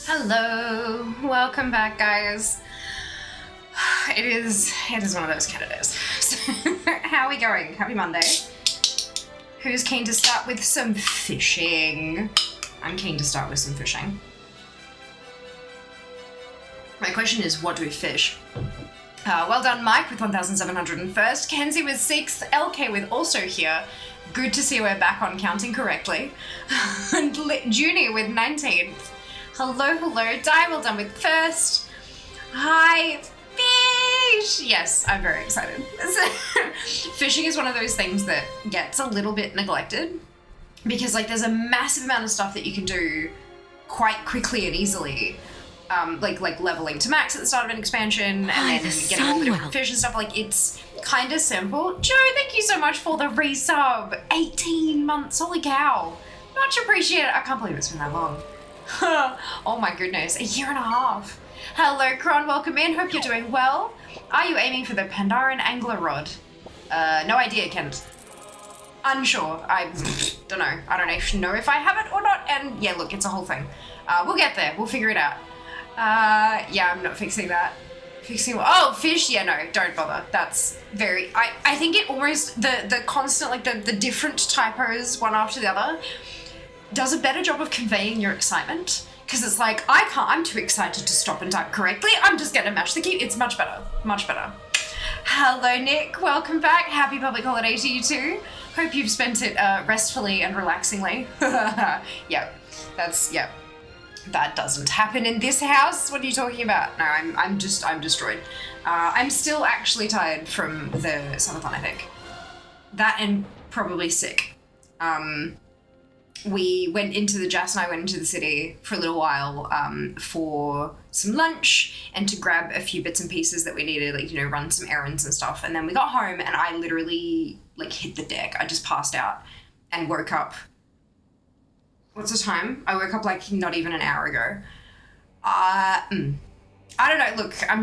Hello, welcome back, guys. It is one of those kind of days. So, how are we going? Happy Monday. Who's keen to start with some fishing? I'm keen to start with some fishing. My question is, what do we fish? Well done, Mike, with 1,701st. Kenzie with 6th. LK with also here. Good to see we're back on counting correctly. And Junie with 19th. Hello, hello. Di, well done with 1st. Hi, fish! Yes, I'm very excited. Fishing is one of those things that gets a little bit neglected because, like, there's a massive amount of stuff that you can do quite quickly and easily. Like leveling to max at the start of an expansion and then getting all the different fish and stuff. Like, it's kind of simple. Joe, thank you so much for the resub. 18 months, holy cow. Much appreciated. I can't believe it's been that long. Oh my goodness, a year and a half. Hello, Kron, welcome in. Hope you're doing well. Are you aiming for the Pandaren angler rod? No idea, Kent. Unsure. I don't know. I don't actually know if I have it or not. And yeah, look, it's a whole thing. We'll get there. We'll figure it out. Yeah, I'm not fixing that. Fixing what? Oh, fish? Yeah, no, don't bother. That's very... I think it almost... The constant, like, the different typos, one after the other, does a better job of conveying your excitement. Because it's like, I'm too excited to stop and type correctly. I'm just going to mash the key. It's much better. Much better. Hello, Nick. Welcome back. Happy public holiday to you too. Hope you've spent it restfully and relaxingly. Yeah, that's... Yeah. That doesn't happen in this house. What are you talking about? No, I'm destroyed. I'm still actually tired from the subathon, I think. That and probably sick. We went into Jess and I went into the city for a little while for some lunch and to grab a few bits and pieces that we needed, like, you know, run some errands and stuff. And then we got home and I literally, like, hit the deck. I just passed out and woke up. What's the time? I woke up like not even an hour ago. I don't know. Look, I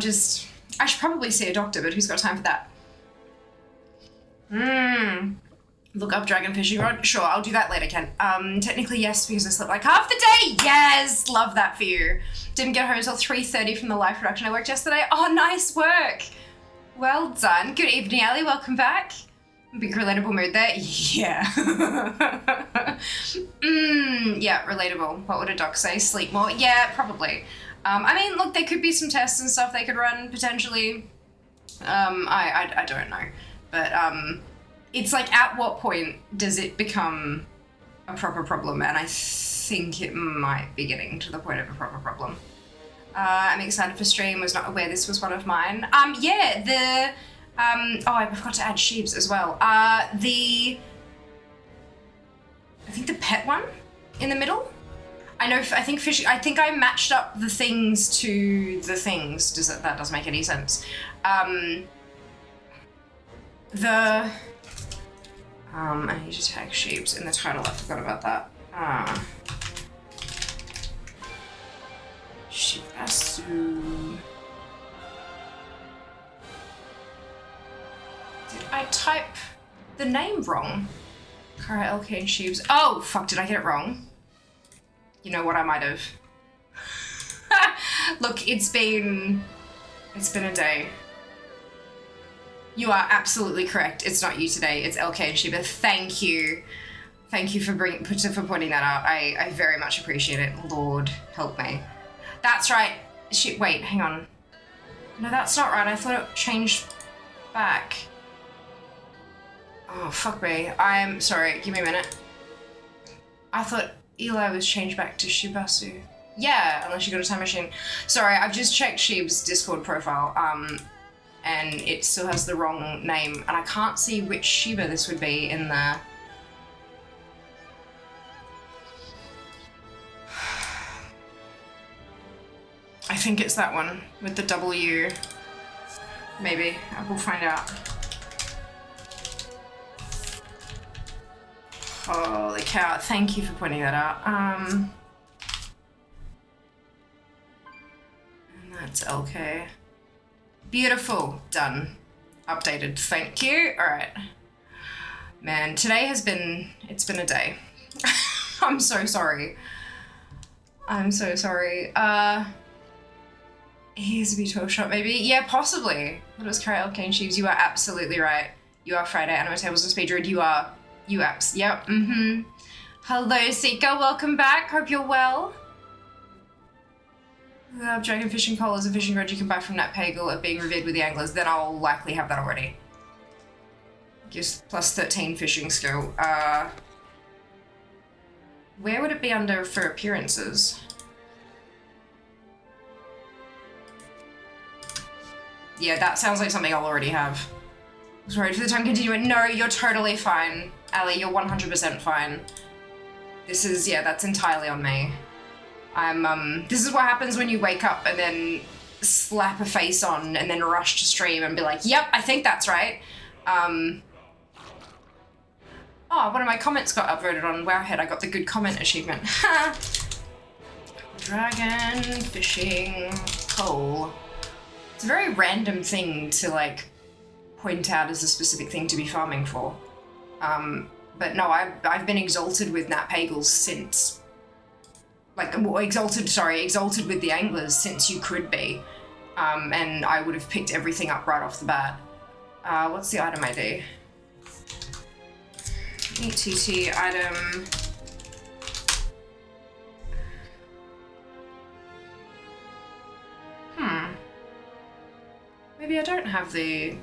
should probably see a doctor, but who's got time for that? Look up dragon fishing rod. Sure, I'll do that later, Ken. Technically, yes, because I slept like half the day. Yes, love that for you. Didn't get home until 3:30 from the live production I worked yesterday. Oh, nice work. Well done. Good evening, Ali. Welcome back. Big relatable mood there. Yeah. Yeah, relatable. What would a doc say? Sleep more? Yeah, probably. I mean, look, there could be some tests and stuff they could run, potentially. I don't know. But, it's like, at what point does it become a proper problem? And I think it might be getting to the point of a proper problem. I'm excited for stream. Was not aware this was one of mine. Yeah, oh, I forgot to add sheeps as well. I think the pet one in the middle. I think fish. I think I matched up the things to the things. That doesn't make any sense? I need to tag sheeps in the title. I forgot about that. Shibasu. Did I type the name wrong? Kara LK and Sheebs. Oh, fuck, did I get it wrong? You know what, I might have. Look, it's been a day. You are absolutely correct. It's not you today, it's LK and Sheba. Thank you. Thank you for pointing that out. I very much appreciate it. Lord, help me. That's right. Shit, wait, hang on. No, that's not right. I thought it changed back. Oh, fuck me. I'm sorry. Give me a minute. I thought Eli was changed back to Shibasu. Yeah, unless you got a time machine. Sorry, I've just checked Sheeb's Discord profile, and it still has the wrong name, and I can't see which Shiba this would be in the... I think it's that one with the W. Maybe. I will find out. Holy cow, thank you for pointing that out. And that's LK. Beautiful, done. Updated, thank you. All right. Man, today it's been a day. I'm so sorry. I'm so sorry. Here's a B12 shot, maybe? Yeah, possibly. What was Carrie Cane Sheaves? You are absolutely right. You are Friday Anime Tables and Speedread. You are. You apps. Yep. Mm-hmm. Hello, Seeker. Welcome back. Hope you're well. Dragon Fishing Pole is a fishing rod you can buy from Nat Pagel at being revered with the anglers. Then I'll likely have that already. Gives plus 13 fishing skill. Where would it be under for appearances? Yeah, that sounds like something I'll already have. Sorry for the time continuing. No, you're totally fine. Ali, you're 100% fine. This is, yeah, that's entirely on me. This is what happens when you wake up and then slap a face on and then rush to stream and be like, yep, I think that's right. Oh, one of my comments got upvoted on Wowhead. I got the good comment achievement. Dragon fishing pole. It's a very random thing to like point out as a specific thing to be farming for. But no, I've been exalted with Nat Pagels since, like, well, exalted with the anglers since you could be. And I would have picked everything up right off the bat. What's the item ID? ETT item. Maybe I don't have the,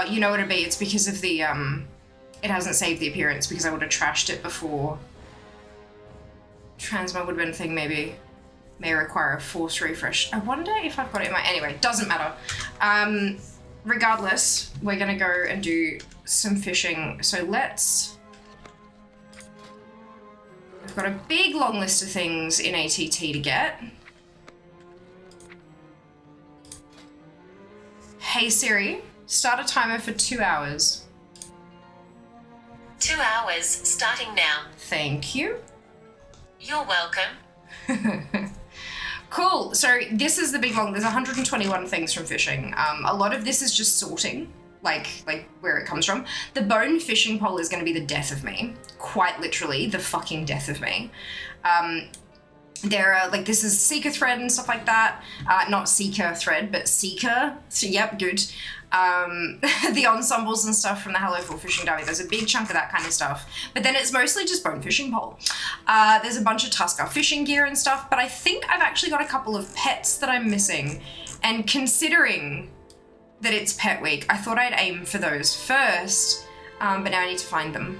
you know what it'd be, it's because of the, it hasn't saved the appearance because I would have trashed it before. Transmog would have been a thing, maybe. May require a force refresh. I wonder if I've got it in my, anyway, doesn't matter. Regardless, we're gonna go and do some fishing. So let's, I've got a big long list of things in ATT to get. Hey Siri, start a timer for 2 hours. 2 hours, starting now. Thank you. You're welcome. Cool, so this is the big long, there's 121 things from fishing. A lot of this is just sorting, like where it comes from. The bone fishing pole is gonna be the death of me. Quite literally, the fucking death of me. There are, like, this is Seeker thread and stuff like that. Not Seeker thread, but Seeker. So, yep, good. The ensembles and stuff from the Hello for Fishing Dummy. There's a big chunk of that kind of stuff. But then it's mostly just bone fishing pole. There's a bunch of Tusker fishing gear and stuff, but I think I've actually got a couple of pets that I'm missing. And considering that it's Pet Week, I thought I'd aim for those first, but now I need to find them.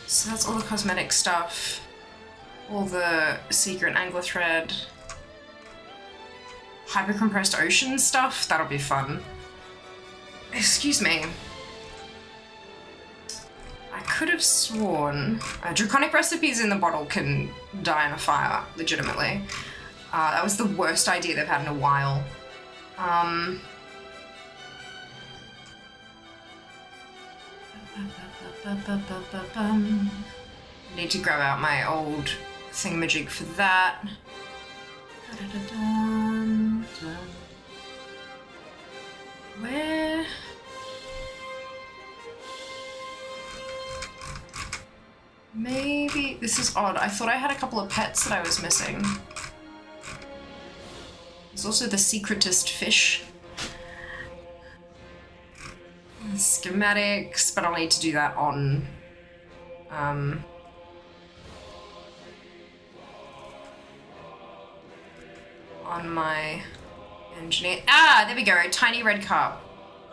So that's all the cosmetic stuff, all the secret angler thread, hyper-compressed ocean stuff, that'll be fun. Excuse me. I could have sworn draconic recipes in the bottle can die in a fire, legitimately. That was the worst idea they've had in a while. Need to grab out my old thingamajig for that. Where? Maybe this is odd. I thought I had a couple of pets that I was missing. There's also the secretist fish. Schematics, but I'll need to do that on my engineer. Ah, there we go. Tiny red carp.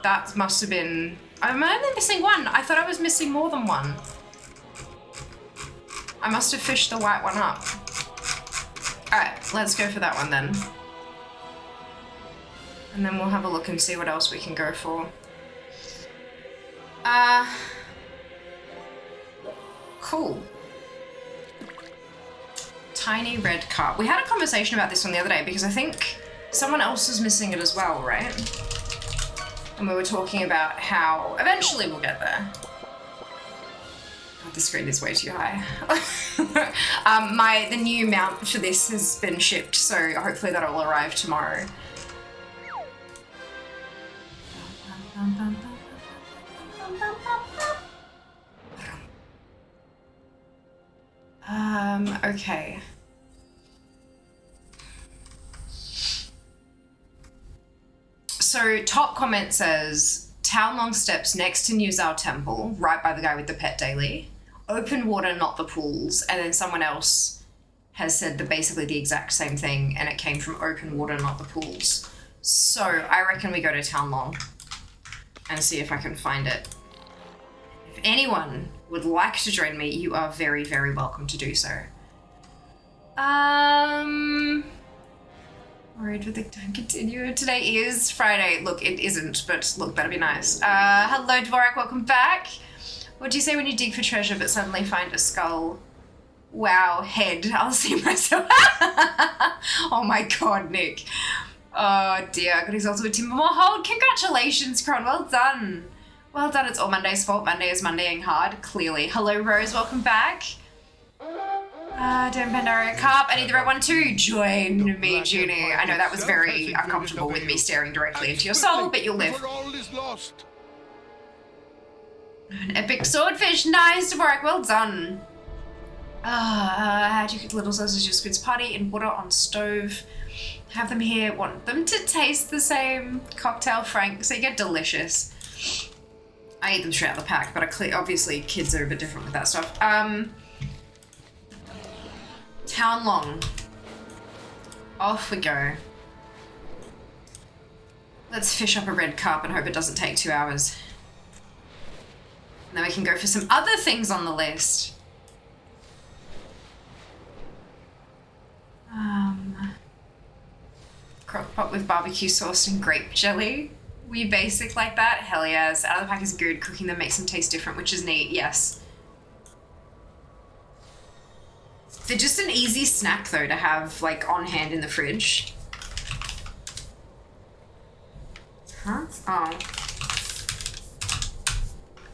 That must have been. I'm only missing one. I thought I was missing more than one. I must have fished the white one up. Alright, let's go for that one then. And then we'll have a look and see what else we can go for. Cool. Tiny red carp. We had a conversation about this one the other day because I think someone else is missing it as well, right? And we were talking about how eventually we'll get there. God, the screen is way too high. The new mount for this has been shipped, so hopefully that'll arrive tomorrow. Okay. So top comment says, Town Long steps next to New Zao Temple, right by the guy with the pet daily. Open water, not the pools. And then someone else has said basically the exact same thing, and it came from open water, not the pools. So I reckon we go to Town Long and see if I can find it. If anyone would like to join me, you are very, very welcome to do so. Worried with the time continue. Today is Friday. Look, it isn't, but look, that'd be nice. Hello, Dvorak, welcome back. What do you say when you dig for treasure but suddenly find a skull? Wow, head. I'll see myself. Oh my god, Nick. Oh dear, got exalted with Timber Hold. Congratulations, Cron. Well done. Well done. It's all Monday's fault. Monday is Mondaying hard, clearly. Hello, Rose. Welcome back. Damn Pandaria Carp. I need the red one too. Join me, Junie. I know that was very uncomfortable with me staring directly into your soul, but you'll live. An epic swordfish. Nice, Dvorak. Well done. How do you cook little sausage squids? Party in water on stove. Have them here. Want them to taste the same. Cocktail Frank. So you get delicious. I eat them straight out of the pack, but obviously kids are a bit different with that stuff. Town Long. Off we go. Let's fish up a red carp and hope it doesn't take 2 hours. And then we can go for some other things on the list. Crock pot with barbecue sauce and grape jelly. Were you basic like that? Hell yes. Out of the pack is good. Cooking them makes them taste different, which is neat. Yes. They're just an easy snack though to have like on hand in the fridge. Huh? Oh.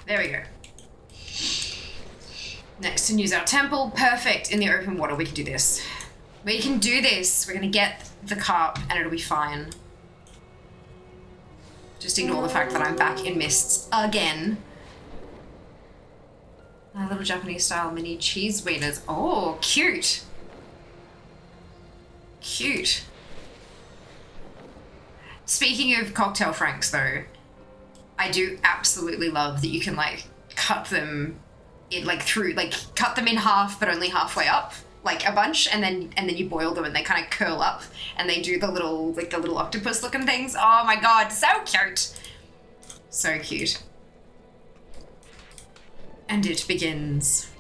There we go. Next to New Zao Temple. Perfect. In the open water, we can do this. We can do this. We're gonna get the carp and it'll be fine. Just ignore the fact that I'm back in mists again. Little Japanese style mini cheese wieners. Oh, cute. Cute. Speaking of cocktail franks though, I do absolutely love that you can like cut them in cut them in half but only halfway up, like a bunch, and then you boil them and they kind of curl up and they do the little octopus looking things. Oh my god, so cute. So cute. And it begins.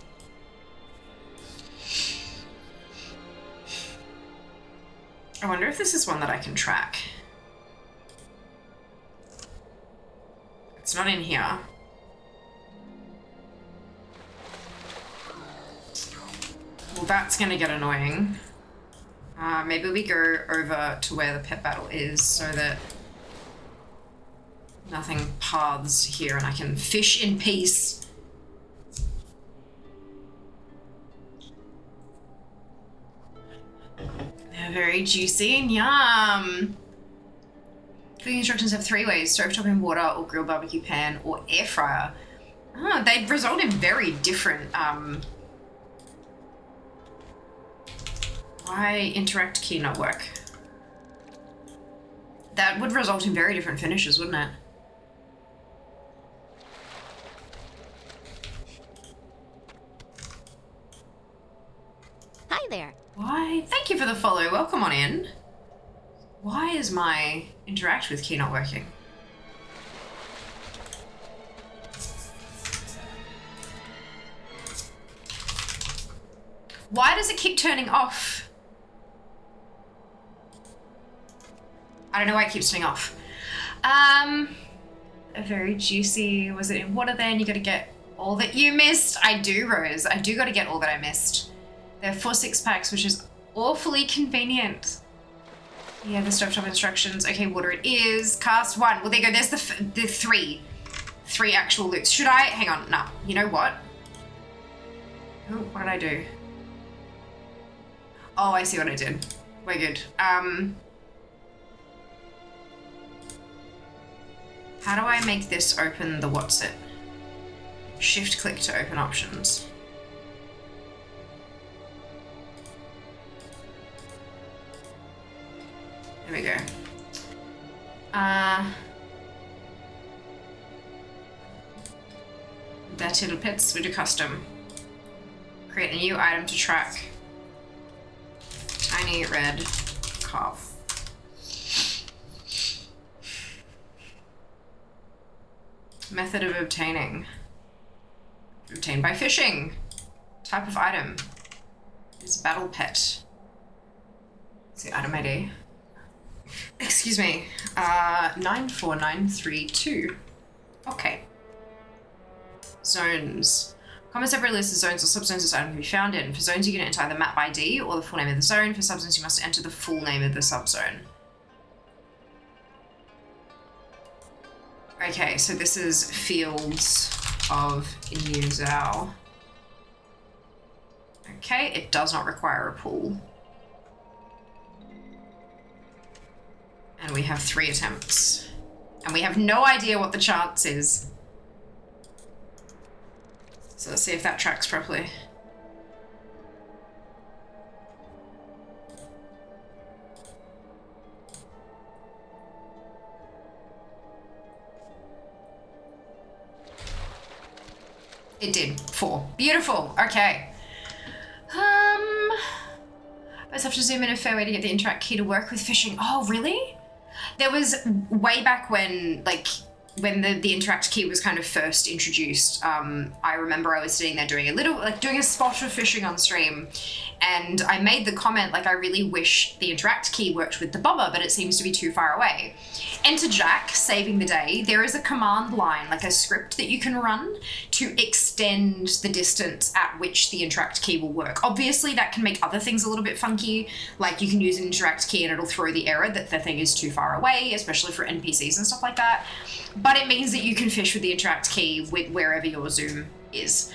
I wonder if this is one that I can track. It's not in here. Well, that's gonna get annoying. Maybe we go over to where the pet battle is so that nothing paths here and I can fish in peace. They're very juicy and yum. Cooking instructions have 3 ways: stovetop in water, or grill barbecue pan, or air fryer. Oh, they result in very different, Why interact key not work? That would result in very different finishes, wouldn't it? Hi there. Why? Thank you for the follow. Welcome on in. Why is my interact with key not working? Why does it keep turning off? I don't know why it keeps turning off. A very juicy. Was it in water then? You gotta get all that you missed. I do, Rose. I do gotta get all that I missed. They're 4 6-packs, which is awfully convenient. Yeah, the stovetop instructions. Okay, water it is. Cast 1. Well, there you go. There's the 3. 3 actual loops. Should I? Hang on. No. You know what? Oh, what did I do? Oh, I see what I did. We're good. How do I make this open the what's it? Shift click to open options. There we go. That little pets, we do custom. Create a new item to track. Tiny red carp. Method of obtaining. Obtained by fishing. Type of item. It's battle pet. What's the item ID? Excuse me. 94932. Okay. Zones. Common separate list of zones or subzones this item can be found in. For zones, you can enter either map ID or the full name of the zone. For subzones, you must enter the full name of the subzone. Okay, so this is Fields of Inuzao. Okay, it does not require a pool. And we have 3 attempts. And we have no idea what the chance is. So let's see if that tracks properly. It did. 4. Beautiful. Okay. I just have to zoom in a fair way to get the interact key to work with fishing. Oh, really? There was way back when, like, when the interact key was kind of first introduced, I remember I was sitting there doing a spot of fishing on stream, and I made the comment, like, I really wish the interact key worked with the bobber, but it seems to be too far away. Enter Jack, saving the day. There is a command line, like a script that you can run to extend the distance at which the interact key will work. Obviously, that can make other things a little bit funky, like you can use an interact key and it'll throw the error that the thing is too far away, especially for NPCs and stuff like that. But it means that you can fish with the interact key with wherever your zoom is.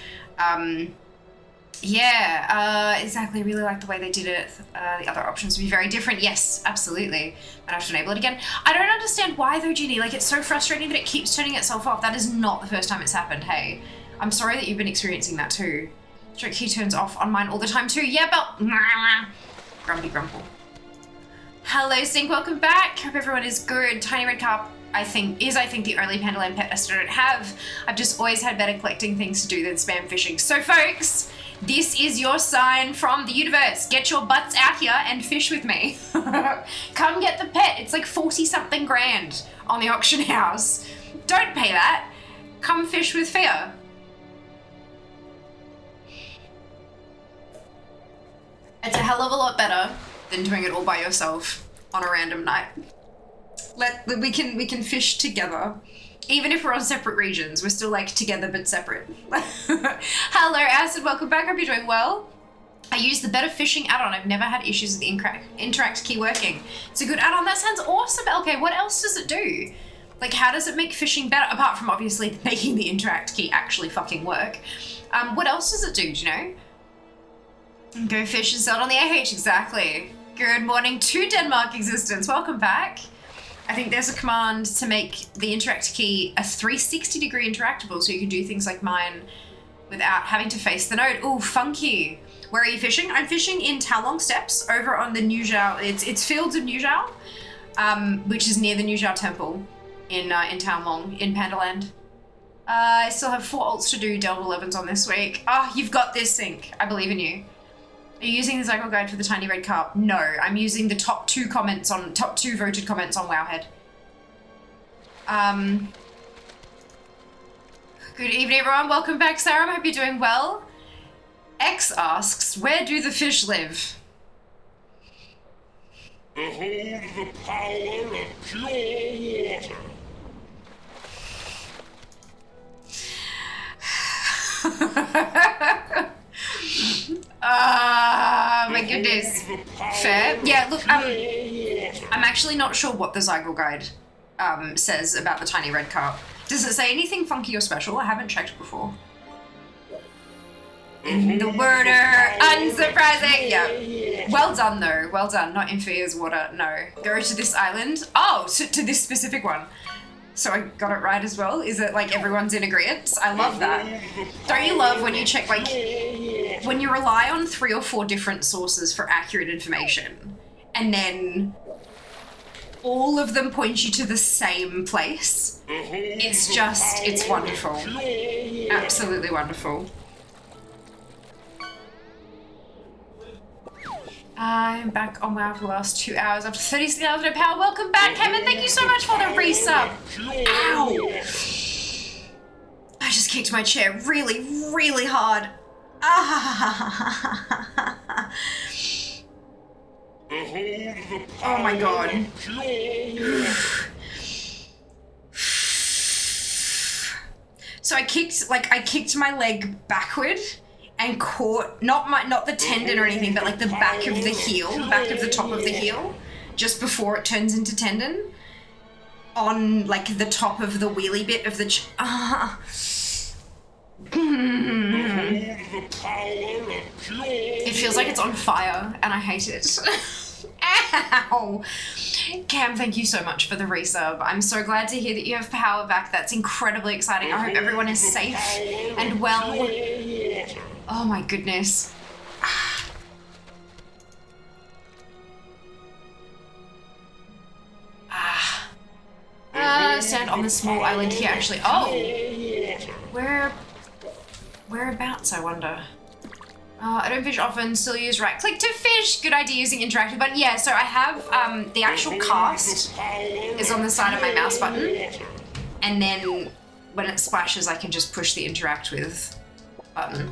Exactly. I really like the way they did it. The other options would be very different. Yes, absolutely. I'd have to enable it again. I don't understand why though, Ginny. Like, it's so frustrating that it keeps turning itself off. That is not the first time it's happened, hey. I'm sorry that you've been experiencing that too. Stroke key turns off on mine all the time too. Yeah, but... Grumpy Grumple. Hello, Stink. Welcome back. Hope everyone is good. Tiny Red Carp, I think the only Pandaland pet I still don't have. I've just always had better collecting things to do than spam fishing. So, folks... this is your sign from the universe. Get your butts out here and fish with me. Come get the pet. It's like 40-something grand on the auction house. Don't pay that. Come fish with Fia. It's a hell of a lot better than doing it all by yourself on a random night. We can fish together. Even if we're on separate regions, we're still like together but separate. Hello, Acid, welcome back. Hope you're doing well. I use the Better Fishing add-on. I've never had issues with the interact key working. It's a good add-on. That sounds awesome. Okay, what else does it do? Like, how does it make fishing better? Apart from obviously making the interact key actually fucking work. What else does it do you know? Go fish and sell it on the AH, exactly. Good morning to Denmark Existence. Welcome back. I think there's a command to make the interact key a 360-degree interactable, so you can do things like mine without having to face the node. Ooh, funky. Where are you fishing? I'm fishing in Talong Steps over on the Nuzhao. It's Fields of Nuzhao, which is near the Nuzhao Temple in Talong in Pandaland. I still have 4 ults to do Delta 11s on this week. Oh, you've got this, Sync. I believe in you. Are you using the Zycle Guide for the Tiny Red Carp? No, I'm using the top 2 voted comments on Wowhead. Good evening, everyone. Welcome back, Sarah. I hope you're doing well. X asks, where do the fish live? Behold the power of pure water. My goodness. Fair. Yeah, look, I'm actually not sure what the Zycle Guide says about the Tiny Red Carp. Does it say anything funky or special? I haven't checked before. The worder, unsurprising. Yeah. Well done though. Well done. Not in Fia's water. No. Go to this island. Oh, to this specific one. So I got it right as well. Is it like everyone's in agreement? I love that. Don't you love when you check, like, when you rely on 3 or 4 different sources for accurate information, and then all of them point you to the same place. It's wonderful. Absolutely wonderful. I'm back on WoW for the last 2 hours after 36 hours of power. Welcome back, Kevin. Thank you so much for the resub. Ow! I just kicked my chair really, really hard. Ah! Oh my god. So I kicked my leg backward and caught not the tendon or anything, but like the back of the heel, the back of the top of the heel, just before it turns into tendon, on like the top of the wheelie bit of the It feels like it's on fire and I hate it. Ow! Cam, thank you so much for the resub. I'm so glad to hear that you have power back. That's incredibly exciting. I hope everyone is safe and well. Oh my goodness. Stand on the small island here, actually. Oh! Whereabouts, I wonder? I don't fish often, still use right click to fish. Good idea using interactive button. Yeah, so I have the actual cast is on the side of my mouse button. And then when it splashes, I can just push the interact with button.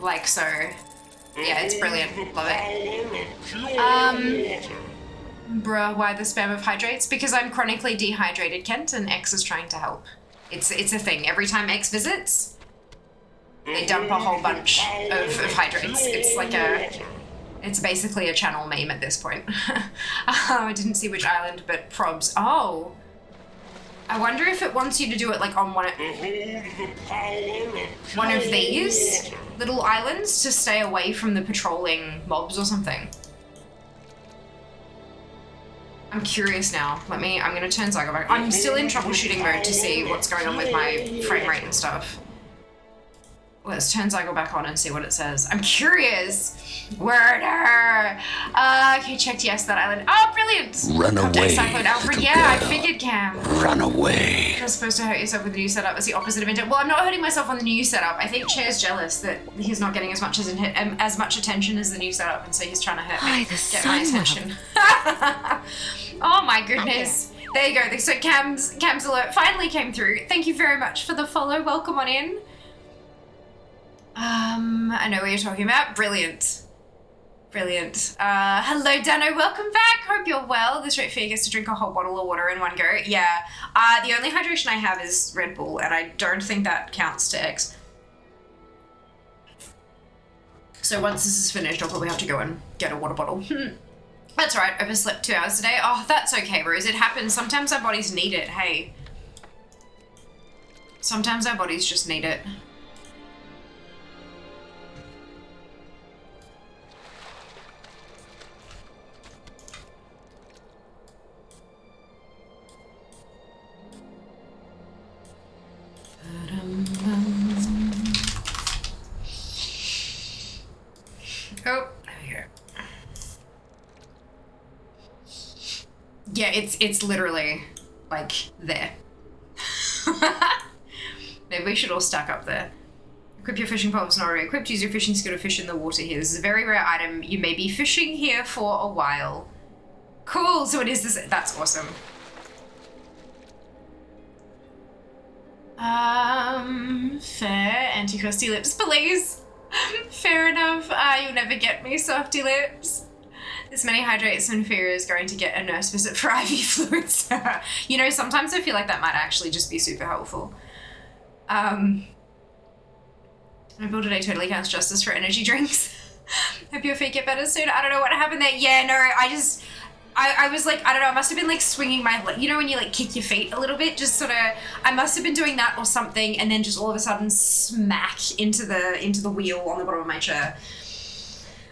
Like so. Yeah, it's brilliant. Love it. Bruh, why the spam of hydrates? Because I'm chronically dehydrated, Kent, and X is trying to help. It's a thing. Every time X visits, they dump a whole bunch of hydrates. It's like it's basically a channel meme at this point. I didn't see which island, but probs. Oh. I wonder if it wants you to do it like on one of these little islands to stay away from the patrolling mobs or something. I'm curious now. I'm gonna turn Zygo back. I'm still in troubleshooting mode to see what's going on with my frame rate and stuff. Let's turn Zygo back on and see what it says. I'm curious. Worder. Okay, checked yes, that island. Oh, brilliant. Run away. Cyclone Alfred. Yeah, I figured, Cam. Run away. You're supposed to hurt yourself with the new setup. It's the opposite of intent. Well, I'm not hurting myself on the new setup. I think Chair's jealous that he's not getting as much attention as the new setup, and so he's trying to hurt me. Get my attention. Oh my goodness. There you go. So Cam's alert finally came through. Thank you very much for the follow. Welcome on in. I know what you're talking about. Brilliant. Brilliant. Hello, Dano. Welcome back. Hope you're well. This rate fee gets to drink a whole bottle of water in one go. Yeah. The only hydration I have is Red Bull, and I don't think that counts to X. So once this is finished, I'll probably have to go and get a water bottle. That's right. Overslept 2 hours today. Oh, that's okay, Rose. It happens. Sometimes our bodies need it. Hey. Sometimes our bodies just need it. Oh, there we go. Yeah, it's literally like there. Maybe we should all stack up there. Equip your fishing pole if it's not already equipped. Use your fishing skill to fish in the water here. This is a very rare item. You may be fishing here for a while. Cool, so it is this. That's awesome. Fair. Anti-crusty lips, please. Fair enough. You'll never get me, softy lips. This many hydrates and fear is going to get a nurse visit for IV fluids. You know, sometimes I feel like that might actually just be super helpful. My build today totally counts justice for energy drinks. Hope your feet get better soon. I don't know what happened there. Yeah, no, I was like, I don't know, I must have been like swinging my leg. You know when you like kick your feet a little bit? Just sort of, I must have been doing that or something, and then just all of a sudden smack into the wheel on the bottom of my chair.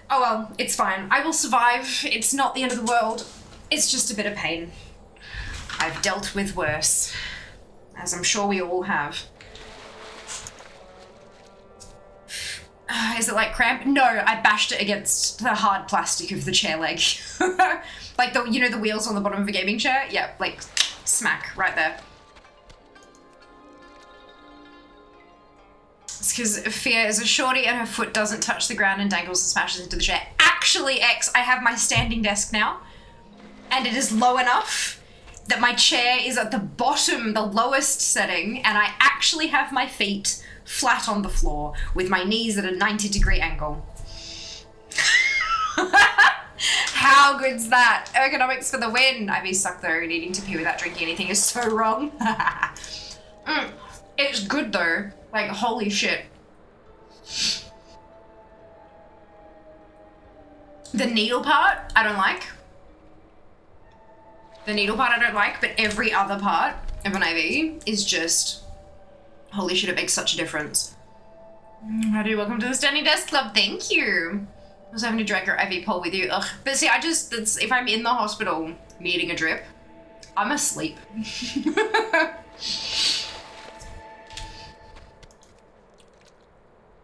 Oh well, it's fine. I will survive. It's not the end of the world. It's just a bit of pain. I've dealt with worse, as I'm sure we all have. Is it like cramp? No, I bashed it against the hard plastic of the chair leg. Like the, you know, the wheels on the bottom of a gaming chair? Yeah, like smack right there. It's because Fia is a shorty and her foot doesn't touch the ground and dangles and smashes into the chair. Actually, X, I have my standing desk now, and it is low enough that my chair is at the bottom, the lowest setting, and I actually have my feet flat on the floor with my knees at a 90-degree angle. How good's that? Ergonomics for the win. I be suck though, needing to pee without drinking anything is so wrong. It's good though. Like, holy shit. The needle part, I don't like. The needle part I don't like, but every other part of an IV is just, holy shit, it makes such a difference. Howdy, welcome to the Standing Desk Club. Thank you. I was having to drag your IV pole with you. Ugh. But see, if I'm in the hospital needing a drip, I'm asleep.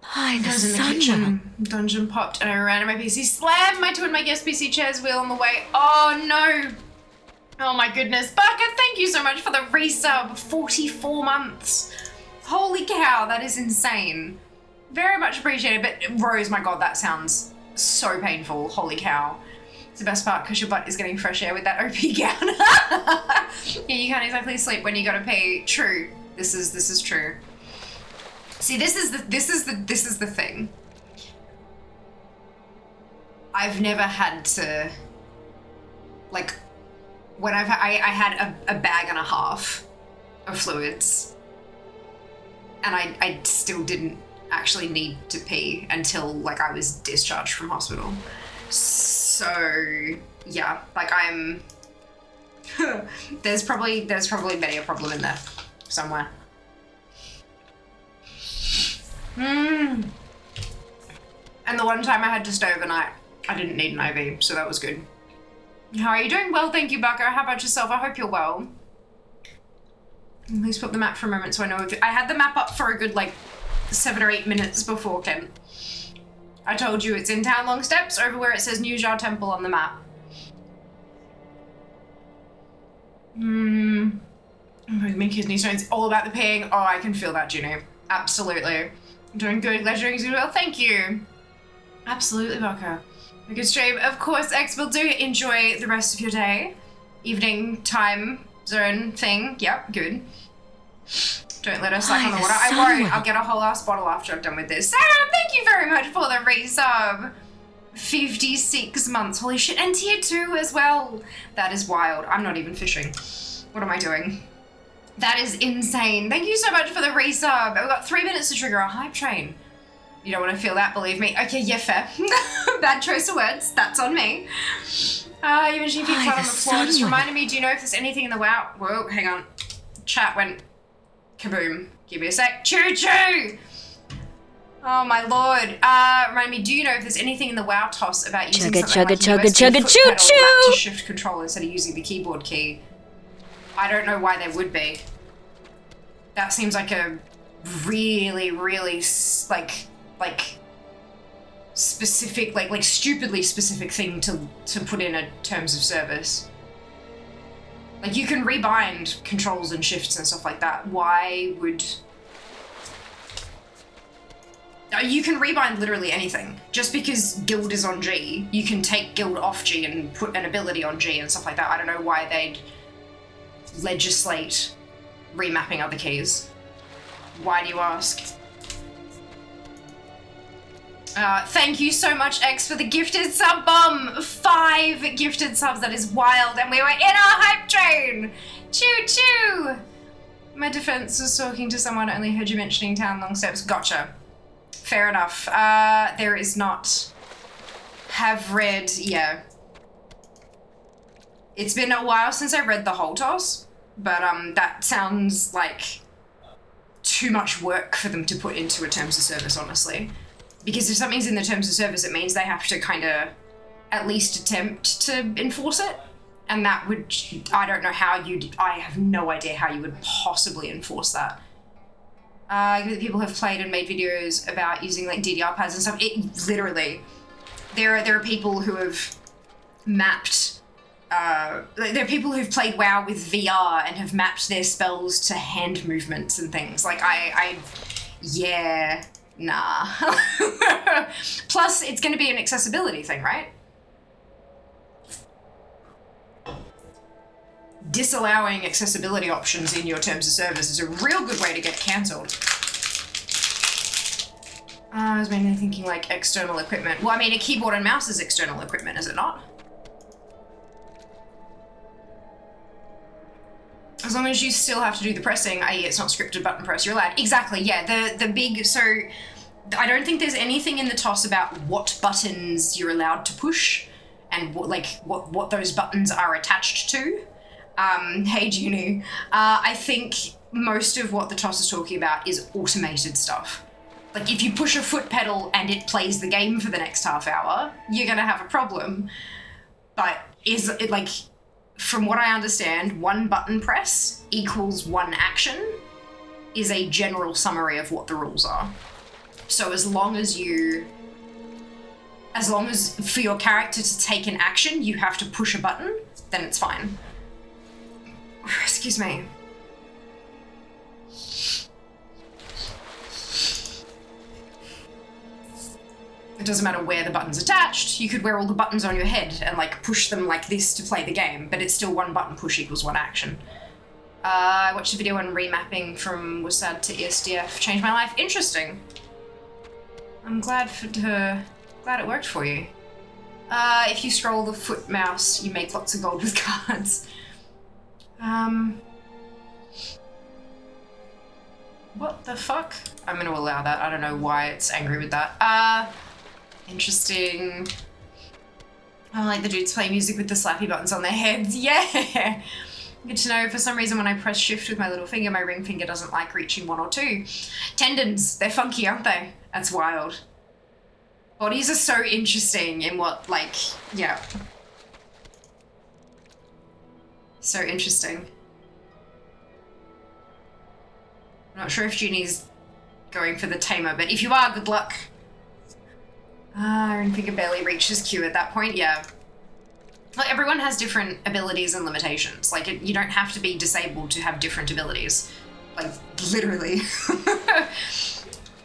Hi, I was in the kitchen, dungeon popped, and I ran in my PC, slammed my two and my guest PC chairs wheel on the way. Oh no. Oh my goodness. Barker, thank you so much for the resub. 44 months. Holy cow, that is insane. Very much appreciated, but Rose, my god, that sounds so painful. Holy cow. It's the best part because your butt is getting fresh air with that OP gown. Yeah, you can't exactly sleep when you gotta pee. True. This is true. See, this is the thing. I've never had to, like, when I had a bag and a half of fluids, and I still didn't actually need to pee until, like, I was discharged from hospital. So yeah, like, I'm there's probably many a problem in there somewhere. And the one time I had to stay overnight, I didn't need an IV, so that was good. How are you doing? Well, thank you, Bucko. How about yourself? I hope you're well. Please put the map for a moment so I know if I had the map up for a good, like, 7 or 8 minutes before, Ken. I told you it's in Town Long Steps, over where it says New Jar Temple on the map. My kidney stones, all about the peeing. Oh, I can feel that, Juno. Absolutely. I'm doing good. Glad you're doing as well. Thank you. Absolutely, Bucko. A good stream. Of course, X will do. Enjoy the rest of your day. Evening time zone thing. Yep, good. Don't let us suck on the water. I won't. I'll get a whole ass bottle after I'm done with this. Sarah, thank you very much for the resub. 56 months. Holy shit. And tier 2 as well. That is wild. I'm not even fishing. What am I doing? That is insane. Thank you so much for the resub. We've got 3 minutes to trigger a hype train. You don't want to feel that, believe me. Okay, yeah, fair. Bad choice of words. That's on me. You mentioned feet flat on the floor. Just reminded me, do you know if there's anything in the WoW? Whoa, hang on. Chat went kaboom. Give me a sec. Choo-choo! Oh my lord. Remind me, do you know if there's anything in the WoW toss about using something like USB foot pedal to shift control instead of using the keyboard key? I don't know why there would be. That seems like a really, really, like specific, like stupidly specific thing to put in a terms of service. Like, you can rebind controls and shifts and stuff like that. Why would... You can rebind literally anything. Just because guild is on G, you can take guild off G and put an ability on G and stuff like that. I don't know why they'd legislate remapping other keys. Why do you ask? Thank you so much, X, for the gifted sub bomb. 5 gifted subs, that is wild, and we were in our hype train. Choo choo. My defense was talking to someone, only heard you mentioning Town Long Steps. Gotcha. Fair enough. There is not. Have read, yeah. It's been a while since I read the whole toss, but that sounds like too much work for them to put into a terms of service, honestly. Because if something's in the terms of service, it means they have to kind of at least attempt to enforce it. And that would, I don't know how I have no idea how you would possibly enforce that. People have played and made videos about using like DDR pads and stuff. It literally, there are people who have mapped. There are people who've played WoW with VR and have mapped their spells to hand movements and things. Like yeah, nah. Plus, it's going to be an accessibility thing, right? Disallowing accessibility options in your terms of service is a real good way to get cancelled. I was mainly thinking like external equipment. Well, I mean, a keyboard and mouse is external equipment, is it not? As long as you still have to do the pressing, i.e. it's not scripted button press, you're allowed. Exactly, yeah, the big, so I don't think there's anything in the TOS about what buttons you're allowed to push and what those buttons are attached to. Hey Junie, I think most of what the TOS is talking about is automated stuff. Like if you push a foot pedal and it plays the game for the next half hour, you're gonna have a problem. But is it like, from what I understand, one button press equals one action is a general summary of what the rules are. So as long as for your character to take an action, you have to push a button, then it's fine. Excuse me. It doesn't matter where the button's attached. You could wear all the buttons on your head and like push them like this to play the game, but it's still one button push equals one action. I watched a video on remapping from WSAD to ESDF. Changed my life. Interesting. I'm glad it worked for you. If you scroll the foot mouse, you make lots of gold with cards. What the fuck? I'm gonna allow that. I don't know why it's angry with that. Interesting. I like the dudes play music with the slappy buttons on their heads. Yeah! Good to know. For some reason, when I press shift with my little finger, my ring finger doesn't like reaching 1 or 2. Tendons. They're funky, aren't they? That's wild. Bodies are so interesting in what, like, yeah. So interesting. I'm not sure if Junie's going for the tamer, but if you are, good luck. Ring finger barely reaches Q at that point, yeah. Like, everyone has different abilities and limitations. Like, you don't have to be disabled to have different abilities. Like, literally.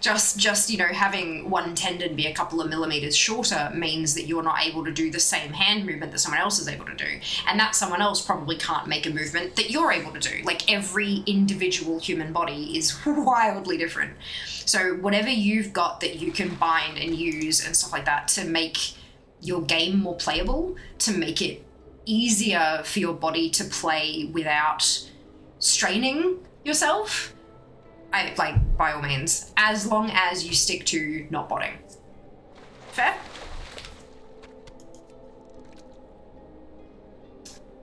Just, you know, having one tendon be a couple of millimeters shorter means that you're not able to do the same hand movement that someone else is able to do. And that someone else probably can't make a movement that you're able to do. Like, every individual human body is wildly different. So whatever you've got that you can bind and use and stuff like that to make your game more playable, to make it easier for your body to play without straining yourself, by all means, as long as you stick to not botting. Fair?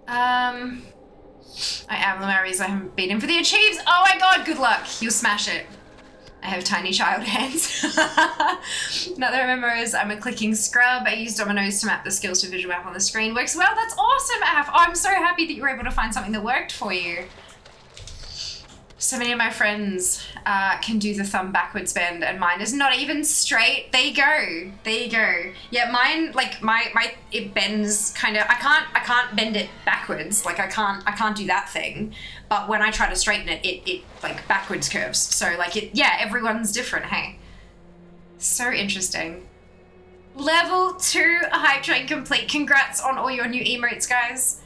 I am Lamaris. I haven't been in for the achieves. Oh my god, good luck. You'll smash it. I have tiny child hands. Another MMO is I'm a clicking scrub. I use dominoes to map the skills to visual map on the screen. Works well. That's awesome, Af. Oh, I'm so happy that you were able to find something that worked for you. So many of my friends can do the thumb backwards bend, and mine is not even straight. There you go. There you go. Yeah, mine, like it bends kind of. I can't bend it backwards. Like I can't do that thing. But when I try to straighten it, it like backwards curves. So like yeah, everyone's different. Hey, so interesting. Level 2 hype train complete. Congrats on all your new emotes, guys.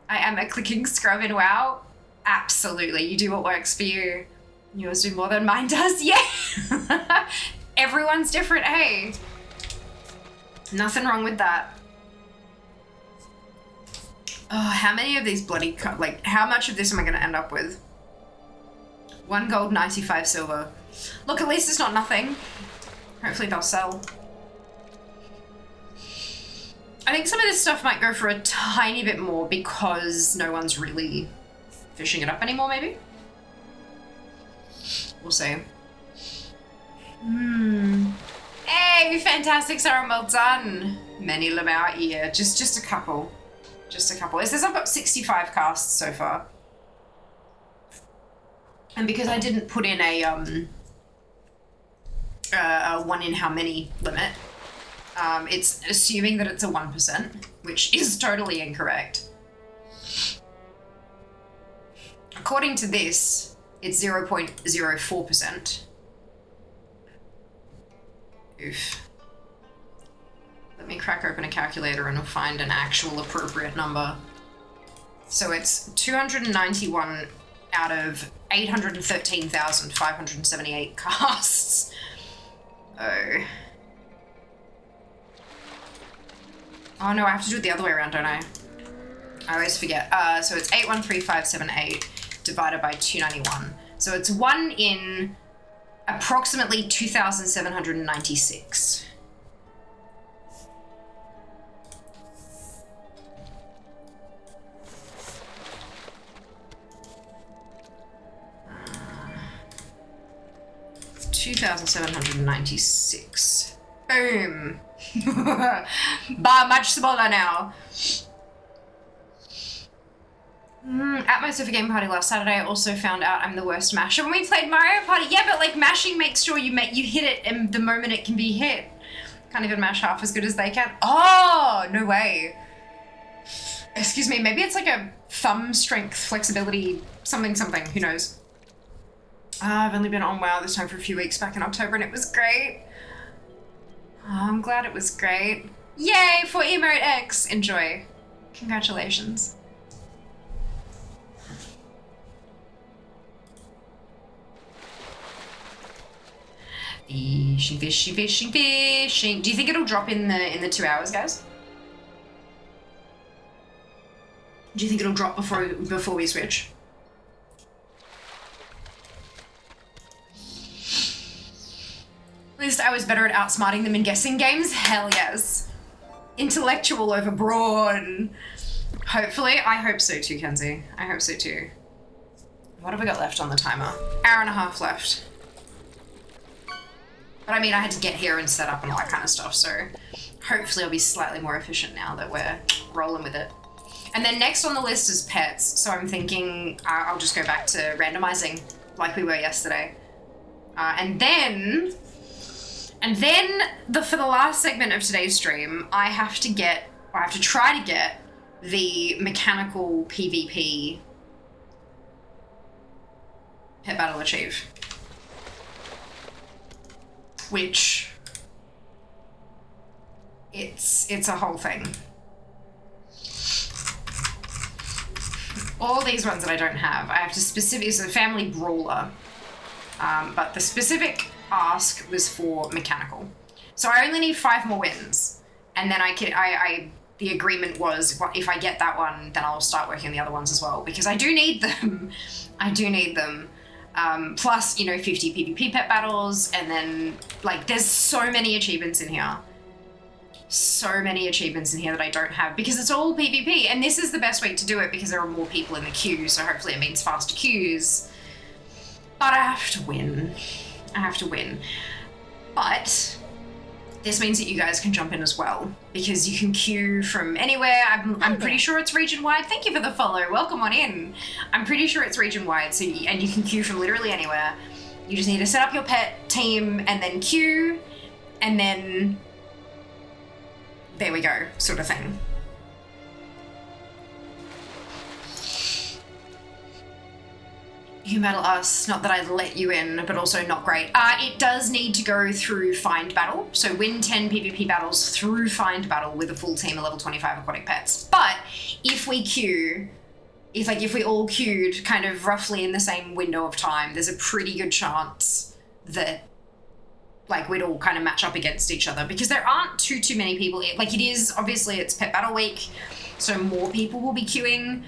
I am a clicking scrub in WoW. Absolutely, you do what works for you. Yours do more than mine does, yeah. Everyone's different, hey. Nothing wrong with that. Oh, how many of these bloody, like, how much of this am I gonna end up with? 1 gold, 95 silver. Look, at least it's not nothing. Hopefully they'll sell. I think some of this stuff might go for a tiny bit more because no one's really fishing it up anymore, maybe? We'll see. Hey, fantastic, Sarah, well done. Many Lamau, yeah, just a couple. Just a couple. It says I've got 65 casts so far. And because I didn't put in a one in how many limit, it's assuming that it's a 1%, which is totally incorrect. According to this, it's 0.04%. Oof. Let me crack open a calculator and find an actual appropriate number. So it's 291 out of 813,578 casts. Oh. Oh no, I have to do it the other way around, don't I? I always forget. So it's 813578 divided by 291. So it's 1 in approximately 2,796. It's 2,796. Boom. Bar much smaller now. At my Sofa Game Party last Saturday, I also found out I'm the worst masher when we played Mario Party. Yeah, but like mashing makes sure you hit it and the moment it can be hit. Can't even mash half as good as they can. Oh, no way. Excuse me, maybe it's like a thumb strength, flexibility, something, who knows. I've only been on WoW this time for a few weeks back in October and it was great. Oh, I'm glad it was great. Yay for Emote X. Enjoy. Congratulations. Fishing, fishing, fishing, fishing. Do you think it'll drop in the 2 hours, guys? Do you think it'll drop before we switch? At least I was better at outsmarting them in guessing games. Hell yes. Intellectual over brawn. Hopefully. I hope so too, Kenzie. I hope so too. What have we got left on the timer? Hour and a half left. But I mean, I had to get here and set up and all that kind of stuff, so hopefully I'll be slightly more efficient now that we're rolling with it. And then next on the list is pets, so I'm thinking I'll just go back to randomizing like we were yesterday. And then for the last segment of today's stream, I have to try to get the mechanical PvP pet battle achieve. Which, it's a whole thing. All these ones that I don't have, I have to specifically, it's a family brawler, but the specific ask was for mechanical. So I only need 5 more wins, and then the agreement was, if I get that one, then I'll start working on the other ones as well, because I do need them. I do need them. Plus, 50 PvP pet battles, and then, there's so many achievements in here. So many achievements in here that I don't have, because it's all PvP, and this is the best way to do it, because there are more people in the queue, so hopefully it means faster queues. But I have to win. But this means that you guys can jump in as well, because you can queue from anywhere. I'm pretty sure it's region-wide. Thank you for the follow. Welcome on in. I'm pretty sure it's region-wide, and you can queue from literally anywhere. You just need to set up your pet team and then queue, and then there we go, sort of thing. You can battle us, not that I'd let you in, but also not great. It does need to go through Find Battle, so win 10 PvP battles through Find Battle with a full team of level 25 aquatic pets. But if we queue, if we all queued kind of roughly in the same window of time, there's a pretty good chance that we'd all kind of match up against each other, because there aren't too many people. It's Pet Battle Week, so more people will be queuing.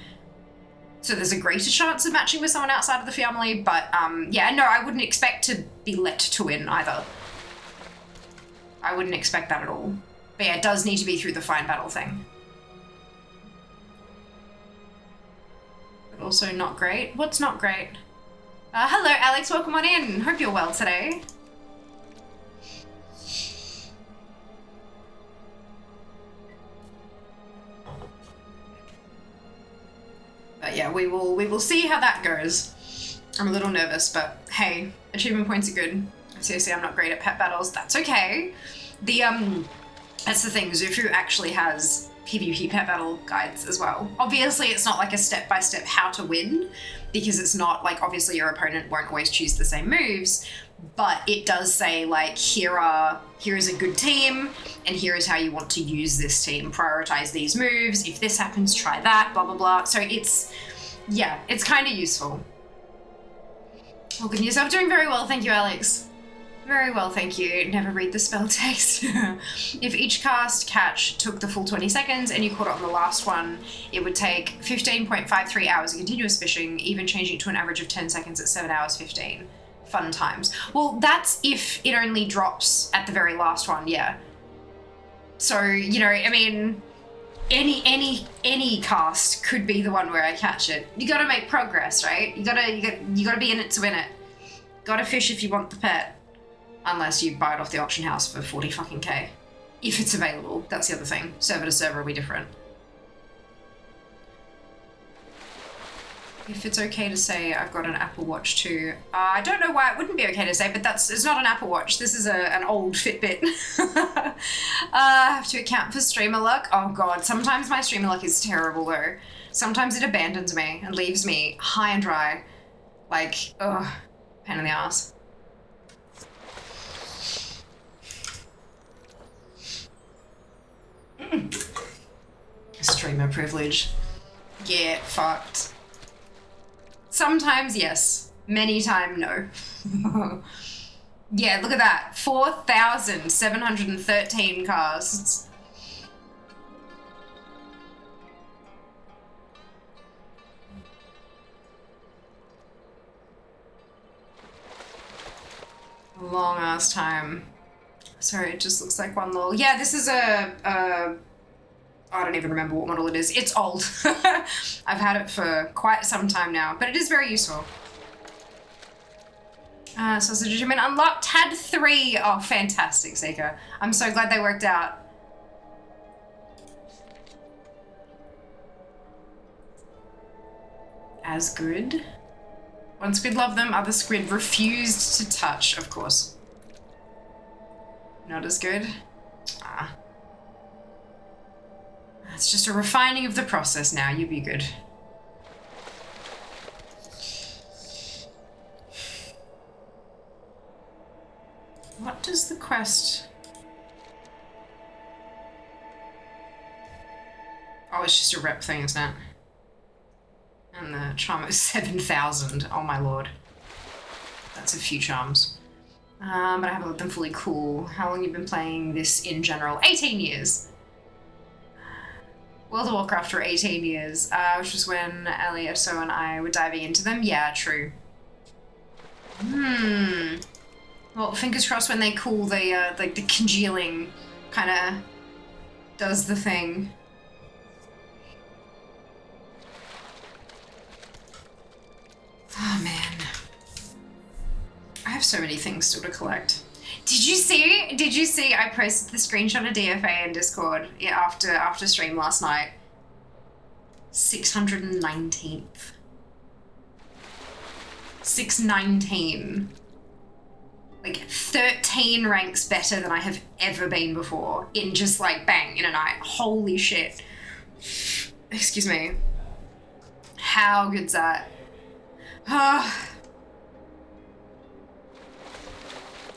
So there's a greater chance of matching with someone outside of the family, but I wouldn't expect to be let to win either. I wouldn't expect that at all. But yeah, it does need to be through the Find Battle thing. But also not great. What's not great? Hello Alex, welcome on in. Hope you're well today. But yeah, we will see how that goes. I'm a little nervous, but hey, achievement points are good. Seriously, I'm not great at pet battles. That's okay. That's the thing, Zufu actually has PvP pet battle guides as well. Obviously, it's not like a step-by-step how to win, because it's not like, obviously your opponent won't always choose the same moves, but it does say like, here is a good team, and here is how you want to use this team. Prioritize these moves. If this happens, try that, blah, blah, blah. So it's kind of useful. Welcome yourself, doing very well, thank you, Alex. Very well, thank you. Never read the spell text. If each cast catch took the full 20 seconds and you caught it on the last one, it would take 15.53 hours of continuous fishing, even changing it to an average of 10 seconds at 7 hours 15. Fun times. Well, that's if it only drops at the very last one, yeah. So, you know, I mean, any cast could be the one where I catch it. You gotta make progress, right? You gotta be in it to win it. Gotta fish if you want the pet. Unless you buy it off the auction house for 40 fucking K. If it's available, that's the other thing. Server to server will be different. If it's okay to say I've got an Apple Watch too. I don't know why it wouldn't be okay to say, but it's not an Apple Watch. This is an old Fitbit. I have to account for streamer luck. Oh god, sometimes my streamer luck is terrible though. Sometimes it abandons me and leaves me high and dry. Like, ugh, pain in the ass. Streamer privilege. Get fucked. Sometimes yes, many times no. Yeah, look at that. 4,713 casts. Long ass time. Sorry, it just looks like one little... Yeah, this is I don't even remember what model it is. It's old. I've had it for quite some time now, but it is very useful. Sausage achievement unlocked. Had 3. Oh, fantastic, Seeker. I'm so glad they worked out. As good. One squid loved them, other squid refused to touch, of course. Not as good. Ah. It's just a refining of the process now. You'll be good. What does the quest... Oh, it's just a rep thing, isn't it? And the charm is 7,000. Oh my lord. That's a few charms. But I haven't let them fully cool. How long have you been playing this in general? 18 years. World of Warcraft for 18 years, which was when Elioso and I were diving into them. Yeah, true. Well, fingers crossed when they cool, the congealing kind of does the thing. Oh man. I have so many things still to collect. Did you see I posted the screenshot of DFA in Discord after stream last night? 619th. 619. Like 13 ranks better than I have ever been before in just like bang in a night. Holy shit. Excuse me. How good's that?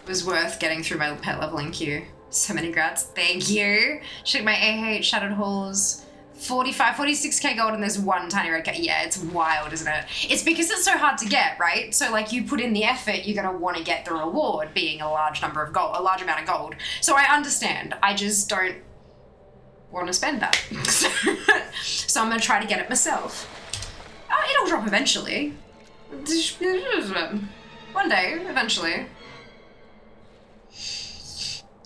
It was worth getting through my pet leveling queue. So many grats. Thank you. Check my AH Shattered Halls. 46k gold and there's one tiny red cat. Yeah, it's wild, isn't it? It's because it's so hard to get, right? So like you put in the effort, you're gonna want to get the reward being a large amount of gold. So I understand. I just don't want to spend that. So I'm gonna try to get it myself. Oh, it'll drop eventually. One day, eventually.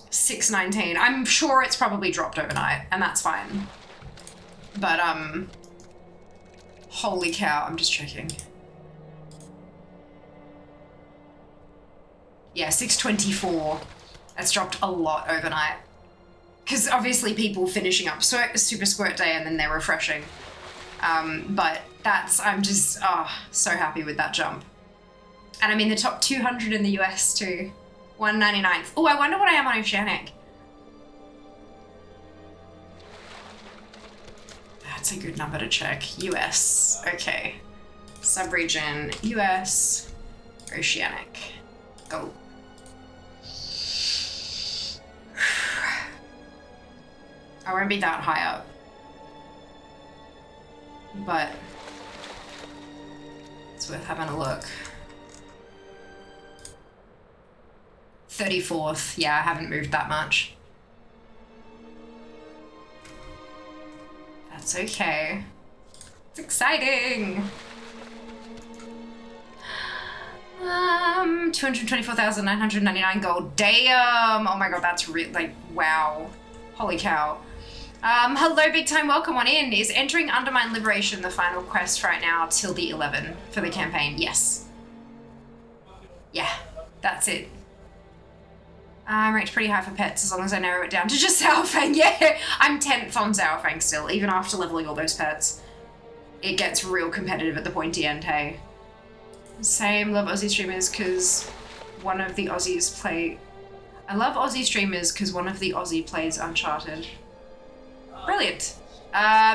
619. I'm sure it's probably dropped overnight, and that's fine. But, holy cow, I'm just checking. Yeah, 624. That's dropped a lot overnight. Because obviously people finishing up Super Squirt Day and then they're refreshing. But I'm just, so happy with that jump. And I'm in the top 200 in the US too. 199th. Oh, I wonder what I am on Oceanic. That's a good number to check. US. Okay. Subregion. US. Oceanic. Go. I won't be that high up. But it's worth having a look. 34th. Yeah, I haven't moved that much. That's okay. It's exciting. 224,999 gold. Damn. Oh my god, that's like, wow. Holy cow. Hello, big time, welcome on in. Is entering Undermine Liberation the final quest right now till the 11 for the campaign? Yes. Yeah, that's it. I'm ranked pretty high for pets as long as I narrow it down to just Sourfang. Yeah, I'm 10th on Sourfang still, even after leveling all those pets. It gets real competitive at the pointy end, hey. Same, love Aussie streamers because one of the Aussies play... I love Aussie streamers because one of the Aussie plays Uncharted. Brilliant.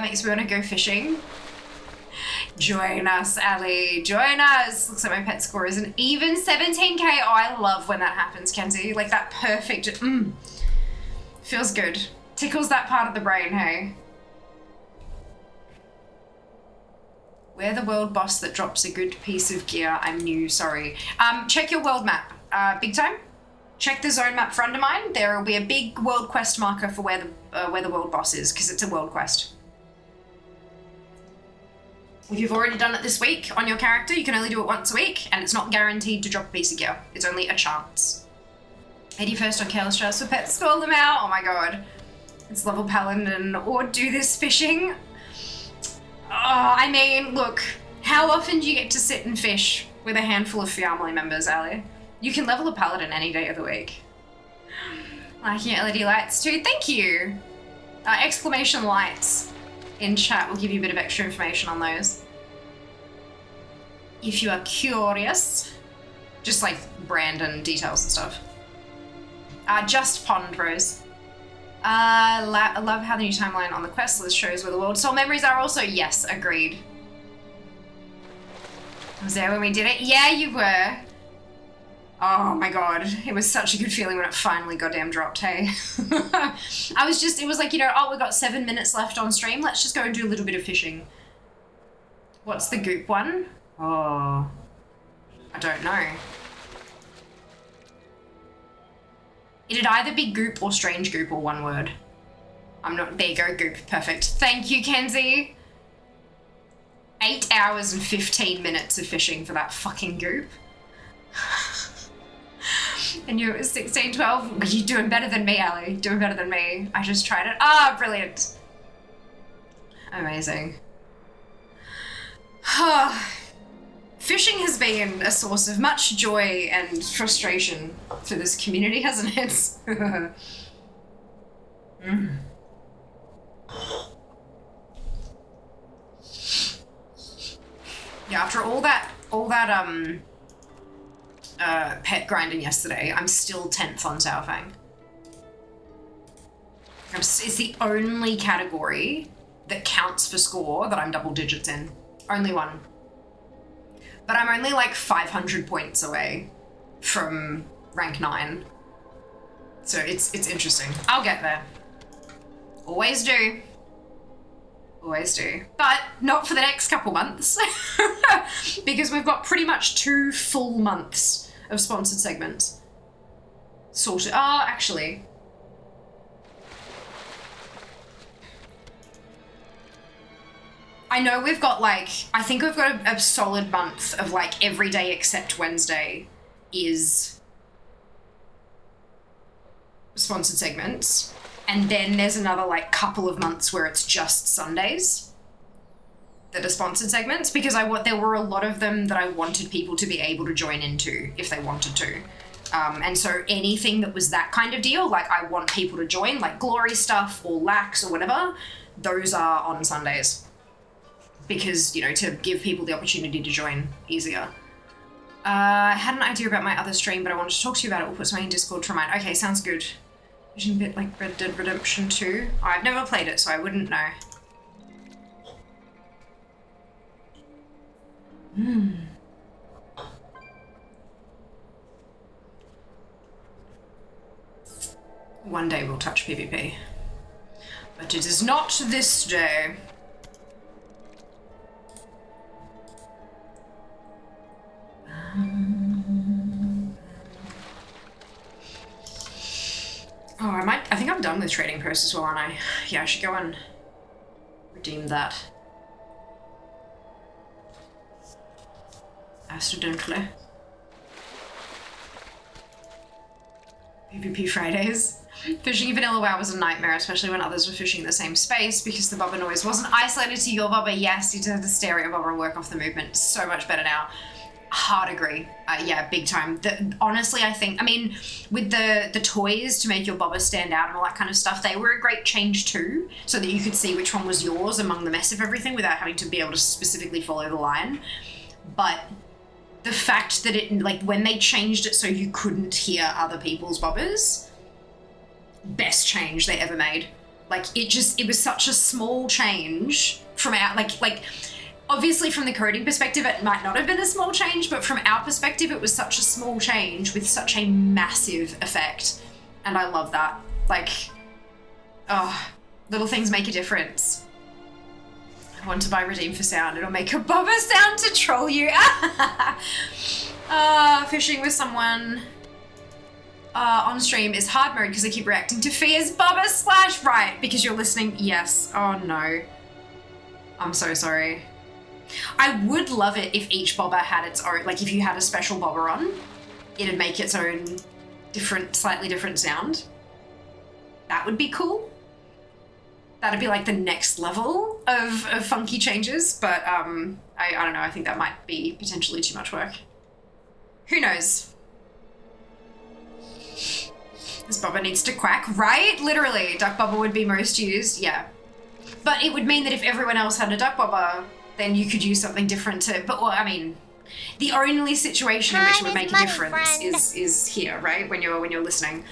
Makes me want to go fishing. Join us, Ali. Join us. Looks like my pet score is an even 17k. Oh, I love when that happens, Kenzie. Like that perfect... Feels good. Tickles that part of the brain, hey? We're the world boss that drops a good piece of gear. I'm new, sorry. Check your world map. Big time. Check the zone map for Undermine. There will be a big world quest marker for where the world boss is, because it's a world quest. If you've already done it this week on your character, you can only do it once a week, and it's not guaranteed to drop a piece of gear. It's only a chance. 81st on Careless Strauss for pets. Call them out. Oh my god. It's level Paladin or do this fishing. Oh, I mean, look. How often do you get to sit and fish with a handful of family members, Ali? You can level a Paladin any day of the week. Liking your LED lights too. Thank you. Exclamation lights in chat will give you a bit of extra information on those. If you are curious, just like brand and details and stuff. Just Pond Rose. I love how the new timeline on the quest list shows where the world soul memories are also. Yes, agreed. I was there when we did it. Yeah, you were. Oh my god, it was such a good feeling when it finally goddamn dropped, hey? It was like, you know, oh, we've got 7 minutes left on stream, let's just go and do a little bit of fishing. What's the goop one? Oh, I don't know. It'd either be goop or strange goop or one word. There you go, goop, perfect. Thank you, Kenzie. 8 hours and 15 minutes of fishing for that fucking goop. And you, it was 1612. You're doing better than me, Ali. Doing better than me. I just tried it. Ah, brilliant. Amazing. Fishing has been a source of much joy and frustration for this community, hasn't it? Yeah, after all that pet grinding yesterday, I'm still 10th on Sourfang. It's the only category that counts for score that I'm double digits in. Only one. But I'm only like 500 points away from rank 9. So it's interesting. I'll get there. Always do. Always do. But not for the next couple months. Because we've got pretty much 2 full months of sponsored segments. Sorted. Oh, actually. I know we've got like, I think we've got a solid month of like every day except Wednesday is sponsored segments. And then there's another like couple of months where it's just Sundays that are sponsored segments, because there were a lot of them that I wanted people to be able to join into if they wanted to. And so anything that was that kind of deal, like I want people to join, like glory stuff or lax or whatever, those are on Sundays. Because, you know, to give people the opportunity to join easier. I had an idea about my other stream, but I wanted to talk to you about it. We'll put something in Discord to remind. Okay, sounds good. Vision bit like Red Dead Redemption 2. Oh, I've never played it, so I wouldn't know. One day we'll touch PvP. But it is not this day. Oh, I think I'm done with Trading Post as well, aren't I? Yeah, I should go and redeem that. Accidentally. PvP Fridays. Fishing in Vanilla WoW was a nightmare, especially when others were fishing in the same space because the bubba noise wasn't isolated to your bubba. Yes, you did have to stare at your bubba and work off the movement. So much better now. Hard agree. Yeah, big time. Honestly, I think, I mean, with the toys to make your bobber stand out and all that kind of stuff, they were a great change too, so that you could see which one was yours among the mess of everything without having to be able to specifically follow the line. But the fact that it, like, when they changed it so you couldn't hear other people's bobbers, best change they ever made. Like, it was such a small change from our, like, obviously, from the coding perspective, it might not have been a small change, but from our perspective, it was such a small change with such a massive effect. And I love that. Like, oh, little things make a difference. I want to buy Redeem for Sound. It'll make a bobber sound to troll you. Fishing with someone on stream is hard mode because I keep reacting to Fia's bobber slash right because you're listening. Yes. Oh, no. I'm so sorry. I would love it if each bobber had its own, like if you had a special bobber on, it'd make its own slightly different sound. That would be cool. That'd be like the next level of funky changes, but I don't know, I think that might be potentially too much work. Who knows? This bobber needs to quack, right? Literally, duck bobber would be most used, yeah. But it would mean that if everyone else had a duck bobber, then you could use something different to, but well, I mean, the only situation in which it would make a difference is here, right? When you're listening.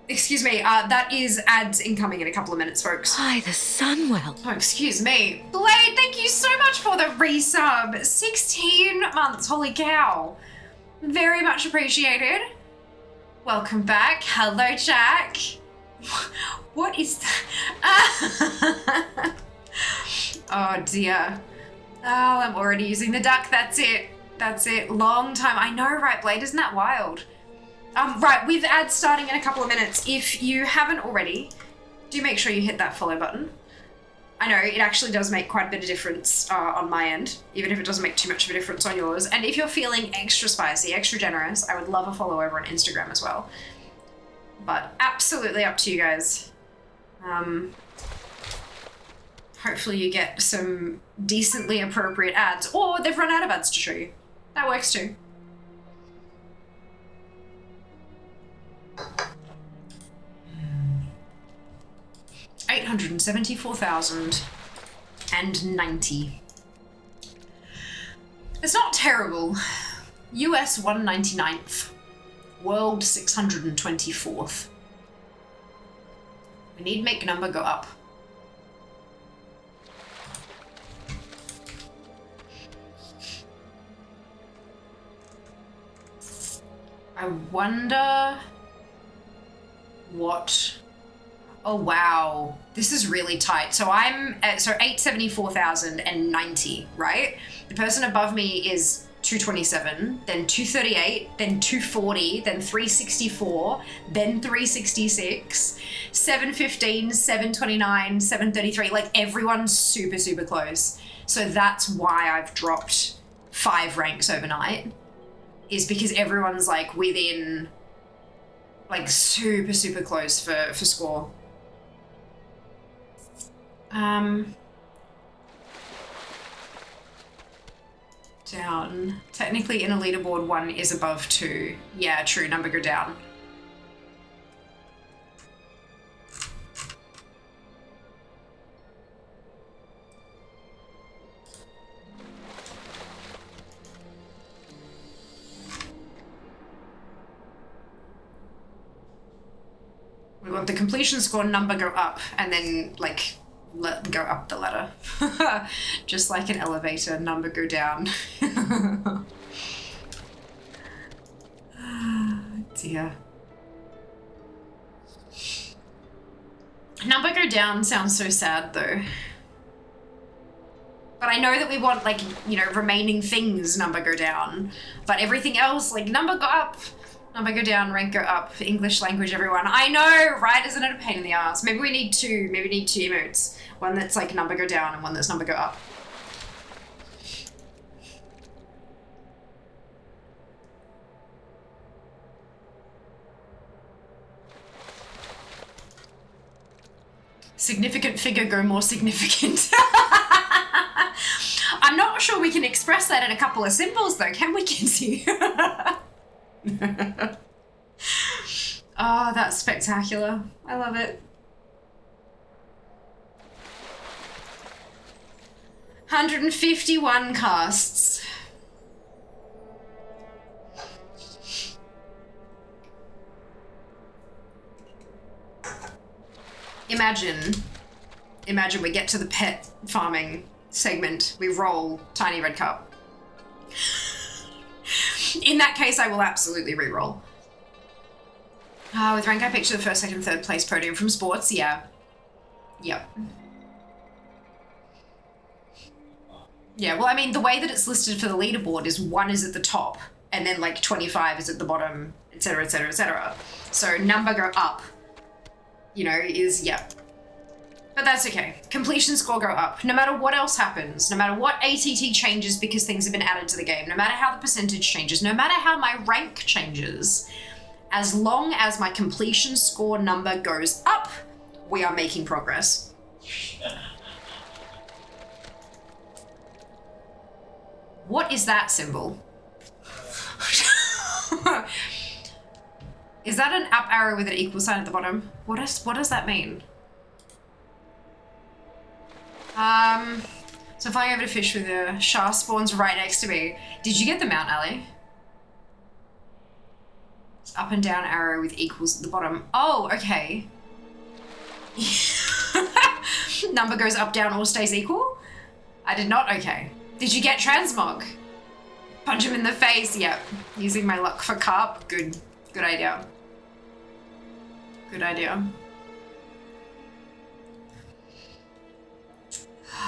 Excuse me, that is ads incoming in a couple of minutes, folks. Hi, the Sunwell. Oh, excuse me. Blade, thank you so much for the resub. 16 months, holy cow. Very much appreciated. Welcome back. Hello, Jack. What is that? Oh dear. Oh, I'm already using the duck. That's it. Long time. I know, right, Blade? Isn't that wild? Right, with ads starting in a couple of minutes, if you haven't already, do make sure you hit that follow button. I know, it actually does make quite a bit of difference on my end, even if it doesn't make too much of a difference on yours. And if you're feeling extra spicy, extra generous, I would love a follow over on Instagram as well. But absolutely up to you guys. Hopefully you get some decently appropriate ads, or they've run out of ads to show you. That works too. $874,090. It's not terrible. US 199th. World 624th. We need make number go up. I wonder what... Oh, wow. This is really tight. So I'm at, so 874,090, right? The person above me is 227, then 238, then 240, then 364, then 366, 715, 729, 733. Like, everyone's super, super close. So that's why I've dropped 5 ranks overnight, is because everyone's like within, like, super, super close for score. Down. Technically in a leaderboard, 1 is above 2. Yeah, true, number go down. We want the completion score number go up and then like go up the ladder. Just like an elevator, number go down. Dear. Number go down sounds so sad though. But I know that we want like, you know, remaining things number go down. But everything else, like number go up, number go down, rank go up, English language everyone. I know, right? Isn't it a pain in the ass? Maybe we need two emotes. One that's like number go down and one that's number go up. Significant figure go more significant. I'm not sure we can express that in a couple of symbols though, can we, Kinsey? Oh, that's spectacular. I love it. 151 casts. Imagine we get to the pet farming segment, we roll tiny red cup. In that case, I will absolutely re-roll. With rank I picture the first, second, third place podium from sports, yeah. Yep. Yeah, well, I mean, the way that it's listed for the leaderboard is 1 is at the top, and then like 25 is at the bottom, etc., etc., etc. So number go up, you know, is, yep. But that's okay. Completion score go up. No matter what else happens, no matter what ATT changes because things have been added to the game, no matter how the percentage changes, no matter how my rank changes, as long as my completion score number goes up, we are making progress. What is that symbol? Is that an up arrow with an equal sign at the bottom? What does that mean? So flying over to fish with a shark spawns right next to me. Did you get the mount, Ali? It's up and down arrow with equals at the bottom. Oh, okay. Number goes up, down, or stays equal? I did not, okay. Did you get transmog? Punch him in the face, yep. Using my luck for carp, good idea. Good idea.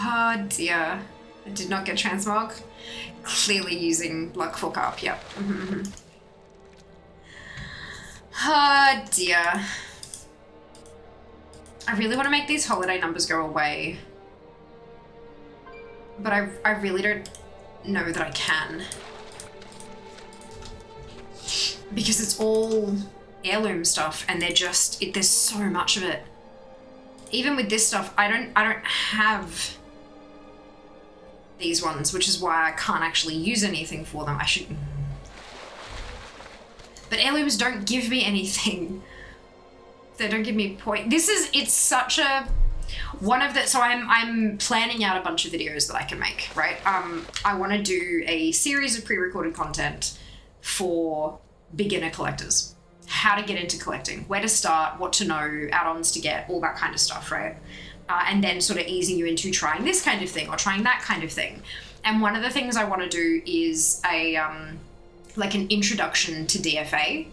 Oh dear. I did not get transmog. Clearly using luck for carp, yep. Oh dear. I really want to make these holiday numbers go away. But I really don't know that I can. Because it's all heirloom stuff and there's so much of it. Even with this stuff, I don't have these ones, which is why I can't actually use anything for them. I should. But heirlooms don't give me anything. They don't give me point. It's such a one of the, so I'm planning out a bunch of videos that I can make, right? I want to do a series of pre-recorded content for beginner collectors. How to get into collecting, where to start, what to know, add-ons to get, all that kind of stuff, right? And then sort of easing you into trying this kind of thing or trying that kind of thing. And one of the things I want to do is like an introduction to DFA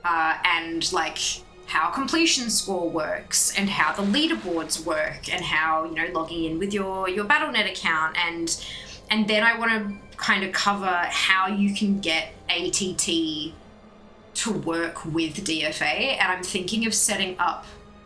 and like how completion score works and how the leaderboards work and how, you know, logging in with your BattleNet account and then I want to kind of cover how you can get ATT to work with DFA, and I'm thinking of setting up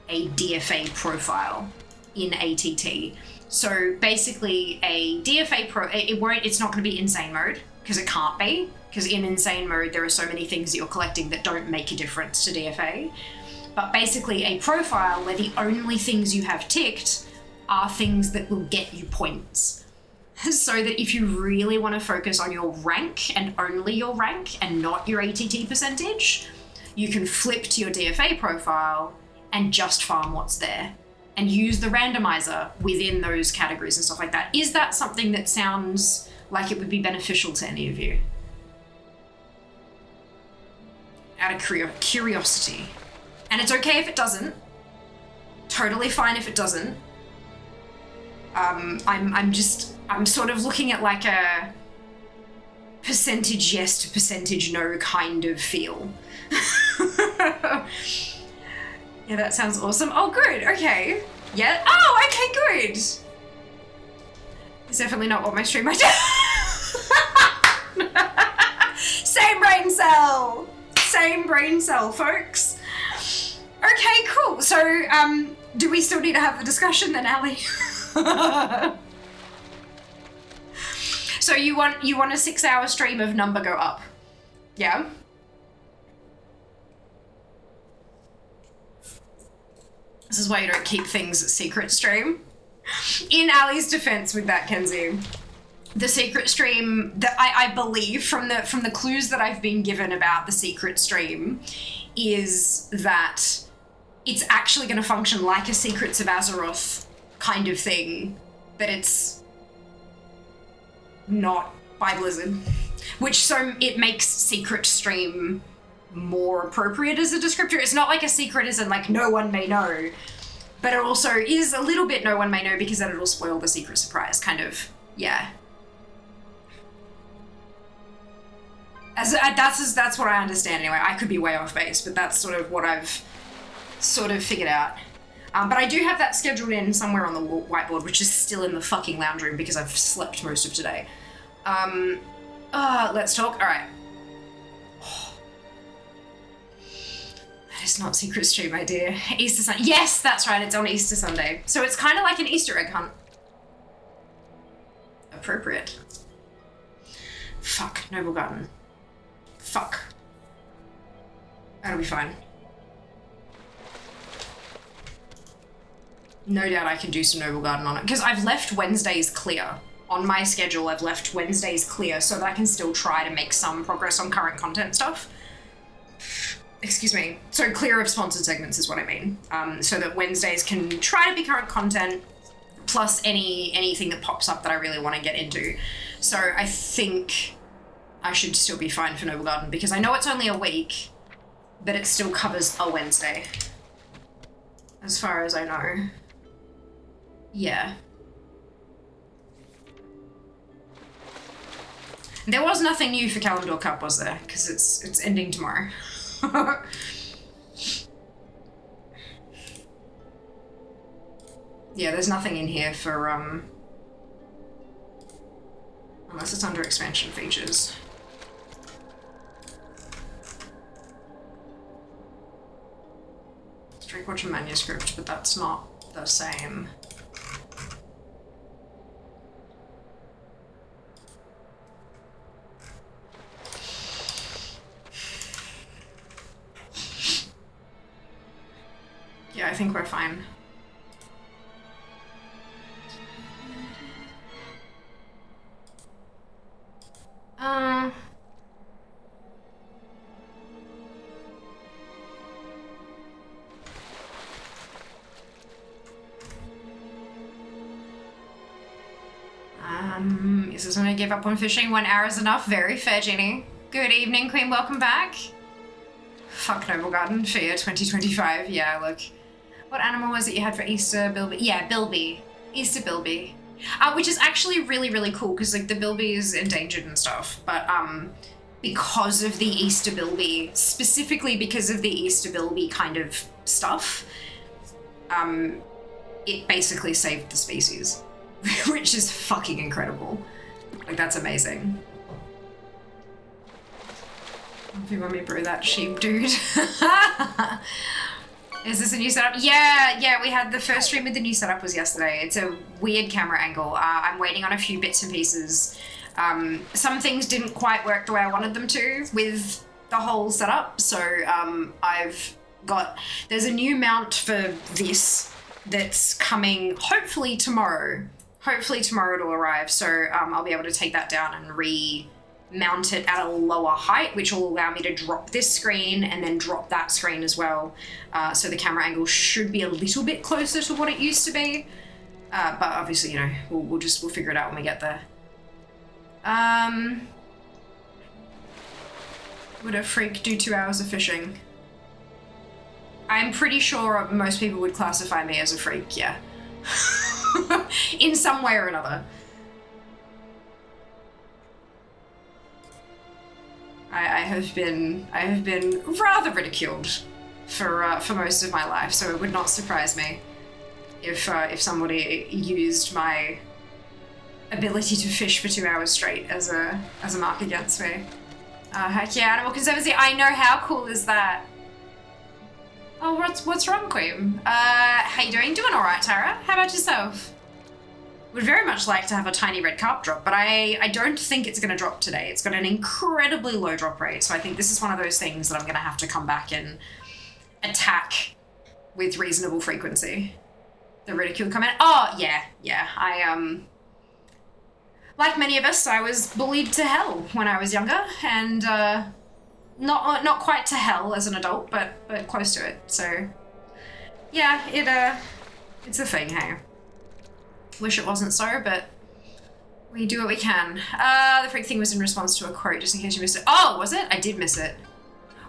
a DFA profile in ATT. So basically a DFA it's not going to be insane mode because it can't be, because in insane mode there are so many things that you're collecting that don't make a difference to DFA. But basically a profile where the only things you have ticked are things that will get you points. So that if you really want to focus on your rank and only your rank and not your ATT percentage, you can flip to your DFA profile and just farm what's there and use the randomizer within those categories and stuff like that. Is that something that sounds like it would be beneficial to any of you? Out of curiosity. And it's okay if it doesn't. Totally fine if it doesn't. I'm sort of looking at like a percentage yes to percentage no kind of feel. Yeah, that sounds awesome. Oh, good. Okay. Yeah. Oh, okay, good. It's definitely not what my stream might do. Same brain cell. Same brain cell, folks. Okay, cool. So, do we still need to have the discussion then, Ali? So you want a 6-hour stream of number go up? Yeah? This is why you don't keep things secret stream. In Ali's defense with that, Kenzie, the secret stream that I believe from the clues that I've been given about the secret stream is that it's actually going to function like a Secrets of Azeroth kind of thing, but it's not by Blizzard, which so it makes secret stream more appropriate as a descriptor. It's not like a secret as in like no one may know, but it also is a little bit no one may know because then it'll spoil the secret surprise kind of. Yeah. That's what I understand anyway. I could be way off base, but that's sort of what I've sort of figured out. But I do have that scheduled in somewhere on the whiteboard, which is still in the fucking lounge room because I've slept most of today. Let's talk. All right. That is not secret stream, my dear. Easter Sunday. Yes, that's right. It's on Easter Sunday. So it's kind of like an Easter egg hunt. Appropriate. Fuck. Noble Garden. Fuck. That'll be fine. No doubt I can do some Noble Garden on it. Because I've left Wednesdays clear. On my schedule, I've left Wednesdays clear so that I can still try to make some progress on current content stuff. Excuse me. So clear of sponsored segments is what I mean. So that Wednesdays can try to be current content, plus anything that pops up that I really want to get into. So I think I should still be fine for Noble Garden because I know it's only a week, but it still covers a Wednesday. As far as I know. Yeah. There was nothing new for Kalimdor Cup, was there? Because it's ending tomorrow. Yeah, there's nothing in here for, unless it's under expansion features. Streakwatcher manuscript, but that's not the same. Yeah, I think we're fine. Is this when I give up on fishing? 1 hour is enough. Very fair, Jenny. Good evening, Queen. Welcome back. Fuck Noble Garden for year 2025. Yeah, look. What animal was it you had for Easter? Bilby? Yeah, Bilby. Easter Bilby. Which is actually really, really cool because like the Bilby is endangered and stuff. But because of the Easter Bilby, specifically because of the Easter Bilby kind of stuff, it basically saved the species, which is fucking incredible. Like that's amazing. If you want me to brew that sheep, dude. Is this a new setup? Yeah, we had the first stream with the new setup was yesterday. It's a weird camera angle. I'm waiting on a few bits and pieces. Some things didn't quite work the way I wanted them to with the whole setup. So there's a new mount for this that's coming hopefully tomorrow. Hopefully tomorrow it'll arrive. So I'll be able to take that down and mount it at a lower height, which will allow me to drop this screen and then drop that screen as well. So the camera angle should be a little bit closer to what it used to be. But obviously, you know, we'll figure it out when we get there. Would a freak do 2 hours of fishing? I'm pretty sure most people would classify me as a freak, yeah. In some way or another. I have been rather ridiculed for most of my life, so it would not surprise me if somebody used my ability to fish for 2 hours straight as a mark against me. Heck yeah, Animal Conservancy, I know, how cool is that? Oh, what's wrong, Queen? How you doing? Doing alright, Tara? How about yourself? Would very much like to have a tiny red carp drop, but I don't think it's going to drop today. It's got an incredibly low drop rate, so I think this is one of those things that I'm going to have to come back and attack with reasonable frequency. The ridicule comment. Oh, yeah. I, like many of us, I was bullied to hell when I was younger, and, not quite to hell as an adult, but close to it, so, yeah, it's a thing, hey. Wish it wasn't so, but we do what we can. The freak thing was in response to a quote, just in case you missed it. Oh, was it? I did miss it.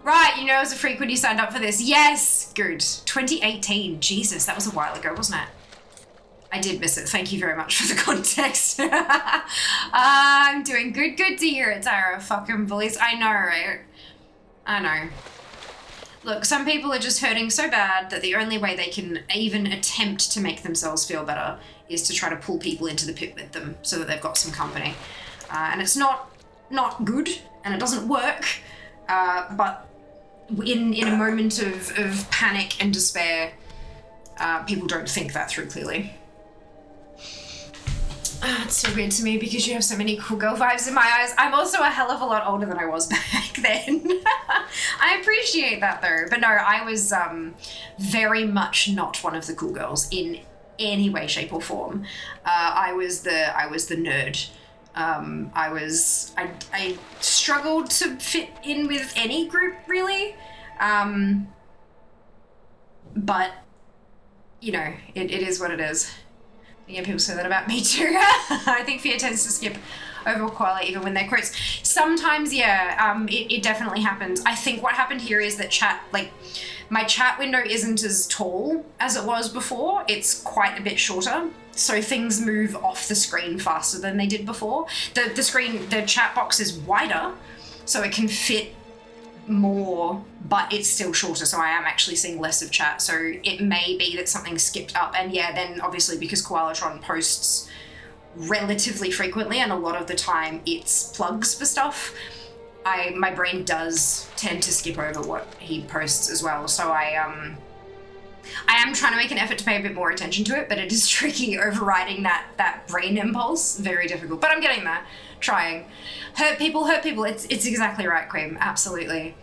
Right, you know I was a freak when you signed up for this. Yes! Good. 2018. Jesus, that was a while ago, wasn't it? I did miss it. Thank you very much for the context. I'm doing good. Good to hear it, Tara. Fucking bullies. I know, right? I know. Look, some people are just hurting so bad that the only way they can even attempt to make themselves feel better is to try to pull people into the pit with them so that they've got some company. And it's not good, and it doesn't work, but in a moment of panic and despair, people don't think that through clearly. It's so weird to me because you have so many cool girl vibes in my eyes. I'm also a hell of a lot older than I was back then. I appreciate that though. But no, I was very much not one of the cool girls in any way, shape or form. I was the nerd. I struggled to fit in with any group really. But you know, it is what it is. Yeah, people say that about me too. I think fear tends to skip over koala even when they're quotes. Sometimes, yeah, it definitely happens. I think what happened here is that my chat window isn't as tall as it was before. It's quite a bit shorter. So things move off the screen faster than they did before. The chat box is wider, so it can fit more, but it's still shorter, so I am actually seeing less of chat. So it may be that something skipped up, and yeah, then obviously because Koalatron posts relatively frequently, and a lot of the time it's plugs for stuff, my brain does tend to skip over what he posts as well. So I am trying to make an effort to pay a bit more attention to it, but it is tricky overriding that brain impulse. Very difficult, but I'm getting there. Trying. Hurt people. It's exactly right, Queen. Absolutely.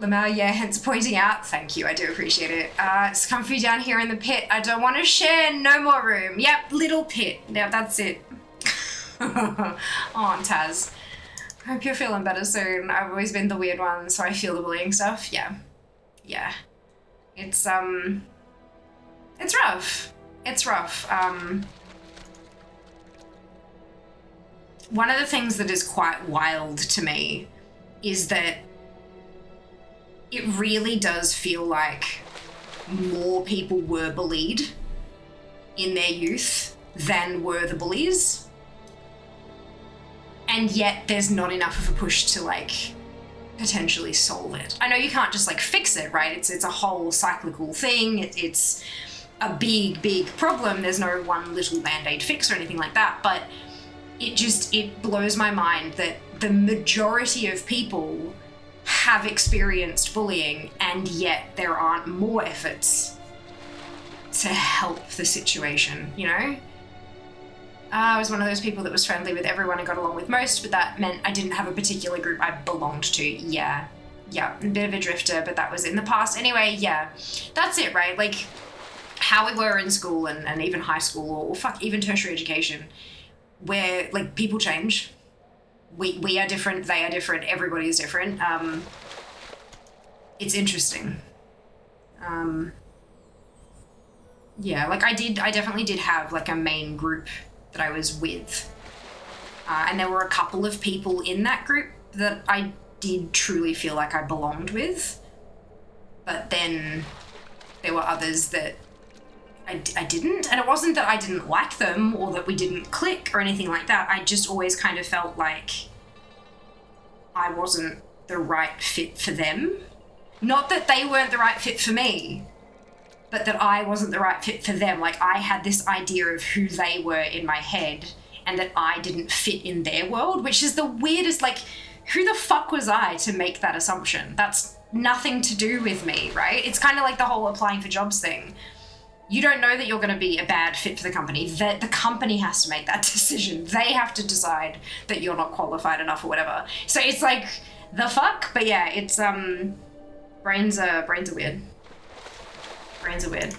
Lamar, yeah, hence pointing out. Thank you, I do appreciate it. It's comfy down here in the pit. I don't want to share. No more room. Yep, little pit. Yeah, that's it. Oh, Taz. Hope you're feeling better soon. I've always been the weird one, so I feel the bullying stuff. Yeah. It's rough. It's rough. One of the things that is quite wild to me is that it really does feel like more people were bullied in their youth than were the bullies. And yet there's not enough of a push to potentially solve it. I know you can't just fix it, right? It's a whole cyclical thing. It's a big problem. There's no one little band-aid fix or anything like that, but it blows my mind that the majority of people have experienced bullying, and yet there aren't more efforts to help the situation, you know? I was one of those people that was friendly with everyone and got along with most, but that meant I didn't have a particular group I belonged to. Yeah, a bit of a drifter, but that was in the past. Anyway, yeah, that's it, right? How we were in school and even high school or even tertiary education, where people change. We are different, they are different, everybody is different. It's interesting. Yeah, I definitely did have a main group that I was with. And there were a couple of people in that group that I did truly feel like I belonged with. But then there were others that I didn't. And it wasn't that I didn't like them or that we didn't click or anything like that. I just always kind of felt like I wasn't the right fit for them. Not that they weren't the right fit for me, but that I wasn't the right fit for them. Like, I had this idea of who they were in my head and that I didn't fit in their world, which is the weirdest, like, who the fuck was I to make that assumption? That's nothing to do with me, right? It's kind of like the whole applying for jobs thing. You don't know that you're going to be a bad fit for the company. The company has to make that decision. They have to decide that you're not qualified enough or whatever. So it's like, the fuck? But yeah, it's, brains are weird. Brains are weird.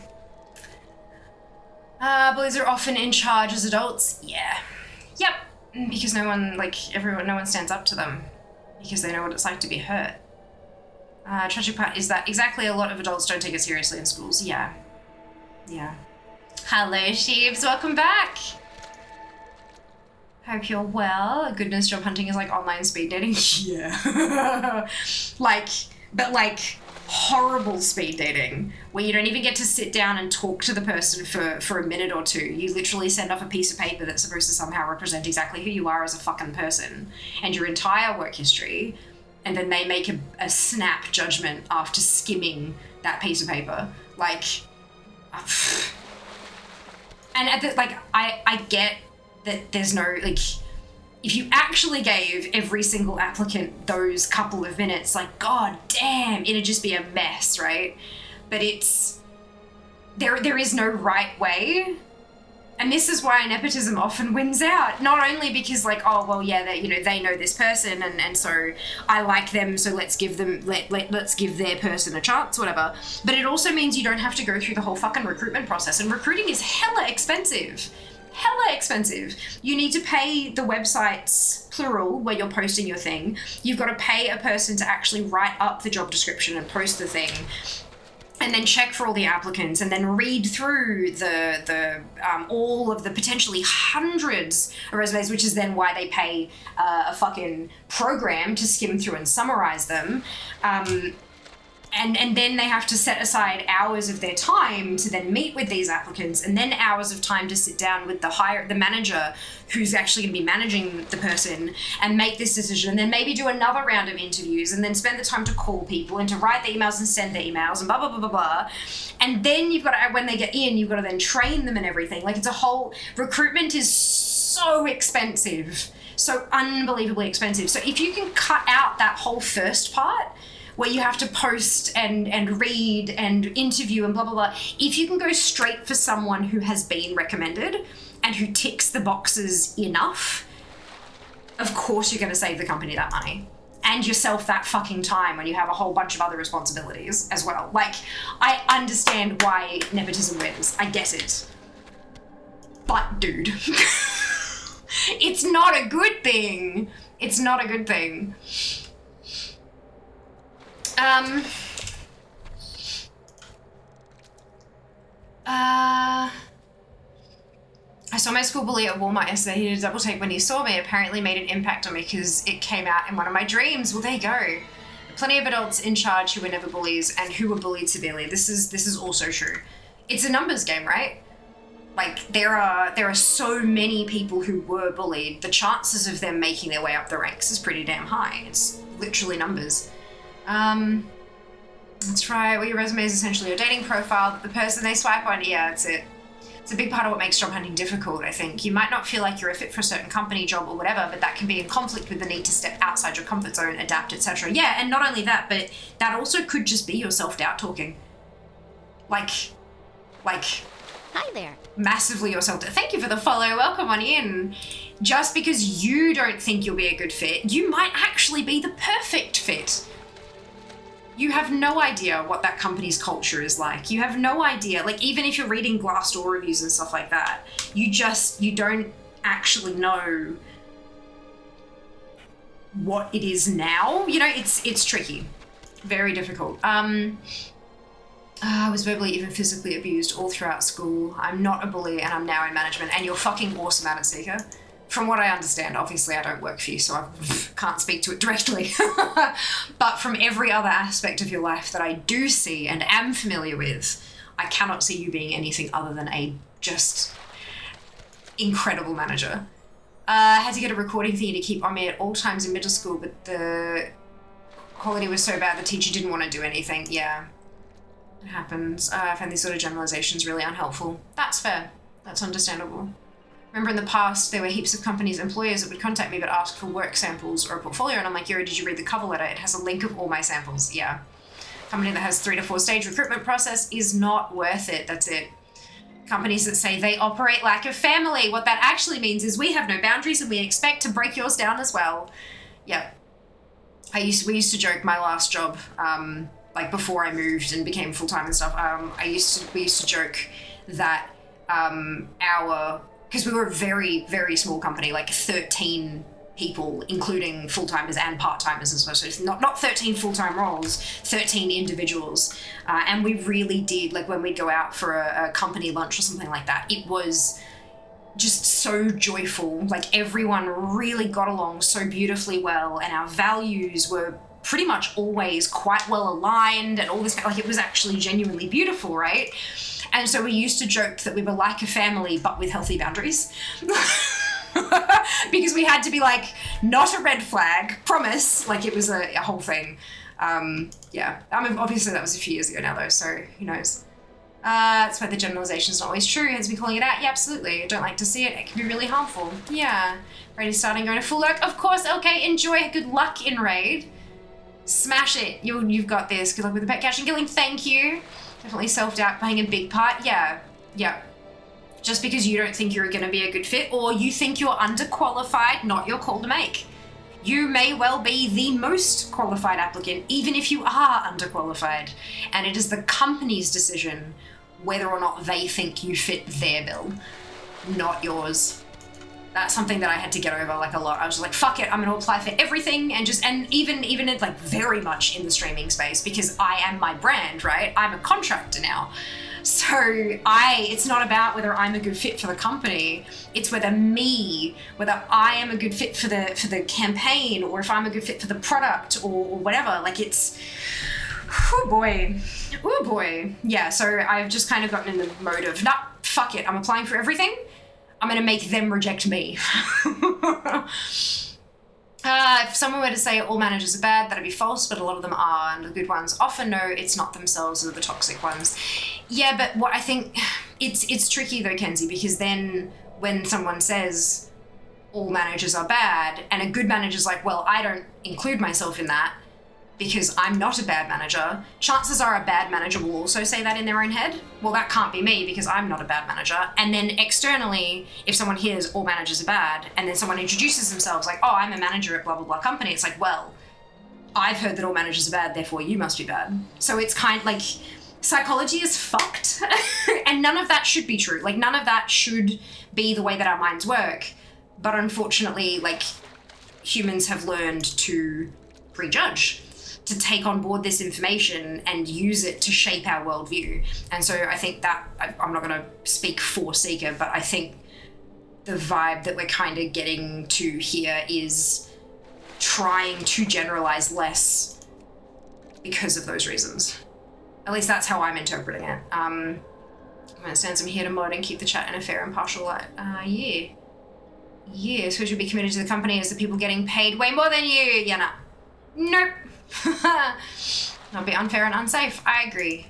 Bullies are often in charge as adults. Yeah. Yep. Because no one stands up to them. Because they know what it's like to be hurt. Tragic part is that exactly a lot of adults don't take it seriously in schools. Yeah. Yeah. Hello, sheeps. Welcome back. Hope you're well. Goodness, job hunting is like online speed dating. Yeah. But horrible speed dating where you don't even get to sit down and talk to the person for a minute or two. You literally send off a piece of paper that's supposed to somehow represent exactly who you are as a fucking person and your entire work history, and then they make a snap judgment after skimming that piece of paper. And I get that there's no, if you actually gave every single applicant those couple of minutes, god damn, it'd just be a mess, right? But there is no right way. And this is why nepotism often wins out. Not only because they know this person and so I like them, so let's give their person a chance, whatever. But it also means you don't have to go through the whole fucking recruitment process. And recruiting is hella expensive. You need to pay the websites, plural, where you're posting your thing. You've got to pay a person to actually write up the job description and post the thing. And then check for all the applicants, and then read through the all of the potentially hundreds of resumes, which is then why they pay a fucking program to skim through and summarize them. And then they have to set aside hours of their time to then meet with these applicants, and then hours of time to sit down with the manager who's actually going to be managing the person and make this decision, and then maybe do another round of interviews, and then spend the time to call people and to write the emails and send the emails and blah, blah, blah, blah, blah. And then you've got to, when they get in, you've got to then train them and everything. It's a whole, recruitment is so expensive, so unbelievably expensive. So if you can cut out that whole first part, where you have to post and read and interview and blah, blah, blah. If you can go straight for someone who has been recommended and who ticks the boxes enough, of course you're going to save the company that money and yourself that fucking time when you have a whole bunch of other responsibilities as well. I understand why nepotism wins. I get it. But, dude, it's not a good thing. It's not a good thing. I saw my school bully at Walmart yesterday. He did a double take when he saw me. It apparently made an impact on me because it came out in one of my dreams. Well, there you go. Plenty of adults in charge who were never bullies and who were bullied severely. This is also true. It's a numbers game, right? There are so many people who were bullied. The chances of them making their way up the ranks is pretty damn high. It's literally numbers. That's right. Well, your resume is essentially your dating profile that the person they swipe on. Yeah, that's it. It's a big part of what makes job hunting difficult, I think. You might not feel like you're a fit for a certain company, job, or whatever, but that can be in conflict with the need to step outside your comfort zone, adapt, etc. Yeah, and not only that, but that also could just be your self-doubt talking. Hi there. Massively your self-doubt. Thank you for the follow. Welcome on in. Just because you don't think you'll be a good fit, you might actually be the perfect fit. You have no idea what that company's culture is like. You have no idea. Even if you're reading Glassdoor reviews and stuff like that, you don't actually know what it is now. It's tricky. Very difficult. I was verbally, even physically abused all throughout school. I'm not a bully and I'm now in management, and you're fucking awesome at it, Seeker. From what I understand, obviously I don't work for you, so can't speak to it directly. But from every other aspect of your life that I do see and am familiar with, I cannot see you being anything other than a just incredible manager. I had to get a recording thingy to keep on me at all times in middle school, but the quality was so bad the teacher didn't want to do anything. Yeah, it happens. I find these sort of generalizations really unhelpful. That's fair. That's understandable. Remember in the past, there were heaps of companies, employers that would contact me but ask for work samples or a portfolio, and I'm like, Yuri, did you read the cover letter? It has a link of all my samples. Yeah. Company that has 3 to 4 stage recruitment process is not worth it. That's it. Companies that say they operate like a family, what that actually means is we have no boundaries and we expect to break yours down as well. Yeah. We used to joke my last job, like before I moved and became full-time and stuff, we used to joke that because we were a very, very small company, like 13 people, including full-timers and part-timers and stuff. So it's not 13 full-time roles, 13 individuals. And we really did, like when we'd go out for a company lunch or something like that, it was just so joyful. Like everyone really got along so beautifully well, and our values were pretty much always quite well aligned and all this, like it was actually genuinely beautiful, right? And so we used to joke that we were like a family, but with healthy boundaries. Because we had to be like, not a red flag, promise, like it was a whole thing. Yeah, I mean, obviously that was a few years ago now though, so who knows. That's why the generalization's not always true, hence me calling it out. Yeah, absolutely, I don't like to see it, it can be really harmful. Yeah, Raid is starting, going to full lurk, of course, okay, enjoy, good luck in Raid. Smash it, you've got this, good luck with the pet catching killing, thank you. Definitely self-doubt playing a big part, yeah. Just because you don't think you're going to be a good fit, or you think you're underqualified, not your call to make. You may well be the most qualified applicant, even if you are underqualified. And it is the company's decision whether or not they think you fit their bill, not yours. That's something that I had to get over like a lot. I was just like, fuck it, I'm going to apply for everything, and even it like very much in the streaming space, because I am my brand, right? I'm a contractor now. So it's not about whether I'm a good fit for the company, it's whether I am a good fit for the campaign, or if I'm a good fit for the product or whatever. Like it's, oh boy. Yeah, so I've just kind of gotten in the mode of, nah, fuck it, I'm applying for everything. I'm gonna make them reject me. If someone were to say all managers are bad, that'd be false, but a lot of them are, and the good ones often know it's not themselves or the toxic ones. Yeah, but what I think, it's tricky though, Kenzie, because then when someone says all managers are bad, and a good manager's like, well, I don't include myself in that because I'm not a bad manager, chances are a bad manager will also say that in their own head. Well, that can't be me because I'm not a bad manager. And then externally, if someone hears all managers are bad, and then someone introduces themselves like, oh, I'm a manager at blah, blah, blah company, it's like, well, I've heard that all managers are bad, therefore you must be bad. So it's kind of like, psychology is fucked. And none of that should be true. Like, none of that should be the way that our minds work. But unfortunately, like, humans have learned to prejudge, to take on board this information and use it to shape our worldview. And so I think that, I'm not going to speak for Seeker, but I think the vibe that we're kind of getting to here is trying to generalize less because of those reasons. At least that's how I'm interpreting it. I'm going to stand some here to mod and keep the chat in a fair and impartial light. Yeah, so we should be committed to the company as the people getting paid way more than you. Yeah, nah. Nope. Not be unfair and unsafe. I agree.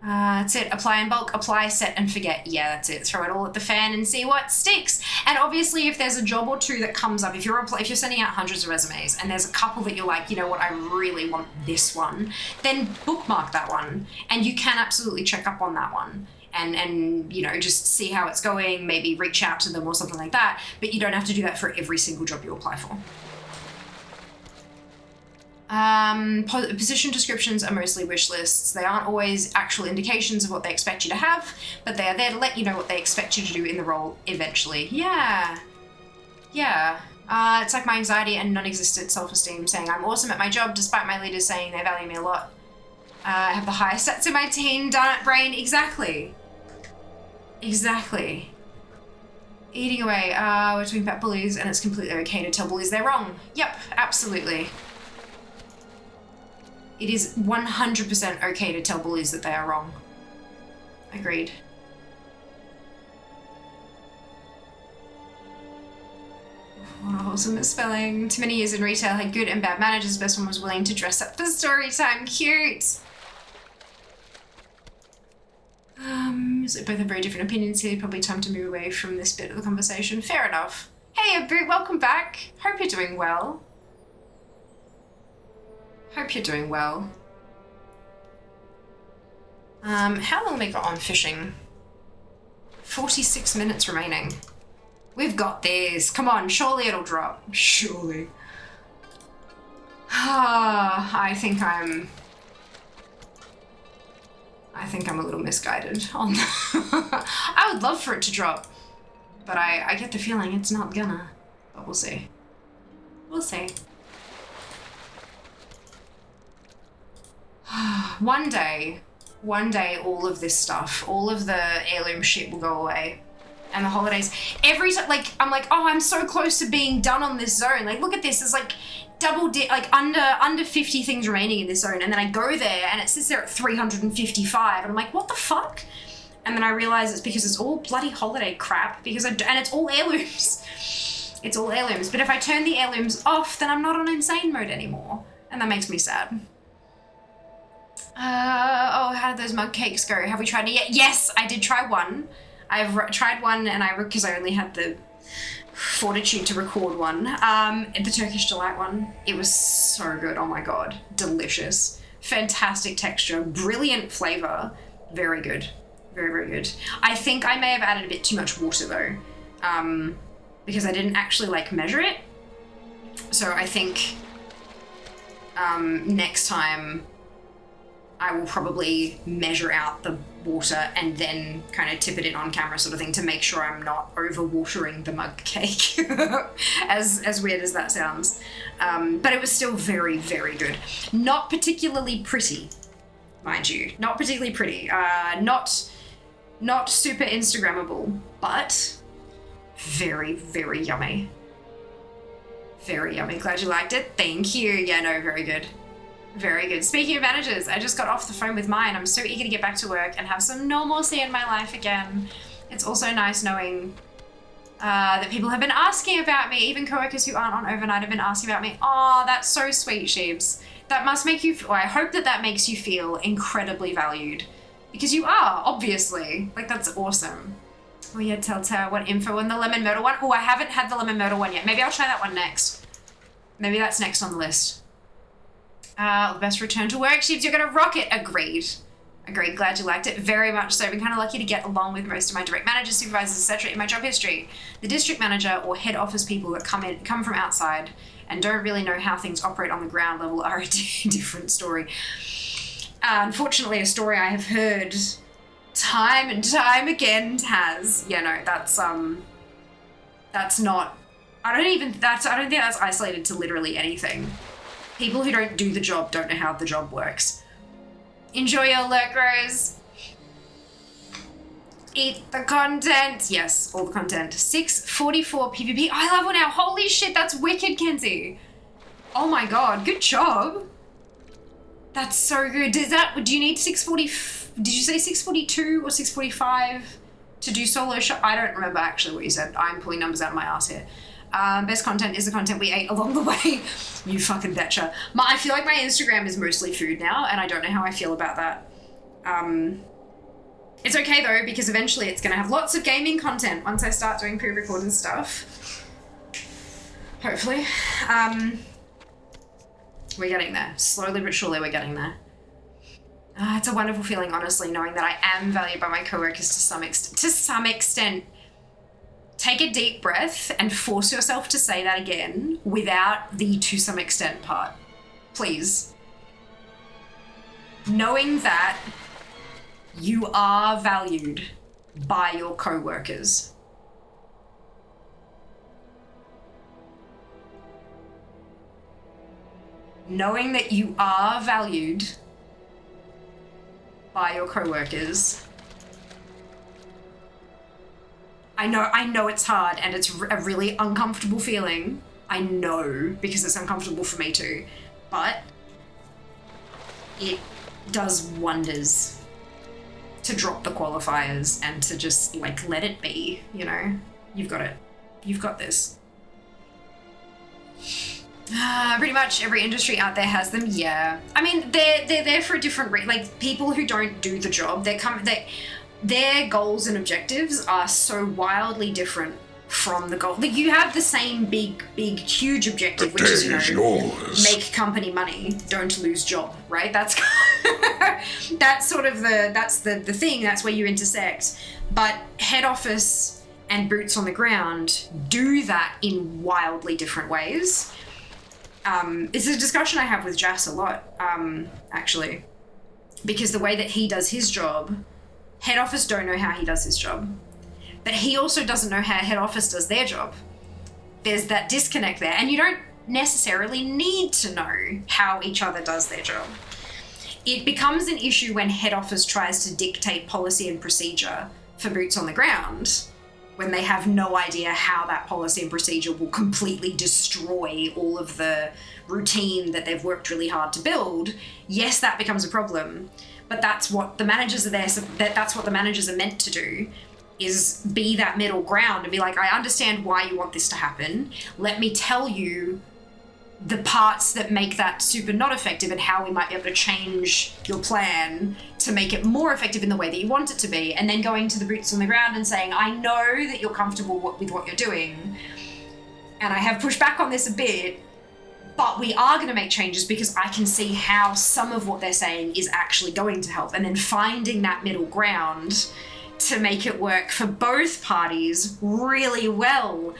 That's it. Apply in bulk, apply, set, and forget. Yeah, that's it. Throw it all at the fan and see what sticks. And obviously, if there's a job or two that comes up, if you're sending out hundreds of resumes and there's a couple that you're like, you know what, I really want this one, then bookmark that one, and you can absolutely check up on that one. And you know, just see how it's going, maybe reach out to them or something like that, but you don't have to do that for every single job you apply for. Position descriptions are mostly wish lists. They aren't always actual indications of what they expect you to have, but they are there to let you know what they expect you to do in the role eventually. Yeah. It's like my anxiety and non-existent self-esteem saying I'm awesome at my job despite my leaders saying they value me a lot. I have the highest stats in my team, darn it, brain. Exactly. Eating away. We're talking about bullies, and it's completely okay to tell bullies they're wrong. Yep, absolutely. It is 100% okay to tell bullies that they are wrong. Agreed. What a wholesome misspelling. Too many years in retail had good and bad managers. Best one was willing to dress up for story time. Cute. So both have very different opinions here. Probably time to move away from this bit of the conversation. Fair enough. Hey, Boot, welcome back. Hope you're doing well. Hope you're doing well. How long have we got on fishing? 46 minutes remaining. We've got this. Come on, surely it'll drop. Surely. I think I'm a little misguided on I would love for it to drop, but I get the feeling it's not gonna. But we'll see. We'll see. One day, all of this stuff, all of the heirloom shit will go away. And the holidays, every time, like, I'm like, oh, I'm so close to being done on this zone. Like, look at this. It's like like under 50 things remaining in this zone. And then I go there and it sits there at 355. And I'm like, what the fuck? And then I realize it's because it's all bloody holiday crap. And it's all heirlooms. It's all heirlooms. But if I turn the heirlooms off, then I'm not on insane mode anymore. And that makes me sad. How did those mug cakes go? Have we tried it yet? Yes, I did try one. I've tried one because I only had the fortitude to record one. The Turkish Delight one. It was so good. Oh my God. Delicious. Fantastic texture. Brilliant flavor. Very good. Very, very good. I think I may have added a bit too much water though. Because I didn't actually measure it. So I think next time I will probably measure out the water and then kind of tip it in on camera sort of thing to make sure I'm not over-watering the mug cake, as weird as that sounds. But it was still very, very good. Not particularly pretty, mind you. Not particularly pretty. Not super Instagrammable, but very, very yummy. Very yummy. Glad you liked it. Thank you. Yeah, no, very good. Very good. Speaking of managers, I just got off the phone with mine. I'm so eager to get back to work and have some normalcy in my life again. It's also nice knowing that people have been asking about me. Even coworkers who aren't on overnight have been asking about me. Oh, that's so sweet, Sheebs. That must make you, I hope that makes you feel incredibly valued. Because you are, obviously. That's awesome. Oh yeah, Telltale, what info on the lemon myrtle one? Oh, I haven't had the lemon myrtle one yet. Maybe I'll try that one next. Maybe that's next on the list. Best return to work, Sheebs. You're gonna rock it. Agreed. Glad you liked it. Very much so. Been kind of lucky to get along with most of my direct managers, supervisors, etc. in my job history. The district manager or head office people that come from outside and don't really know how things operate on the ground level are a different story. Unfortunately, a story I have heard time and time again has. Yeah, no, that's not. I don't think that's isolated to literally anything. People who don't do the job don't know how the job works. Enjoy your lurk, Rose. Eat the content. Yes, all the content. 644 PvP. I level now. Holy shit, that's wicked, Kenzie. Oh my God, good job. That's so good. Do you need 640? Did you say 642 or 645 to do solo shot? I don't remember actually what you said. I'm pulling numbers out of my ass here. Best content is the content we ate along the way. You fucking betcha. I feel like my Instagram is mostly food now, and I don't know how I feel about that. It's okay though, because eventually it's gonna have lots of gaming content once I start doing pre-recorded stuff. Hopefully. We're getting there. Slowly but surely we're getting there. It's a wonderful feeling, honestly, knowing that I am valued by my coworkers to some extent. Take a deep breath and force yourself to say that again without the to some extent part. Please. Knowing that you are valued by your co-workers. Knowing that you are valued by your co-workers I know it's hard and it's a really uncomfortable feeling. I know, because it's uncomfortable for me too, but it does wonders to drop the qualifiers and to just like let it be, you know? You've got it. You've got this. Pretty much every industry out there has them, yeah. I mean, they're there for a different like people who don't do the job, their goals and objectives are so wildly different from the goal. Like, you have the same big, huge objective, which is, yours. Make company money, don't lose job, right? That's that's sort of the thing, that's where you intersect. But head office and boots on the ground do that in wildly different ways. It's a discussion I have with Jas a lot, actually, because the way that he does his job, head office don't know how he does his job, but he also doesn't know how head office does their job. There's that disconnect there, and you don't necessarily need to know how each other does their job. It becomes an issue when head office tries to dictate policy and procedure for boots on the ground, when they have no idea how that policy and procedure will completely destroy all of the routine that they've worked really hard to build. Yes, that becomes a problem, but that's what the managers are there, that's what the managers are meant to do, is be that middle ground and be like, I understand why you want this to happen. Let me tell you the parts that make that super not effective and how we might be able to change your plan to make it more effective in the way that you want it to be. And then going to the boots on the ground and saying, I know that you're comfortable with what you're doing, and I have pushed back on this a bit, but we are going to make changes because I can see how some of what they're saying is actually going to help. And then finding that middle ground to make it work for both parties really well.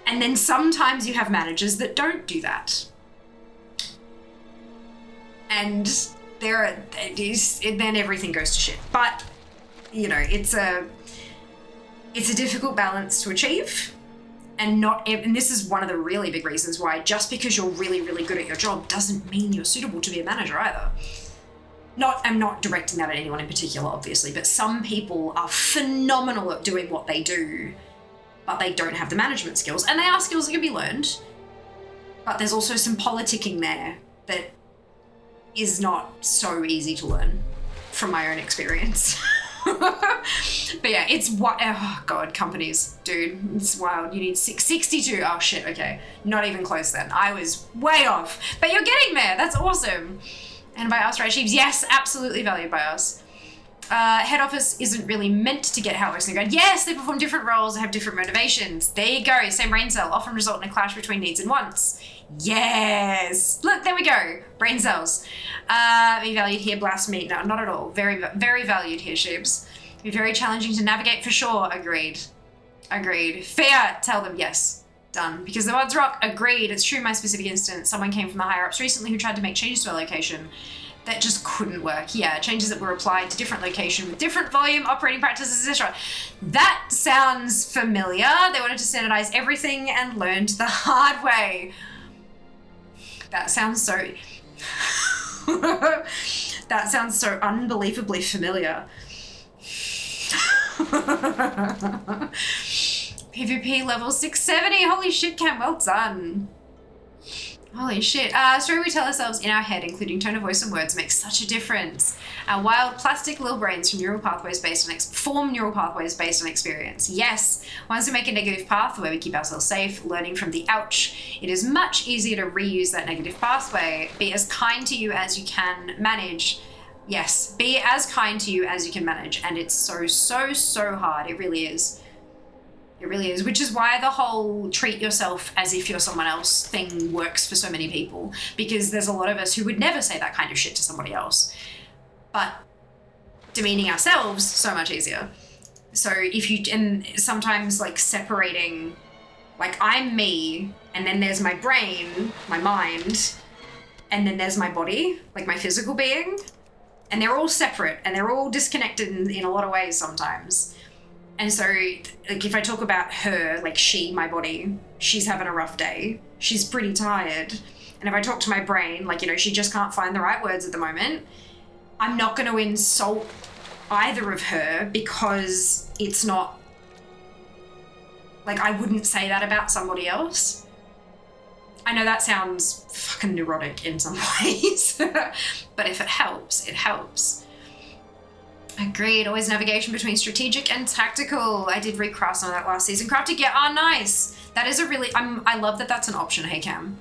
And then sometimes you have managers that don't do that. And then everything goes to shit. But, you know, it's a difficult balance to achieve. And this is one of the really big reasons why just because you're really, really good at your job doesn't mean you're suitable to be a manager either. I'm not directing that at anyone in particular, obviously, but some people are phenomenal at doing what they do, but they don't have the management skills. And they are skills that can be learned, but there's also some politicking there that is not so easy to learn from my own experience. But yeah, it's what, oh God, companies, dude, it's wild. You need 662. Oh shit, okay. Not even close then. I was way off, but you're getting there. That's awesome. And by us, right, Sheeps? Yes, absolutely valued by us. Head office isn't really meant to get how it works in the ground. Yes, they perform different roles and have different motivations. There you go. Same brain cell often result in a clash between needs and wants. Yes. Look, there we go. Brain cells. Be valued here, blasphemy. No, not at all. Very, very valued here, Sheeps. Be very challenging to navigate for sure. Agreed. Fair. Tell them yes. Done. Because the odds rock. Agreed. It's true. My specific instance. Someone came from the higher ups recently who tried to make changes to our location that just couldn't work. Yeah, changes that were applied to different location with different volume, operating practices, etc. That sounds familiar. They wanted to standardize everything and learned the hard way. That sounds so... that sounds so unbelievably familiar. PvP level 670. Holy shit, Cam. Well done. Holy shit. Story we tell ourselves in our head, including tone of voice and words, makes such a difference. Our wild plastic little brains form neural pathways based on experience. Yes, once we make a negative path where we keep ourselves safe, learning from the ouch, it is much easier to reuse that negative pathway. Be as kind to you as you can manage. Yes, be as kind to you as you can manage. And it's so hard. It really is. It really is, which is why the whole treat yourself as if you're someone else thing works for so many people, because there's a lot of us who would never say that kind of shit to somebody else. But demeaning ourselves, so much easier. So and sometimes like separating, like I'm me, and then there's my brain, my mind, and then there's my body, like my physical being, and they're all separate and they're all disconnected in a lot of ways sometimes. And so, like, if I talk about her, like my body, she's having a rough day. She's pretty tired. And if I talk to my brain, like, you know, she just can't find the right words at the moment, I'm not going to insult either of her because it's not, like, I wouldn't say that about somebody else. I know that sounds fucking neurotic in some ways, but if it helps, it helps. Agreed. Always navigation between strategic and tactical. I did recraft some of that last season. Crafted, yeah, nice. That is a really, I love that that's an option, hey Cam.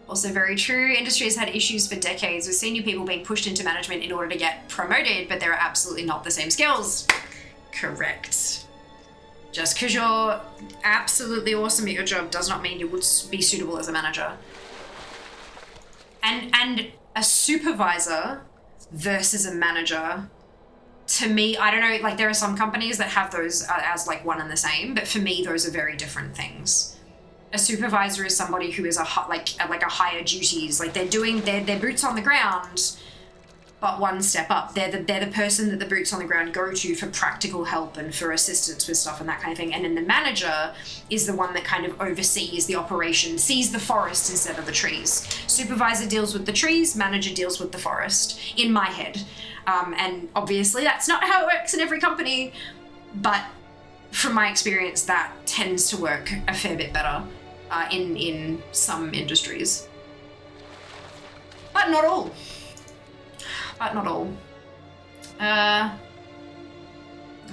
Also very true. Industry has had issues for decades with senior people being pushed into management in order to get promoted, but there are absolutely not the same skills. Correct. Just because you're absolutely awesome at your job does not mean you would be suitable as a manager. And a supervisor versus a manager, to me, I don't know, like there are some companies that have those as like one and the same, but for me, those are very different things. A supervisor is somebody who is a higher duties, like they're doing their boots on the ground, but one step up. They're the person that the boots on the ground go to for practical help and for assistance with stuff and that kind of thing. And then the manager is the one that kind of oversees the operation, sees the forest instead of the trees. Supervisor deals with the trees, manager deals with the forest, in my head. And obviously that's not how it works in every company, but from my experience, that tends to work a fair bit better in some industries. But not all.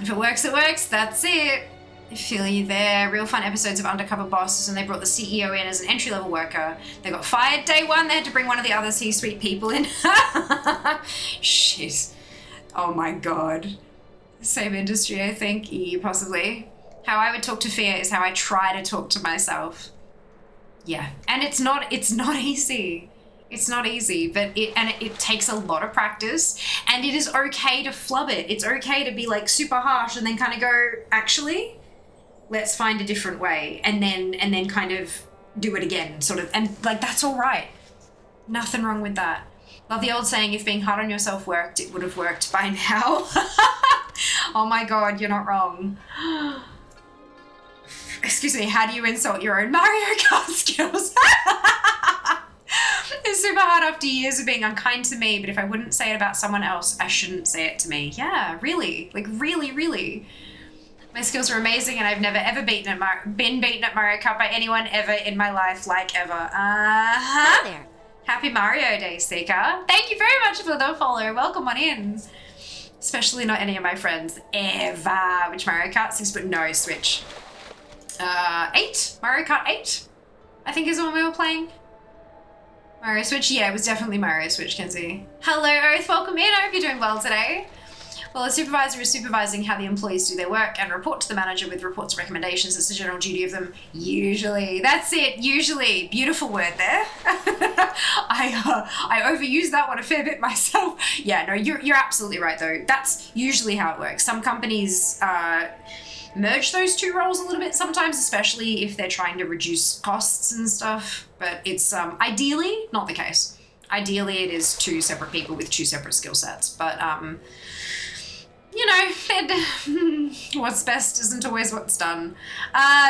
If it works, it works. That's it. I feel you there. Real fun episodes of Undercover Bosses, and they brought the CEO in as an entry-level worker. They got fired day one. They had to bring one of the other C-suite people in. Shit. Oh my god. Same industry, I think. Possibly. How I would talk to fear is how I try to talk to myself. Yeah. And it's not easy. It's not easy, but it takes a lot of practice, and it is okay to flub it. It's okay to be like super harsh and then kind of go, actually, let's find a different way, and then kind of do it again, sort of, and like that's all right. Nothing wrong with that. Love the old saying, if being hard on yourself worked, it would have worked by now. Oh my god, you're not wrong. Excuse me, how do you insult your own Mario Kart skills? It's super hard after years of being unkind to me, but if I wouldn't say it about someone else, I shouldn't say it to me. Yeah, really. Like, really, really. My skills are amazing, and I've never, ever been beaten at Mario Kart by anyone ever in my life, like ever. Hi there. Happy Mario Day, Seeker. Thank you very much for the follow. Welcome on in. Especially not any of my friends ever. Which Mario Kart? 6, but no, Switch. 8? Mario Kart 8? I think is the one we were playing. Mario Switch? Yeah, it was definitely Mario Switch, Kenzie. Hello, Oath. Welcome in. I hope you're doing well today. Well, a supervisor is supervising how the employees do their work and report to the manager with reports and recommendations. It's the general duty of them. Usually. That's it. Usually. Beautiful word there. I overused that one a fair bit myself. Yeah, no, you're absolutely right, though. That's usually how it works. Some companies merge those two roles a little bit sometimes, especially if they're trying to reduce costs and stuff. But it's ideally not the case. Ideally, it is two separate people with two separate skill sets. But you know, what's best isn't always what's done.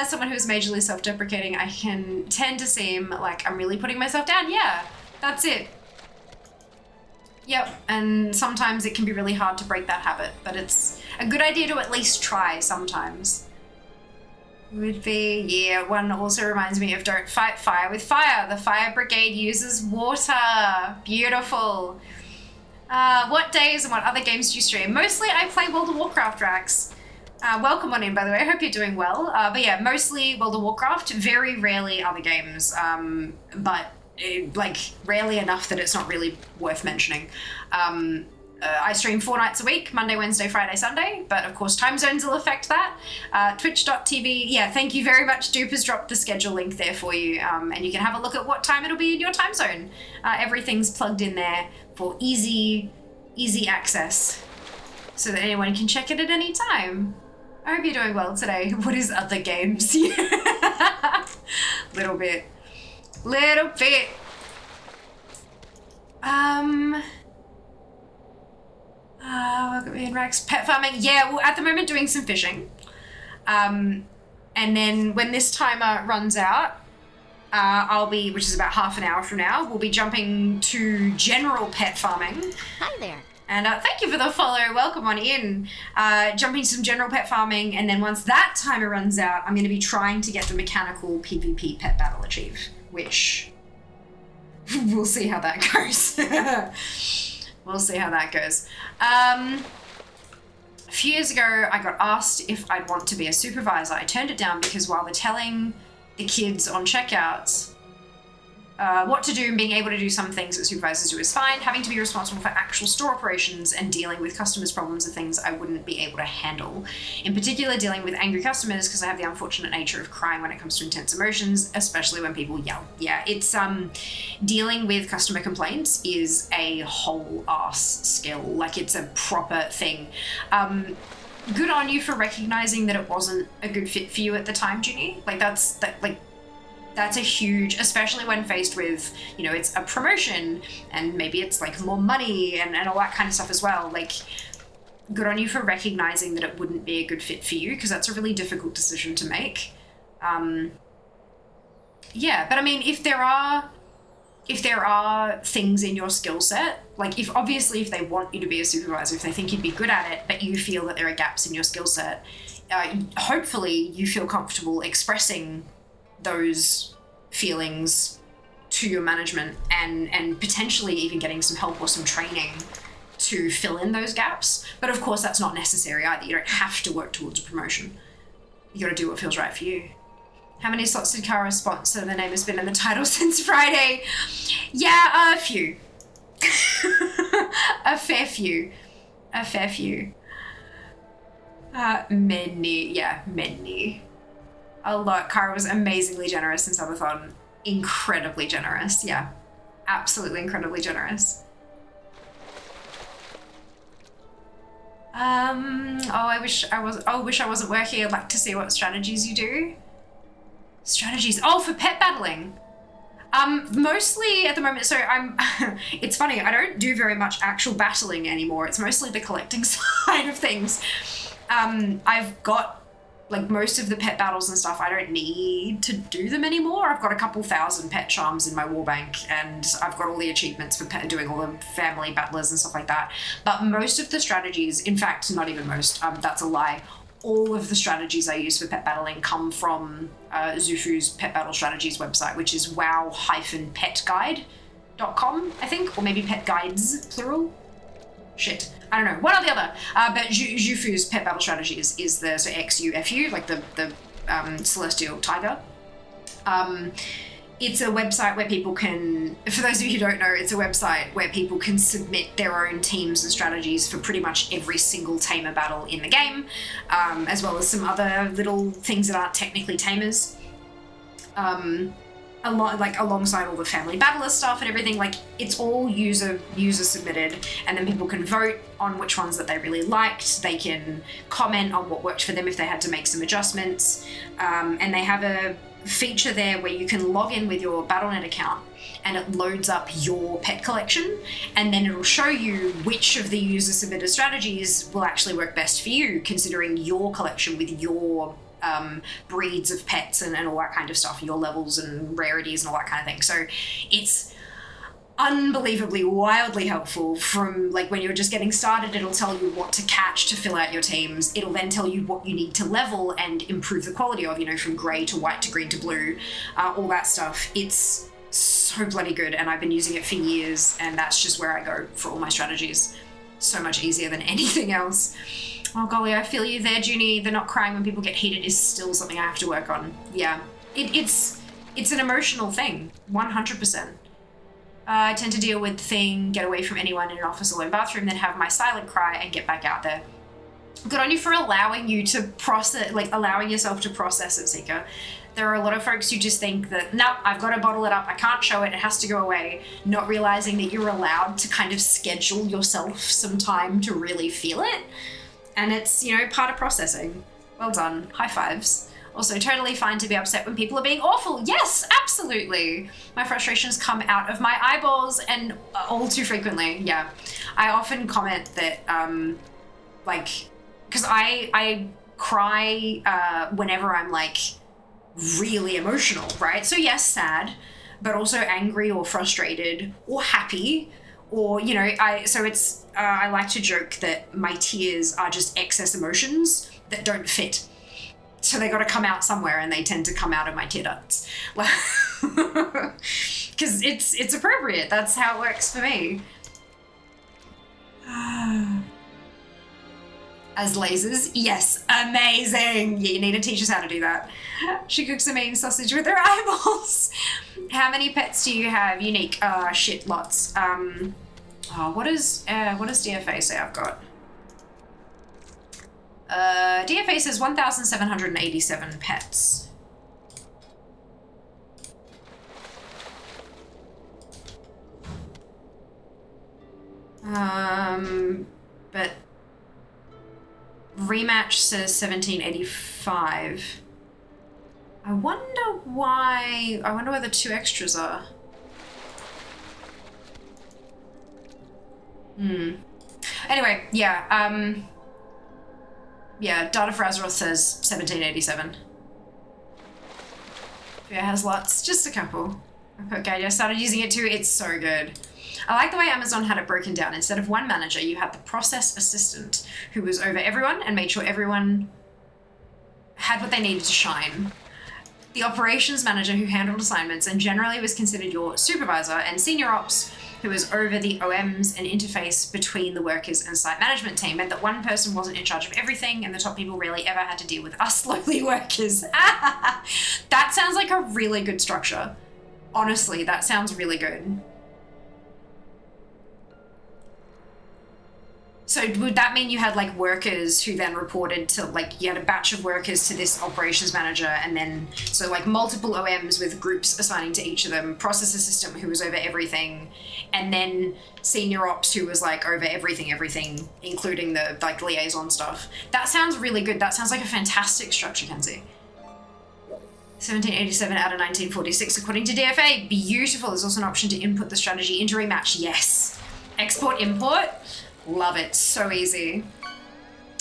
Someone who's majorly self-deprecating, I can tend to seem like I'm really putting myself down. Yeah, that's it. Yep, and sometimes it can be really hard to break that habit, but it's a good idea to at least try sometimes. Would be, yeah, one also reminds me of don't fight fire with fire. The fire brigade uses water. Beautiful. What days and what other games do you stream? Mostly I play World of Warcraft, Rax. Welcome on in, by the way. I hope you're doing well. But yeah, mostly World of Warcraft. Very rarely other games. But like rarely enough that it's not really worth mentioning. I stream 4 nights a week, Monday, Wednesday, Friday, Sunday, but of course time zones will affect that. Twitch.tv, yeah, thank you very much. Dupe has dropped the schedule link there for you, and you can have a look at what time it'll be in your time zone. Everything's plugged in there for easy access so that anyone can check it at any time. I hope you're doing well today. What is other games? Little bit. Welcome in, Rex. Pet farming. Yeah, well, at the moment doing some fishing. And then when this timer runs out, I'll be, which is about half an hour from now, we'll be jumping to general pet farming. Hi there. And thank you for the follow. Welcome on in. Jumping to some general pet farming, and then once that timer runs out, I'm going to be trying to get the mechanical PvP pet battle achieve, which we'll see how that goes. We'll see how that goes. A few years ago, I got asked if I'd want to be a supervisor. I turned it down because while they're telling the kids on checkouts what to do and being able to do some things that supervisors do is fine, having to be responsible for actual store operations and dealing with customers' problems are things I wouldn't be able to handle. In particular, dealing with angry customers, because I have the unfortunate nature of crying when it comes to intense emotions, especially when people yell. Yeah, it's dealing with customer complaints is a whole ass skill. Like, it's a proper thing. Good on you for recognizing that it wasn't a good fit for you at the time, Junie. Like, that's a huge, especially when faced with, it's a promotion and maybe it's like more money and all that kind of stuff as well. Like, good on you for recognizing that it wouldn't be a good fit for you, because that's a really difficult decision to make. Yeah, but I mean, if there are things in your skill set, like if they want you to be a supervisor, if they think you'd be good at it, but you feel that there are gaps in your skill set, hopefully you feel comfortable expressing those feelings to your management and potentially even getting some help or some training to fill in those gaps. But of course, that's not necessary either. You don't have to work towards a promotion. You got to do what feels right for you. How many slots did Kara sponsor? The name has been in the title since Friday. Yeah, a few. A fair few. Many. A lot. Kara was amazingly generous in Subathon. Incredibly generous. Yeah. Absolutely incredibly generous. I wish I wasn't working. I'd like to see what strategies you do. Strategies. Oh, for pet battling. Mostly at the moment, so it's funny, I don't do very much actual battling anymore. It's mostly the collecting side of things. I've got, like, most of the pet battles and stuff, I don't need to do them anymore. I've got a couple thousand pet charms in my warbank, and I've got all the achievements for doing all the family battlers and stuff like that. But most of the strategies, in fact, not even most, that's a lie. All of the strategies I use for pet battling come from Zufu's Pet Battle Strategies website, which is wow-petguide.com, I think, or maybe pet guides, plural. Shit. I don't know, one or the other. But Zufu's Pet Battle Strategies is the, so XUFU, like the celestial tiger. It's a website where people can, for those of you who don't know, it's a website where people can submit their own teams and strategies for pretty much every single tamer battle in the game, as well as some other little things that aren't technically tamers. Alongside all the family battler stuff and everything, like, it's all user submitted, and then people can vote on which ones that they really liked. They can comment on what worked for them if they had to make some adjustments, and they have a feature there where you can log in with your Battle.net account and it loads up your pet collection, and then it'll show you which of the user submitted strategies will actually work best for you, considering your collection with your breeds of pets and all that kind of stuff, your levels and rarities and all that kind of thing. So it's unbelievably wildly helpful. From, like, when you're just getting started, it'll tell you what to catch to fill out your teams. It'll then tell you what you need to level and improve the quality of, from grey to white to green to blue, all that stuff. It's so bloody good, and I've been using it for years, and that's just where I go for all my strategies. So much easier than anything else. Oh golly, I feel you there, Junie. The not crying when people get heated is still something I have to work on. Yeah, it's an emotional thing, 100%. I tend to deal with the thing, get away from anyone in an office alone bathroom, then have my silent cry and get back out there. Good on you for allowing yourself to process it, Seeker. There are a lot of folks who just think that, no, I've got to bottle it up, I can't show it, it has to go away, not realizing that you're allowed to kind of schedule yourself some time to really feel it. And it's, part of processing. Well done. High fives. Also, totally fine to be upset when people are being awful. Yes, absolutely. My frustrations come out of my eyeballs, and all too frequently. Yeah. I often comment that, because I cry whenever I'm, really emotional, right? So yes, sad, but also angry or frustrated or happy or, you know, I like to joke that my tears are just excess emotions that don't fit. So they got to come out somewhere, and they tend to come out of my tear ducts. Because it's appropriate. That's how it works for me. As lasers? Yes, amazing! Yeah, you need to teach us how to do that. She cooks a mean sausage with her eyeballs. How many pets do you have? Unique? Shit, lots. What does DFA say I've got? DFA says 1,787 pets. But Rematch says 1,785. I wonder where the 2 extras are. Anyway, yeah, Data for Azeroth says 1,787. Yeah, it has lots, just a couple. Okay, I started using it too, it's so good. I like the way Amazon had it broken down. Instead of one manager, you had the process assistant who was over everyone and made sure everyone had what they needed to shine. The operations manager who handled assignments and generally was considered your supervisor, and senior ops who was over the OMs and interface between the workers and site management team, meant that one person wasn't in charge of everything and the top people rarely ever had to deal with us lowly workers. That sounds like a really good structure. Honestly, that sounds really good. So would that mean you had like workers who then reported to, like, you had a batch of workers to this operations manager, and then so like multiple OMs with groups assigning to each of them, process assistant who was over everything, and then senior ops who was like over everything, including the like liaison stuff. That sounds really good. That sounds like a fantastic structure, Kenzie. 1787 out of 1946 according to DFA. Beautiful. There's also an option to input the strategy into Rematch. Yes. Export, import. Love it. So easy.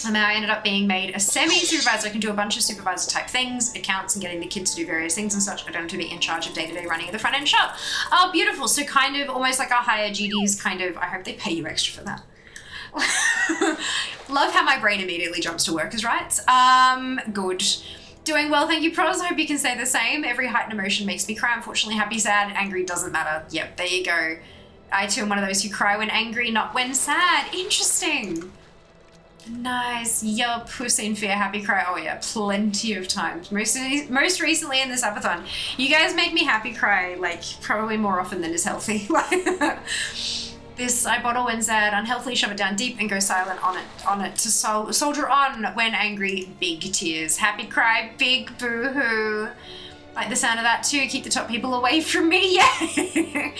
And now I ended up being made a semi-supervisor. I can do a bunch of supervisor type things, accounts, and getting the kids to do various things and such. I don't have to be in charge of day-to-day running of the front-end shop. Oh, beautiful. So kind of almost like a higher duties kind of, I hope they pay you extra for that. Love how my brain immediately jumps to workers' rights. Good. Doing well, thank you, pros. I hope you can say the same. Every heightened emotion makes me cry. Unfortunately, happy, sad, angry doesn't matter. Yep, there you go. I too am one of those who cry when angry, not when sad. Interesting. Nice. Yup. Hussein Fear, happy cry. Oh yeah, plenty of times. Most recently in this apathon. You guys make me happy cry, like, probably more often than is healthy. This I bottle when sad, unhealthily shove it down deep and go silent on it to soldier on when angry, big tears. Happy cry, big boo-hoo. Like the sound of that too. Keep the top people away from me. Yeah.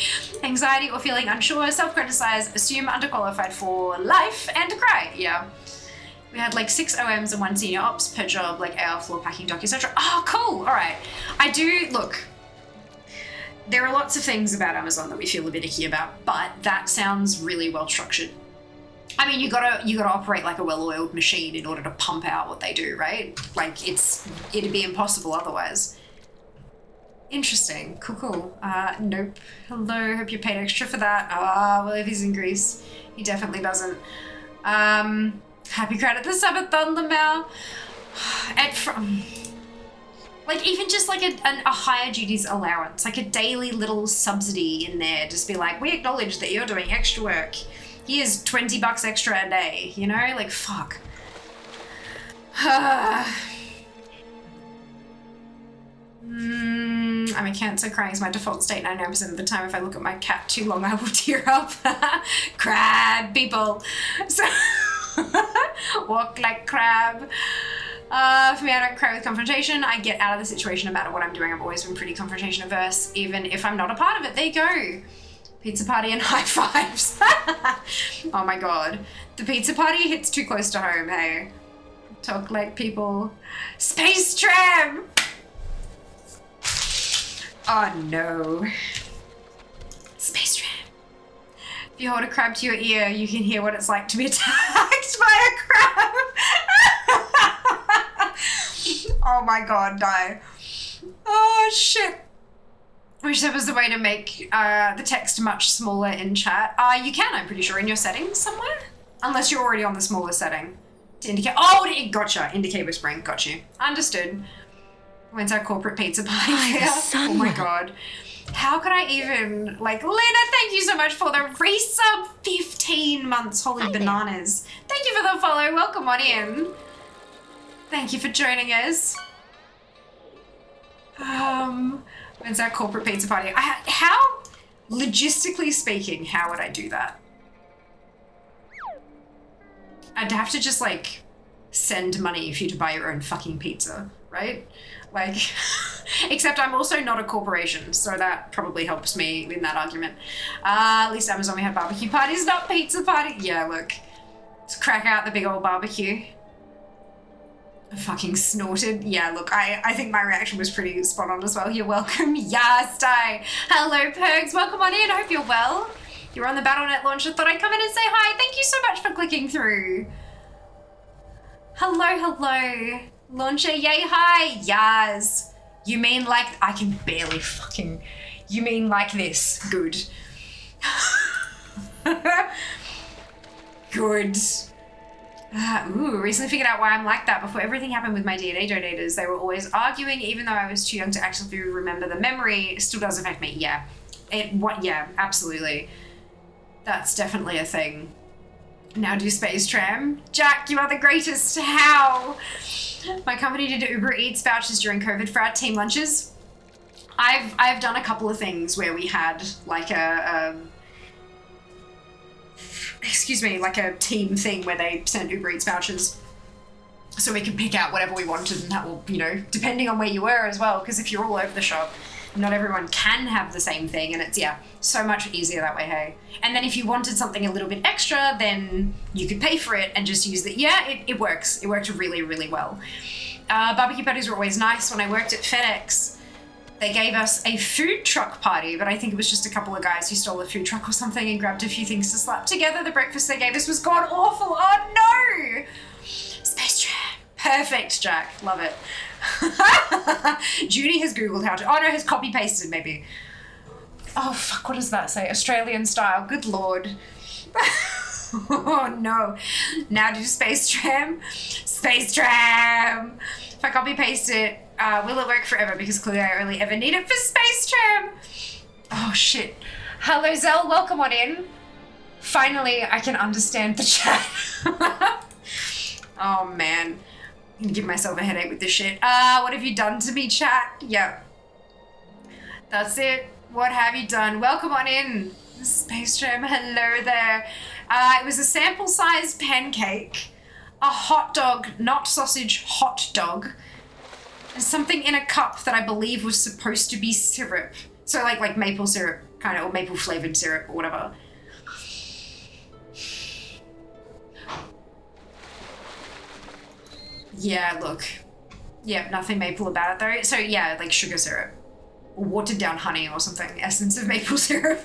Anxiety or feeling unsure, self-criticize, assume underqualified for life, and cry. Yeah. We had like 6 OMs and 1 senior ops per job, like AR, floor packing, doc, etc. Oh, cool. All right. I do, look, there are lots of things about Amazon that we feel a bit icky about, but that sounds really well structured. I mean, you gotta operate like a well-oiled machine in order to pump out what they do, right? Like it'd be impossible otherwise. Interesting. Cool. Nope. Hello, hope you paid extra for that. Well, if he's in Greece, he definitely doesn't. Happy credit the Sabathon, Lamau. Like, even just like a higher duties allowance, like a daily little subsidy in there, just be like, we acknowledge that you're doing extra work. Here's $20 extra a day, you know? Like, fuck. I'm a Cancer. Crying is my default state 99% of the time. If I look at my cat too long, I will tear up. Crab people. So walk like crab. For me, I don't cry with confrontation. I get out of the situation no matter what I'm doing. I've always been pretty confrontation averse, even if I'm not a part of it. There you go. Pizza party and high fives. Oh my god. The pizza party hits too close to home, hey. Talk like people. Space tram! Oh no. Space tram. If you hold a crab to your ear, you can hear what it's like to be attacked by a crab. Oh my god, die. Oh shit. wish there was a way to make the text much smaller in chat. You can, I'm pretty sure, in your settings somewhere. Unless you're already on the smaller setting. To indicate, gotcha, indicate whispering, got you. Understood. When's our corporate pizza party here? Oh my god. How could I even, like, Lena, thank you so much for the resub 15 months, holy bananas. Thank you for the follow, welcome on in. Thank you for joining us. When's our corporate pizza party? How, logistically speaking, how would I do that? I'd have to just, like, send money for you to buy your own fucking pizza, right? Like, except I'm also not a corporation, so that probably helps me in that argument. At least Amazon, we have barbecue parties, not pizza party. Yeah, look, let's crack out the big old barbecue. I fucking snorted. Yeah, look, I think my reaction was pretty spot on as well. You're welcome. Yes, Di. Hello, Pergs. Welcome on in. I hope you're well. You're on the Battle.net launch. I thought I'd come in and say hi. Thank you so much for clicking through. Hello. Launcher, yay, hi. Yas. You mean like, I can barely fucking, you mean like this. Good. Good. Recently figured out why I'm like that. Before everything happened with my DNA donators, they were always arguing, even though I was too young to actually remember the memory. It still does affect me. Yeah. Yeah, absolutely. That's definitely a thing. Now do Space Tram. Jack, you are the greatest. How? My company did Uber Eats vouchers during COVID for our team lunches. I've done a couple of things where we had like like a team thing where they sent Uber Eats vouchers so we could pick out whatever we wanted, and that will, you know, depending on where you were as well, because if you're all over the shop, not everyone can have the same thing, and it's, yeah, so much easier that way, hey. And then if you wanted something a little bit extra, then you could pay for it and just use it. Yeah, it works. It worked really, really well. Barbecue parties were always nice. When I worked at FedEx, they gave us a food truck party, but I think it was just a couple of guys who stole a food truck or something and grabbed a few things to slap together. The breakfast they gave us was god awful. Oh no! Space Tram. Perfect, Jack. Love it. Judy has Googled how to, oh no, has copy pasted maybe. Oh fuck, what does that say? Australian style, good lord. Oh no. Now do Space Tram. Space Tram. If I copy paste it, will it work forever? Because clearly I only ever need it for Space Tram. Oh shit. Hello Zell, welcome on in. Finally, I can understand the chat. Oh man. I'm gonna give myself a headache with this shit. What have you done to me, chat? Yep. That's it. What have you done? Welcome on in. Space Tram, hello there. It was a sample-sized pancake, a hot dog, not sausage, hot dog, and something in a cup that I believe was supposed to be syrup. So like maple syrup, kind of, or maple flavored syrup or whatever. Yeah, look. Yeah, nothing maple about it though. So yeah, like sugar syrup. Or watered down honey or something. Essence of maple syrup.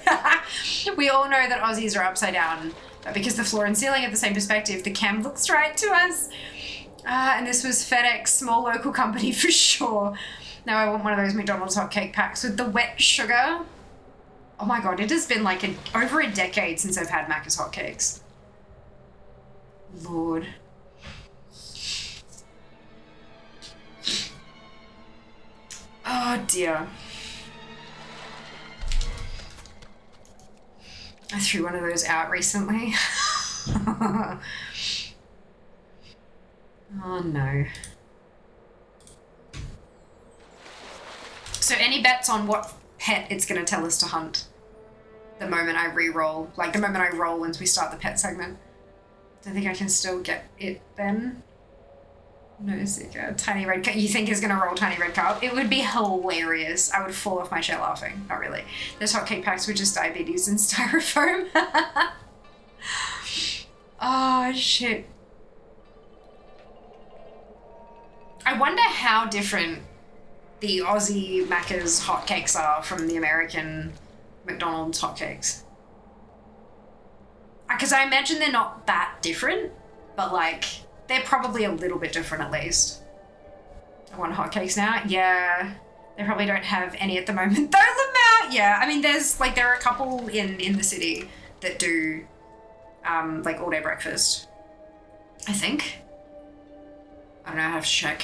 We all know that Aussies are upside down. But because the floor and ceiling have the same perspective, the cam looks right to us. And this was FedEx, small local company for sure. Now I want one of those McDonald's hotcake packs with the wet sugar. Oh my god, it has been like over a decade since I've had Macca's hotcakes. Lord. Oh dear. I threw one of those out recently. Oh no. So any bets on what pet it's going to tell us to hunt the moment I re-roll? Like the moment I roll once we start the pet segment? Don't think I can still get it then. No, Zika. Tiny red cup. You think is going to roll tiny red cup? It would be hilarious. I would fall off my chair laughing. Not really. Those hotcake packs were just diabetes and styrofoam. Oh, shit. I wonder how different the Aussie Macca's hotcakes are from the American McDonald's hotcakes. Because I imagine they're not that different, but like... they're probably a little bit different at least. I want hotcakes now. Yeah, they probably don't have any at the moment. Though, Yeah, I mean, there are a couple in the city that do, like, all-day breakfast. I think. I don't know, I have to check.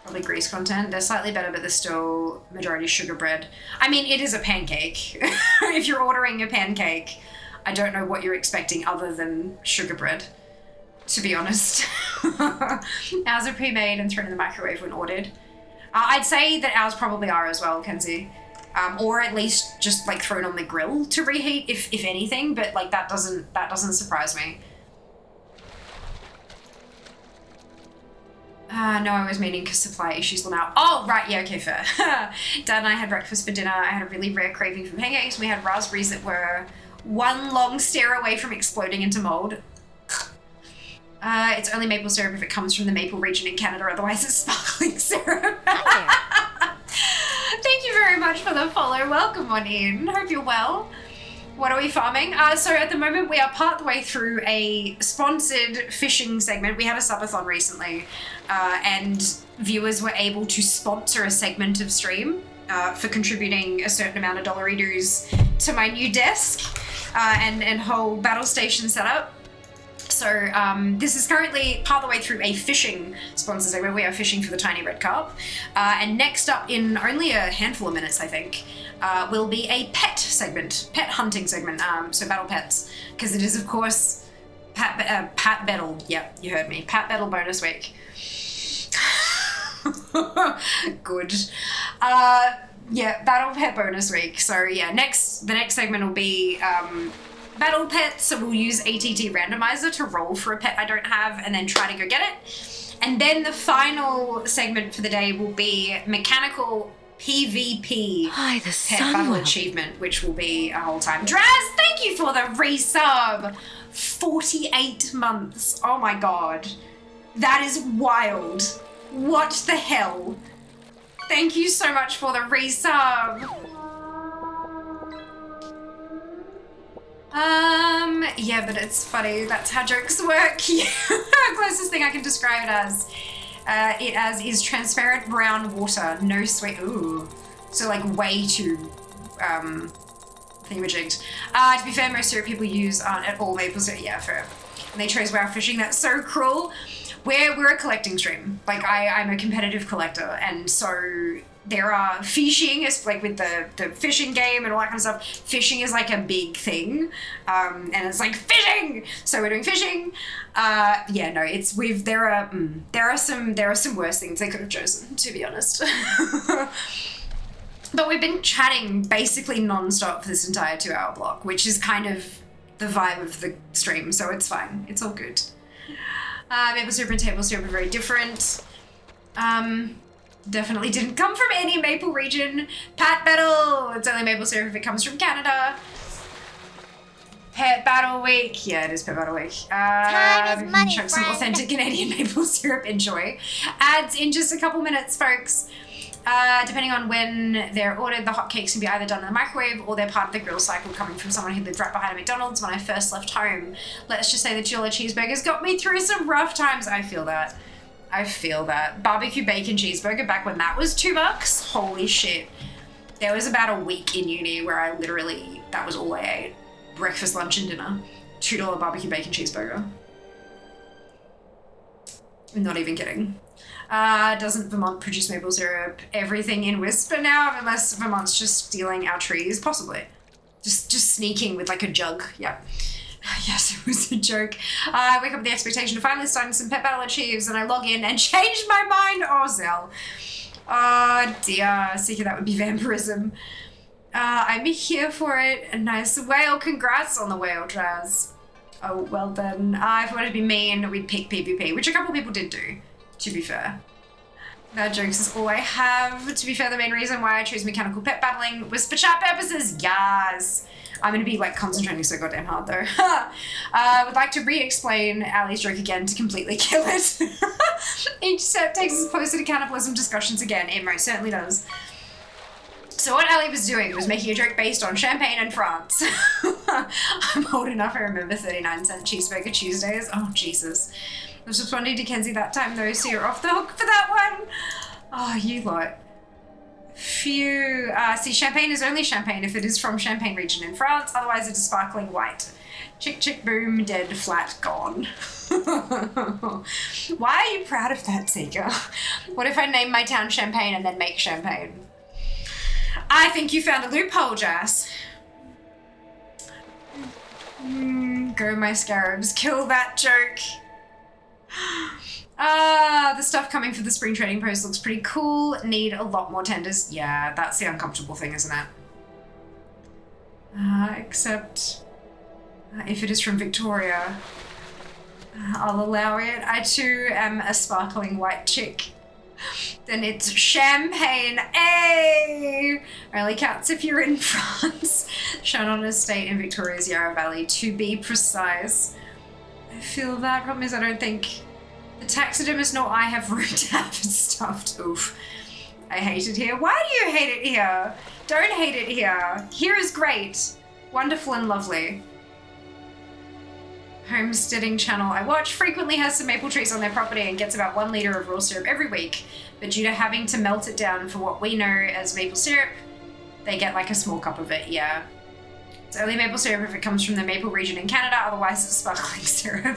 Probably grease content. They're slightly better, but they're still majority sugar bread. I mean, it is a pancake. If you're ordering a pancake, I don't know what you're expecting other than sugar bread, to be honest. Ours are pre-made and thrown in the microwave when ordered. I'd say that ours probably are as well, Kenzie. Or at least just like thrown on the grill to reheat, if anything. But like that doesn't surprise me. No, I was meaning because supply issues will now. Oh, right, yeah, okay, fair. Dad and I had breakfast for dinner. I had a really rare craving for pancakes. We had raspberries that were one long stare away from exploding into mold. It's only maple syrup if it comes from the maple region in Canada, otherwise it's sparkling syrup. Thank you very much for the follow. Welcome on in. Hope you're well. What are we farming? So at the moment we are part the way through a sponsored fishing segment. We had a subathon recently, and viewers were able to sponsor a segment of stream for contributing a certain amount of dollary dues to my new desk and whole battle station setup. So this is currently part of the way through a fishing sponsor segment. We are fishing for the tiny red carp. And next up in only a handful of minutes, I think, will be a pet segment, pet hunting segment. So battle pets, because it is of course Pat Battle. Yep, you heard me. Pat Battle bonus week. Good. Yeah, battle pet bonus week. So yeah, the next segment will be battle pets, so we'll use ATT randomizer to roll for a pet I don't have and then try to go get it. And then the final segment for the day will be mechanical PvP Hi, the pet sun battle will. achievement, which will be a whole time. Draz, thank you for the resub. 48 months. Oh my god. That is wild. What the hell? Thank you so much for the resub. Yeah, but it's funny. That's how jokes work. Closest thing I can describe it as is transparent brown water, no sweet. Ooh, so like way too thingamajigged. To be fair, most syrup people use aren't at all maple syrup. Yeah, fair. And they chose WoW fishing. That's so cruel. We're a collecting stream. Like I'm a competitive collector, and so there are fishing is like with the fishing game and all that kind of stuff. Fishing is like a big thing, and it's like fishing. So we're doing fishing. Yeah, no, there are some worse things they could have chosen, to be honest. But we've been chatting basically non-stop for this entire 2-hour block, which is kind of the vibe of the stream. So it's fine. It's all good. Maple syrup and table syrup are very different. Definitely didn't come from any maple region. Pat Battle! It's only maple syrup if it comes from Canada. Pet Battle Week. Yeah, it is Pet Battle Week. Time is money, Chuck some friend. authentic Canadian maple syrup. Enjoy. Ads in just a couple minutes, folks. Depending on when they're ordered, the hotcakes can be either done in the microwave or they're part of the grill cycle coming from someone who lived right behind a McDonald's when I first left home. Let's just say the Chilla cheeseburgers got me through some rough times. I feel that. Barbecue bacon cheeseburger back when that was $2. Holy shit. There was about a week in uni where I literally, that was all I ate. Breakfast, lunch, and dinner. $2 barbecue bacon cheeseburger. I'm not even kidding. Doesn't Vermont produce maple syrup? Everything in Whisper now, unless Vermont's just stealing our trees, possibly. Just sneaking with like a jug. Yeah. Yes, it was a joke. I wake up with the expectation of finally starting some Pet Battle Achieves, and I log in and change my mind. Oh, Zell. Oh, dear. Seeker, that would be vampirism. I'm here for it. A nice whale. Congrats on the whale, Draz. Oh, well then. If we wanted to be mean, we'd pick PvP, which a couple people did do, to be fair. That jokes is all I have. To be fair, the main reason why I chose mechanical pet battling was for chat purposes. Yes. I'm going to be like concentrating so goddamn hard though. I would like to re-explain Ali's joke again to completely kill it. Each step takes us closer to cannibalism discussions again. It most certainly does. So what Ali was doing was making a joke based on Champagne and France. I'm old enough, I remember 39-cent cheeseburger Tuesdays. Oh, Jesus. I was responding to Kenzie that time though, so you're off the hook for that one. Oh, you lot. Phew. See, champagne is only champagne if it is from Champagne region in France. Otherwise, it is sparkling white. Chick, chick, boom, dead, flat, gone. Why are you proud of that, Seeker? What if I name my town Champagne and then make champagne? I think you found a loophole, Jas. Go, my scarabs. Kill that joke. The stuff coming for the spring trading post looks pretty cool. Need a lot more tenders. Yeah, that's the uncomfortable thing, isn't it? Except if it is from Victoria, I'll allow it. I too am a sparkling white chick. Then it's champagne. Hey! Only counts if you're in France. Shown on a estate in Victoria's Yarra Valley, to be precise. I feel that. Problem is, I don't think the taxidermist nor I have room to have it stuffed. Oof. I hate it here. Why do you hate it here? Don't hate it here. Here is great. Wonderful and lovely. Homesteading channel I watch frequently has some maple trees on their property and gets about 1 litre of raw syrup every week, but due to having to melt it down for what we know as maple syrup, they get like a small cup of it. Yeah, it's only maple syrup if it comes from the maple region in Canada, otherwise it's sparkling syrup.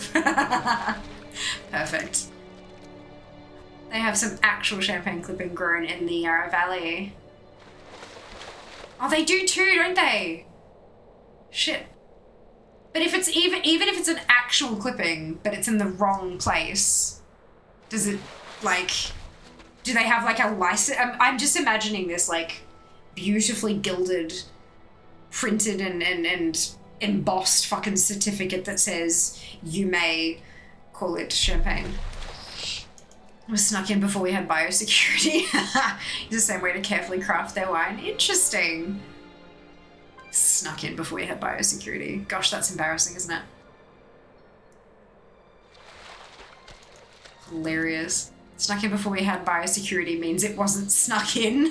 Perfect. They have some actual champagne clipping grown in the Yarra Valley. Oh, they do too, don't they? Shit. But if it's even if it's an actual clipping, but it's in the wrong place, does it, like, do they have like a license? I'm just imagining this like beautifully gilded, printed and embossed fucking certificate that says you may call it champagne. It was snuck in before we had biosecurity. It's the same way to carefully craft their wine. Interesting. Snuck in before we had biosecurity. Gosh, that's embarrassing, isn't it? Hilarious. Snuck in before we had biosecurity means it wasn't snuck in.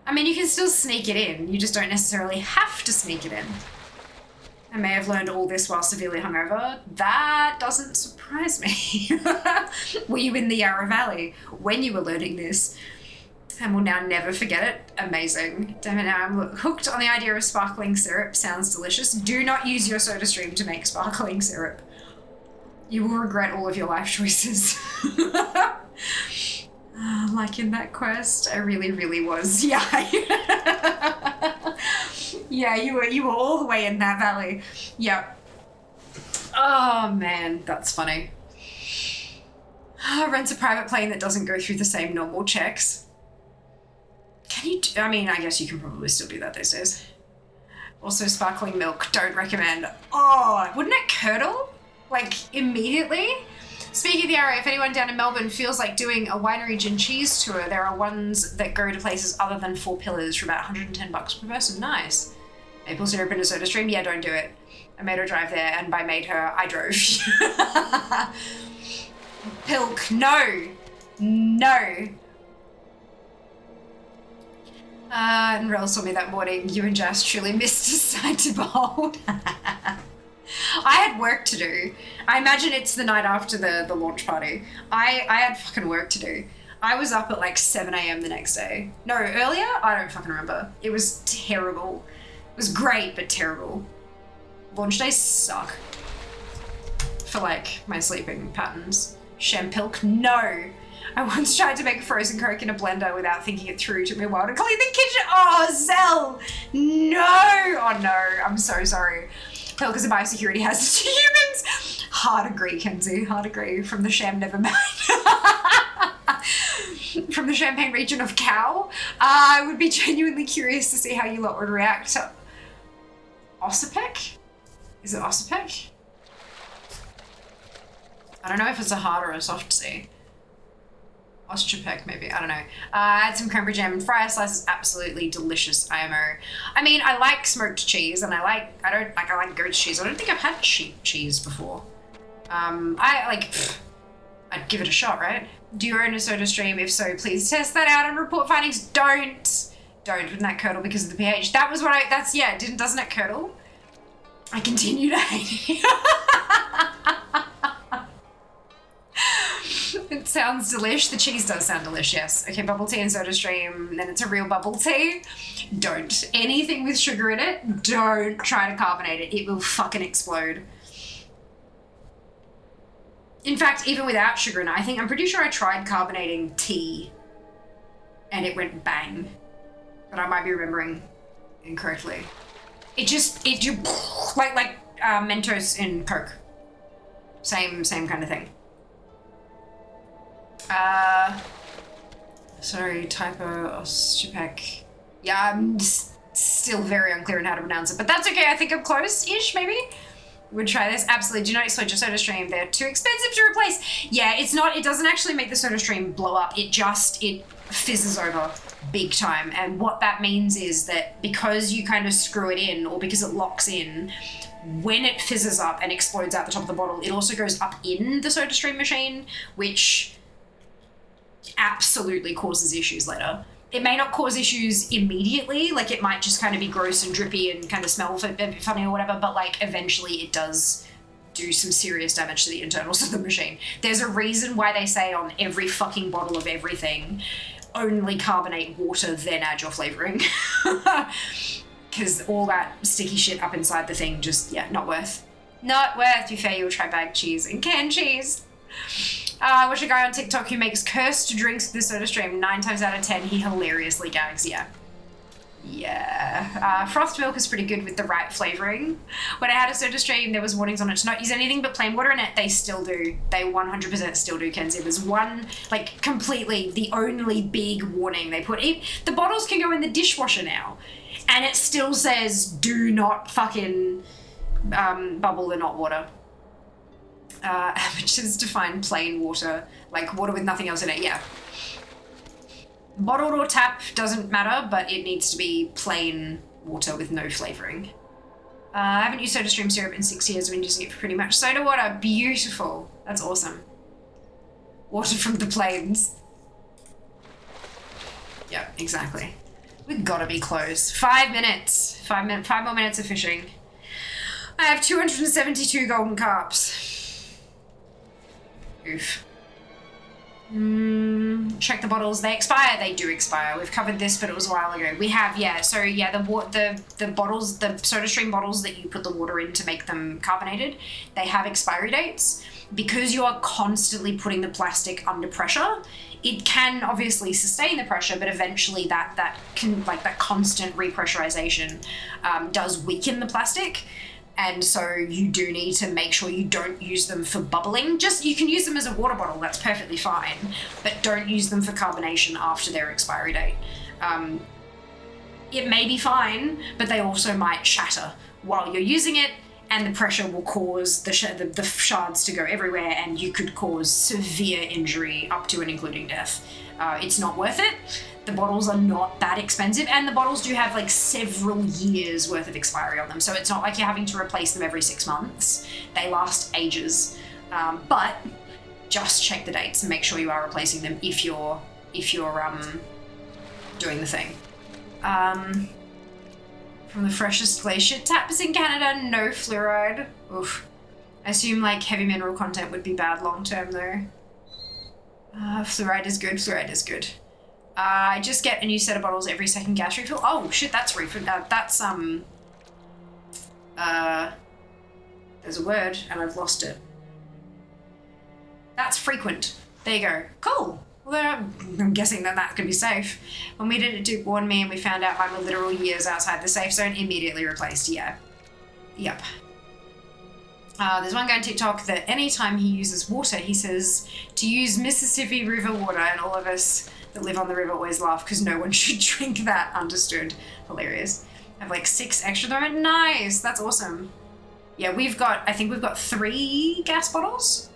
I mean, you can still sneak it in. You just don't necessarily have to sneak it in. I may have learned all this while severely hungover. That doesn't surprise me. Were you in the Yarra Valley when you were learning this? And will now never forget it. Amazing. Damn it, now I'm hooked on the idea of sparkling syrup. Sounds delicious. Do not use your soda stream to make sparkling syrup. You will regret all of your life choices. Like in that quest, I really, really was. Yeah. Yeah, you were all the way in that valley. Yep. Oh man, that's funny. Rents a private plane that doesn't go through the same normal checks. Can you, I mean, I guess you can probably still do that these days. Also, sparkling milk, don't recommend. Oh, wouldn't it curdle? Like, immediately? Speaking of the area, if anyone down in Melbourne feels like doing a winery gin cheese tour, there are ones that go to places other than Four Pillars for about $110 per person. Nice. Maple syrup in a soda stream? Yeah, don't do it. I made her drive there, and by made her, I drove. Pilk, no. No. And Rel saw me that morning. You and Jas truly missed a sight to behold. I had work to do. I imagine it's the night after the launch party. I had fucking work to do. I was up at like 7 a.m. the next day. No, earlier? I don't fucking remember. It was terrible. It was great, but terrible. Launch days suck. For like my sleeping patterns. Champilk? No. I once tried to make a frozen Coke in a blender without thinking it through. It took me a while to clean the kitchen. Oh, Zell! No! Oh no, I'm so sorry. Pilk is a biosecurity hazard to humans. Hard agree, Kenzie. Hard agree. From the sham never mind. From the Champagne region of Cow. I would be genuinely curious to see how you lot would react to Ossipek? Is it Ossipek? I don't know if it's a hard or a soft C. Ostripek, maybe. I don't know. Add some cranberry jam and fry slices. Absolutely delicious IMO. I mean, I like smoked cheese, and I like goat's cheese. I don't think I've had sheep cheese before. I'd give it a shot, right? Do you own a soda stream? If so, please test that out and report findings. Don't. Wouldn't that curdle because of the pH? That was what doesn't it curdle? I continue to hate it. It's sounds delish. The cheese does sound delish, yes. Okay, bubble tea and soda stream, then it's a real bubble tea. Don't. Anything with sugar in it, don't try to carbonate it. It will fucking explode. In fact, even without sugar in it, I'm pretty sure I tried carbonating tea and it went bang. But I might be remembering incorrectly. It like Mentos in Coke. Same kind of thing. Sorry, typo, Ostupek. Yeah, I'm still very unclear on how to pronounce it, but that's okay. I think I'm close-ish, maybe? Would try this. Absolutely. Do not explode your soda stream. They're too expensive to replace. Yeah, it's not, it doesn't actually make the soda stream blow up. It fizzes over big time. And what that means is that because you kind of screw it in or because it locks in, when it fizzes up and explodes out the top of the bottle, it also goes up in the soda stream machine, which absolutely causes issues later. It may not cause issues immediately, like it might just kind of be gross and drippy and kind of smell funny or whatever, but like eventually it does do some serious damage to the internals of the machine. There's a reason why they say on every fucking bottle of everything, only carbonate water, then add your flavoring. Because all that sticky shit up inside the thing just, yeah, not worth. Not worth. You fair, you'll try bag cheese and canned cheese. I watch a guy on TikTok who makes cursed drinks with the soda stream. 9 times out of 10, he hilariously gags, yeah. Yeah. Frothed milk is pretty good with the right flavoring. When I had a soda stream, there was warnings on it to not use anything but plain water in it. They still do. They 100% still do, Kenzie. There's one, like, completely the only big warning they put. The bottles can go in the dishwasher now. And it still says, do not fucking bubble the not water. Amateurs define plain water, like water with nothing else in it, yeah. Bottled or tap doesn't matter, but it needs to be plain water with no flavouring. I haven't used SodaStream syrup in 6 years. I've been using it for pretty much soda water. Beautiful. That's awesome. Water from the plains. Yeah, exactly. We've got to be close. 5 minutes. 5 more minutes of fishing. I have 272 golden carps. Oof. Check the bottles. They expire. They do expire. We've covered this, but it was a while ago. We have, yeah. So yeah, the bottles, the SodaStream bottles that you put the water in to make them carbonated, they have expiry dates. Because you are constantly putting the plastic under pressure, it can obviously sustain the pressure, but eventually that constant repressurization does weaken the plastic. And so you do need to make sure you don't use them for bubbling. You can use them as a water bottle, that's perfectly fine, but don't use them for carbonation after their expiry date. It may be fine, but they also might shatter while you're using it, and the pressure will cause the shards to go everywhere, and you could cause severe injury up to and including death. It's not worth it. The bottles are not that expensive, and the bottles do have like several years worth of expiry on them, so it's not like you're having to replace them every 6 months. They last ages, but just check the dates and make sure you are replacing them if you're doing the thing. From the freshest glacier taps in Canada, no fluoride. Oof. I assume like heavy mineral content would be bad long term though. Fluoride is good. Fluoride is good. I just get a new set of bottles every second gas refill. Oh shit, that's refill. That's there's a word and I've lost it. That's frequent. There you go. Cool. Well, I'm guessing that could be safe. When we did it, Duke warned me and we found out mine were literal years outside the safe zone. Immediately replaced. Yeah. Yep. There's one guy on TikTok that anytime he uses water, he says to use Mississippi River water, and all of us that live on the river always laugh because no one should drink that. Understood. Hilarious. I have like 6 extra at the moment. Nice. That's awesome. Yeah, I think we've got 3 gas bottles,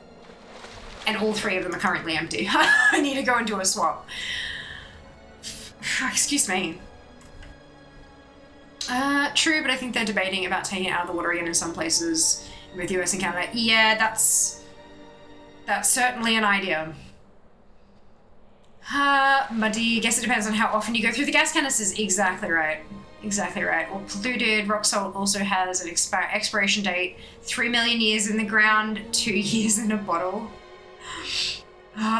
and all 3 of them are currently empty. I need to go and do a swap. Excuse me. True, but I think they're debating about taking it out of the water again in some places with US and Canada. Yeah, that's certainly an idea. Muddy, guess it depends on how often you go through the gas canisters. Exactly right. Exactly right. Or polluted. Rock salt also has an expiration date. 3 million years in the ground, 2 years in a bottle.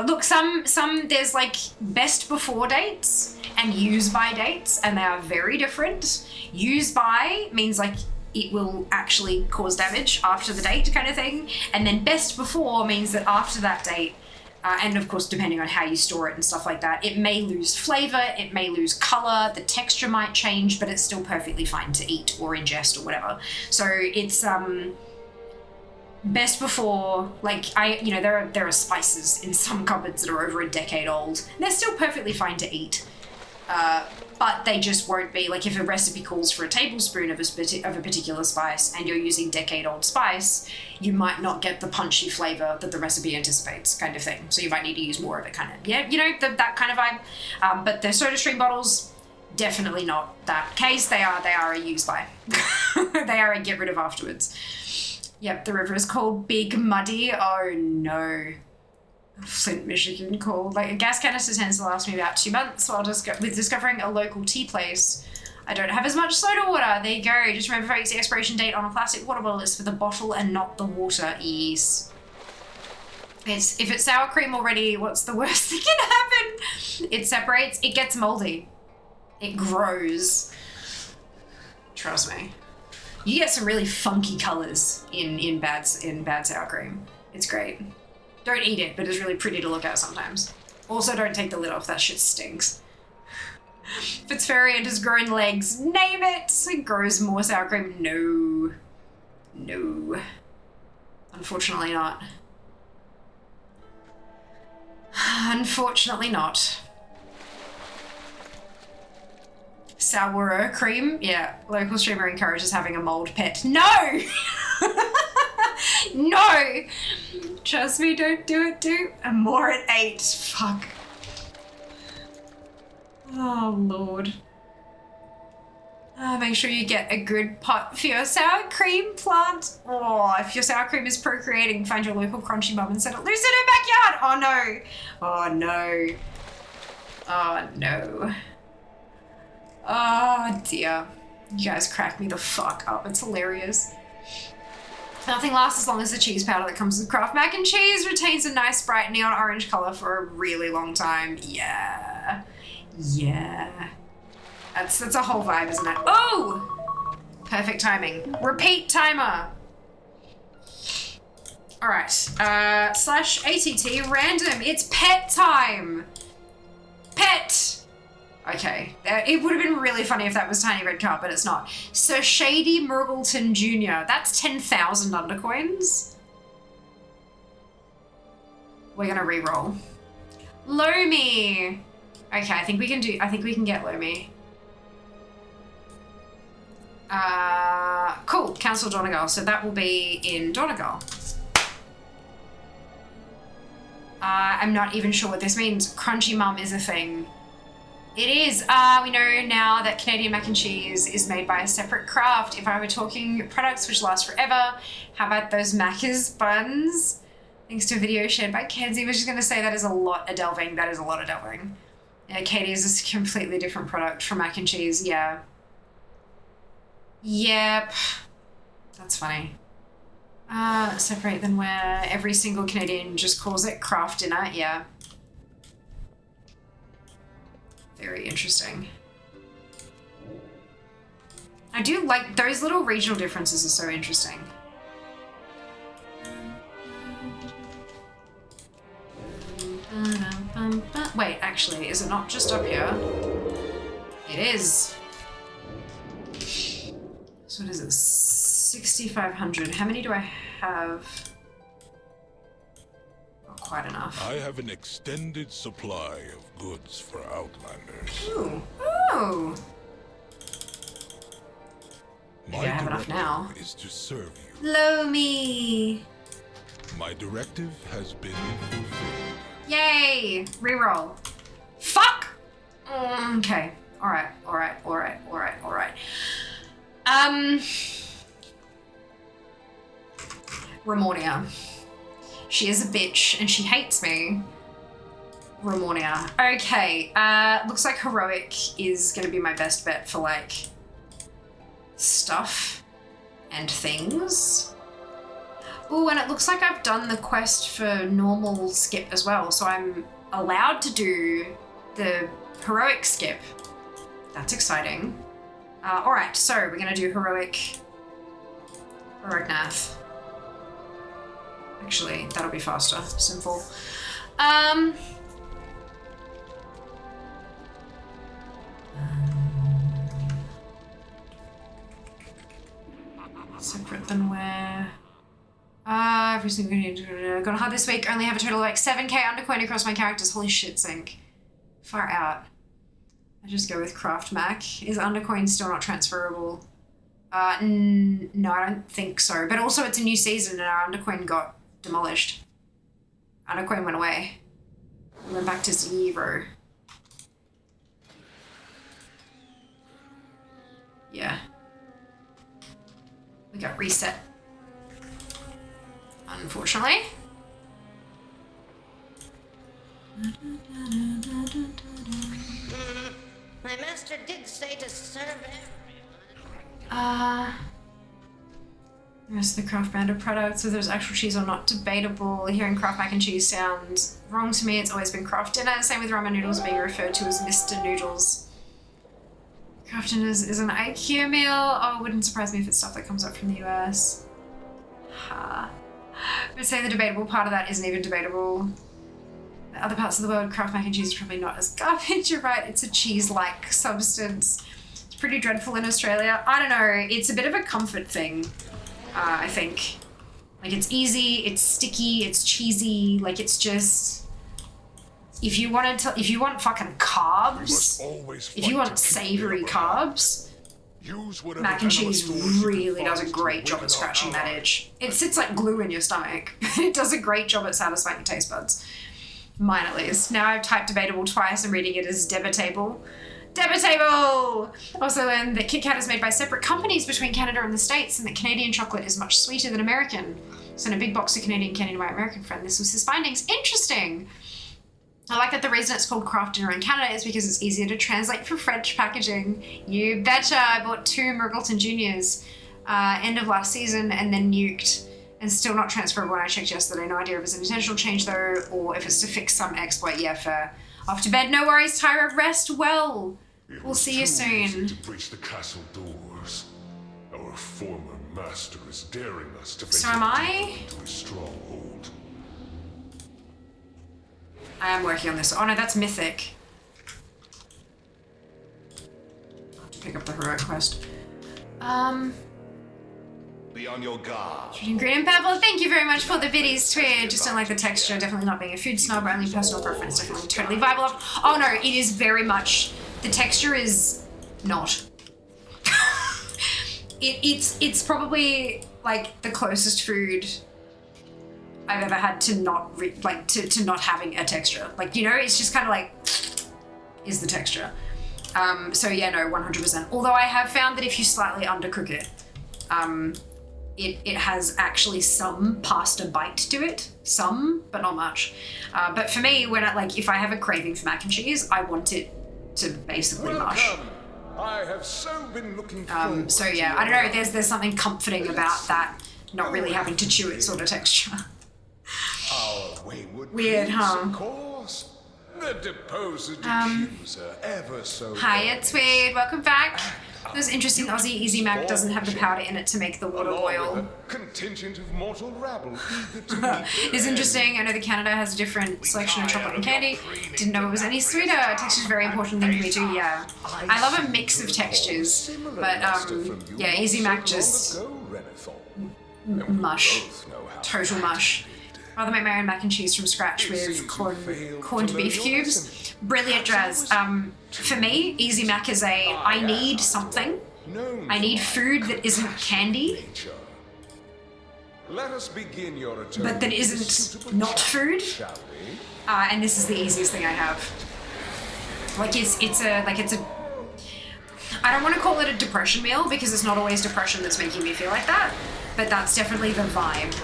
Look, some there's like best before dates and use by dates, and they are very different. Use by means like it will actually cause damage after the date kind of thing. And then best before means that after that date, and of course, depending on how you store it and stuff like that, it may lose flavor, it may lose color, the texture might change, but it's still perfectly fine to eat or ingest or whatever. So it's best before, like there are spices in some cupboards that are over a decade old. And they're still perfectly fine to eat. But they just won't be, like if a recipe calls for a tablespoon of a particular spice and you're using decade-old spice, you might not get the punchy flavor that the recipe anticipates kind of thing. So you might need to use more of it kind of, that kind of vibe. But the SodaStream bottles, definitely not that case. They are a use by. They are a get rid of afterwards. Yep, the river is called Big Muddy. Oh no. Flint, Michigan called. Like a gas canister tends to last me about 2 months while with discovering a local tea place. I don't have as much soda water. There you go. Just remember folks, the expiration date on a plastic water bottle is for the bottle and not the water. Yes. If it's sour cream already, what's the worst that can happen? It separates, it gets moldy. It grows. Trust me. You get some really funky colors in bad sour cream. It's great. Don't eat it, but it's really pretty to look at sometimes. Also, don't take the lid off. That shit stinks. Fitzferriant has grown legs. Name it! It grows more sour cream. No. No. Unfortunately not. Unfortunately not. Sour cream? Yeah. Local streamer encourages having a mold pet. No! No! Trust me, don't do it, dude. And more at 8. Fuck. Oh, Lord. Make sure you get a good pot for your sour cream plant. Oh, if your sour cream is procreating, find your local crunchy mum and set it loose in her backyard. Oh, no. Oh, no. Oh, no. Oh, dear. You guys crack me the fuck up. It's hilarious. Nothing lasts as long as the cheese powder that comes with Kraft mac and cheese retains a nice bright neon orange color for a really long time. Yeah. Yeah. That's a whole vibe, isn't it? Oh! Perfect timing. Repeat timer. All right. /ATT random. It's pet time. Pet. Okay, it would have been really funny if that was Tiny Red Car, but it's not. Sir Shady Murgleton Jr. That's 10,000 undercoins. We're gonna re-roll. Lomi. Okay, I think we can get Lomi. Cool, Council Donegal. So that will be in Donegal. I'm not even sure what this means. Crunchy Mum is a thing. It is. We know now that Canadian mac and cheese is made by a separate craft. If I were talking products which last forever, how about those Macca's buns? Thanks to a video shared by Kenzie. I was just going to say that is a lot of delving. That is a lot of delving. Yeah, Katie is a completely different product from mac and cheese. Yeah. Yep. That's funny. Separate them where every single Canadian just calls it craft dinner. Yeah. Very interesting. I do like those little regional differences are so interesting. Wait, actually, is it not just up here? It is. So what is it? 6,500. How many do I have? Not quite enough. I have an extended supply of goods for Outlanders. Ooh. Ooh. Maybe I have enough now. Is to serve you. Lomi. My directive has been fulfilled. Yay! Reroll. Fuck! Okay. Alright. Ramonia. She is a bitch and she hates me. Ramonia. Okay. Looks like Heroic is gonna be my best bet for like stuff and things. Oh, and it looks like I've done the quest for normal skip as well, so I'm allowed to do the heroic skip. That's exciting. All right, so we're gonna do heroic Nath. Actually, that'll be faster. Simple. Separate than where? Every single gonna hard this week. Only have a total of like 7k undercoin across my characters. Holy shit, Sync. Far out. I just go with Craft Mac. Is undercoin still not transferable? No, I don't think so. But also it's a new season and our undercoin got demolished. Undercoin went away. We went back to 0. Yeah. We got reset. Unfortunately. My master did say to serve everyone. Rest of the Kraft brand of products, whether it's actual cheese or not, debatable. Hearing Kraft mac and cheese sounds wrong to me. It's always been Kraft dinner. Same with ramen noodles being referred to as Mr. Noodles. Kraft dinners is an IKEA meal. Oh, it wouldn't surprise me if it's stuff that comes up from the US. But say the debatable part of that isn't even debatable. The other parts of the world, Kraft mac and cheese is probably not as garbage. You're right, it's a cheese-like substance. It's pretty dreadful in Australia. I don't know, it's a bit of a comfort thing, I think. Like, it's easy, it's sticky, it's cheesy, like, it's just... If you want fucking carbs, if you want savory carbs, mac and cheese really does a great job at scratching that itch. It sits like glue in your stomach. It does a great job at satisfying your taste buds. Mine at least. Now I've typed debatable twice and reading it as debatable. Debatable! Also learned that Kit Kat is made by separate companies between Canada and the States and that Canadian chocolate is much sweeter than American. Sent a big box of Canadian candy to my American friend. This was his findings. Interesting! I like that the reason it's called Kraft Dinner in Canada is because it's easier to translate for French packaging. You betcha! I bought 2 Murgleton Juniors end of last season and then nuked. And still not transferable when I checked yesterday. No idea if it's an intentional change though, or if it's to fix some exploit. Yeah, fair. Off to bed. No worries, Tyra. Rest well. We'll see you soon. To breach the castle doors. Our former master is daring us to So am I? into his stronghold. I am working on this. Oh no, that's mythic. I'll have to pick up the heroic quest. Be on your guard. Green and Purple, thank you very much for the biddies, Twitch. Just don't like the texture, definitely not being a food snob, only personal preference, definitely totally viable. Oh no, it is very much, the texture is not. It's probably like the closest food I've ever had to not, to not having a texture. Like, you know, it's just kind of like, is the texture. So yeah, no, 100%. Although I have found that if you slightly undercook it, it has actually some pasta bite to it, some, but not much. But for me, when if I have a craving for mac and cheese, I want it to basically mush. I have so been looking forward so yeah, I don't know, there's something comforting about that, not really having to chew it sort of texture. Our wayward Weird, prince, huh? Of course. The deposed accuser, ever so Hiya, Tweed, welcome back. There's interesting Aussie Easy Mac doesn't have the powder in it to make the water boil. Contingent of mortal rabble eager to meet It's interesting. I know that Canada has a different selection of chocolate and candy. Didn't know it was any sweeter. Texture is a very important thing to me too, yeah. I love a mix of textures, but yeah, Easy Mac just mush. Total mush. Rather make my own mac and cheese from scratch with corned beef cubes. Brilliant, Draz. For me, Easy Mac is I need something. I need food that isn't candy, Let us begin your but that isn't not food. And this is the easiest thing I have. It's a. I don't want to call it a depression meal because it's not always depression that's making me feel like that, but that's definitely the vibe.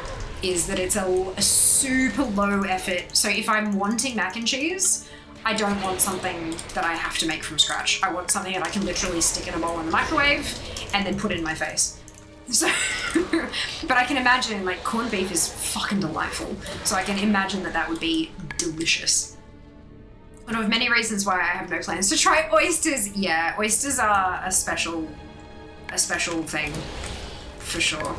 Is that it's a super low effort. So if I'm wanting mac and cheese, I don't want something that I have to make from scratch. I want something that I can literally stick in a bowl in the microwave and then put in my face. So, but I can imagine, like, corned beef is fucking delightful. So I can imagine that would be delicious. One of many reasons why I have no plans to try oysters. Yeah, oysters are a special thing, for sure.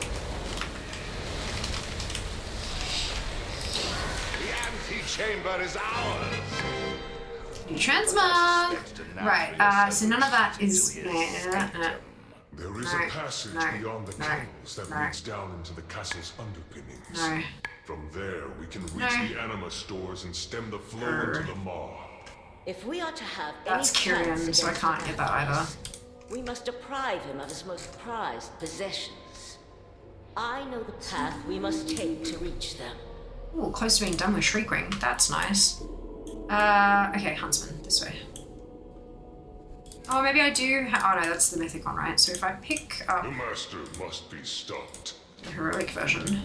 The antechamber is ours. New transmog. Right. So none of that is. There is a passage beyond the tunnels that leads down into the castle's underpinnings. No. From there, we can reach the anima stores and stem the flow into the maw. If we are to have That's any Kyrian, chance so I against can't the get that either. Pathos, we must deprive him of his most prized possessions. I know the path we must take to reach them. Ooh, close to being done with Shriek Ring. That's nice. Okay, Huntsman, this way. Oh, maybe I do. Oh no, that's the mythic one, right? So if I pick up The master must be stopped. the heroic version.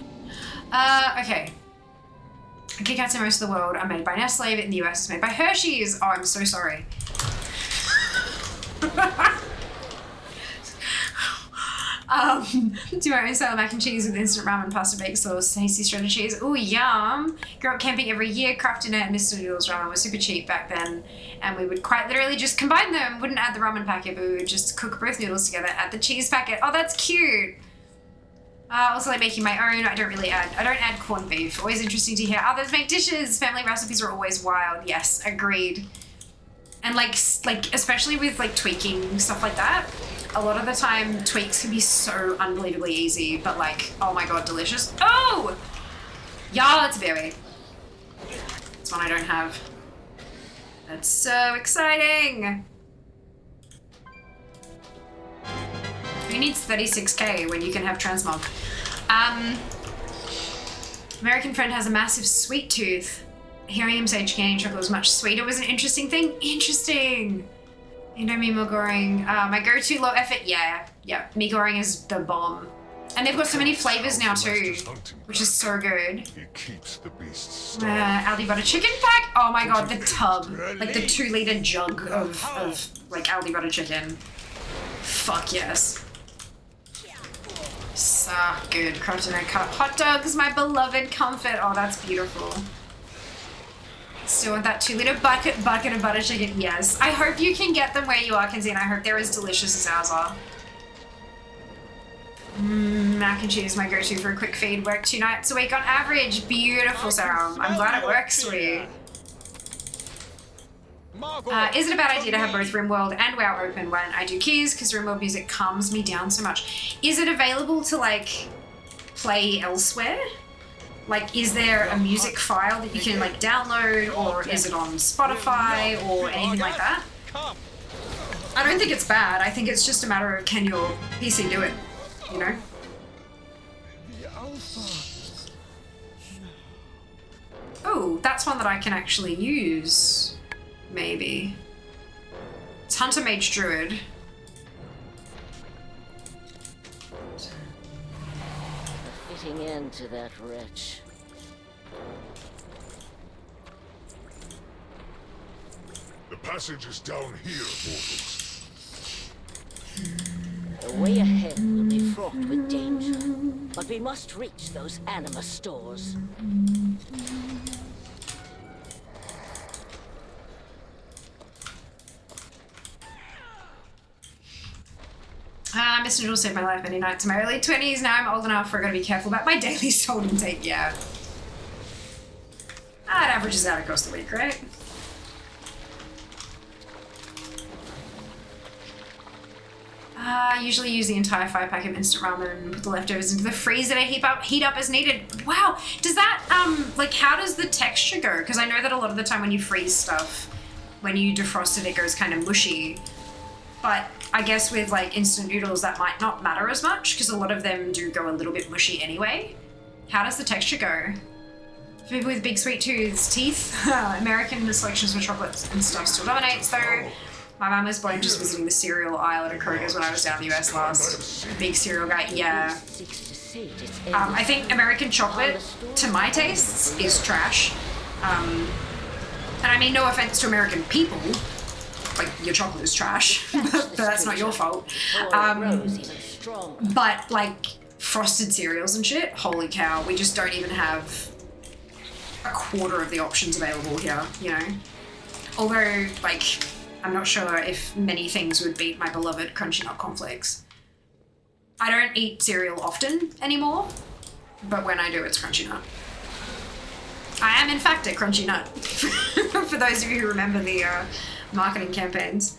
Okay. Kit Kats in most of the world are made by Nestle, but in the US it's made by Hershey's. Oh, I'm so sorry. Do my own style mac and cheese with instant ramen, pasta, baked sauce, tasty shredded cheese. Ooh, yum. Grew up camping every year, crafting it, and Mr. Noodles ramen was super cheap back then. And we would quite literally just combine them. Wouldn't add the ramen packet, but we would just cook both noodles together, add the cheese packet. Oh, that's cute. Also like making my own. I don't add corned beef. Always interesting to hear others make dishes. Family recipes are always wild. Yes, agreed. And like especially with like tweaking stuff like that, a lot of the time tweaks can be so unbelievably easy, but like, oh my god, delicious. Oh! Yeah, it's a berry. It's one I don't have. That's so exciting! Who needs 36k when you can have transmog? American friend has a massive sweet tooth. Hearing him say candy chocolate was much sweeter was an interesting thing. Interesting! You know me, meal goreng. My go-to low effort, yeah. Meal goreng is the bomb. And they've got so many flavors now too, which is so good. He keeps the beasts Aldi butter chicken pack. Oh my god, the tub, like the 2-liter jug of like Aldi butter chicken. Fuck yes. So good. Crafted and cut up hot dogs, my beloved comfort. Oh, that's beautiful. Still want that 2-liter bucket of butter chicken. Yes. I hope you can get them where you are, Kenzie, and I hope they're as delicious as ours are. Mac and cheese, my go-to for a quick feed. Work 2 nights a week on average. Beautiful, Sarah. I'm glad it works for you. Is it a bad idea to have both RimWorld and WoW open when I do keys? Because RimWorld music calms me down so much. Is it available to, like, play elsewhere? Like, is there a music file that you can, like, download, or is it on Spotify, or anything like that? I don't think it's bad. I think it's just a matter of can your PC do it, you know? Oh, that's one that I can actually use. Maybe. It's Hunter Mage Druid. Fitting end to that wretch. The passage is down here, mortals. The way ahead will be fraught with danger, but we must reach those anima stores. Mr. Noodle saved my life many nights in my early 20s. Now I'm old enough where I gotta be careful about my daily salt intake. Yeah. It averages out across the week, right? I usually use the entire 5-pack of instant ramen and put the leftovers into the freezer to heat up as needed. Wow, does that, like, how does the texture go? Because I know that a lot of the time when you freeze stuff, when you defrost it goes kind of mushy. But I guess with, like, instant noodles, that might not matter as much, because a lot of them do go a little bit mushy anyway. How does the texture go? For people with big sweet teeth, American selections for chocolates and stuff still dominates, though. My mum was born just visiting the cereal aisle at a Kroger's when I was down in the US last. Big cereal guy, yeah. I think American chocolate, to my tastes, is trash. And I mean no offense to American people, like your chocolate is trash, but that's not your fault. Strong. But like frosted cereals and shit, holy cow, we just don't even have a quarter of the options available here, you know? Although, like, I'm not sure if many things would beat my beloved Crunchy Nut Cornflakes. I don't eat cereal often anymore, but when I do, it's Crunchy Nut. I am, in fact, a Crunchy Nut, for those of you who remember the marketing campaigns.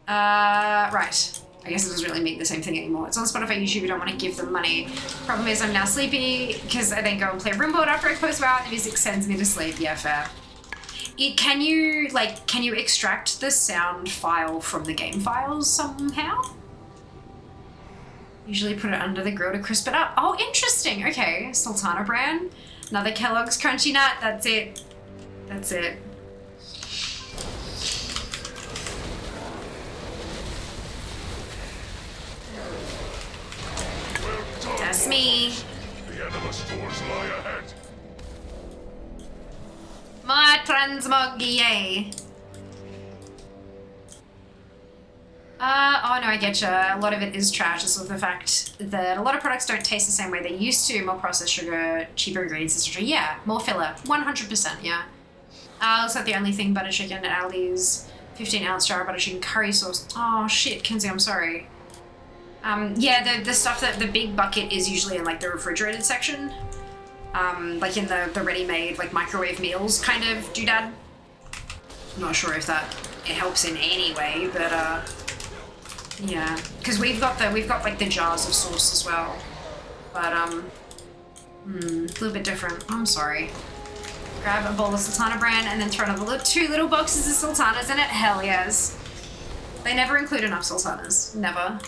Right. I guess it doesn't really mean the same thing anymore. It's on Spotify, YouTube, you don't want to give them money. Problem is I'm now sleepy because I then go and play Rimboard after I post WoW and the music sends me to sleep. Yeah, fair. Can you extract the sound file from the game files somehow? Usually put it under the grill to crisp it up. Oh, interesting. Okay, Sultana brand. Another Kellogg's Crunchy Nut. That's it. That's it. That's me. The enema stores lie ahead. My transmog, yay. Oh no, I getcha. A lot of it is trash. It's with the fact that a lot of products don't taste the same way they used to. More processed sugar, cheaper ingredients, etc. Yeah, more filler. 100%, yeah. Looks like the only thing butter chicken at Aldi's 15-ounce jar of butter chicken curry sauce. Oh shit, Kinsey, I'm sorry. Yeah, the stuff that the big bucket is usually in like the refrigerated section. Like in the ready-made like microwave meals kind of doodad. I'm not sure if it helps in any way, but yeah, because we've got like the jars of sauce as well, but a little bit different. I'm sorry. Grab a bowl of Sultana brand and then throw another two little boxes of Sultanas in it. Hell yes. They never include enough Sultanas. Never.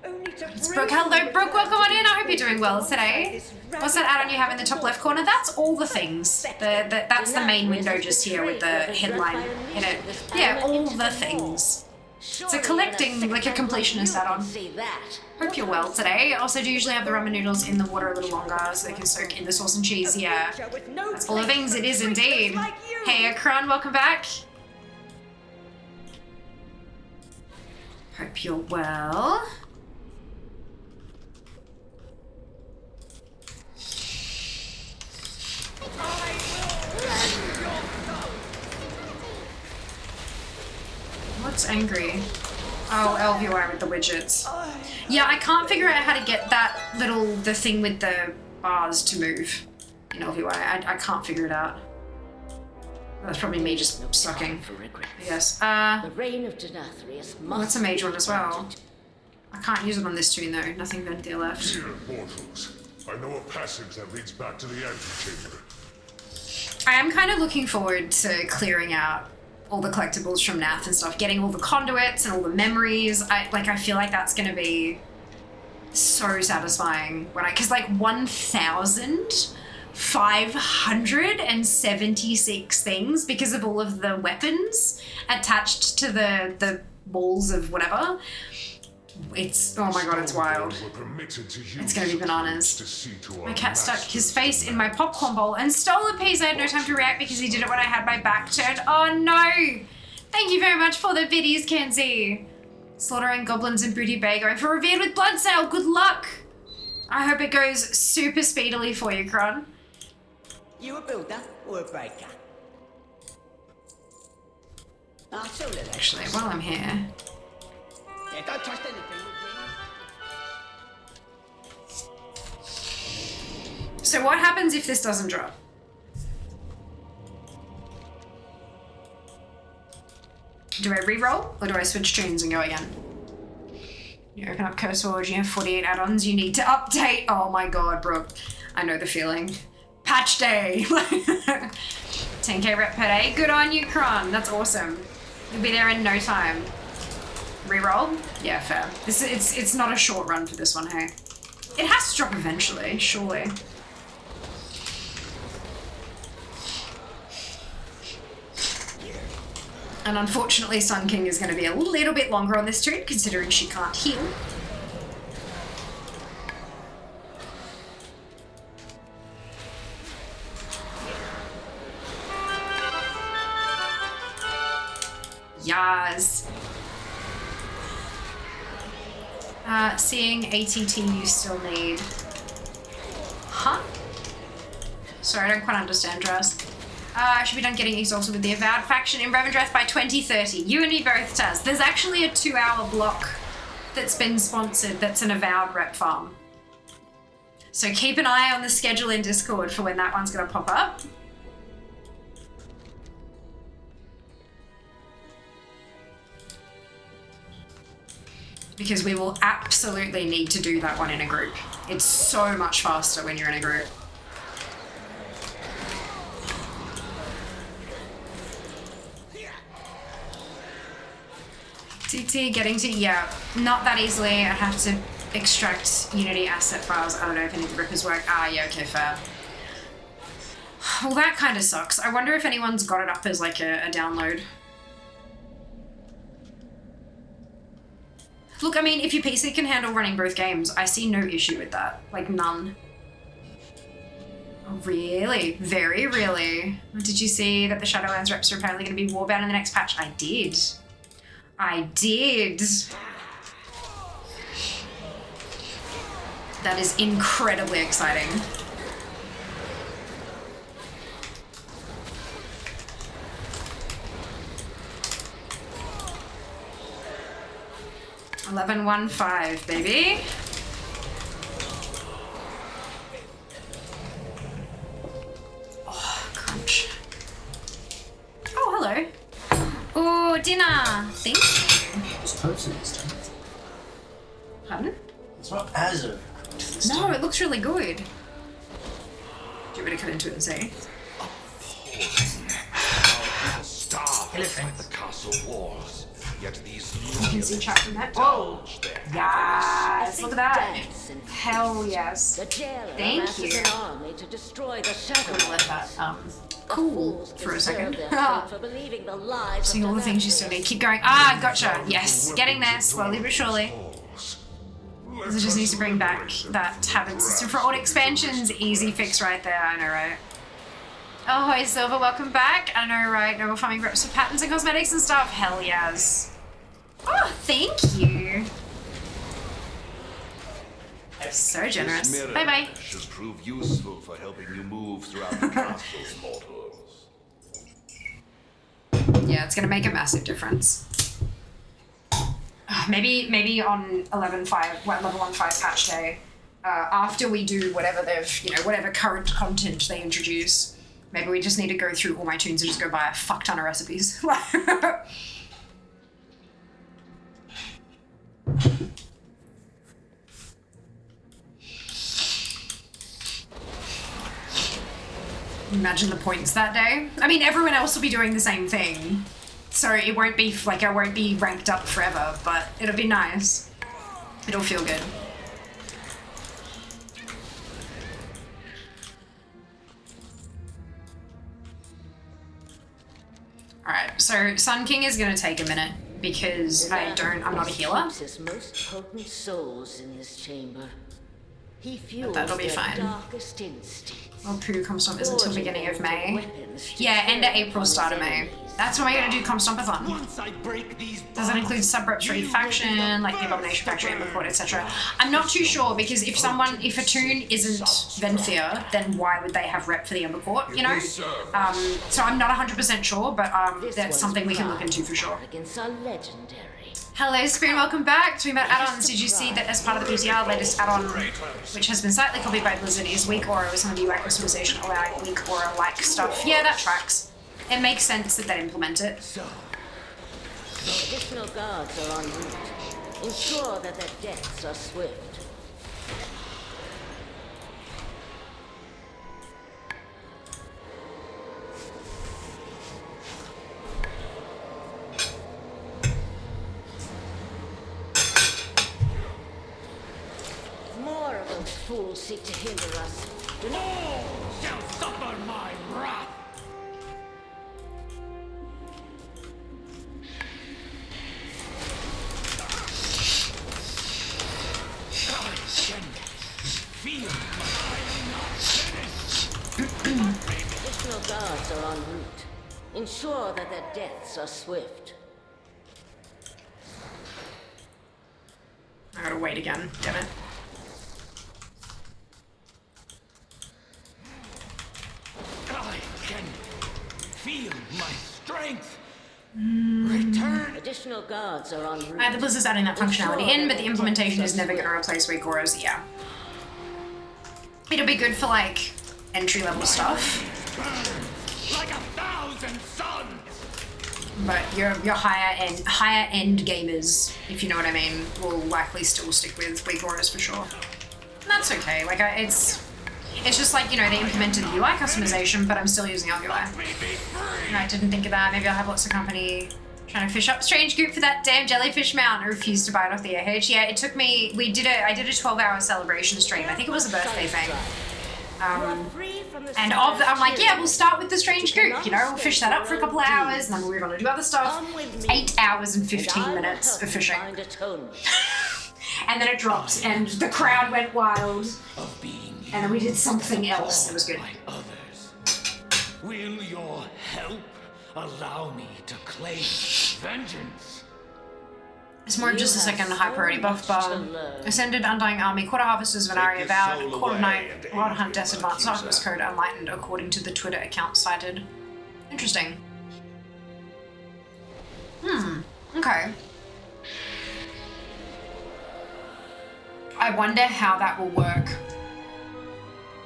It's Brooke. Hello, Brooke. Welcome on in. I hope you're doing well today. What's that add-on you have in the top left corner? That's all the things. That's the main window just here with the headline in it. Yeah, all the things. It's a collecting, like a completionist add-on. Hope you're well today. Also, do usually have the ramen noodles in the water a little longer so they can soak in the sauce and cheese. Yeah, that's all the things. It is indeed. Hey, Akron, welcome back. Hope you're well. What's angry? Oh, LVI with the widgets. Yeah, I can't figure out how to get the thing with the bars to move in LVI. I can't figure it out. That's probably me just sucking, I guess. The reign of Denathrius That's a mage one as well. I can't use it on this tune though. Nothing Ventia left. Dear mortals, I know a passage that leads back to the antechamber. I am kind of looking forward to clearing out all the collectibles from Nath and stuff, getting all the conduits and all the memories. I feel like that's gonna be so satisfying because like 1,576 things because of all of the weapons attached to the walls of whatever. It's, oh my god, it's wild. It's gonna be bananas. My cat stuck his face in my popcorn bowl and stole a piece. I had no time to react because he did it when I had my back turned. Oh no! Thank you very much for the biddies, Kenzie. Slaughtering goblins and booty bay going for revered with blood sale. Good luck! I hope it goes super speedily for you, Kron. You a builder or a breaker? Actually, while I'm here... Yeah, don't trust anything with me. So what happens if this doesn't drop? Do I re-roll or do I switch tunes and go again? You open up Curse Forge, you have 48 add-ons you need to update. Oh my god, Brooke. I know the feeling. Patch day! 10k rep per day. Good on you, Kron. That's awesome. You'll be there in no time. Reroll? Yeah, fair. It's not a short run for this one, hey? It has to drop eventually, surely. And unfortunately, Sun King is going to be a little bit longer on this turn, considering she can't heal. Yas. Seeing ATT you still need. Huh? Sorry, I don't quite understand, Draz. I should be done getting exhausted with the Avowed faction in Revendreth by 2030. You and me both, Taz. There's actually a 2-hour block that's been sponsored that's an Avowed rep farm. So keep an eye on the schedule in Discord for when that one's going to pop up. Because we will absolutely need to do that one in a group. It's so much faster when you're in a group. TT getting to, yeah, not that easily. I have to extract Unity asset files. I don't know if any of the rippers work. Ah, yeah, okay, fair. Well, that kind of sucks. I wonder if anyone's got it up as like a download. Look, I mean, if your PC can handle running both games, I see no issue with that. Like, none. Oh, really? Very really? Did you see that the Shadowlands reps are apparently going to be warband in the next patch? I did. I did. That is incredibly exciting. $11.15, baby. Oh, crunch. Oh, hello. Oh, dinner. Thank you. It's toasted this time. Pardon? It's not as overcooked this time. No, it looks really good. Do you want me to cut into it and see? Starved by the castle walls. Yet these You can see chat from that. Whoa! Yes! Look at that! Hell yes! Thank you. An army to destroy the I'm gonna let that cool for a second. for believing the lies Seeing of all the things you still need. Keep going. Ah, gotcha. Yes, getting there slowly but surely. It just needs to bring back that habit system for old expansions. Easy fix right there. I know, right? Oh, hey Silver, welcome back. I know, right? Noble farming reps for patterns and cosmetics and stuff. Hell yes. Oh, thank you. So generous. This mirror Bye bye. should prove useful for helping you move throughout the castle's mortals. Yeah, it's gonna make a massive difference. Maybe on 11.5, level 1.5 patch day, after we do whatever whatever current content they introduce, maybe we just need to go through all my tunes and just go buy a fuck ton of recipes. Imagine the points that day. I mean, everyone else will be doing the same thing. So it won't be, like, I won't be ranked up forever, but it'll be nice. It'll feel good. Alright, so Sun King is gonna take a minute because I'm not a healer. His most potent souls in this chamber. He fuels that'll be their fine. darkest instincts. Well, Poo Comstomp isn't until beginning of May. Weapons to Yeah, end of kill April, start of May. That's when we're gonna do Comstompathon. Once I break these Does that include sub-reps for each faction, like the Abomination Factory, Ember Court, etc.? I'm not too sure because if a tune isn't Venthia, then why would they have rep for the Ember Court, you know? So I'm not 100% sure, but that's something we can look into for sure. Against our legendary. Hello, Spoon, welcome back. Talking about add-ons, did you see that as part of the BTR, latest add-on, which has been slightly copied by Blizzard, is weak aura with some of the UI customization allowing weak aura-like stuff? Yeah, that tracks. It makes sense that they implement it. Additional guards are en route. Ensure that their deaths are swift. More of those fools seek to hinder us. all shall suffer my wrath. Feel, but I am not finished. Additional guards are en route. Ensure that their deaths are swift. I gotta wait again, damn it. I can feel my strength return. Additional guards are en route. The Blizzard's adding that functionality in, but the implementation is never gonna replace weak auras, yeah. It'll be good for like entry-level stuff. Like 1,000 suns. But your higher end gamers, if you know what I mean, will likely still stick with weak auras for sure. And that's okay. Like it's just like, you know, they implemented UI customization, but I'm still using LUI. And I didn't think of that. Maybe I'll have lots of company trying to fish up strange goop for that damn jellyfish mount. I refused to buy it off the AH. Yeah, it took me. I did a 12-hour celebration stream. I think it was a birthday thing. And I'm like, yeah, we'll start with the strange goop, you know, we'll fish that up for a couple of hours, and then we'll move on to do other stuff. 8 hours and 15 minutes of fishing. And then it dropped, and the crowd went wild. And then we did something else. It was good. Like others. Will your help allow me to claim vengeance? It's more of just a second high priority buff bar. Ascended Undying Army, Quarter Harvesters, Venaria Vowed, Quarter Night, Wild Hunt, Death Advanced, Darkness Code, Enlightened, according to the Twitter account cited. Interesting. Okay. I wonder how that will work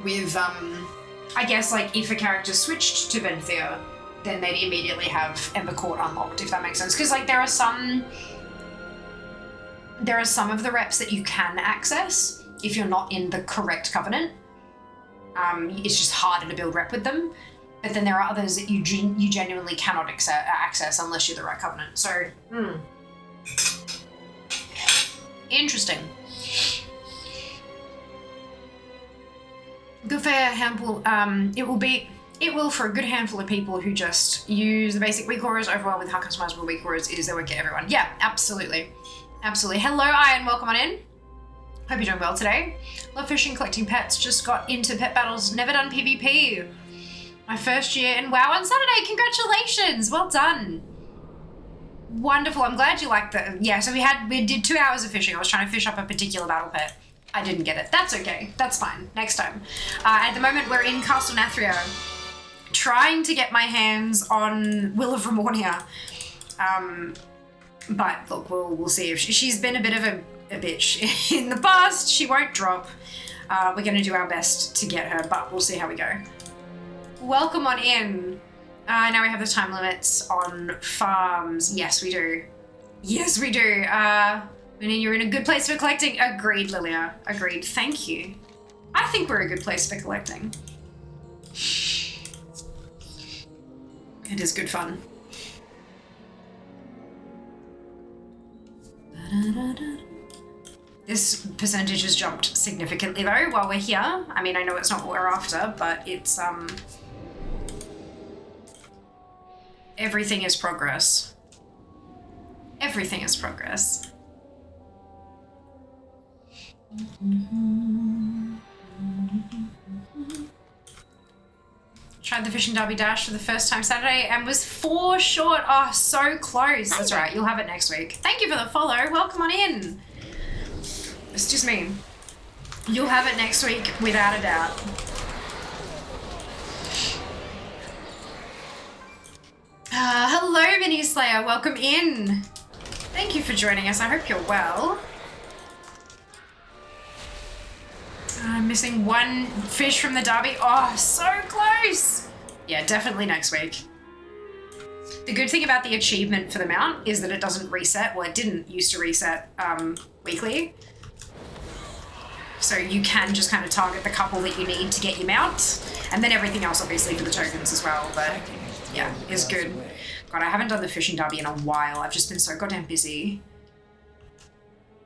with, I guess, like, if a character switched to Venthia, then they'd immediately have Ember Court unlocked, if that makes sense. Because, like, there are some of the reps that you can access if you're not in the correct covenant. It's just harder to build rep with them. But then there are others that you genuinely cannot access unless you're the right covenant. So, interesting. Good for a handful. It will for a good handful of people who just use the basic weak auras. Overall, with how customizable weak auras is, they won't get everyone. Yeah, absolutely. Absolutely. Hello, Ian. Welcome on in. Hope you're doing well today. Love fishing, collecting pets. Just got into pet battles. Never done PvP. My first year in WoW on Saturday. Congratulations. Well done. Wonderful. I'm glad you liked the... Yeah, so we did 2 hours of fishing. I was trying to fish up a particular battle pet. I didn't get it. That's okay. That's fine. Next time. At the moment, we're in Castle Nathria, trying to get my hands on Will of Remornia. But look, we'll see. If she's been a bit of a bitch in the past. She won't drop. We're going to do our best to get her, but we'll see how we go. Welcome on in. Now we have the time limits on farms. Yes, we do. Yes, we do. Meaning you're in a good place for collecting. Agreed, Lilia. Agreed. Thank you. I think we're a good place for collecting. It is good fun. This percentage has jumped significantly though while we're here. I mean, I know it's not what we're after, but it's everything is progress. Everything is progress. Tried the fishing derby dash for the first time Saturday and was 4 short. Oh, so close. That's right. You'll have it next week. Thank you for the follow. Welcome on in. It's just me. You'll have it next week without a doubt. Hello, Mini Slayer. Welcome in. Thank you for joining us. I hope you're well. I'm missing 1 fish from the derby. Oh, so close. Yeah, definitely next week. The good thing about the achievement for the mount is that it doesn't reset. Well, it didn't used to reset weekly. So you can just kind of target the couple that you need to get your mount. And then everything else, obviously, for the tokens as well. But yeah, it's good. God, I haven't done the fishing derby in a while. I've just been so goddamn busy.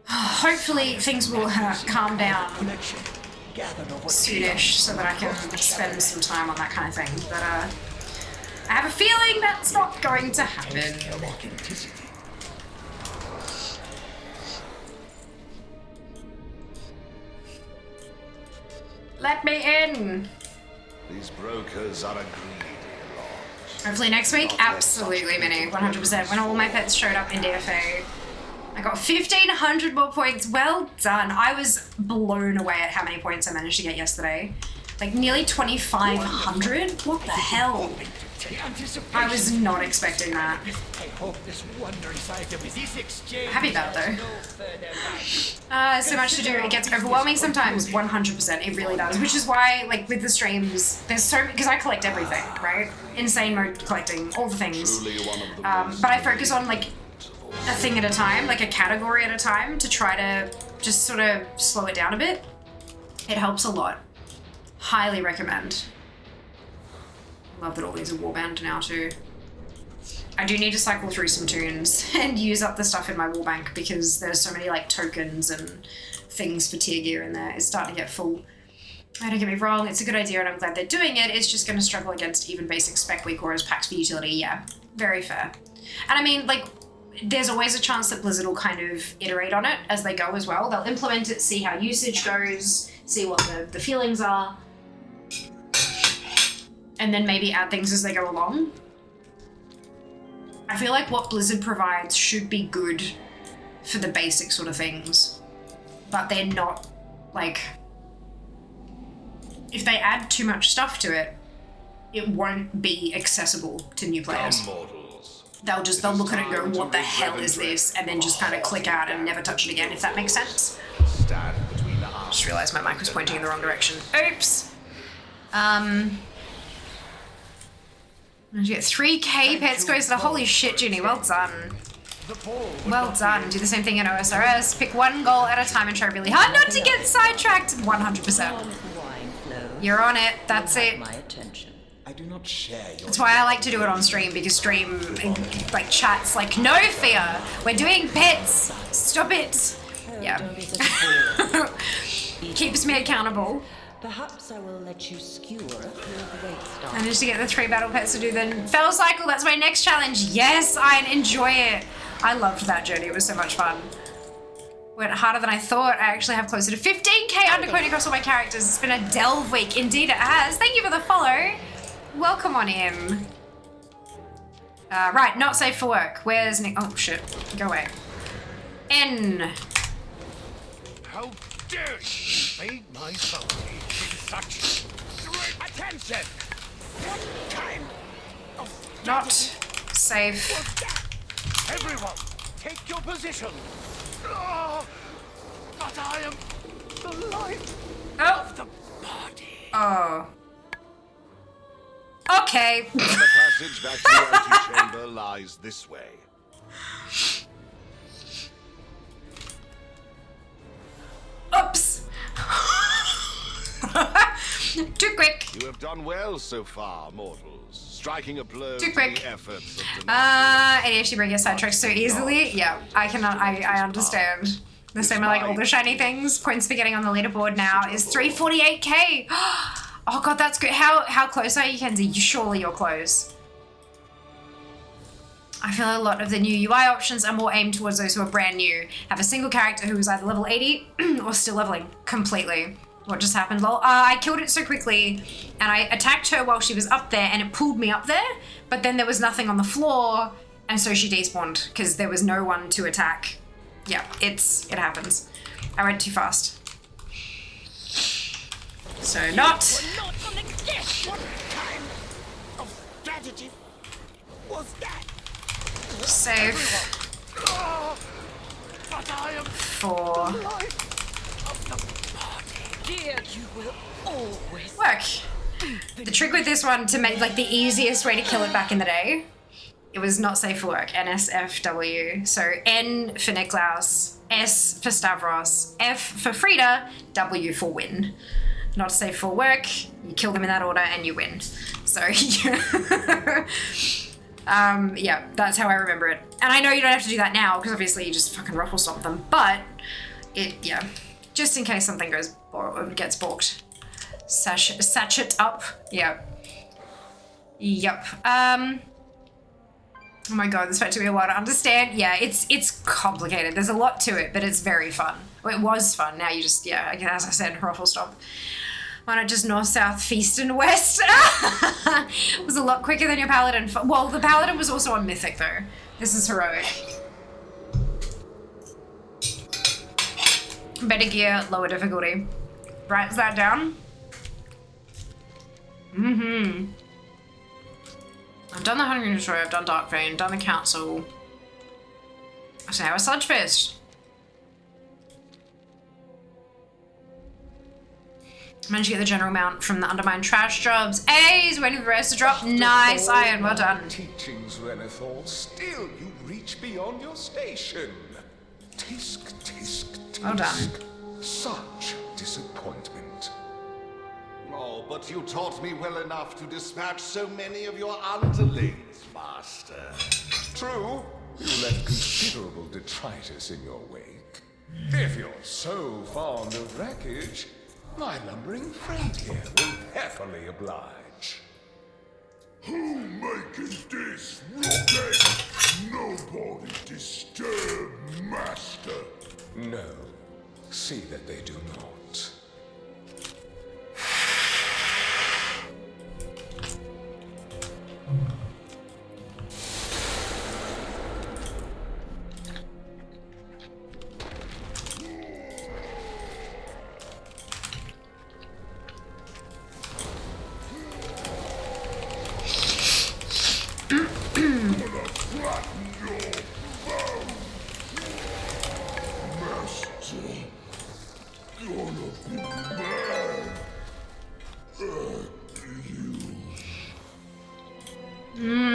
Hopefully things will calm down soonish so that I can spend some time on that kind of thing. But I have a feeling that's not going to happen. Let me in. These brokers are a greedy lot. Hopefully next week, absolutely, Minnie, 100%. When all my pets showed up in DFA, I got 1,500 more points. Well done. I was blown away at how many points I managed to get yesterday. Like nearly 2,500? What the hell? I was not expecting that. Happy about it though. So much to do. It gets overwhelming sometimes. 100%. It really does. Which is why, like, with the streams, there's so... Because I collect everything, right? Insane mode collecting. All the things. But I focus on, like, a thing at a time. Like, a category at a time to try to just sort of slow it down a bit. It helps a lot. Highly recommend. Love that all these are warband now too. I do need to cycle through some tunes and use up the stuff in my wallbank because there's so many like tokens and things for tier gear in there. It's starting to get full. Don't get me wrong, it's a good idea and I'm glad they're doing it. It's just going to struggle against even basic spec week or as packs for utility. Yeah, very fair. And I mean, like, there's always a chance that Blizzard will kind of iterate on it as they go as well. They'll implement it, see how usage goes, see what the feelings are, and then maybe add things as they go along. I feel like what Blizzard provides should be good for the basic sort of things, but they're not, like, if they add too much stuff to it, it won't be accessible to new players. They'll look at it and go, what the hell is this? And then just kind of click out and never touch it again, if that makes sense. Just realized my mic was pointing in the wrong direction. Oops. Did you get 3k pet scores to the holy shit, Junie, well done. Well done. Do the same thing in OSRS. Pick one goal at a time and try really hard not to get sidetracked. 100%. You're on it. That's it. I do not share your... That's why I like to do it on stream, because stream, like, chat's like, no fear. We're doing pets. Stop it. Yeah. Keeps me accountable. Perhaps I will let you skewer your great star. I managed to get the 3 battle pets to do the fell cycle. That's my next challenge. Yes, I enjoy it. I loved that journey. It was so much fun. Went harder than I thought. I actually have closer to 15k undercoating across all my characters. It's been a delve week. Indeed it has. Thank you for the follow. Welcome on in. Right, not safe for work. Where's Nick? Oh shit. Go away. N. How dare you invade my family in such great attention? What kind of Not safe. was that? Everyone, take your position. Oh, but I am the life of the body. Oh. Okay. The passage back to the antechamber lies this way. Oops. Too quick. You have done well so far, mortals. Striking a blow Too to quick. the efforts of ADHD bring your sidetracked so easily. Yeah, I cannot. I understand. The same like all the shiny things. Points for getting on the leaderboard now is 348k. Oh god, that's good. How close are you, Kenzie? Surely you're close. I feel a lot of the new UI options are more aimed towards those who are brand new. Have a single character who is either level 80 or still leveling completely. What just happened, lol? I killed it so quickly and I attacked her while she was up there and it pulled me up there, but then there was nothing on the floor and so she despawned because there was no one to attack. Yeah, it happens. I went too fast. So not. What kind of strategy was that? Safe. Oh, but I am For the life of the body. Dear, you will always work. The trick with this one to make like the easiest way to kill it back in the day, it was not safe for work. NSFW. So N for Niklaus, S for Stavros, F for Frida, W for win. Not safe for work. You kill them in that order and you win. So yeah, that's how I remember it. And I know you don't have to do that now because obviously you just fucking ruffle stomp them. But yeah, just in case something goes or gets balked. Satch it up. Yeah. Yep. Oh my god, this is about to be a while to understand. Yeah, it's complicated. There's a lot to it, but it's very fun. Well, it was fun. Now you just, yeah, again, as I said, ruffle stomp. Why not just north, south, feast, and west? It was a lot quicker than your paladin. Well, the paladin was also on mythic though. This is heroic. Better gear, lower difficulty. Writes that down. I've done the Hungry Destroyer, I've done Dark Vein, done the Council. So now a Sludgefest. Managed to get the general mount from the Undermine trash jobs. Hey, he's waiting for the rest to drop. Nice, Iron, well done. Teachings, Renethor, still you reach beyond your station. Tisk, tisk, tisk. Well done. Such disappointment. Oh, but you taught me well enough to dispatch so many of your underlings, Master. True, you left considerable detritus in your wake. If you're so fond of wreckage, my lumbering friend here will happily oblige. Who maketh this rocket? Nobody disturb Master. No, see that they do not.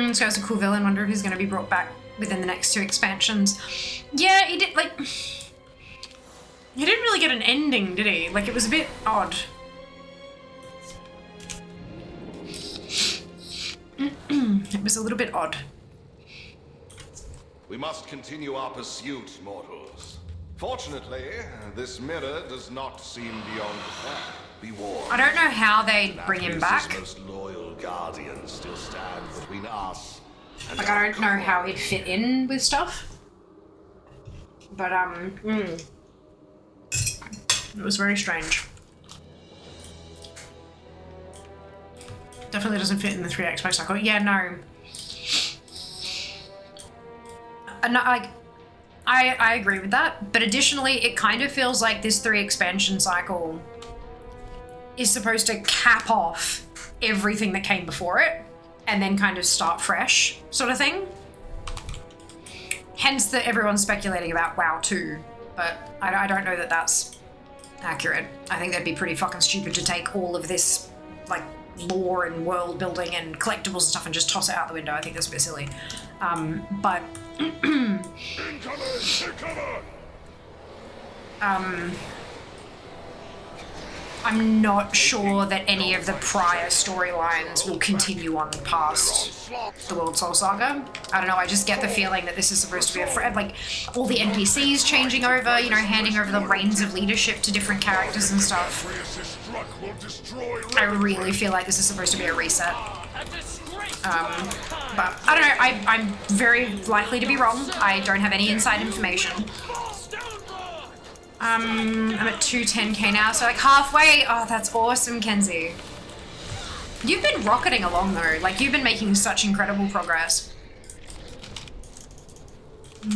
This guy's a cool villain. Wonder if he's going to be brought back within the next 2 expansions. Yeah, he did, like... He didn't really get an ending, did he? Like, it was a bit odd. It was a little bit odd. We must continue our pursuit, mortals. Fortunately, this mirror does not seem beyond the plan. Be warned. I don't know how they bring him back. His most loyal guardian still stand between us. And Like, I don't know how he'd fit in with stuff. But, it was very strange. Definitely doesn't fit in the 3 Xbox cycle. Yeah, no. Like, I agree with that, but additionally, it kind of feels like this 3 expansion cycle is supposed to cap off everything that came before it and then kind of start fresh, sort of thing. Hence that everyone's speculating about WoW 2, but I don't know that that's accurate. I think that'd be pretty fucking stupid to take all of this, like, lore and world building and collectibles and stuff and just toss it out the window. I think that's a bit silly. But I'm not sure that any of the prior storylines will continue on past the World Soul Saga. I don't know, I just get the feeling that this is supposed to be like, all the NPCs changing over, you know, handing over the reins of leadership to different characters and stuff. I really feel like this is supposed to be a reset. But I don't know, I'm very likely to be wrong. I don't have any inside information. I'm at 210k now, so like halfway. Oh, that's awesome, Kenzie. You've been rocketing along though. Like, you've been making such incredible progress.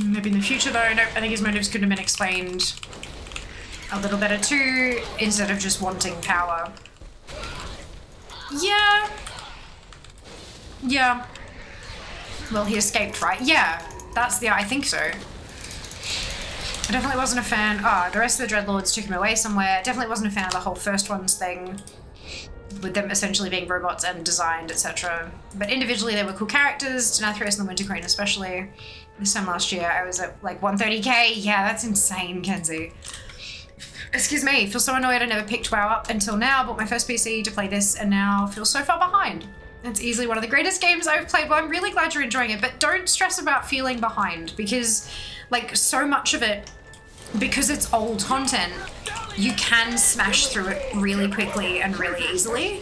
Maybe in the future though, no, I think his motives could have been explained a little better too, instead of just wanting power. Yeah. Yeah. Well, he escaped, right? Yeah, I think so. I definitely wasn't a fan. The rest of the Dreadlords took him away somewhere. Definitely wasn't a fan of the whole first one's thing, with them essentially being robots and designed, etc. But individually, they were cool characters. Denathrius and the Winter Queen, especially. This time last year, I was at like 130k. Yeah, that's insane, Kenzie. Excuse me. Feel so annoyed I never picked WoW up until now. Bought my first PC to play this, and now feel so far behind. It's easily one of the greatest games I've played. Well, I'm really glad you're enjoying it, but don't stress about feeling behind, because like so much of it, because it's old content, you can smash through it really quickly and really easily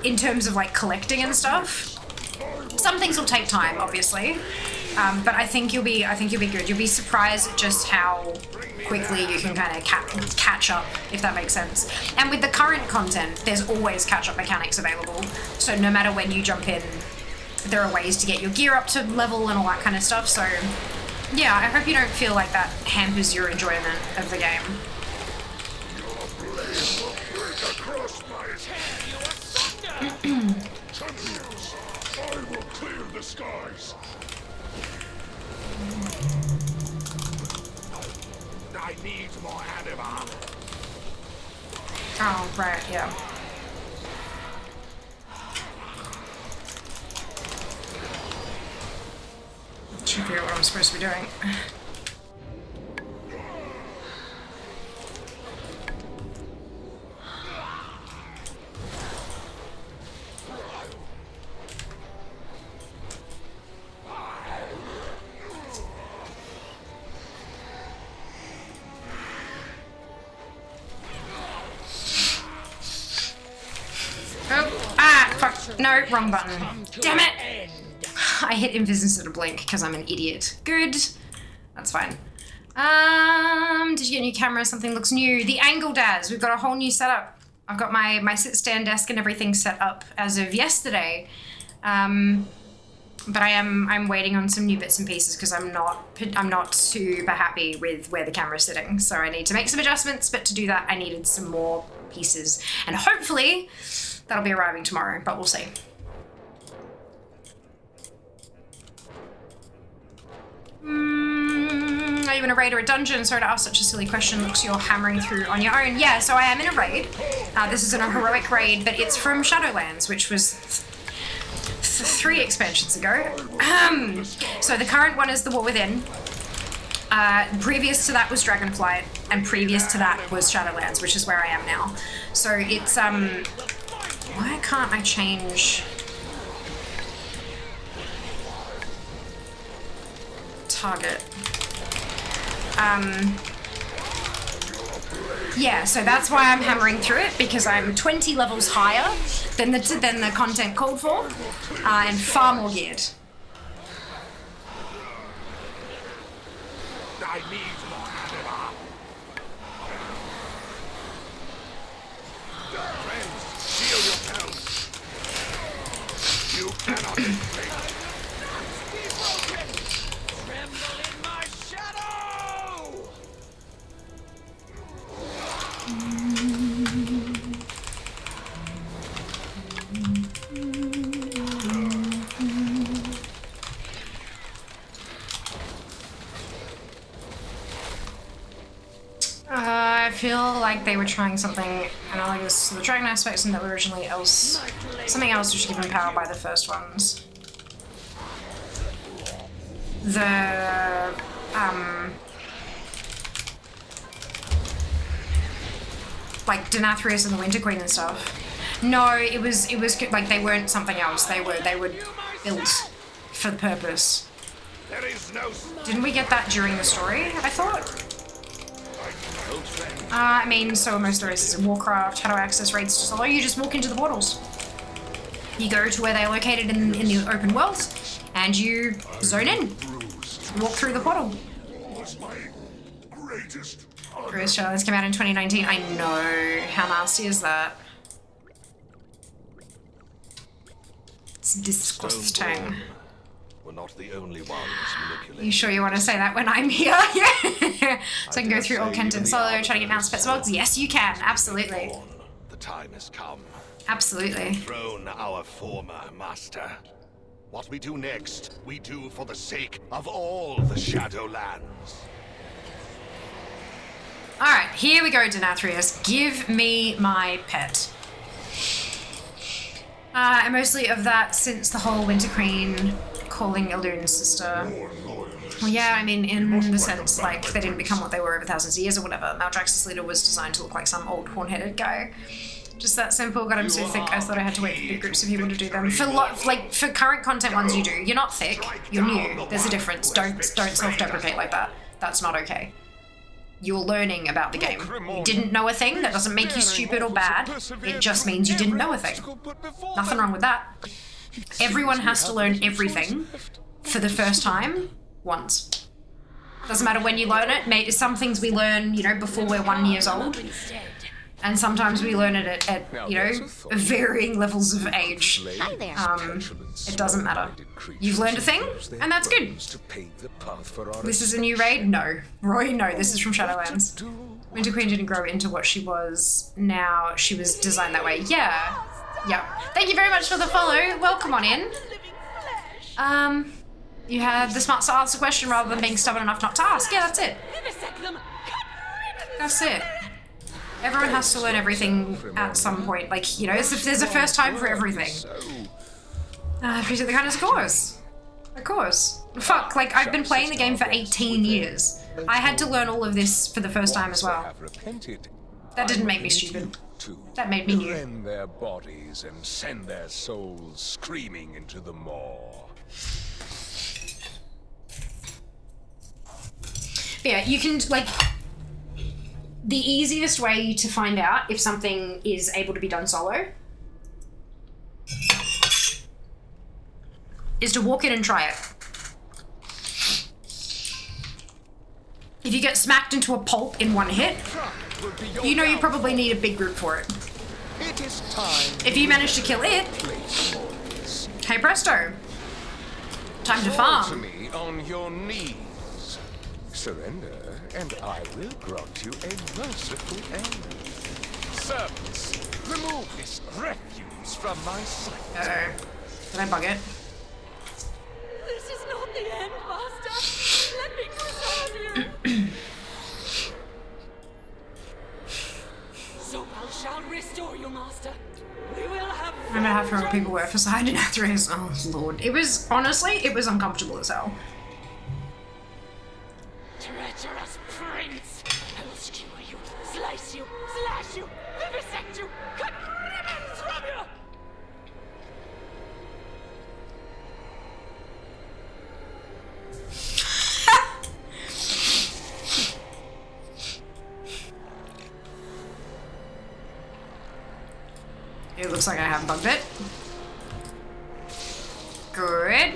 in terms of like collecting and stuff. Some things will take time, obviously, but I think you'll be good. You'll be surprised at just how quickly you can kind of catch up, if that makes sense. And with the current content, there's always catch-up mechanics available. So no matter when you jump in, there are ways to get your gear up to level and all that kind of stuff. So yeah, I hope you don't feel like that hampers your enjoyment of the game. my anima. Oh, right, yeah. Should figure out what I'm supposed to be doing. Oh, ah, fuck. No, wrong button. Damn it! I hit invis instead of blink because I'm an idiot. Good. That's fine. Did you get a new camera? Something looks new. The angle Daz. We've got a whole new setup. I've got my sit-stand desk and everything set up as of yesterday. But I'm waiting on some new bits and pieces because I'm not super happy with where the camera's sitting. So I need to make some adjustments, but to do that I needed some more pieces. And hopefully that'll be arriving tomorrow, but we'll see. Are you in a raid or a dungeon? Sorry to ask such a silly question. Looks you're hammering through on your own. Yeah, so I am in a raid. This isn't a heroic raid, but it's from Shadowlands, which was 3 expansions ago. So the current one is the War Within. Previous to that was Dragonflight, and previous to that was Shadowlands, which is where I am now. So it's why can't I change target? Yeah, so that's why I'm hammering through it, because I'm 20 levels higher than the content called for, and far more geared. I need more anima. Friends, shield yourselves. You cannot escape. Be broken. Tremble in my shadow. I feel like they were trying something analogous to the dragon aspects, and that were originally something else which given power by the first ones. The like Denathrius and the Winter Queen and stuff. No, it was like they weren't something else. They were built for the purpose. There is no. Didn't we get that during the story? I thought. I mean, so most of the races in Warcraft, how to access raids to solo, you just walk into the portals. You go to where they're located in the open world, and you zone in. Walk through the portal. Was my greatest Greatest Shadowlands came out in 2019. I know. How nasty is that? It's disgusting. We're not the only ones manipulating. You sure you want to say that when I'm here? Yeah. So I can go through all content solo, try to get mounts, pets, bugs? Yes, you can. Absolutely. The time has come. Absolutely. Throne our former master. What we do next, we do for the sake of all the Shadowlands. Alright, here we go, Denathrius. Give me my pet. And mostly of that since the whole Winter Queen calling Eldune's sister. Well, yeah, I mean, in the sense, like, they didn't become what they were over thousands of years or whatever. Maldraxxus leader was designed to look like some old horn-headed guy. Just that simple. Got him so thick, I thought I had to wait for big groups of people to do them. For current content ones you do. You're not thick, you're new. There's a difference. Don't self-deprecate like that. That's not okay. You're learning about the game. You didn't know a thing. That doesn't make you stupid or bad. It just means you didn't know a thing. Nothing wrong with that. Everyone has to learn everything for the first time once. Doesn't matter when you learn it. Some things we learn, before we're 1 year old. And sometimes we learn it at varying levels of age. Hi there. It doesn't matter. You've learned a thing, and that's good. This is a new raid? No. Roy, no, this is from Shadowlands. Winter Queen didn't grow into what she was. Now she was designed that way. Yeah. Thank you very much for the follow. Welcome on in. You had the smarts to ask the question rather than being stubborn enough not to ask. Yeah, that's it. That's it. Everyone has to learn everything at some point. Like, you know, there's a first time for everything. I appreciate the kindness, of course. Of course. Fuck, like, I've been playing the game for 18 years. I had to learn all of this for the first time as well. That didn't make me stupid. That made me new. Rend their bodies and send their souls screaming into the maw. But yeah, you can, like, the easiest way to find out if something is able to be done solo is to walk in and try it. If you get smacked into a pulp in one hit, you know you probably need a big group for it. If you manage to kill it, hey presto, time to farm. To me on your knees. Surrender, and I will grant you a merciful end. Servants, remove this refuse from my sight. Uh-oh. Did I bug it? This is not the end, Master. Let me preserve you. Zobel shall restore you, Master. We will have. I'm gonna have to remember people were for side in Athreus. Oh lord. It was, honestly, it was uncomfortable as hell. Treacherous prince! I will skewer you, slice you, slash you, vivisect you, cut ribbons from you! It looks like I have bugged it. Good.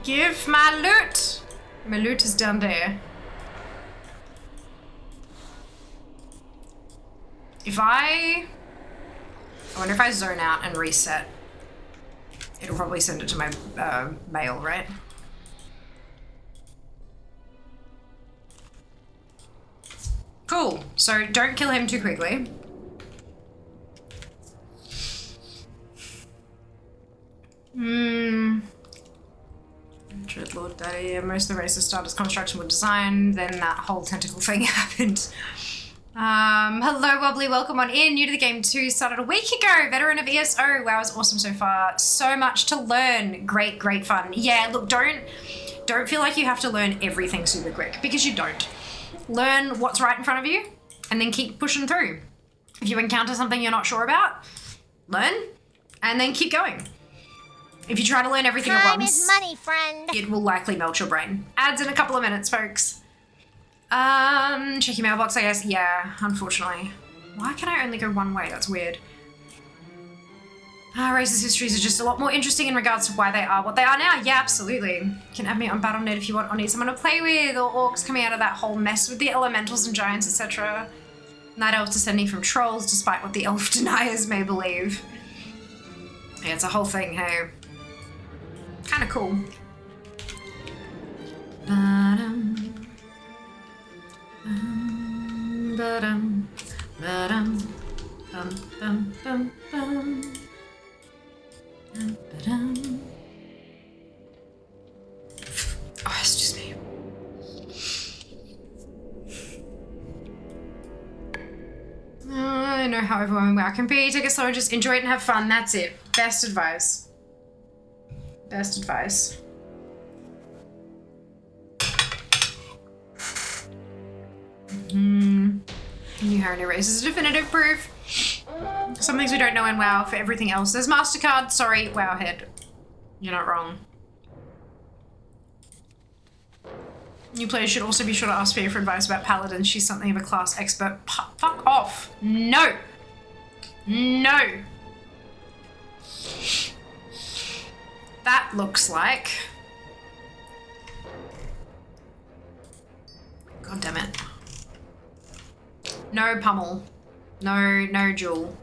Give my loot. My loot is down there. I wonder if I zone out and reset. It'll probably send it to my mail, right? Cool. So don't kill him too quickly. Dreadlord Daddy. Yeah, most of the races start as construction were designed, then that whole tentacle thing happened. Hello Wobbly, welcome on in. New to the game too, started a week ago. Veteran of ESO. Wow, it's awesome so far. So much to learn. Great, great fun. Yeah, look, don't feel like you have to learn everything super quick, because you don't. Learn what's right in front of you, and then keep pushing through. If you encounter something you're not sure about, learn, and then keep going. If you try to learn everything at once, is money, friend. It will likely melt your brain. Ads in a couple of minutes, folks. Check your mailbox, I guess. Yeah, unfortunately. Why can I only go one way? That's weird. Racist histories are just a lot more interesting in regards to why they are what they are now. Yeah, absolutely. You can add me on Battle.net if you want or need someone to play with, or orcs coming out of that whole mess with the elementals and giants, etc. Night elves descending from trolls, despite what the elf deniers may believe. Yeah, it's a whole thing, hey. Kind of cool. Oh, excuse me. I know how overwhelming WoW can be. Take it slow and just enjoy it and have fun. That's it. Best advice. Best advice. New Harry races a definitive proof. Some things we don't know in WoW. For everything else, there's MasterCard. Sorry, Wowhead. You're not wrong. New players should also be sure to ask Fia for advice about Paladins. She's something of a class expert. Fuck off. No. No. That looks like... God damn it. No pummel. No jewel.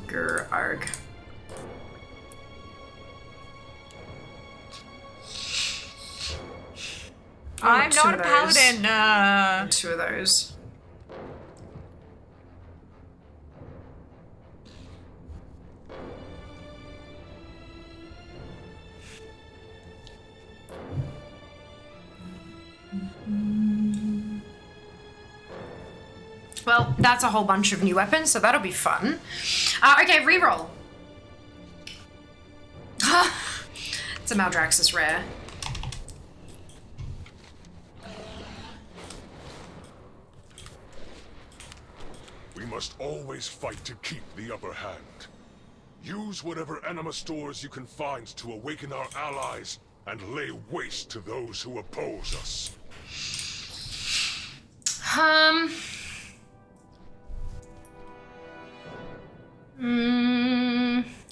Grr, arg. I'm not a paladin. Two of those. Well, that's a whole bunch of new weapons, so that'll be fun. Okay, reroll. It's a Maldraxxus rare. We must always fight to keep the upper hand. Use whatever anima stores you can find to awaken our allies and lay waste to those who oppose us.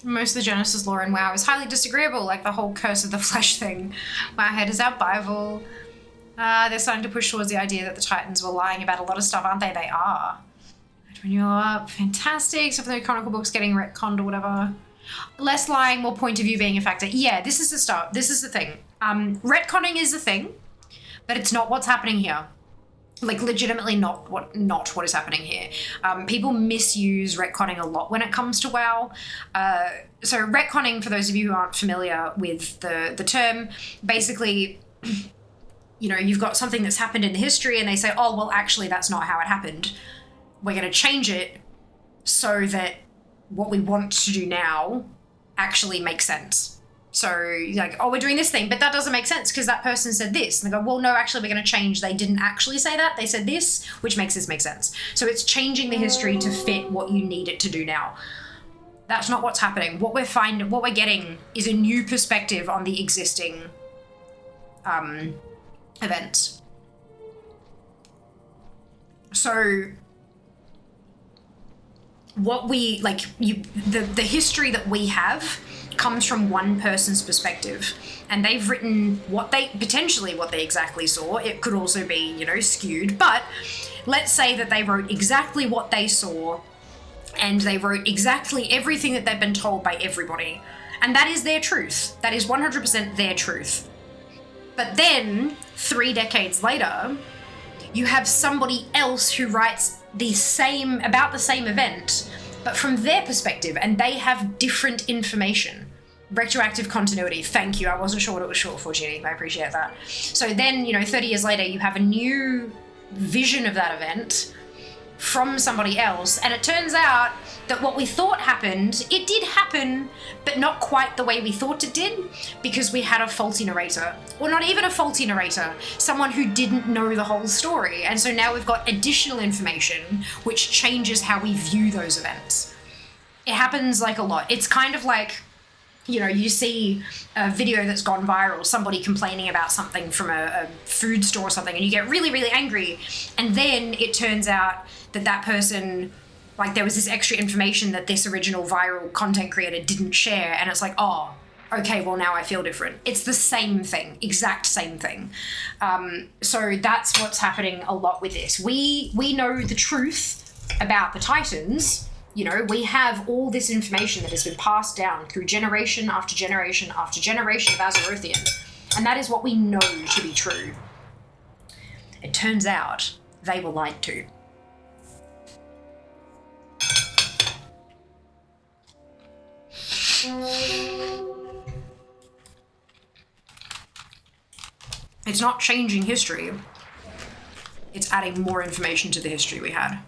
Most of the Genesis lore in WoW is highly disagreeable, like the whole Curse of the Flesh thing. Wowhead is our Bible. They're starting to push towards the idea that the Titans were lying about a lot of stuff, aren't they? They are. When you're up, fantastic. So for the Chronicle books getting retconned or whatever. Less lying, more point of view being a factor. Yeah, this is the stuff. This is the thing. Retconning is the thing, but it's not what's happening here. Like, legitimately not what is happening here. People misuse retconning a lot when it comes to WoW. So retconning, for those of you who aren't familiar with the term, basically, you know, you've got something that's happened in the history and they say, oh, well, actually, that's not how it happened. We're going to change it so that what we want to do now actually makes sense. So, like, oh, we're doing this thing, but that doesn't make sense because that person said this. And they go, well, no, actually, we're going to change. They didn't actually say that. They said this, which makes this make sense. So it's changing the history to fit what you need it to do now. That's not what's happening. What we're getting is a new perspective on the existing events. So what we, like, the history that we have comes from one person's perspective, and they've written what they exactly saw. It could also be, you know, skewed, but let's say that they wrote exactly what they saw and they wrote exactly everything that they've been told by everybody, and that is their truth. That is 100% their truth. But then 3 decades later, you have somebody else who writes about the same event, but from their perspective, and they have different information. Retroactive continuity. Thank you. I wasn't sure what it was short for, Ginny. I appreciate that. So then, you know, 30 years later, you have a new vision of that event from somebody else, and it turns out that what we thought happened, it did happen, but not quite the way we thought it did, because we had a faulty narrator. Or not even a faulty narrator, someone who didn't know the whole story. And so now we've got additional information which changes how we view those events. It happens like a lot. It's kind of like, you know, you see a video that's gone viral, somebody complaining about something from a food store or something, and you get really, really angry. And then it turns out that person, like, there was this extra information that this original viral content creator didn't share, and it's like, oh, okay, well, now I feel different. It's the same thing, exact same thing. So that's what's happening a lot with this. We know the truth about the Titans. You know, we have all this information that has been passed down through generation after generation after generation of Azerothian, and that is what we know to be true. It turns out they were lied to. It's not changing history. It's adding more information to the history we had.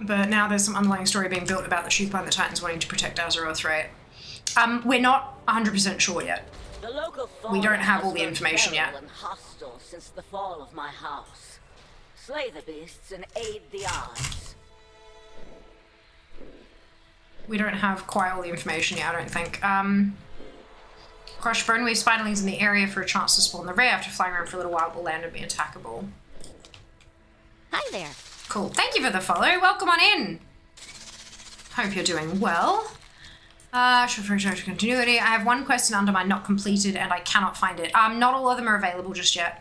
But now there's some underlying story being built about the Sheepline and the Titans wanting to protect Azeroth, right? We're not 100% sure yet. We don't have all the information yet. And hostile since the fall of my house. Slay the beasts and aid the odds. We don't have quite all the information yet, I don't think. Crush Bonewave Spiderlings in the area for a chance to spawn the rare after flying around for a little while will land and be attackable. Hi there. Cool. Thank you for the follow. Welcome on in. Hope you're doing well. Should for continuity. I have one question under my not completed and I cannot find it. Not all of them are available just yet.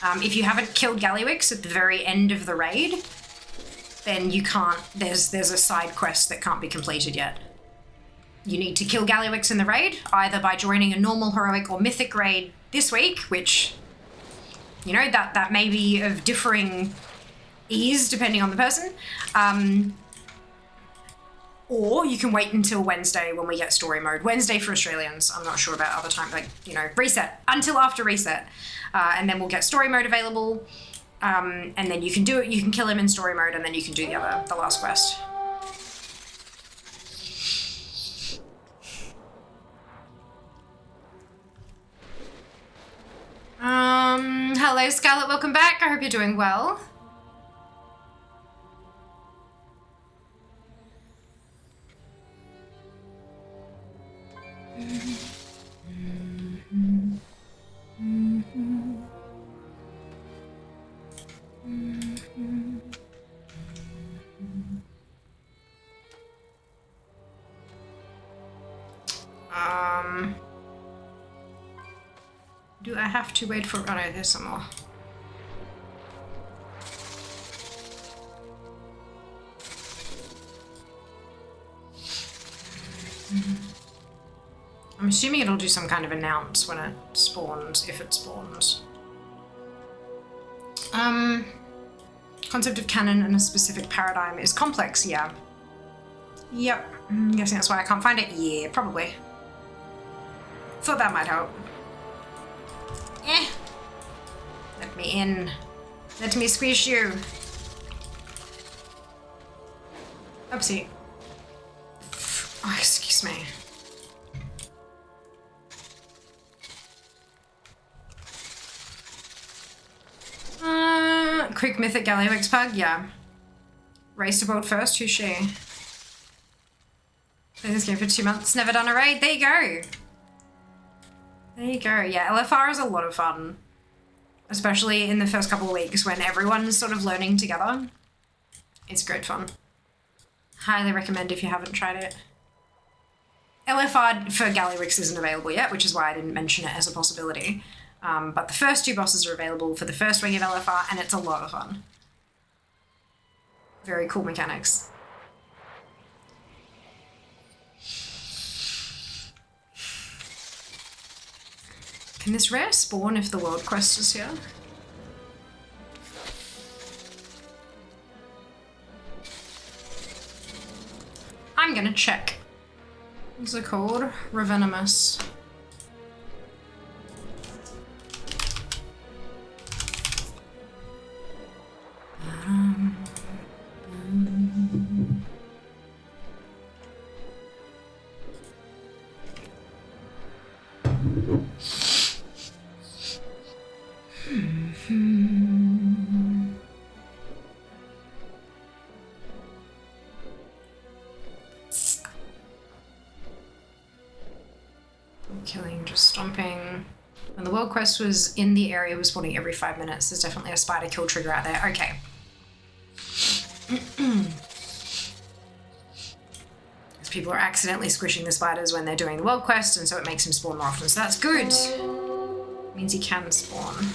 If you haven't killed Gallywix at the very end of the raid, then you can't, there's a side quest that can't be completed yet. You need to kill Gallywix in the raid, either by joining a normal, heroic, or mythic raid this week, which, you know, that may be of differing ease depending on the person. Or you can wait until Wednesday when we get story mode. Wednesday for Australians. I'm not sure about other time, like, you know, reset. Until after reset. And then we'll get story mode available. And then you can do it, you can kill him in story mode, and then you can do the last quest. Hello Scarlett, welcome back. I hope you're doing well. Do I have to wait for... Oh no, there's some more. I'm assuming it'll do some kind of announce when it spawns, if it spawns. Concept of canon in a specific paradigm is complex, yeah. Yep, I'm guessing that's why I can't find it. Yeah, probably. Thought that might help. Let me in. Let me squish you. Oopsie. Oh, excuse me. Quick mythic Gallywix pug, yeah. Race to world first, who's she? Played this game for 2 months, never done a raid. There you go. There you go. Yeah, LFR is a lot of fun. Especially in the first couple of weeks when everyone's sort of learning together. It's great fun. Highly recommend if you haven't tried it. LFR for Gallywix isn't available yet, which is why I didn't mention it as a possibility. But the first 2 bosses are available for the first wing of LFR, and it's a lot of fun. Very cool mechanics. Can this rare spawn if the world quest is here? I'm gonna check. What's it called? Revenomous. Killing, just stomping. When the world quest was in the area, was spawning every 5 minutes. There's definitely a spider kill trigger out there. Okay. Because people are accidentally squishing the spiders when they're doing the world quest, and so it makes them spawn more often. So that's good. Means he can spawn.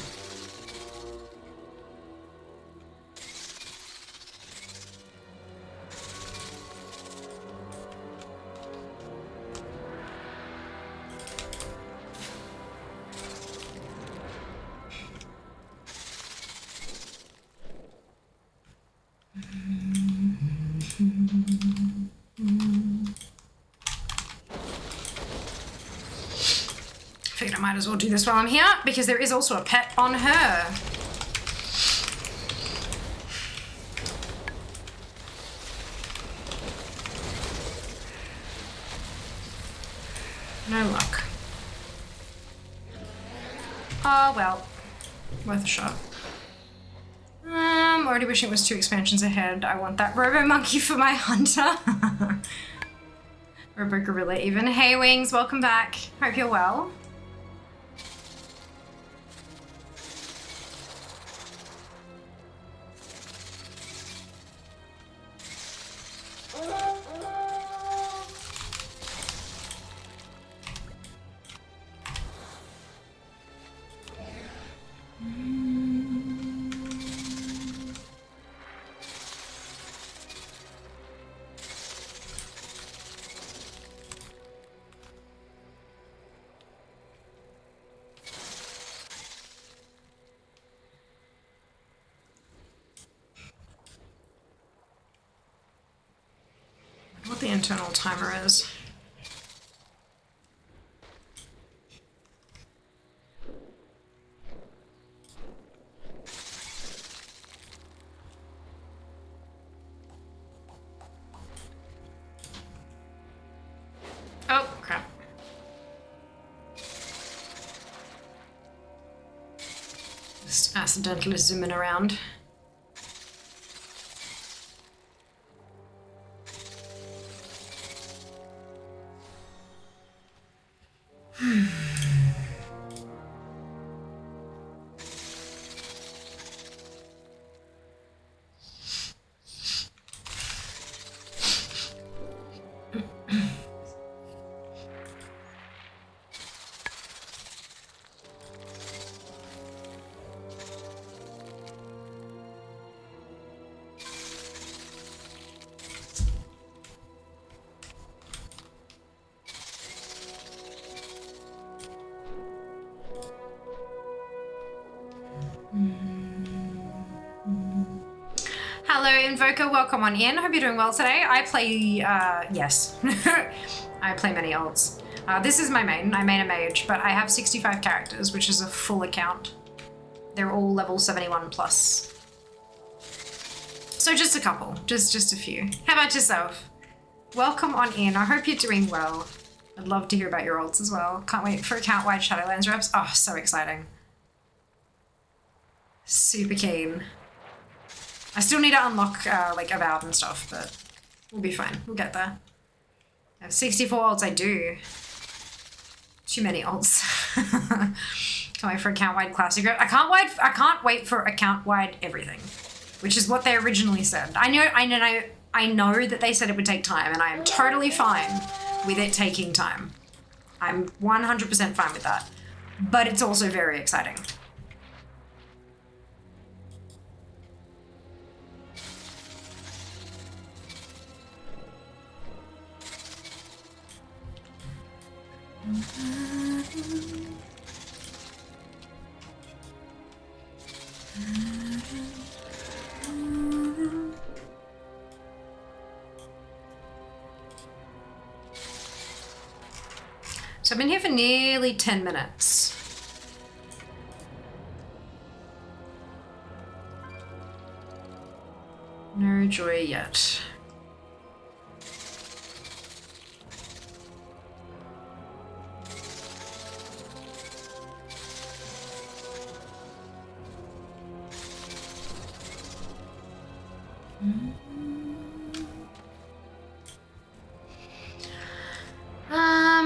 Figured I might as well do this while I'm here, because there is also a pet on her. No luck. Oh well, worth a shot. I'm already wishing it was 2 expansions ahead. I want that Robo Monkey for my hunter. Robo Gorilla even. Hey Wings, welcome back. Hope you're well. internal timer is. Oh, crap. Just accidentally zooming around. Hello, Invoker. Welcome on in. Hope you're doing well today. I play, yes. I play many alts. This is my main. I main a mage, but I have 65 characters, which is a full account. They're all level 71 plus. So just a couple. Just a few. How about yourself? Welcome on in. I hope you're doing well. I'd love to hear about your alts as well. Can't wait for account-wide Shadowlands reps. Oh, so exciting. Super keen. I still need to unlock, like, Avowed and stuff, but we'll be fine. We'll get there. I have 64 alts, I do. Too many alts. Can't wait for account-wide classic. I can't wait for account-wide everything, which is what they originally said. I know that they said it would take time, and I am totally fine with it taking time. I'm 100% fine with that. But it's also very exciting. So I've been here for nearly 10 minutes. No joy yet.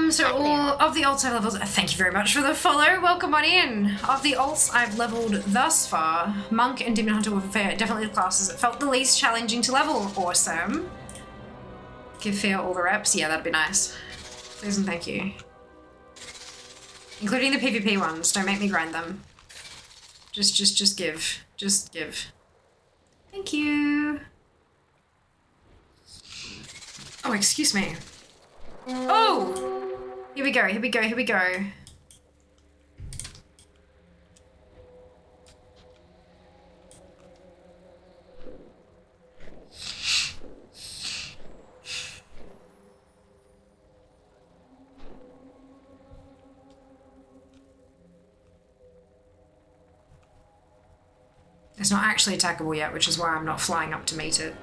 So all of the alts I've leveled, thank you very much for the follow, welcome on in. Of the alts I've leveled thus far, Monk and Demon Hunter were definitely the classes that felt the least challenging to level. Awesome. Give Fear all the reps, yeah, that'd be nice. Please and thank you. Including the PvP ones, don't make me grind them. Just give. Just give. Thank you. Oh, excuse me. Oh! Here we go, here we go, here we go. It's not actually attackable yet, which is why I'm not flying up to meet it.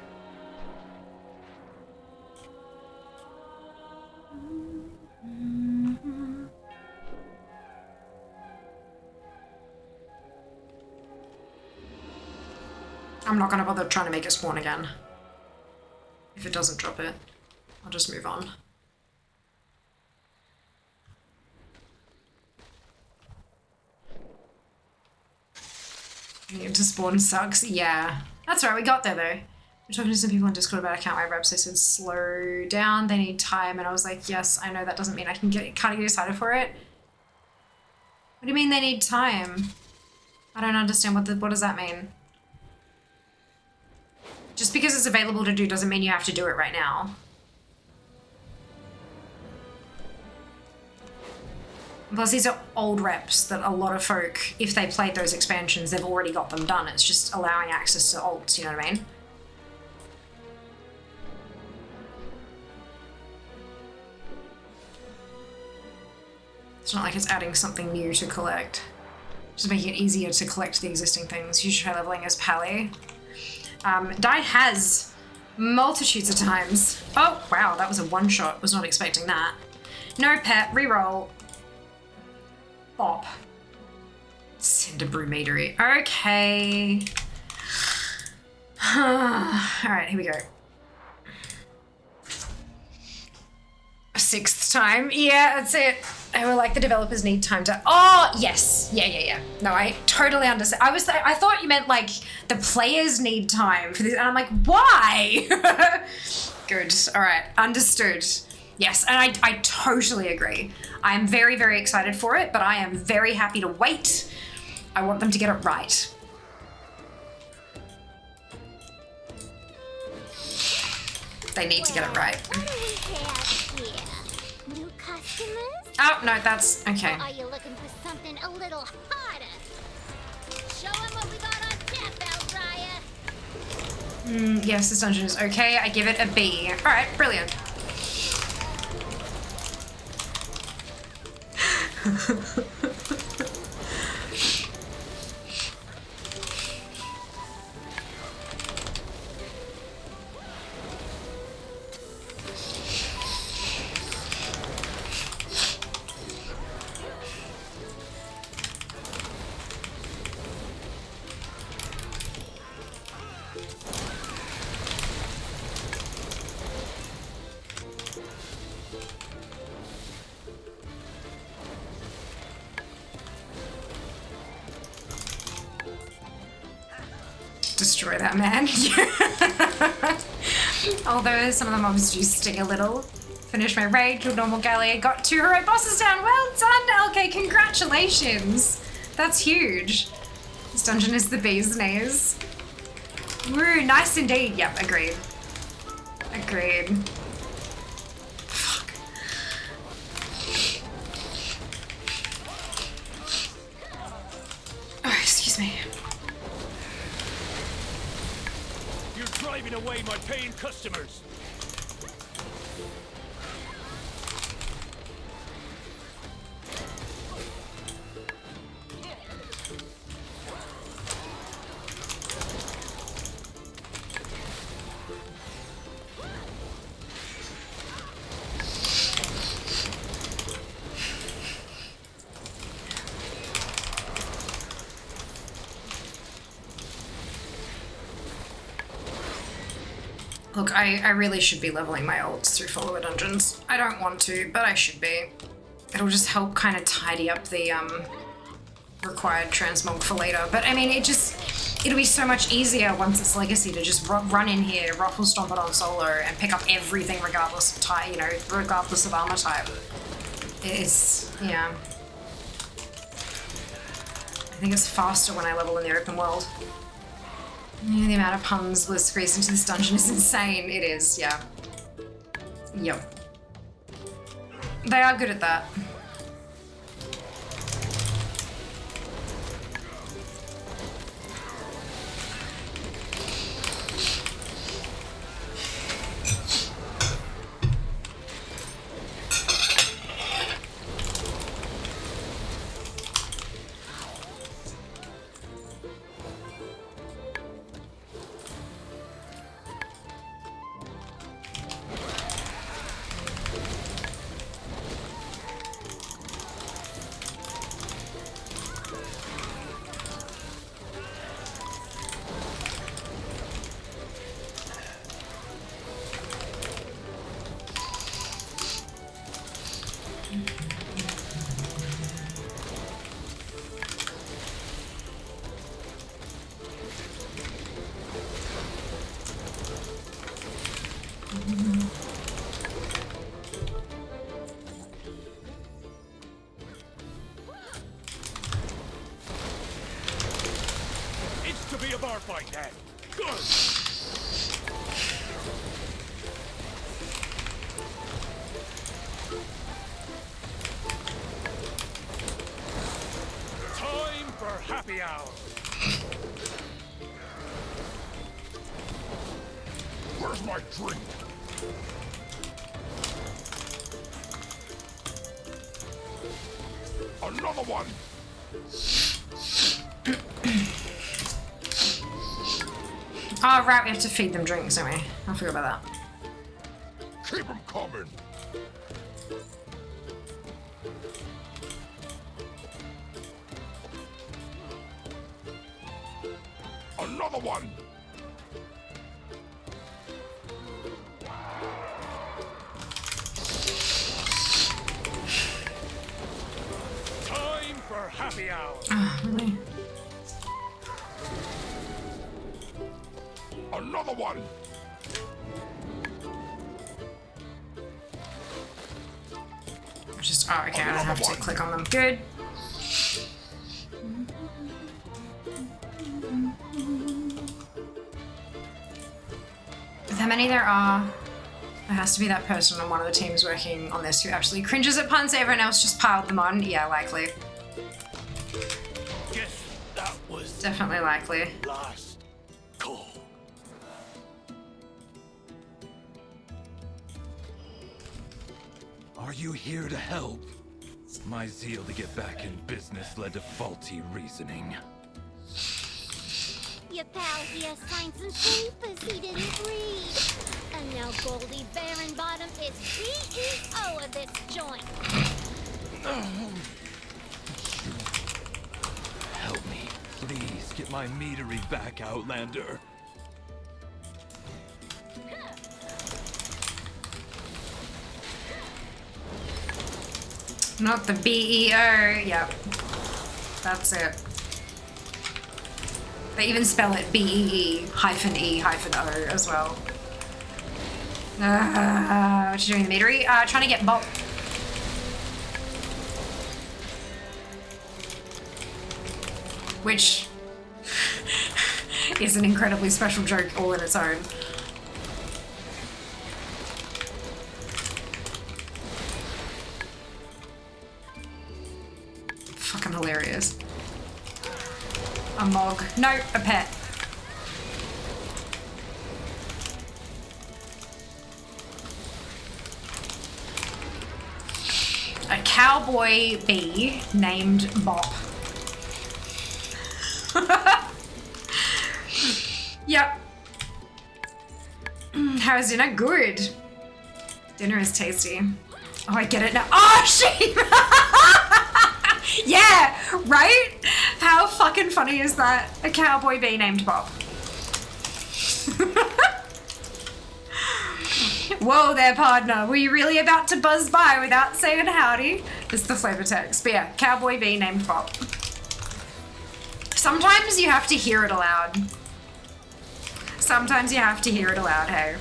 I'm not going to bother trying to make it spawn again. If it doesn't drop it, I'll just move on. Getting it to spawn sucks. Yeah. That's right, we got there though. We're talking to some people on Discord about account-wide reps. They said slow down, they need time, and I was like, yes, I know that doesn't mean I can't get excited for it. What do you mean they need time? I don't understand, what does that mean? Just because it's available to do doesn't mean you have to do it right now. Plus these are old reps that a lot of folk, if they played those expansions, they've already got them done. It's just allowing access to alts, you know what I mean? It's not like it's adding something new to collect. Just making it easier to collect the existing things. You should try leveling as Pally. Died has multitudes of times. Oh, wow, that was a one-shot. Was not expecting that. No pet, reroll. Bop. Cinder Brumeadery. Okay. Alright, here we go. 6th time. Yeah, that's it. I were like, the developers need time to... Oh, yes. Yeah. No, I totally understand. I thought you meant, like, the players need time for this. And I'm like, why? Good. All right. Understood. Yes, and I totally agree. I'm very, very excited for it, but I am very happy to wait. I want them to get it right. They need to get it right. What do we have here? New customers? Oh, no, that's... Okay. Or are you looking for something a little harder? Show them what we got on tap, Eldryer. Yes, this dungeon is okay. I give it a B. All right, brilliant. Destroy that man. Although some of the mobs do sting a little. Finished my raid, killed normal galley, got 2 heroic bosses down. Well done, LK, congratulations. That's huge. This dungeon is the bee's knees. Woo, nice indeed. Yep, agreed. Agreed. Fuck. Oh, excuse me. Driving away my paying customers. Look, I really should be leveling my ults through follower dungeons. I don't want to, but I should be. It'll just help kind of tidy up the required transmog for later. But I mean, it'll be so much easier once it's Legacy to just run in here, ruffle stomp it on solo, and pick up everything regardless of type, regardless of armor type. It's, yeah. I think it's faster when I level in the open world. Yeah, the amount of puns was squeezed into this dungeon is insane. It is, yeah. Yep. They are good at that. It's to be a bar fight then. Good. Time for happy hour. Where's my drink? Another one! Oh, right, we have to feed them drinks, don't we? I forgot about that. Keep them coming! Another one! Time for happy hour. Oh, really? Another one! Just, oh, okay, I don't have to click on them. Good. With how many there are, there has to be that person on one of the teams working on this who actually cringes at puns. Everyone else just piled them on. Yeah, likely. Guess that was Definitely likely. last call. Are you here to help? My zeal to get back in business led to faulty reasoning. Your pal here signed some papers he didn't read. And now Goldie Barenbottom is CEO of this joint. Help me, please. Get my meadery back, Outlander. Not the BEO. Yep. That's it. They even spell it BEE-E-O as well. What you doing in the meadery? Trying to get Bob. Which is an incredibly special joke all in its own. Fucking hilarious. A mog. No, a pet. A cowboy bee named Bop. Yep. How's dinner? Good. Dinner is tasty. Oh, I get it now. Oh, shit! Yeah, right? How fucking funny is that? A cowboy bee named Bob. Whoa there, partner. Were you really about to buzz by without saying howdy? It's the flavor text. But yeah, cowboy bee named Bob. Sometimes you have to hear it aloud. Sometimes you have to hear it aloud, hey.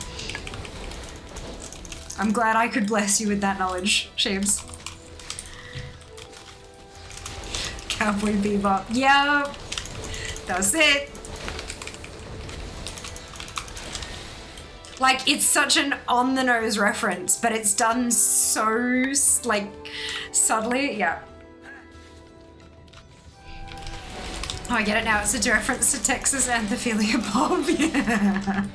I'm glad I could bless you with that knowledge, Sheebs. Cowboy Bebop. Yep. That's it. Like, it's such an on-the-nose reference, but it's done so, like, subtly. Yeah. Oh, I get it now. It's a reference to Texas Anthophilia Bob. Yeah.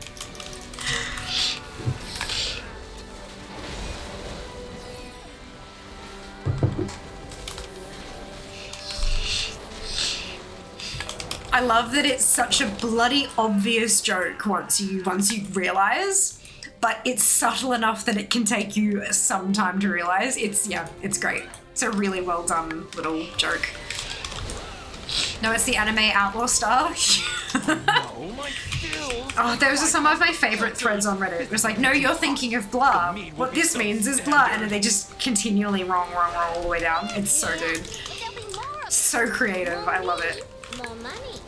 I love that it's such a bloody obvious joke once you realize, but it's subtle enough that it can take you some time to realize. It's great. It's a really well done little joke. No, it's the anime Outlaw Star. Oh, those are some of my favorite threads on Reddit. It was like, no, you're thinking of blah. What this means is blah, and then they just continually wrong all the way down. It's so good. So creative. I love it. More money.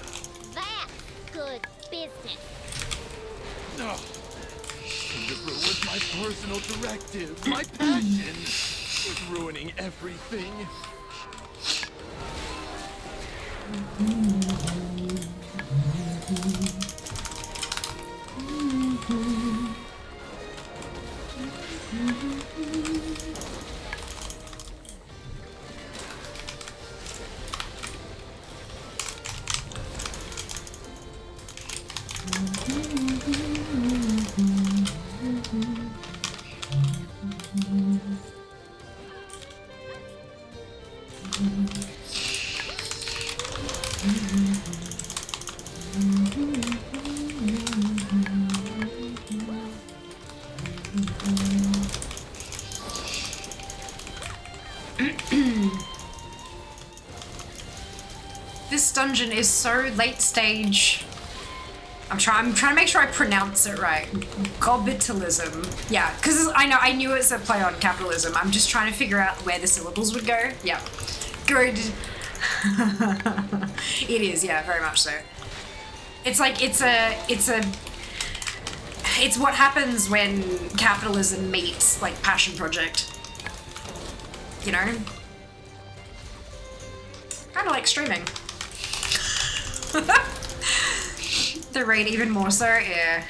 That's good business. No. You ruined my personal directive, my passion. It's ruining everything. dungeon is so late stage. I'm trying to make sure I pronounce it right. Gobitalism. Yeah, because I knew it's a play on capitalism. I'm just trying to figure out where the syllables would go. Yeah. Good. It is, yeah, very much so. It's like, it's what happens when capitalism meets, like, passion project. You know? Kind of like streaming. The raid even more so, yeah.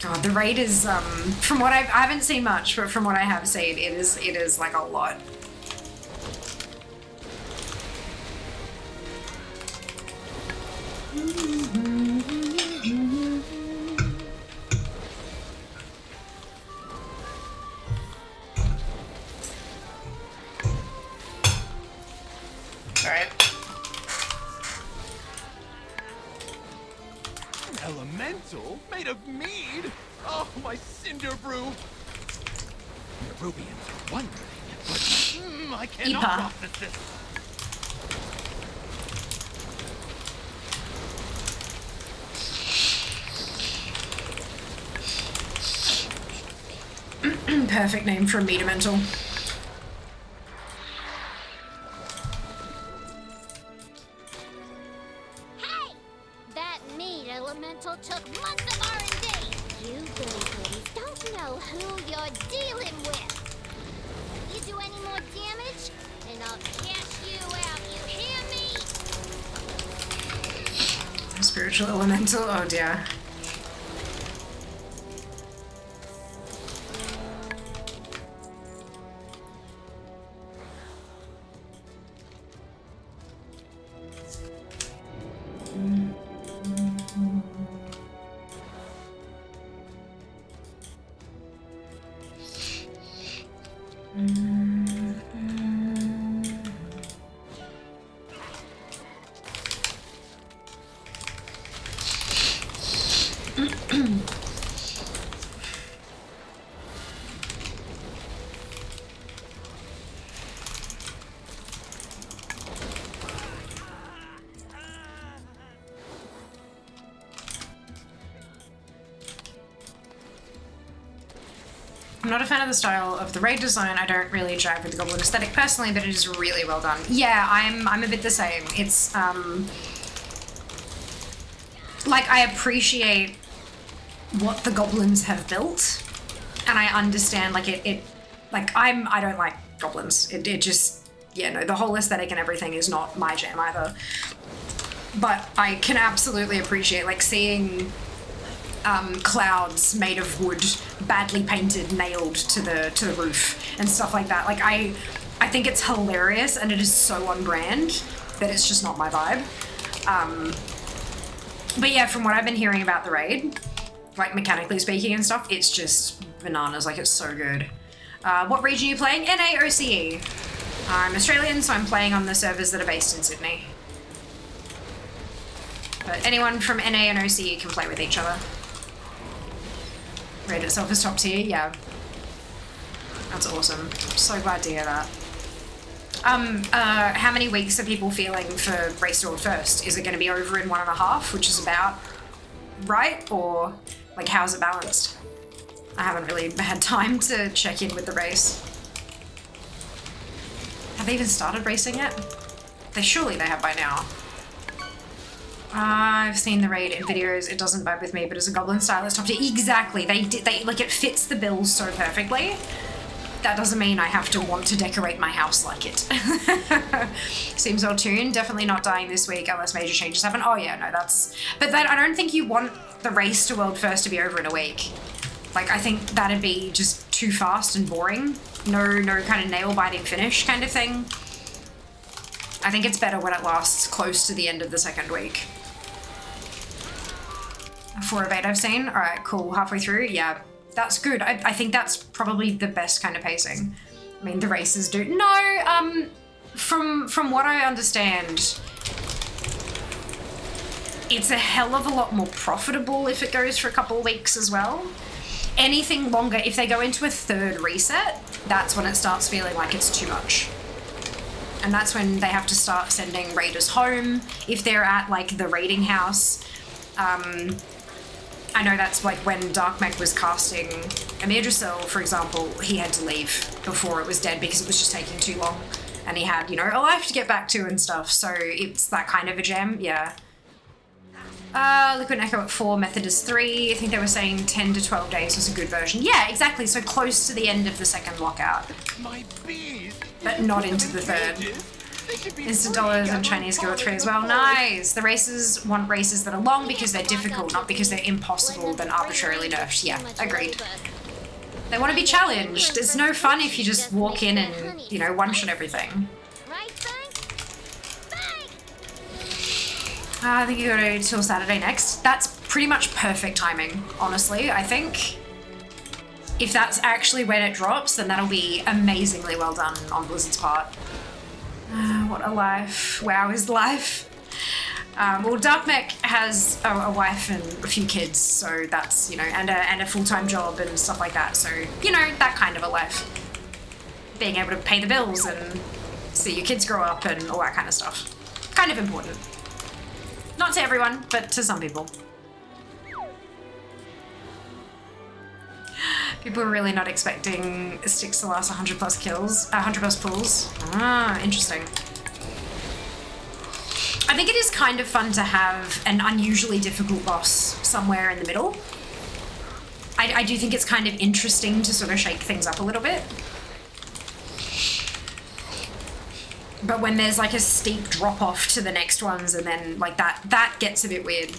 God, the raid is, from what I haven't seen much, but from what I have seen, it is like a lot. Alright. Elemental? Made of mead? Oh, my cinder brew! Nerubians are wondering, but I cannot process this. Perfect name for a meat elemental. Hey! That meat elemental took months of R&D! You goody-goodies don't know who you're dealing with! You do any more damage, and I'll cash you out, you hear me? Spiritual elemental, oh dear. I'm not a fan of the style of the raid design. I don't really jive with the goblin aesthetic personally, but it is really well done. Yeah, I'm a bit the same. It's like I appreciate what the goblins have built, and I understand like it like I don't like goblins. It just, yeah, no, the whole aesthetic and everything is not my jam either. But I can absolutely appreciate like seeing clouds made of wood, badly painted, nailed to the roof and stuff like that. Like I think it's hilarious, and it is so on brand that it's just not my vibe. But yeah, from what I've been hearing about the raid, like mechanically speaking and stuff, it's just bananas. Like, it's so good. What region are you playing? NA or CE? I'm Australian, so I'm playing on the servers that are based in Sydney. But anyone from NA and OCE can play with each other. Raid itself is top tier, yeah. That's awesome. I'm so glad to hear that. How many weeks are people feeling for Race to World First? Is it going to be over in 1.5, which is about right? Or, like, how's it balanced? I haven't really had time to check in with the race. Have they even started racing yet? Surely they have by now. I've seen the raid in videos. It doesn't vibe with me, but as a goblin style, it's top tier. Exactly. They like, it fits the bill so perfectly. That doesn't mean I have to want to decorate my house like it. Seems well tuned. Definitely not dying this week unless major changes happen. Oh yeah, no, that's... But I don't think you want the Race to World First to be over in a week. Like, I think that'd be just too fast and boring. No kind of nail-biting finish kind of thing. I think it's better when it lasts close to the end of the second week. 4 of 8 I've seen. All right, cool. Halfway through, yeah. That's good. I think that's probably the best kind of pacing. I mean, the races do... No, from what I understand, it's a hell of a lot more profitable if it goes for a couple of weeks as well. Anything longer, if they go into a third reset, that's when it starts feeling like it's too much. And that's when they have to start sending raiders home if they're at like the raiding house. I know that's like when Dark Mech was casting Amirdrasil, for example, he had to leave before it was dead because it was just taking too long. And he had, you know, a life to get back to and stuff. So it's that kind of a gem, yeah. Liquid Echo at 4, Methodist 3. I think they were saying 10 to 12 days was a good version. Yeah, exactly. So close to the end of the second lockout. But not into the third. Instant dollars and Chinese Guild 3 as well. Nice! The races want races that are long because they're difficult, not because they're impossible, then arbitrarily nerfed. Yeah, agreed. They want to be challenged. It's no fun if you just walk in and, you know, one-shot everything. I think you go till Saturday next. That's pretty much perfect timing, honestly, I think. If that's actually when it drops, then that'll be amazingly well done on Blizzard's part. What a life. WoW is life. Well, Dark Mech has a wife and a few kids, so that's, you know, and a full-time job and stuff like that. So, you know, that kind of a life. Being able to pay the bills and see your kids grow up and all that kind of stuff. Kind of important. Not to everyone, but to some people. People are really not expecting Styx to last 100 plus kills, 100 plus pulls. Ah, interesting. I think it is kind of fun to have an unusually difficult boss somewhere in the middle. I do think it's kind of interesting to sort of shake things up a little bit. But when there's like a steep drop off to the next ones and then like that gets a bit weird.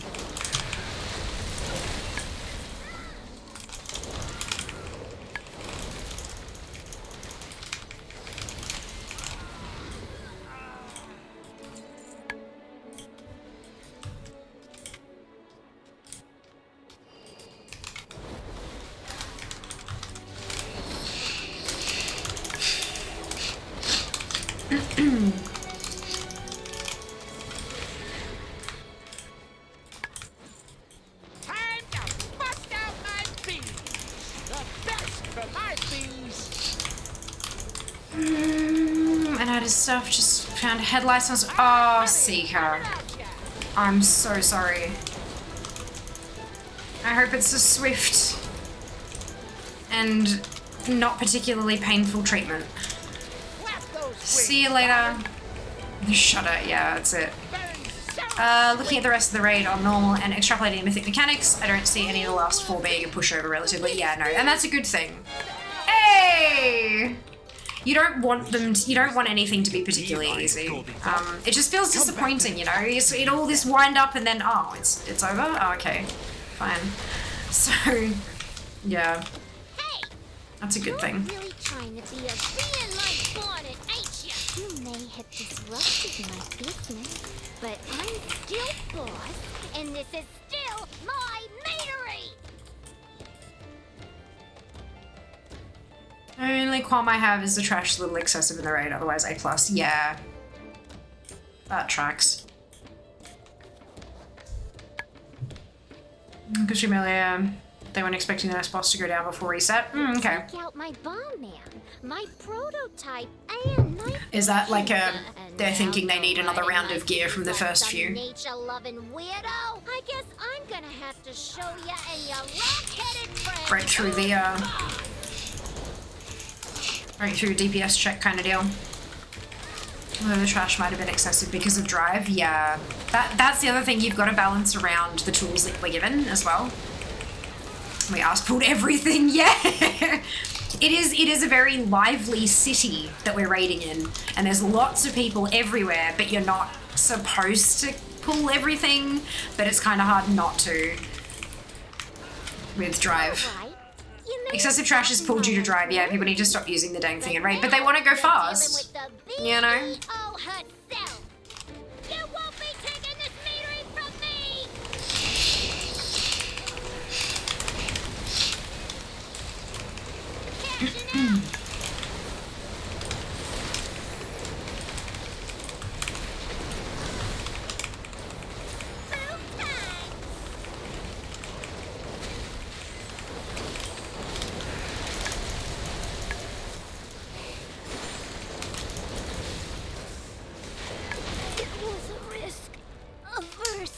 And out of stuff, just found a head license. Oh, Seeker. I'm so sorry. I hope it's a swift and not particularly painful treatment. See you later. Shut it, yeah, that's it. Looking at the rest of the raid on normal and extrapolating mythic mechanics, I don't see any of the last 4 being a pushover relatively. Yeah, no, and that's a good thing. Hey! You don't want them to, you don't want anything to be particularly easy. It just feels disappointing, you know? It all this wind up and then, oh, it's over? Oh, okay, fine. So, yeah. That's a good thing. You're really trying to be a being like Bonnet, ain't you? You may have disrupted my business, but I'm still boss, and this is still my meadery! The only qualm I have is the trash a little excessive in the raid, otherwise A+. Yeah. That tracks. Because they weren't expecting the next boss to go down before reset. Okay. Check out my bomb man, my prototype, and my Is that like they're thinking they need another round of gear from the first few? Nature-loving weirdo. I guess I'm gonna have to show ya and your rock-headed friend. Right through the right through DPS check kind of deal. Although the trash might have been excessive because of drive. Yeah, that's the other thing. You've got to balance around the tools that we're given as well. We ass-pulled everything, yeah! It is a very lively city that we're raiding in, and there's lots of people everywhere, but you're not supposed to pull everything, but it's kind of hard not to with drive. Excessive trash is pulled due to drive, yeah, people need to stop using the dang thing in raid, but they want to go fast, you know?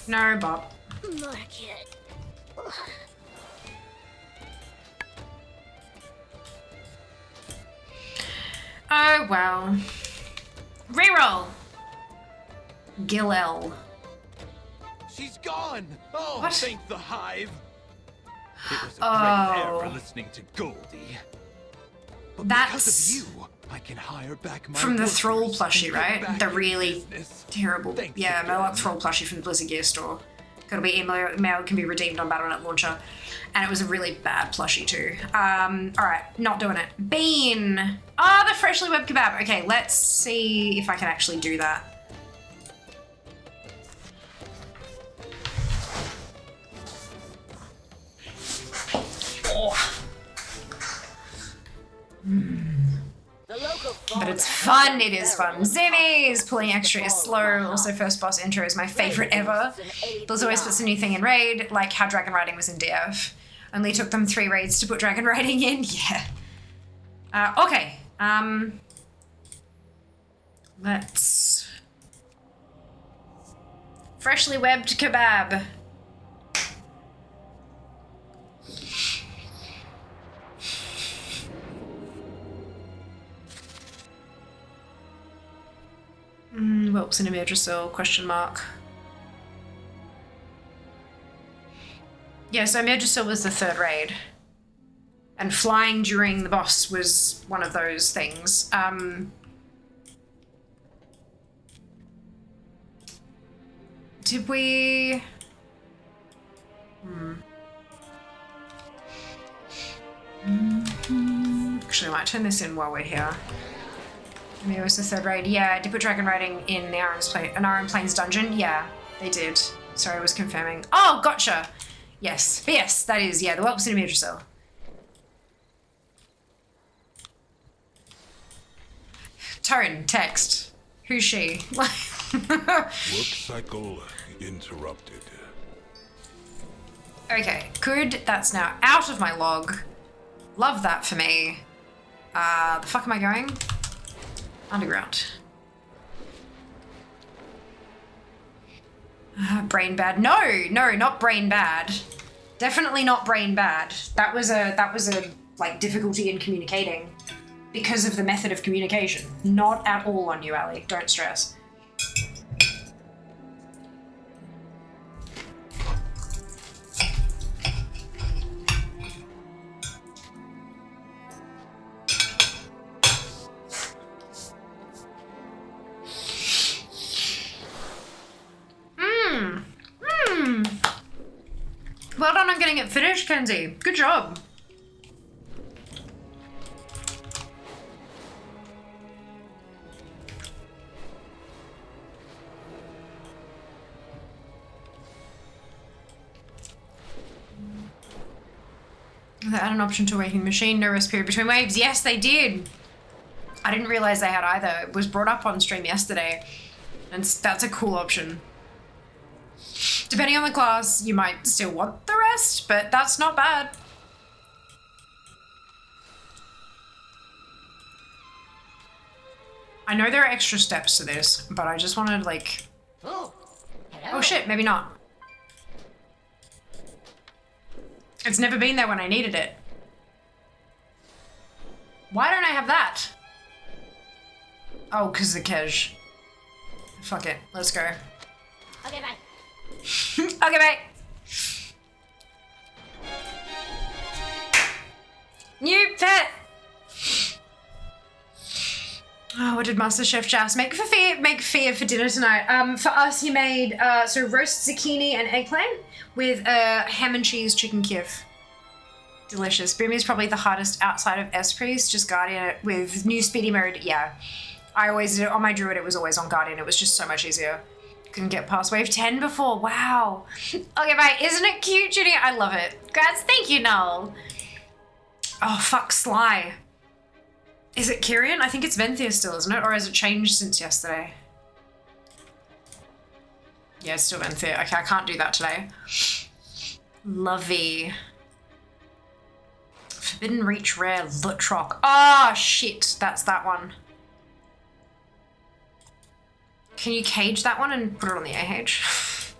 No, Bob. Market. Oh, well. Reroll. Gillel. She's gone! Oh, What? thank the hive! It was a great air for Oh. listening to Goldie. But That's because of you, I can hire back my from the workers Thrall and plushie, get right? back The in really business. terrible. Thanks Yeah, again. Murloc Thrall plushie from the Blizzard Gear store. Gotta be email can be redeemed on Battle.net launcher. And it was a really bad plushie too. Alright, not doing it. Bean! Ah, the freshly webbed kebab. Okay, let's see if I can actually do that. Oh. But it's fun, it is fun. Zimmies! Pulling extra is slow. Also, first boss intro is my favorite ever. There's always puts a new thing in raid, like how dragon riding was in DF. Only took them 3 raids to put dragon riding in. Yeah. Okay. Let's... Freshly webbed kebab. Whoops, in a Madrasil, question mark. Yeah, so Madrasil was the 3rd raid. And flying during the boss was one of those things. Did we... Actually, I might turn this in while we're here. Maybe it was the 3rd raid. Yeah, did put dragon riding in the Iron Plains dungeon? Yeah, they did. Sorry, I was confirming. Oh, gotcha! Yes. But yes, that is, yeah, the Whelps in a Madrasil. Tone, text. Who's she? Work cycle interrupted. Okay, good. That's now out of my log. Love that for me. The fuck am I going? Underground. Brain bad. No, not brain bad. Definitely not brain bad. That was a like difficulty in communicating because of the method of communication. Not at all on you, Ali. Don't stress. Well done on getting it finished, Kenzie. Good job. They add an option to Awakening Machine, no rest period between waves. Yes, they did. I didn't realize they had either. It was brought up on stream yesterday, and that's a cool option. Depending on the class, you might still want the rest, but that's not bad. I know there are extra steps to this, but I just wanted like... Oh, oh shit, maybe not. It's never been there when I needed it. Why don't I have that? Oh, because the Kej. Fuck it, let's go. Okay, bye. Okay, bye. New pet. Oh, what did MasterChef Jas make for Fia for dinner tonight? For us, he made so roast zucchini and eggplant with ham and cheese chicken kiev. Delicious. Boomy is probably the hardest outside of S-Priest, just Guardian with new speedy mode. Yeah, I always did it on my Druid. It was always on Guardian. It was just so much easier. Couldn't get past wave 10 before. Wow. Okay, bye. Isn't it cute, Judy? I love it. Congrats. Thank you, Noel. Oh, fuck, Sly. Is it Kyrian? I think it's Venthia still, isn't it? Or has it changed since yesterday? Yeah, it's still Venthia. Okay, I can't do that today. Lovey. Forbidden Reach Rare Lutrock. Ah, oh, shit. That's that one. Can you cage that one and put it on the AH?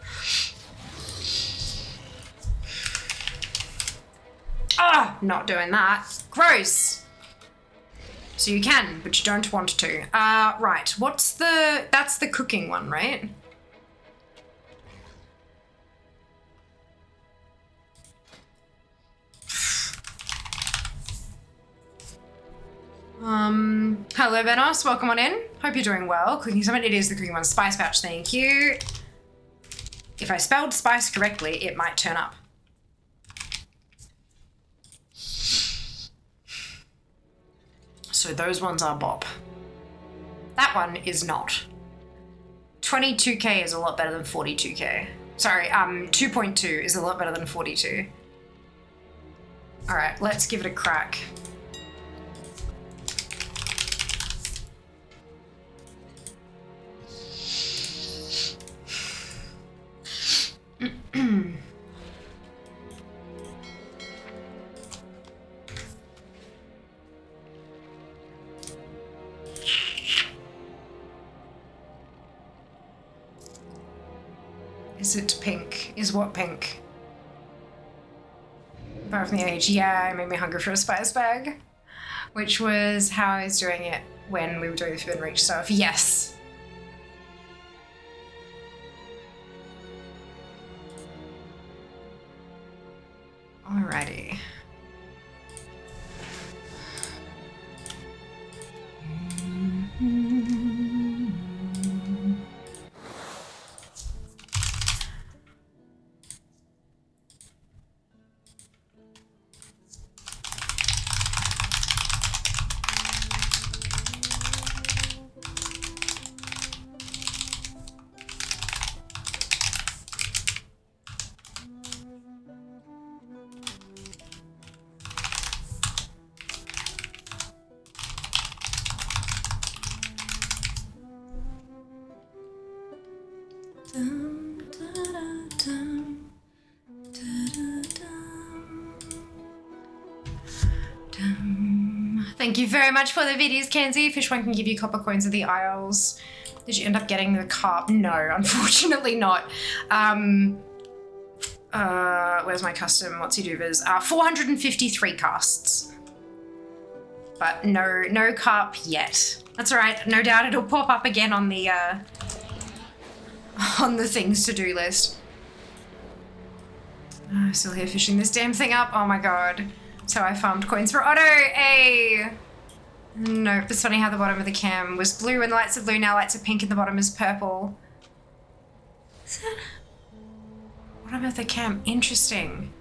Oh, not doing that. Gross. So you can, but you don't want to. Right. What's the... That's the cooking one, right? Hello, Benos. Welcome on in. Hope you're doing well. Cooking Summit. It is the cooking one. Spice pouch. Thank you. If I spelled spice correctly, it might turn up. So those ones are bop. That one is not. 22k is a lot better than 42k. Sorry, 2.2 is a lot better than 42. All right, let's give it a crack. Is it pink? Is what pink? Apart from the age, yeah, it made me hungry for a spice bag. Which was how I was doing it when we were doing the Forbidden Reach stuff. Yes. Alrighty. Thank you very much for the videos, Kenzie. Fish one can give you copper coins at the aisles. Did you end up getting the carp? No, unfortunately not. Where's my custom? What's he doers? 453 casts. But no carp yet. That's all right. No doubt it'll pop up again on the things to do list. I'm still here fishing this damn thing up. Oh my god. So I farmed coins for Otto. Hey. Nope. It's funny how the bottom of the cam was blue and the lights are blue. Now lights are pink and the bottom is purple. Is that... Bottom of the cam. Interesting.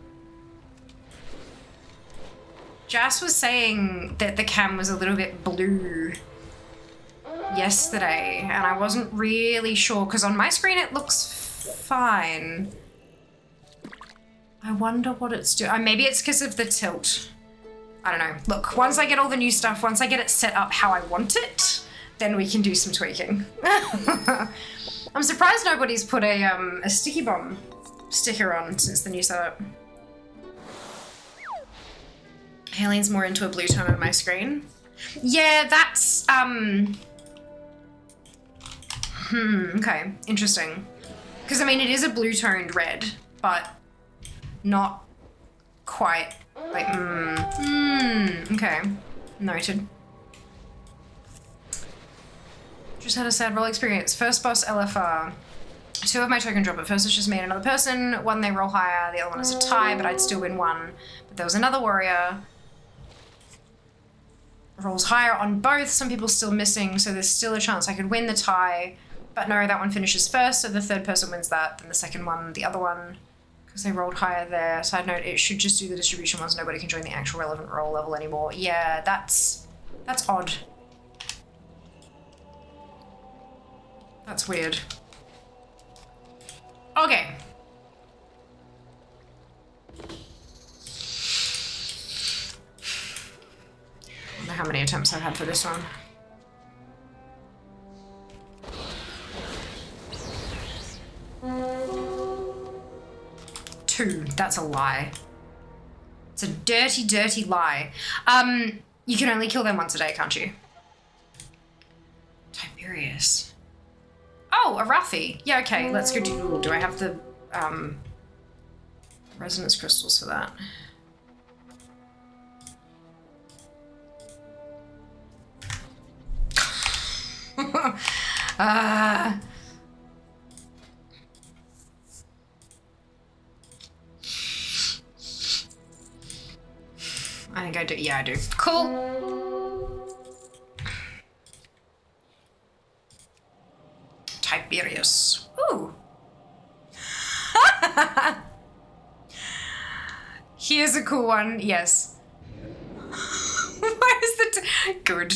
Jas was saying that the cam was a little bit blue yesterday, and I wasn't really sure because on my screen it looks fine. I wonder what it's doing. Maybe it's because of the tilt. I don't know. Look, once I get all the new stuff, once I get it set up how I want it, then we can do some tweaking. I'm surprised nobody's put a sticky bomb sticker on since the new setup. Halene's more into a blue tone on my screen. Yeah, that's, okay, interesting. Because, I mean, it is a blue-toned red, but not quite, like, okay, noted. Just had a sad roll experience. First boss LFR. 2 of my token drop. At first it's just me and another person. One they roll higher, the other one is a tie, but I'd still win one. But there was another warrior. Rolls higher on both, some people still missing, so there's still a chance I could win the tie. But no, that one finishes first, so the third person wins that, then the second one, the other one, because they rolled higher there. Side note, it should just do the distribution ones, nobody can join the actual relevant roll level anymore. Yeah, that's odd. That's weird. Okay. I wonder how many attempts I've had for this one. 2. That's a lie. It's a dirty, dirty lie. You can only kill them once a day, can't you? Tiberius. Oh, a Rathi. Yeah, okay, let's go do I have the resonance crystals for that? I think I do. Yeah, I do. Cool. Tiberius. Ooh. Here's a cool one. Yes. Why is the good?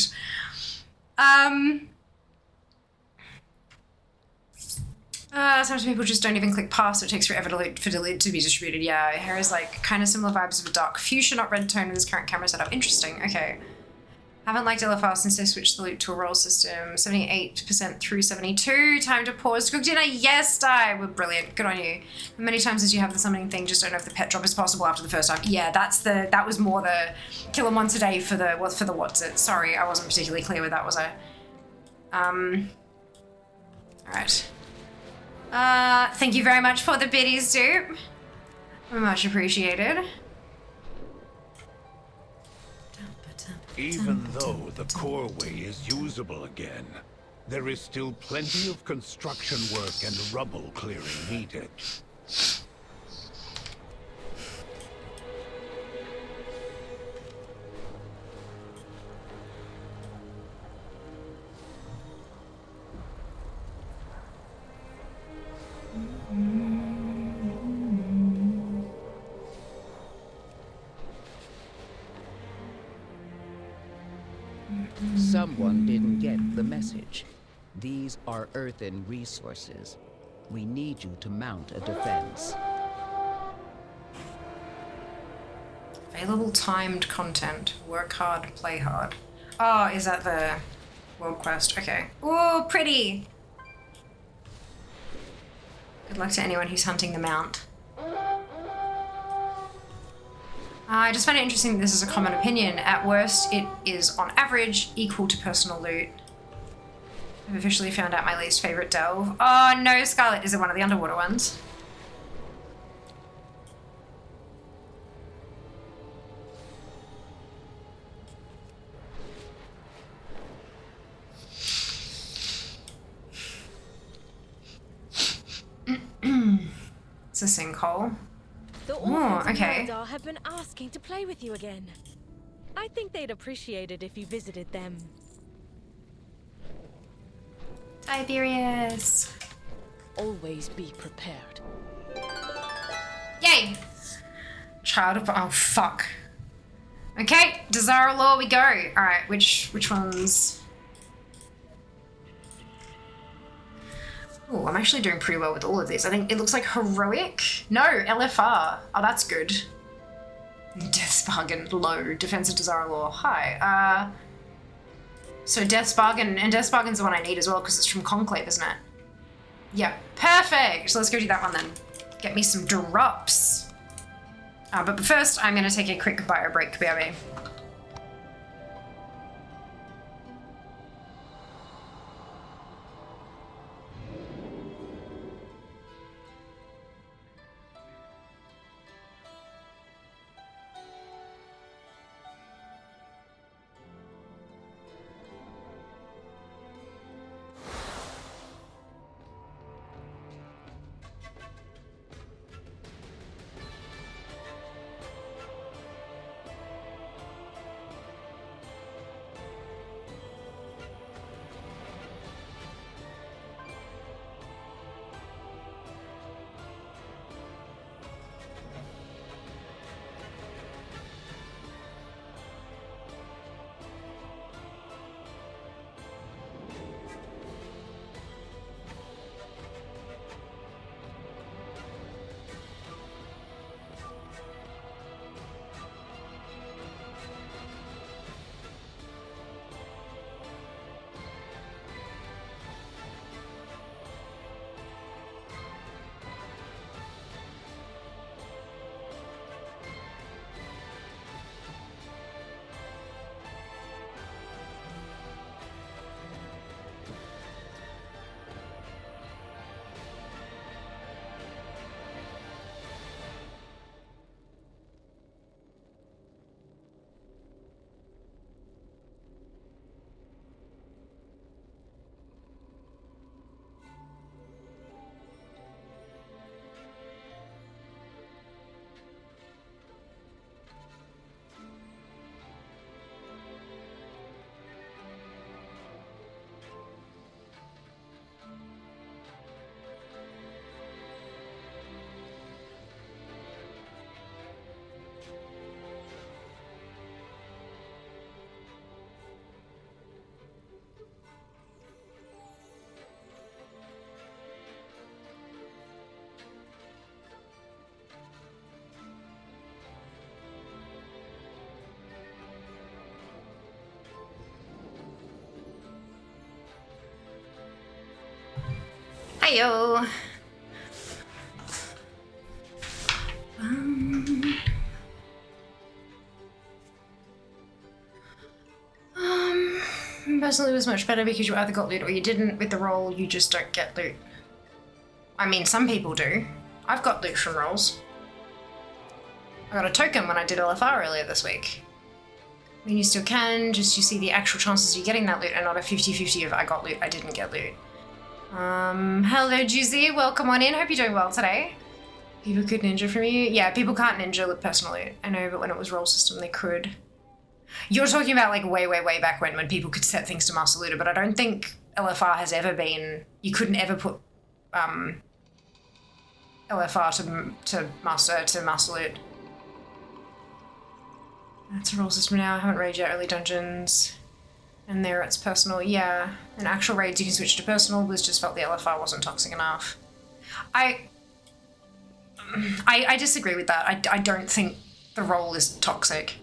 Sometimes people just don't even click past, so it takes forever for delete to be distributed. Yeah, here is like kind of similar vibes of a dark fuchsia, not red tone with this current camera setup. Interesting. Okay. Haven't liked LFR since they switched the loot to a roll system. 78% through 72. Time to pause to cook dinner. Yes, Di. We're brilliant. Good on you. Many times as you have the summoning thing, just don't know if the pet drop is possible after the first time. Yeah, that was more the kill them once a day for the what's it. Sorry, I wasn't particularly clear with that, was I? Alright. Thank you very much for the biddies, dupe. Much appreciated. Even though the core way is usable again, there is still plenty of construction work and rubble clearing needed. Someone didn't get the message. These are earthen resources. We need you to mount a defense. Available timed content. Work hard, play hard. Oh, is that the world quest? Okay. Ooh, pretty! Good luck to anyone who's hunting the mount. I just find it interesting that this is a common opinion. At worst, it is, on average, equal to personal loot. I've officially found out my least favourite delve. Oh no, Scarlet, is it one of the underwater ones? It's a sinkhole. The Oh, okay. Eldar have been asking to play with you again. I think they'd appreciate it if you visited them. Tiberius. Always be prepared. Yay! Child of... Oh, fuck. Okay, Desire Law we go. Alright, which ones? Oh, I'm actually doing pretty well with all of these. I think it looks like Heroic. No, LFR. Oh, that's good. Death's Bargain, low. Defensive Desire Law, high. So Death's Bargain, and Death's Bargain's the one I need as well because it's from Conclave, isn't it? Yeah, perfect. So let's go do that one then. Get me some drops. But first, I'm going to take a quick bio break, BRB. Hiyo. Personally, it was much better because you either got loot or you didn't. With the roll, you just don't get loot. I mean, some people do. I've got loot from rolls. I got a token when I did LFR earlier this week. I mean, you still can, just you see the actual chances of you getting that loot and not a 50-50 of I got loot, I didn't get loot. Hello Juicy, welcome on in, hope you're doing well today. People could ninja from you? Yeah, people can't ninja with personal loot. I know, but when it was roll system, they could. You're talking about like way back when people could set things to master looter, but I don't think LFR has ever been, you couldn't ever put LFR to master loot. It's a roll system now, I haven't raided yet, early dungeons. And there it's personal, yeah. In actual raids you can switch to personal, Liz just felt the LFR wasn't toxic enough. I disagree with that. I don't think the roll is toxic.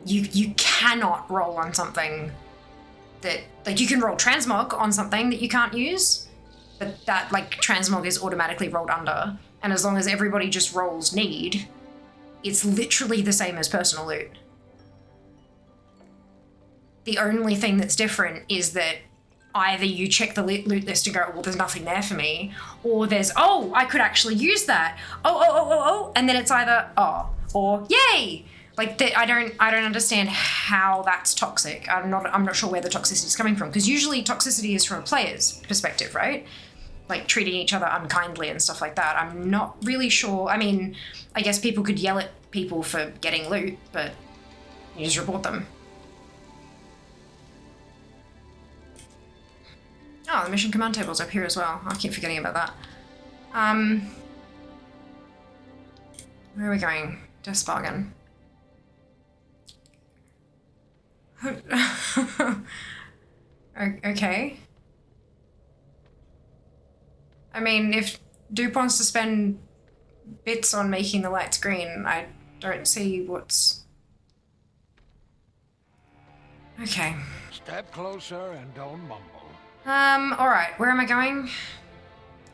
You cannot roll on something that, like you can roll transmog on something that you can't use, but that like transmog is automatically rolled under. And as long as everybody just rolls need, it's literally the same as personal loot. The only thing that's different is that either you check the loot list and go, well, there's nothing there for me, or there's, oh, I could actually use that. Oh, and then it's either, oh, or yay. Like, I don't understand how that's toxic. I'm not sure where the toxicity is coming from, because usually toxicity is from a player's perspective, right? Like treating each other unkindly and stuff like that. I'm not really sure. I mean, I guess people could yell at people for getting loot, but you just report them. Oh, the mission command table's up here as well. I keep forgetting about that. Where are we going? Death Bargain. Okay. I mean, if Dupe wants to spend bits on making the lights green, I don't see what's... Okay. Step closer and don't mumble. Alright, where am I going?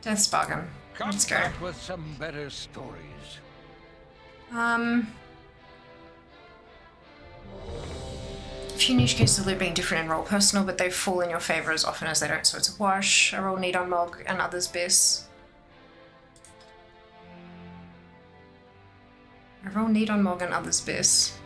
Death's Bargain. Let's go. Come back with some better stories. A few niche cases of loot being different in roll personal, but they fall in your favour as often as they don't, so it's a wash. I roll need on Mog and others bis. I roll need on Mog and others bis.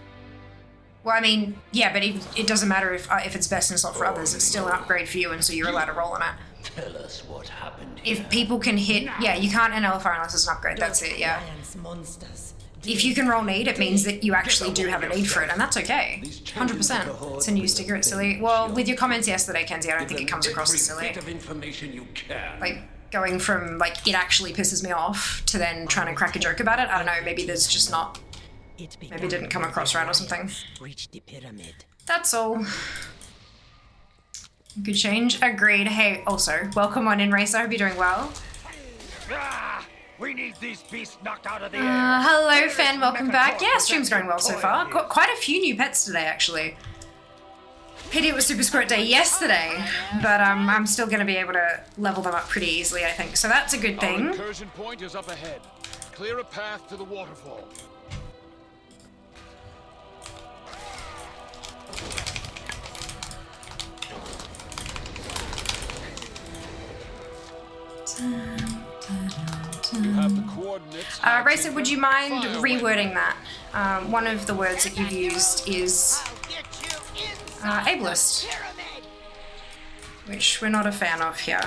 Well, I mean, yeah, but it doesn't matter if it's best and it's not for others. It's still an upgrade for you, and so you're allowed to roll on it. Tell us what happened. If people can hit, yeah, you can't in LFR unless it's an upgrade. That's it, yeah. If you can roll need, it means that you actually do have a need for it, and that's okay. 100%. It's a new sticker. It's silly. Well, with your comments yesterday, Kenzie, I don't think it comes across as silly. Like going from like it actually pisses me off to then trying to crack a joke about it. I don't know. Maybe there's just not. Maybe it didn't come across right or something. That's all. Good change. Agreed. Hey, also, welcome on in, Racer. I hope you're doing well. We need these beasts knocked out of the air. Hello, fan. Welcome back. Yeah, stream's going well so far. Got quite a few new pets today, actually. Pity it was Super Squirt Day yesterday, but I'm still going to be able to level them up pretty easily, I think. So that's a good thing. Our incursion point is up ahead. Clear a path to the waterfall. You have the coordinates. Racer, would you mind rewording that? One of the words that you've used is ableist, which we're not a fan of here.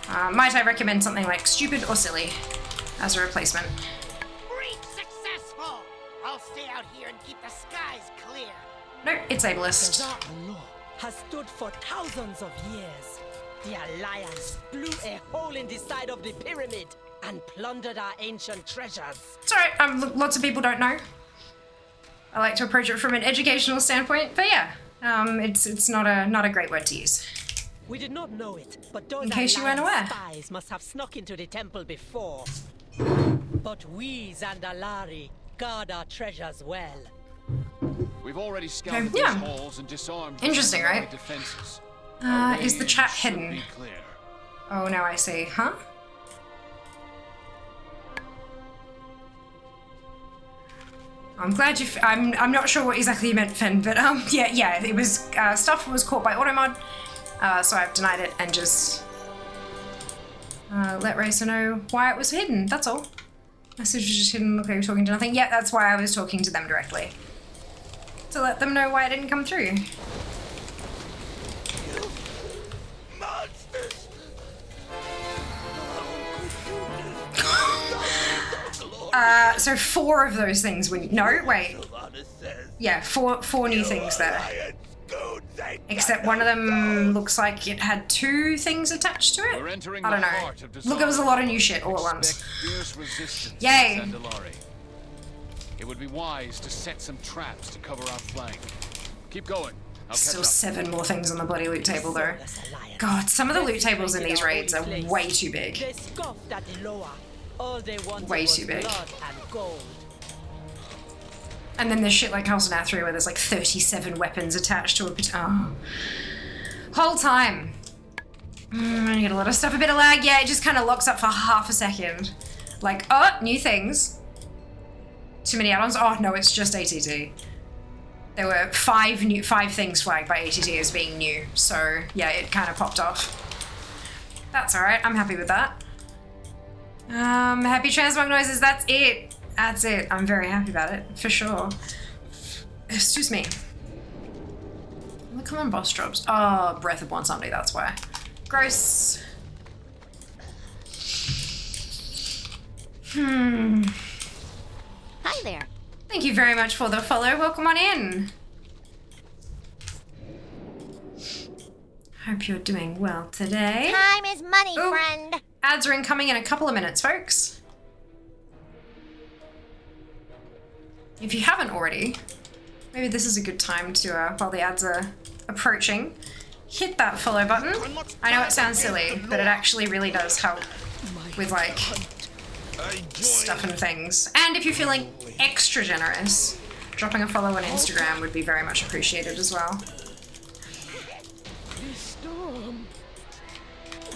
Might I recommend something like stupid or silly as a replacement? Breach successful! I'll stay out here and keep the skies clear. No, it's ableist. The law has stood for thousands of years. The Alliance blew a hole in the side of the pyramid and plundered our ancient treasures. It's alright, lots of people don't know. I like to approach it from an educational standpoint, but yeah, it's not a great word to use. We did not know it, but those in case you weren't aware, spies must have snuck into the temple before. But we, Zandalari, guard our treasures well. We've already scouted yeah. these halls and disarmed. Interesting, right? Defenses. Is the chat hidden? Oh, now I see. Huh? I'm glad you. I'm not sure what exactly you meant, Finn, but yeah. It was stuff was caught by automod, so I've denied it and just let Racer know why it was hidden. That's all. Message was just hidden. Look, like you're talking to nothing. Yeah, that's why I was talking to them directly to let them know why it didn't come through. So 4 of those things were no, wait. Yeah, four new things there. Except one of them looks like it had 2 things attached to it. I don't know. Look, it was a lot of new shit all at once. Yay! It would be wise to set some traps to cover our flank. Keep going. Still 7 more things on the bloody loot table though. God, some of the loot tables in these raids are way too big. Way too big. And then there's shit like House of Nathria where there's like 37 weapons attached to a whole time. I get a lot of stuff, a bit of lag. Yeah, it just kind of locks up for half a second. Like, oh, new things. Too many add-ons. Oh no, it's just ATT. There were 5 things flagged by ATT as being new. So yeah, it kind of popped off. That's all right. I'm happy with that. Happy transmog noises. That's it. That's it. I'm very happy about it, for sure. Excuse me. Come on, boss drops. Oh, Breath of One Sunday, that's why. Gross. Hi there. Thank you very much for the follow. Welcome on in. Hope you're doing well today. Time is money, friend. Ads are incoming in a couple of minutes, folks. If you haven't already, maybe this is a good time to, while the ads are approaching, hit that follow button. I know it sounds silly, but it actually really does help with, like, stuff and things. And if you're feeling extra generous, dropping a follow on Instagram would be very much appreciated as well.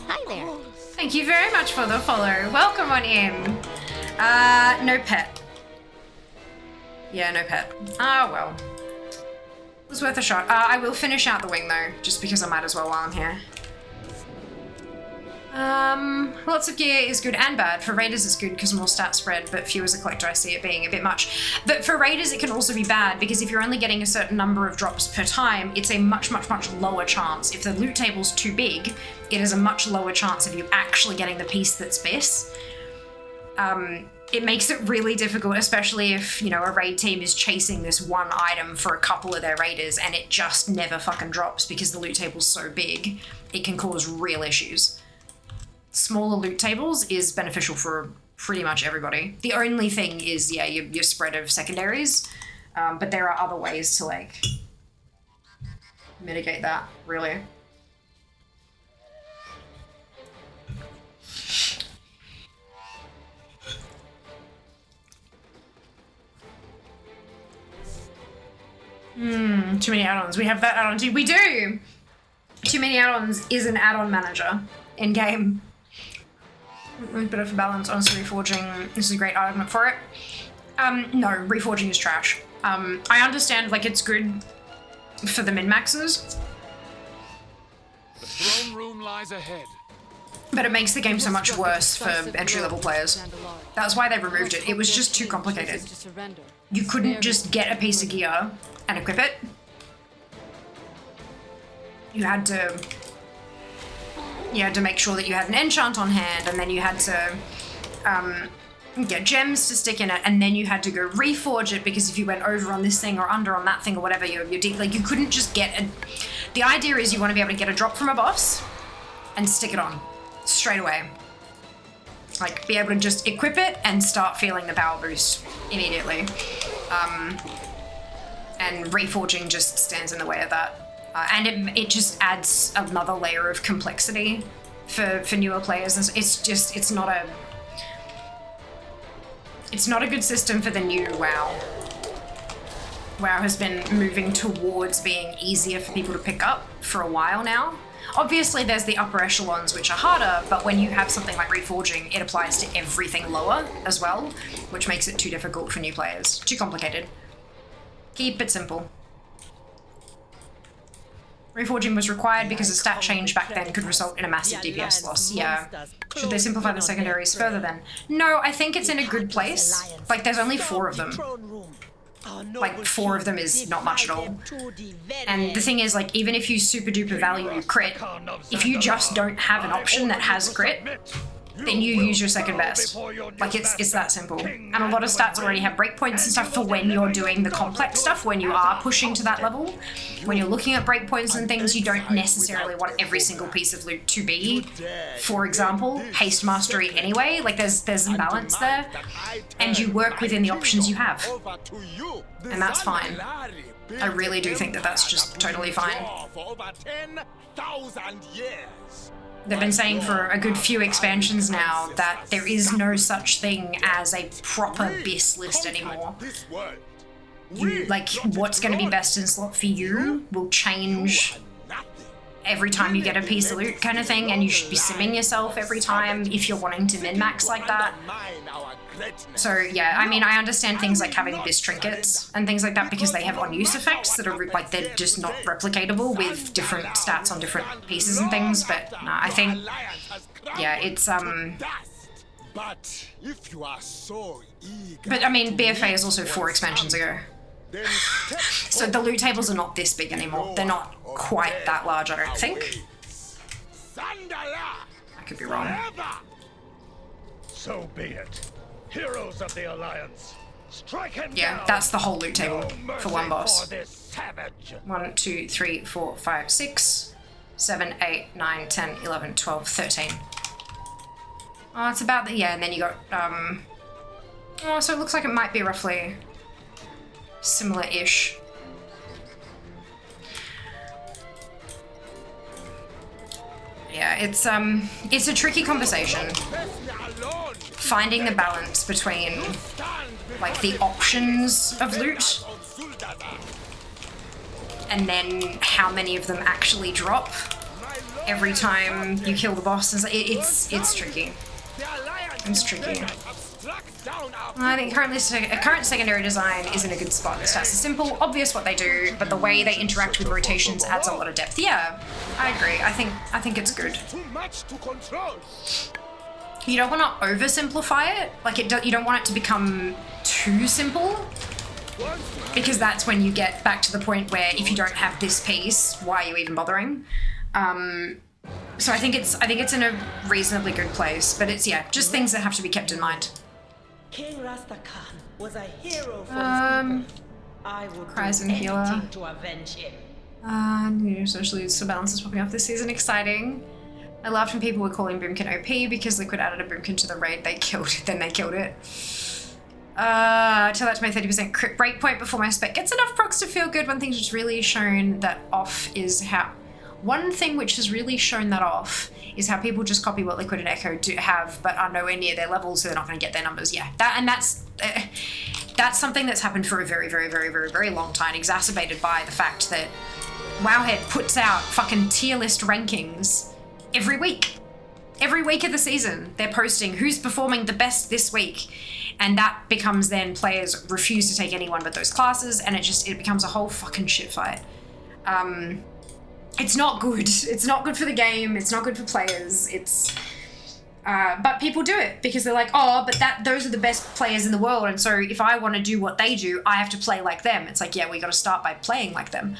Hi there. Thank you very much for the follow. Welcome on in. No pet. Yeah, no pet. Ah, well. It was worth a shot. I will finish out the wing though, just because I might as well while I'm here. Lots of gear is good and bad. For raiders it's good because more stat spread, but few as a collector I see it being a bit much. But for raiders it can also be bad because if you're only getting a certain number of drops per time, it's a much lower chance. If the loot table's too big, it is a much lower chance of you actually getting the piece that's best. It makes it really difficult, especially if, you know, a raid team is chasing this one item for a couple of their raiders and it just never fucking drops because the loot table's so big, it can cause real issues. Smaller loot tables is beneficial for pretty much everybody. The only thing is, yeah, your spread of secondaries, but there are other ways to, like, mitigate that, really. Too many add-ons. We have that add-on too. We do! Too many add-ons is an add-on manager in-game. Bit of a balance, honestly, reforging is a great argument for it. No, reforging is trash. I understand, like, it's good for the min-maxers. The throne room lies ahead. But it makes the game so much worse for entry-level players. That's why they removed it. It was just too complicated. You couldn't just get a piece of gear and equip it. You had to make sure that you had an enchant on hand, and then you had to get gems to stick in it, and then you had to go reforge it because if you went over on this thing or under on that thing or whatever, you're deep. Like, you couldn't just get a... The idea is you want to be able to get a drop from a boss and stick it on straight away. Like, be able to just equip it and start feeling the power boost immediately. And reforging just stands in the way of that. And it just adds another layer of complexity for newer players. It's not a good system for the new WoW. WoW has been moving towards being easier for people to pick up for a while now. Obviously, there's the upper echelons, which are harder, but when you have something like Reforging, it applies to everything lower as well, which makes it too difficult for new players. Too complicated. Keep it simple. Reforging was required because a stat change back then could result in a massive DPS loss. Yeah. Should they simplify the secondaries further then? No, I think it's in a good place. Like, there's only 4 of them. Like, 4 of them is not much at all. And the thing is, like, even if you super duper value crit, if you just don't have an option that has crit, then you use your second best. Like, it's that simple. And a lot of stats already have breakpoints and stuff for when you're doing the complex stuff, when you are pushing to that level. When you're looking at breakpoints and things, you don't necessarily want every single piece of loot to be, for example, haste mastery anyway. Like, there's some balance there. And you work within the options you have. And that's fine. I really do think that that's just totally fine. They've been saying for a good few expansions now that there is no such thing as a proper BIS list anymore. You, like, what's going to be best in slot for you will change every time you get a piece of loot kind of thing, and you should be simming yourself every time if you're wanting to min-max like that. So yeah, I mean, I understand things like having BIS trinkets and things like that because they have on-use effects that are like, they're just not replicatable with different stats on different pieces and things, but no, I think, yeah, it's but I mean, BFA is also 4 expansions ago. So the loot tables are not this big anymore. They're not quite that large, I don't think. I could be wrong. So be it. Heroes of the Alliance. Strike him down. That's the whole loot table for one boss. For this savage. 1, 2, 3, 4, 5, 6, 7, 8, 9, 10, 11, 12, 13. Oh, it's about the, yeah, and then you got, oh, so it looks like it might be roughly similar-ish. Yeah, it's a tricky conversation. Finding the balance between, like, the options of loot and then how many of them actually drop every time you kill the boss. It's tricky. It's tricky. I think current secondary design is in a good spot. The stats are simple, obvious what they do, but the way they interact with rotations adds a lot of depth. Yeah, I agree. I think it's good. You don't want to oversimplify it. Like, you don't want it to become too simple, because that's when you get back to the point where if you don't have this piece, why are you even bothering? So I think it's in a reasonably good place, but it's, yeah, just things that have to be kept in mind. King Rastakhan was a hero for his people. I would Cries do and healer. anything to avenge him. New socially so balance is popping off this season. Exciting. I laughed when people were calling Boomkin OP because Liquid added a Boomkin to the raid. They killed it. Then they killed it. Tell that to my 30% crit breakpoint before my spec gets enough procs to feel good. One thing that's really shown that off is how. One thing which has really shown that off is how people just copy what Liquid and Echo do have, but are nowhere near their level, so they're not going to get their numbers. Yeah, that's something that's happened for a very, very, very, very, very long time, exacerbated by the fact that Wowhead puts out fucking tier list rankings every week. Every week of the season, they're posting who's performing the best this week, and that becomes then players refuse to take anyone but those classes, and it becomes a whole fucking shit fight. It's not good. It's not good for the game. It's not good for players. But people do it because they're like, oh, but those are the best players in the world, and so if I want to do what they do, I have to play like them. It's like, yeah, we got to start by playing like them.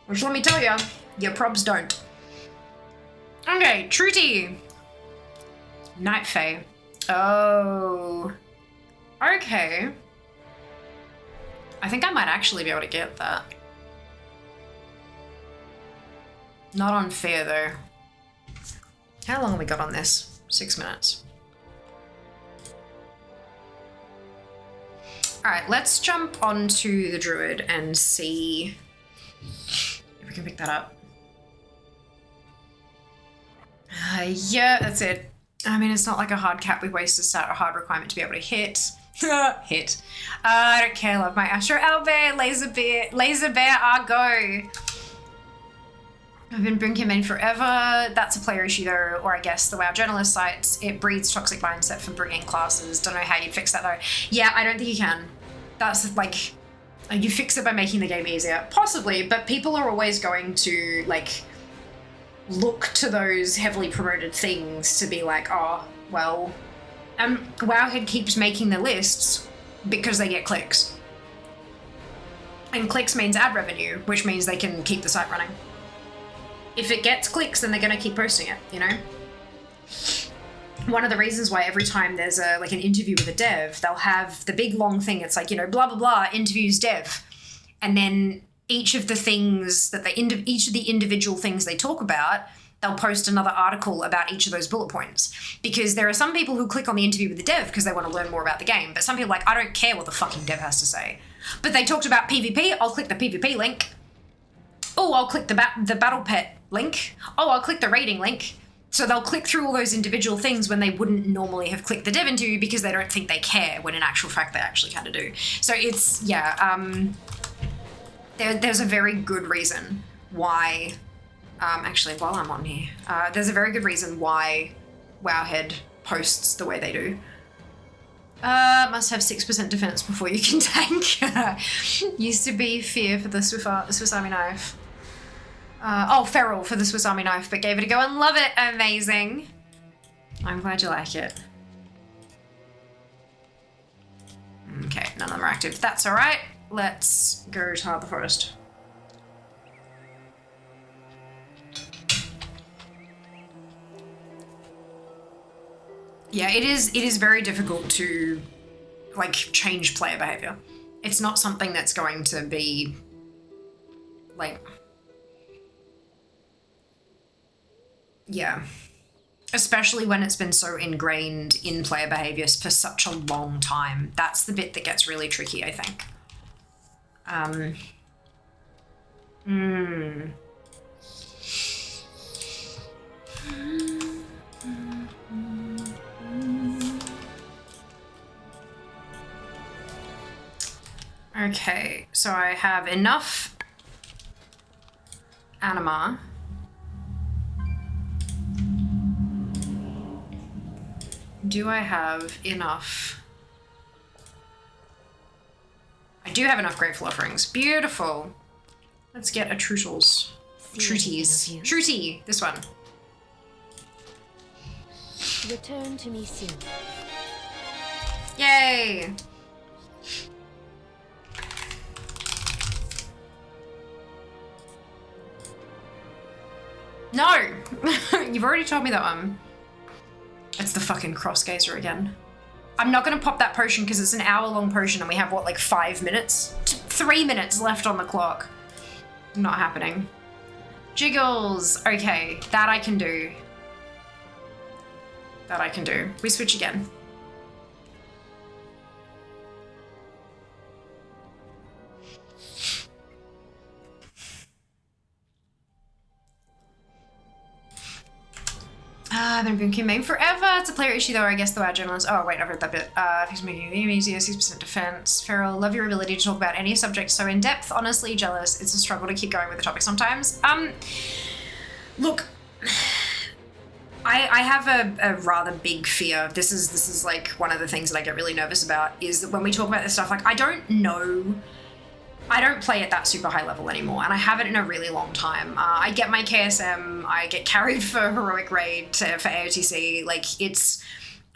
Which, let me tell you, your probs don't. Okay, Truty. Night Fae. Oh. Okay. I think I might actually be able to get that. Not unfair, though. How long have we got on this? 6 minutes. Alright, let's jump onto the Druid and see if we can pick that up. Yeah, that's it. I mean, it's not like a hard cap with wasted stat or hard requirement to be able to hit. Hit. I don't care, love my Astro Owlbear, Laser Bear, Argo. I've been bringing him in forever. That's a player issue though, or I guess the WoW journalist sites, it breeds toxic mindset for bringing classes. Don't know how you'd fix that though. Yeah, I don't think you can. That's like, you fix it by making the game easier. Possibly, but people are always going to like look to those heavily promoted things to be like, oh, well, Wowhead keeps making the lists because they get clicks. And clicks means ad revenue, which means they can keep the site running. If it gets clicks, then they're going to keep posting it, you know? One of the reasons why every time there's an interview with a dev, they'll have the big long thing. It's like, you know, blah, blah, blah, interviews dev. And then each of the things that each of the individual things they talk about, they'll post another article about each of those bullet points. Because there are some people who click on the interview with the dev because they want to learn more about the game. But some people are like, I don't care what the fucking dev has to say. But they talked about PvP, I'll click the PvP link. Oh, I'll click the battle pet link. Oh, I'll click the rating link. So they'll click through all those individual things when they wouldn't normally have clicked the dev interview because they don't think they care, when in actual fact they actually kind of do. So it's, yeah, there's a very good reason why, actually, while I'm on here, there's a very good reason why Wowhead posts the way they do. Must have 6% defense before you can tank. Used to be fear for the Swiss Army knife. Feral for the Swiss Army knife, but gave it a go and love it. Amazing. I'm glad you like it. Okay, none of them are active. That's all right. Let's go to the forest. Yeah, it is very difficult to like change player behavior. It's not something that's going to be like, yeah, especially when it's been so ingrained in player behaviors for such a long time. That's the bit that gets really tricky, I think. Okay, so I have enough anima. Do I have enough? I do have enough grateful offerings. Beautiful. Let's get a Trutels. Truties. Truty, this one. Return to me soon. Yay! No! You've already told me that one. It's the fucking crossgazer again. I'm not gonna pop that potion because it's an hour-long potion and we have, what, like 5 minutes? 3 minutes left on the clock. Not happening. Jiggles! Okay, that I can do. That I can do. We switch again. I've been booking main forever. It's a player issue though, I guess the WoW journalist. Oh wait, I've read that bit. He's making the game easier, 6% defense. Feral, love your ability to talk about any subject so in depth. Honestly, jealous. It's a struggle to keep going with the topic sometimes. Look, I have a rather big fear. This is like one of the things that I get really nervous about is that when we talk about this stuff, like I don't play at that super high level anymore, and I haven't in a really long time. I get my KSM, I get carried for Heroic Raid, for AOTC, like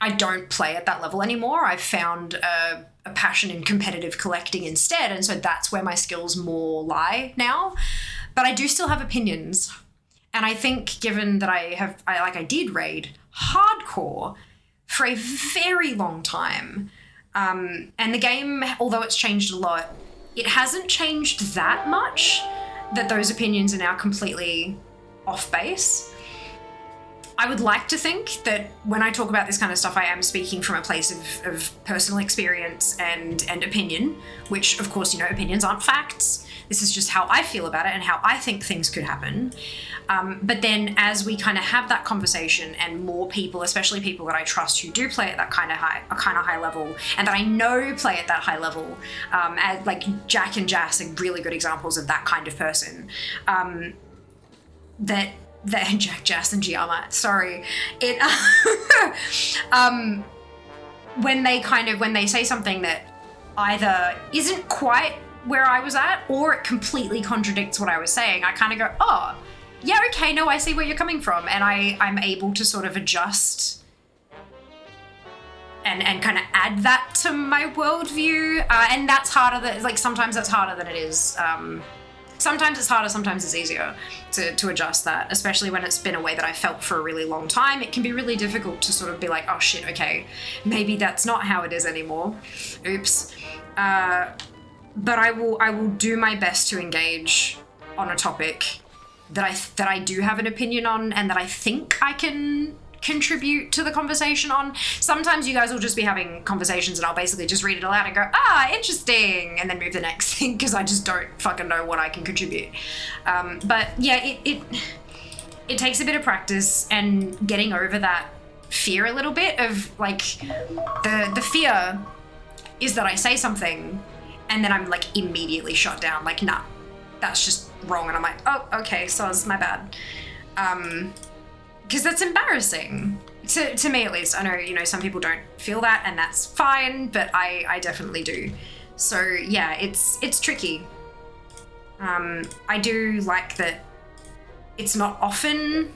I don't play at that level anymore. I've found a passion in competitive collecting instead, and so that's where my skills more lie now. But I do still have opinions, and I think given that I did raid hardcore for a very long time, and the game, although it's changed a lot, it hasn't changed that much that those opinions are now completely off base. I would like to think that when I talk about this kind of stuff, I am speaking from a place of personal experience and opinion, which of course, you know, opinions aren't facts. This is just how I feel about it and how I think things could happen. But then as we kind of have that conversation and more people, especially people that I trust who do play at that kind of high level and that I know play at that high level, like Jack and Jas are really good examples of that kind of person. that Jack, Jas, and Giamma, sorry, it when they say something that either isn't quite where I was at or it completely contradicts what I was saying, I kind of go, oh, yeah, okay, no, I see where you're coming from, and I'm able to sort of adjust and kind of add that to my worldview, and that's harder than, like, sometimes that's harder than it is. Sometimes it's harder, sometimes it's easier to adjust that, especially when it's been a way that I felt for a really long time. It can be really difficult to sort of be like, oh shit, okay, maybe that's not how it is anymore. Oops. But I will do my best to engage on a topic that I do have an opinion on and that I think I can contribute to the conversation on. Sometimes you guys will just be having conversations and I'll basically just read it aloud and go, interesting, and then move to the next thing because I just don't fucking know what I can contribute. But yeah, it takes a bit of practice and getting over that fear a little bit of, like, the fear is that I say something and then I'm like immediately shut down, like, nah, that's just wrong, and I'm like, oh, okay, so it's my bad. Because that's embarrassing, to me at least. I know, some people don't feel that, and that's fine, but I definitely do. So yeah, it's tricky. I do like that it's not often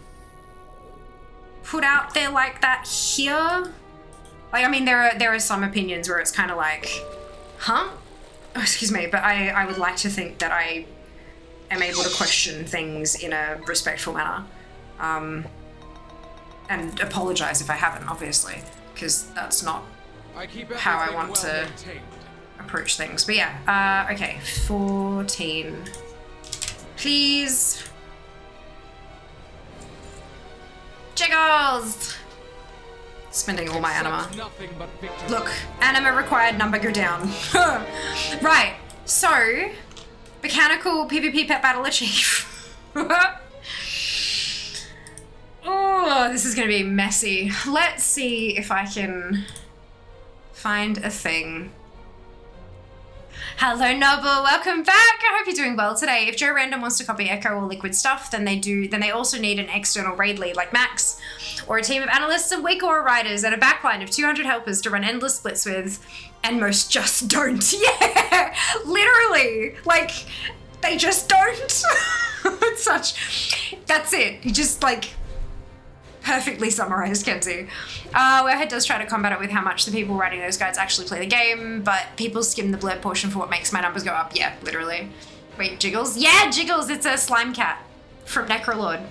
put out there like that here. Like, I mean, there are some opinions where it's kind of like, huh? Oh, excuse me, but I would like to think that I am able to question things in a respectful manner. And apologize if I haven't, obviously, because that's not how I want to approach things. But yeah, okay, 14. Please. Jiggles! Spending all my anima. Look, anima required, number go down. Right, so, mechanical PvP pet battle achieve. Oh, this is going to be messy. Let's see if I can find a thing. Hello, Noble. Welcome back. I hope you're doing well today. If Joe Random wants to copy Echo or Liquid stuff, then they also need an external raid lead like Max, or a team of analysts and weak aura riders and a backline of 200 helpers to run endless splits with, and most just don't. Yeah, literally. Like, they just don't. It's that's it. You just, like, perfectly summarized, Kenzie. Warhead does try to combat it with how much the people writing those guides actually play the game, but people skim the blurb portion for what makes my numbers go up. Yeah, literally. Wait, Jiggles? Yeah, Jiggles! It's a slime cat from Necrolord.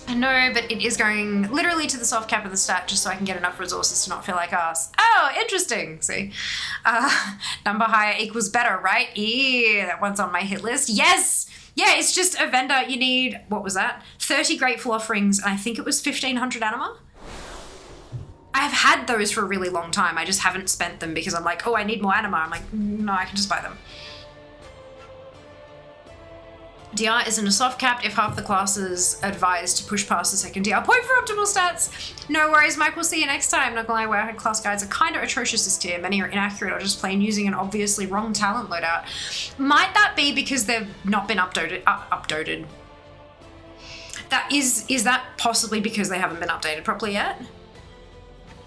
I know, but it is going literally to the soft cap of the stat just so I can get enough resources to not feel like ass. Oh, interesting. See? Number higher equals better, right? Yeah, that one's on my hit list. Yes! Yeah, it's just a vendor. You need, what was that? 30 grateful offerings, and I think it was 1,500 anima. I have had those for a really long time. I just haven't spent them because I'm like, oh, I need more anima. I'm like, no, I can just buy them. DR isn't a soft cap if half the classes advised to push past the second DR point for optimal stats. No worries, Mike. We'll see you next time. Not gonna lie, Warhead class guides are kind of atrocious this tier. Many are inaccurate or just plain using an obviously wrong talent loadout. Might that be because they've not been updated? Is that possibly because they haven't been updated properly yet?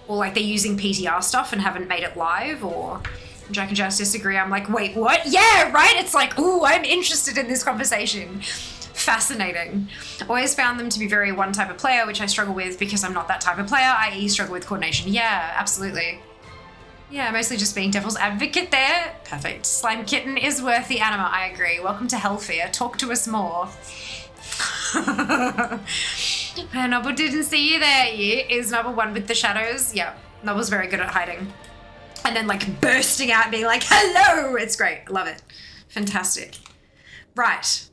Or like they're using PTR stuff and haven't made it live, or... Jack and Jas disagree. I'm like, wait, what? Yeah, right? It's like, ooh, I'm interested in this conversation. Fascinating. Always found them to be very one type of player, which I struggle with because I'm not that type of player, i.e. struggle with coordination. Yeah, absolutely. Yeah, mostly just being devil's advocate there. Perfect. Slime Kitten is worth the anima, I agree. Welcome to Hellfear. Talk to us more. Noble didn't see you there. Yeah, is Noble one with the shadows? Yeah, Noble's very good at hiding. And then, like, bursting out and being like, hello! It's great. I love it. Fantastic. Right.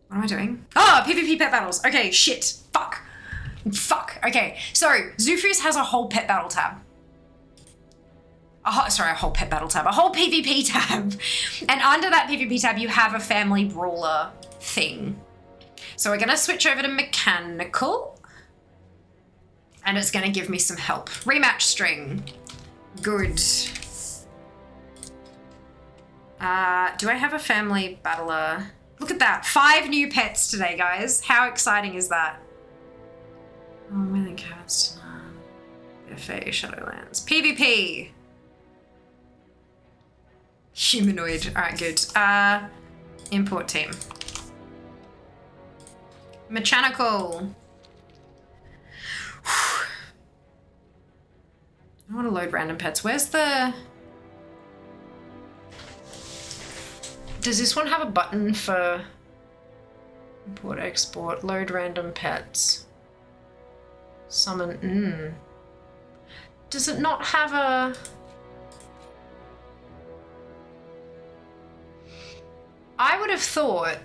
What am I doing? Oh, PvP pet battles. Okay, shit. Fuck. Okay, so Zufus has a whole pet battle tab. A whole pet battle tab. A whole PvP tab. And under that PvP tab, you have a family brawler thing. So we're going to switch over to mechanical. And it's going to give me some help. Rematch string. Good. Do I have a family battler? Look at that. 5 new pets today, guys. How exciting is that? Oh, Within Cast. FA, Shadowlands. PvP. Humanoid. Alright, good. Import team. Mechanical. I want to load random pets. Where's the... Does this one have a button for import, export, load random pets? Summon, Does it not have a... I would have thought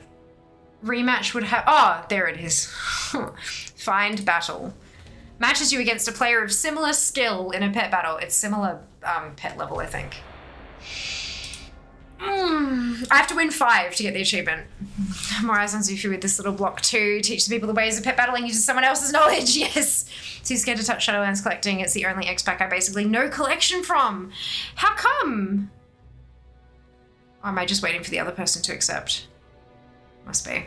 rematch would have... Oh, there it is. Find battle. Matches you against a player of similar skill in a pet battle. It's similar pet level, I think. I have to win 5 to get the achievement. More eyes on Zufi with this little block too. Teach the people the ways of pet battling using someone else's knowledge. Yes. Too scared to touch Shadowlands collecting. It's the only X-Pack I basically no collection from. How come? Or am I just waiting for the other person to accept? Must be.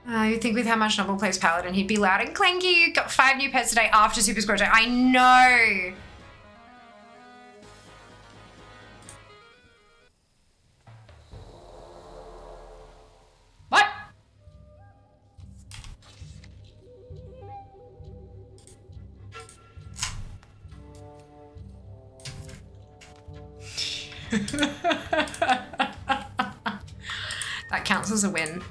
You'd think with how much Noble plays Paladin, he'd be loud and clanky. Got 5 new pets today after Super Squad Day. I know. What? That counts as a win.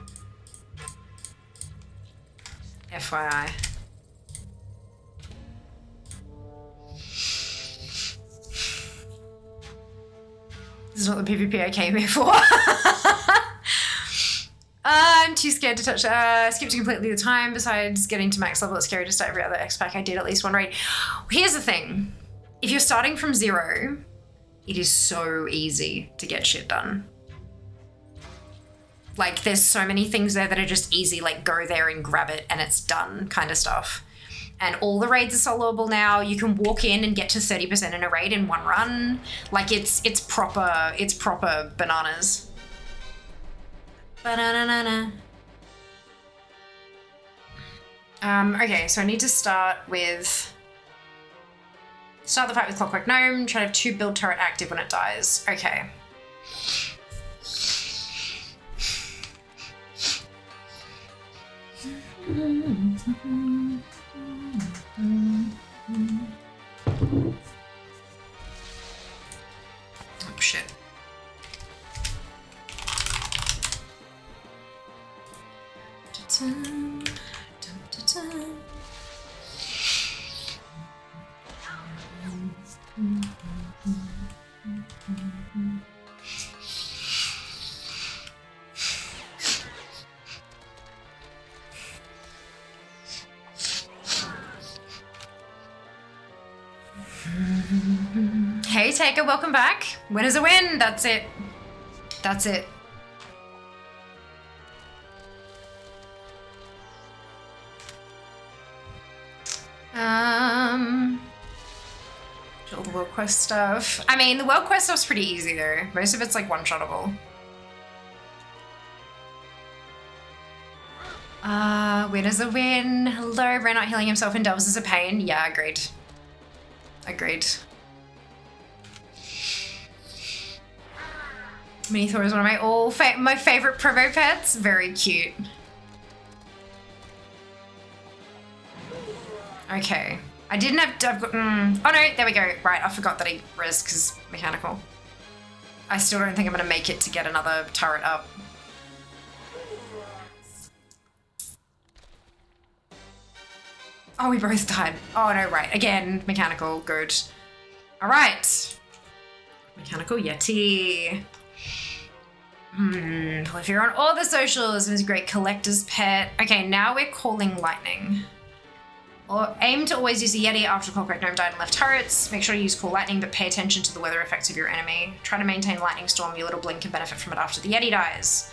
FYI. This is not the PvP I came here for. I'm too scared to touch. Skipped completely the time. Besides getting to max level, it's scary to start every other X-Pack. I did at least one raid. Here's the thing. If you're starting from 0, it is so easy to get shit done. Like, there's so many things there that are just easy, like go there and grab it and it's done kind of stuff. And all the raids are soloable now. You can walk in and get to 30% in a raid in one run. Like, it's proper bananas. Banana. Okay, so I need to start the fight with Clockwork Gnome. Try to have 2 build turret active when it dies. Okay. Oh shit. Hey Taker, welcome back. Win is a win. That's it. That's it. All the world quest stuff. I mean, the world quest stuff's pretty easy though. Most of it's like one-shottable. Win is a win. Hello, Ren not healing himself in Delves is a pain. Yeah, agreed. Agreed. Mini-Thor is one of my favorite promo pets. Very cute. Okay. I didn't have to, I've got, oh no, there we go. Right, I forgot that he res because mechanical. I still don't think I'm gonna make it to get another turret up. Oh, we both died. Oh no, right. Again, mechanical, good. All right. Mechanical Yeti. Well, if you're on all the socials, it was a great collector's pet. Okay, now we're calling lightning. Or aim to always use the Yeti after Clockwork Gnome died and left turrets. Make sure you use Call Lightning, but pay attention to the weather effects of your enemy. Try to maintain Lightning Storm. Your little blink can benefit from it after the Yeti dies.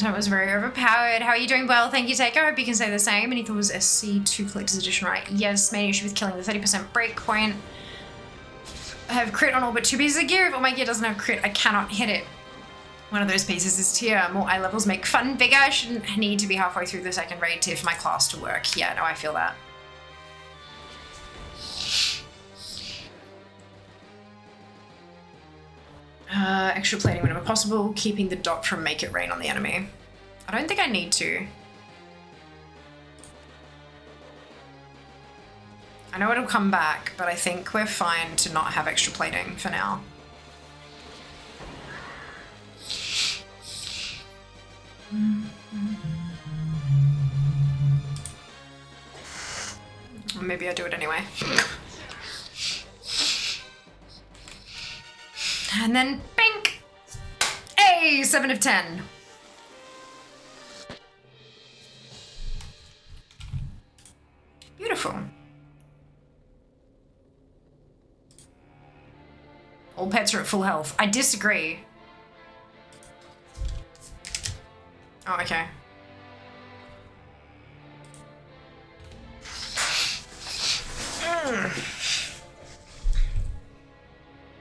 content was very overpowered. How are you doing? Well, thank you, Taker. I hope you can say the same. And he thought it was SC2 Collector's Edition, right? Yes, main issue with killing the 30% breakpoint. I have crit on all but 2 pieces of gear. If all my gear doesn't have crit, I cannot hit it. One of those pieces is tier. More eye levels make fun bigger. I shouldn't need to be halfway through the second raid tier for my class to work. Yeah, no, I feel that. Extra plating whenever possible. Keeping the dot from make it rain on the enemy. I don't think I need to. I know it'll come back, but I think we're fine to not have extra plating for now. Or maybe I do it anyway. And then bink! Hey, 7 of 10. Beautiful. All pets are at full health. I disagree. Oh, okay.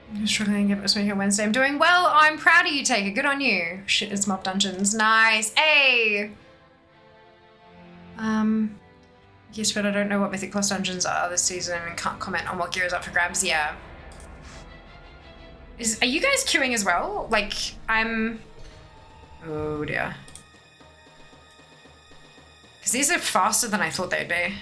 I'm struggling to give it a swing on Wednesday. I'm doing well. I'm proud of you, Taker. Good on you. Shit, it's mob dungeons. Nice. Hey! Yes, but I don't know what Mythic Plus dungeons are this season and can't comment on what gear is up for grabs. Yeah. Are you guys queuing as well? Like, I'm... Oh, dear. Because these are faster than I thought they'd be.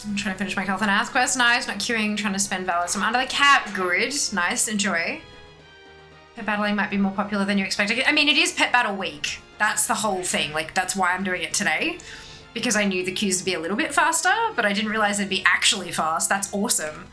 I'm trying to finish my health and Earth quest. Nice. Not queuing, trying to spend Valor. I'm under the cap. Good. Nice. Enjoy. Pet battling might be more popular than you expected. I mean, it is Pet Battle Week. That's the whole thing. Like, that's why I'm doing it today. Because I knew the queues would be a little bit faster, but I didn't realize they'd be actually fast. That's awesome.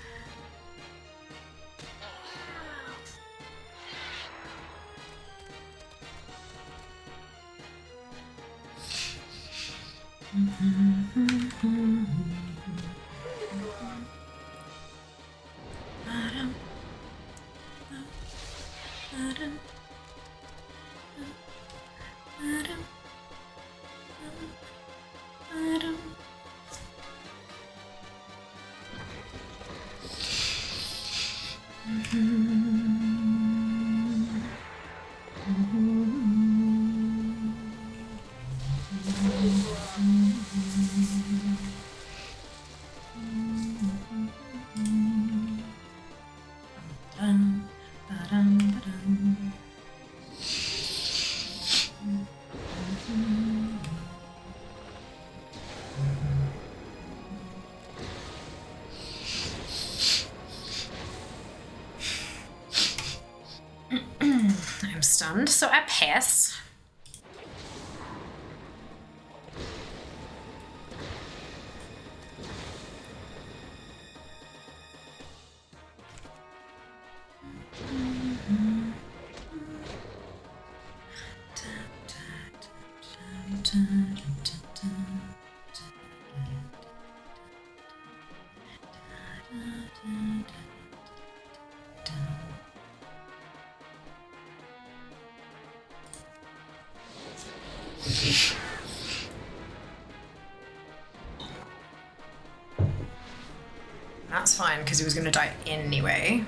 I'm stunned, so I pass. That's fine, because he was going to die anyway.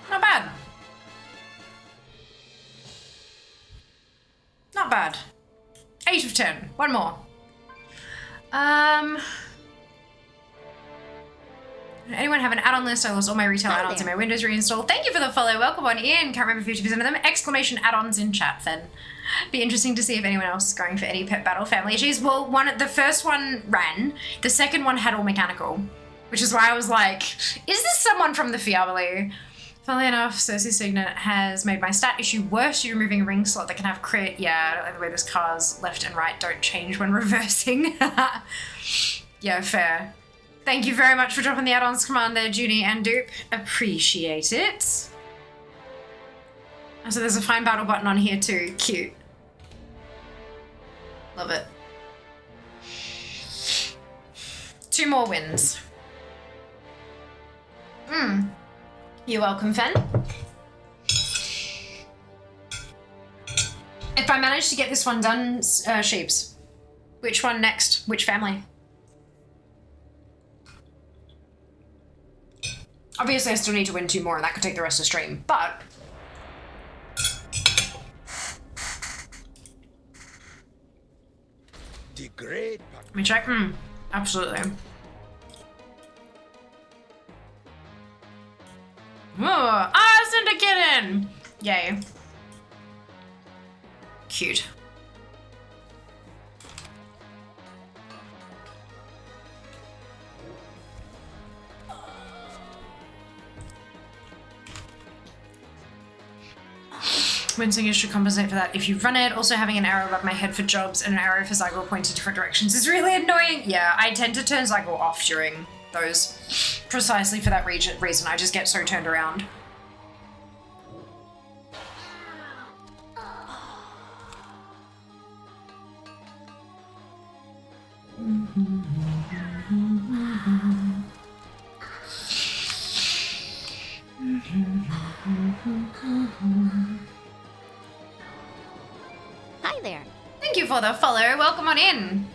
Not bad. Not bad. 8 of 10. One more. Anyone have an add-on list? I lost all my retail add-ons in my Windows reinstall. Thank you for the follow. Welcome on in. Can't remember 50% of them. Exclamation add-ons in chat then. Be interesting to see if anyone else is going for any pet battle family issues. Well, the first one ran. The second one had all mechanical, which is why I was like, is this someone from the Fiably? Funnily enough, Cersei's Signet has made my stat issue worse. You're removing a ring slot that can have crit. Yeah, I don't like the way this car's left and right don't change when reversing. Yeah, fair. Thank you very much for dropping the add-ons, Commander, Junie, and Dupe. Appreciate it. So there's a find battle button on here too. Cute. Love it. 2 more wins. You're welcome, Fen. If I manage to get this one done, Sheeps, which one next? Which family? Obviously, I still need to win 2 more, and that could take the rest of the stream, but... Degrade. Let me check. Absolutely. Oh, Syndicate! Yay. Cute. Wincing should compensate for that if you run it. Also, having an arrow above my head for jobs and an arrow for Zygle pointing different directions is really annoying. Yeah, I tend to turn Zygle off during those. Precisely for that reason. I just get so turned around. Hi there. Thank you for the follow. Welcome on in.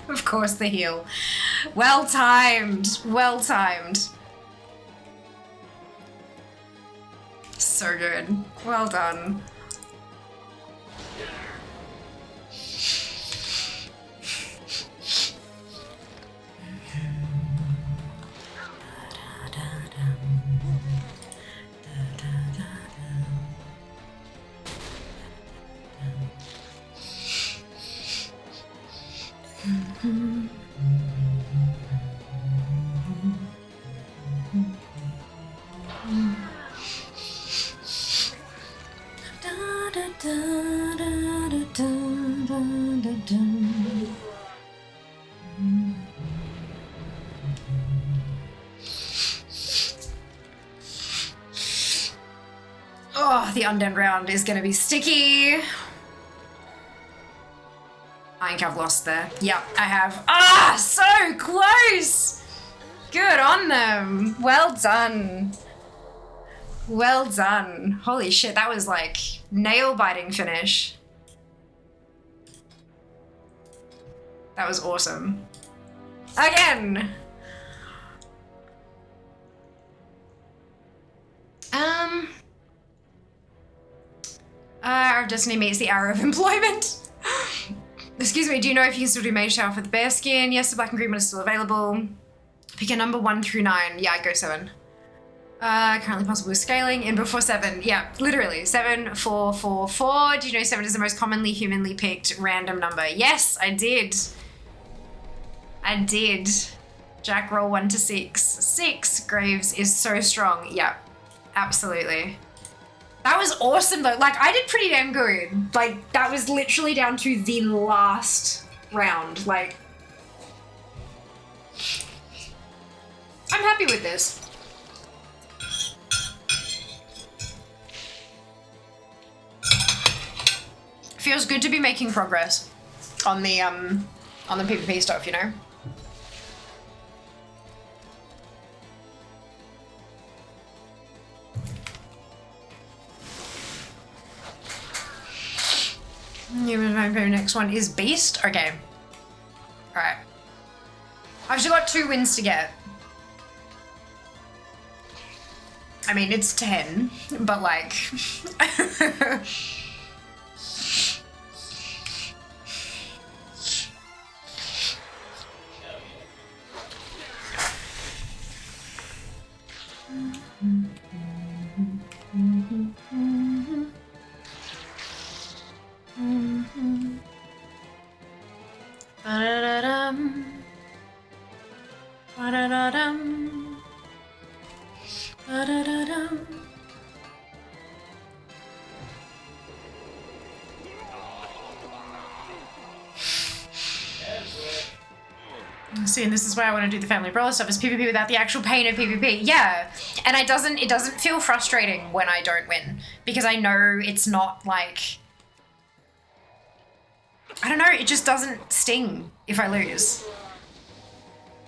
Of course, the heal. Well timed. Well timed. So good. Well done. Oh, the undead round is gonna be sticky. I think I've lost there. Yep, I have. Ah, so close! Good on them. Well done. Well done. Holy shit, that was like nail-biting finish. That was awesome. Again! Hour of Destiny meets the hour of employment. Excuse me, do you know if you can still do Mage Tower for the bear skin? Yes, the black and green one is still available. Pick a number 1 through 9. Yeah, I go 7. Currently possible with scaling. In before 7. Yeah, literally. 7, 4, 4, 4. Do you know 7 is the most commonly humanly picked random number? Yes, I did. I did. Jack, roll 1 to 6. 6. Graves is so strong. Yeah, absolutely. That was awesome though. Like, I did pretty damn good. Like, that was literally down to the last round. Like, I'm happy with this. Feels good to be making progress on the PvP stuff, you know? My next one is Beast. Okay. Alright. I've still got 2 wins to get. I mean, it's 10, but like... Ba-da-da-dum. Ba-da-da-dum. Ba-da-da-dum. See, and this is why I want to do the family brawler stuff, is PvP without the actual pain of PvP. Yeah, and it doesn't feel frustrating when I don't win, because I know it's not like, I don't know, it just doesn't sting if I lose.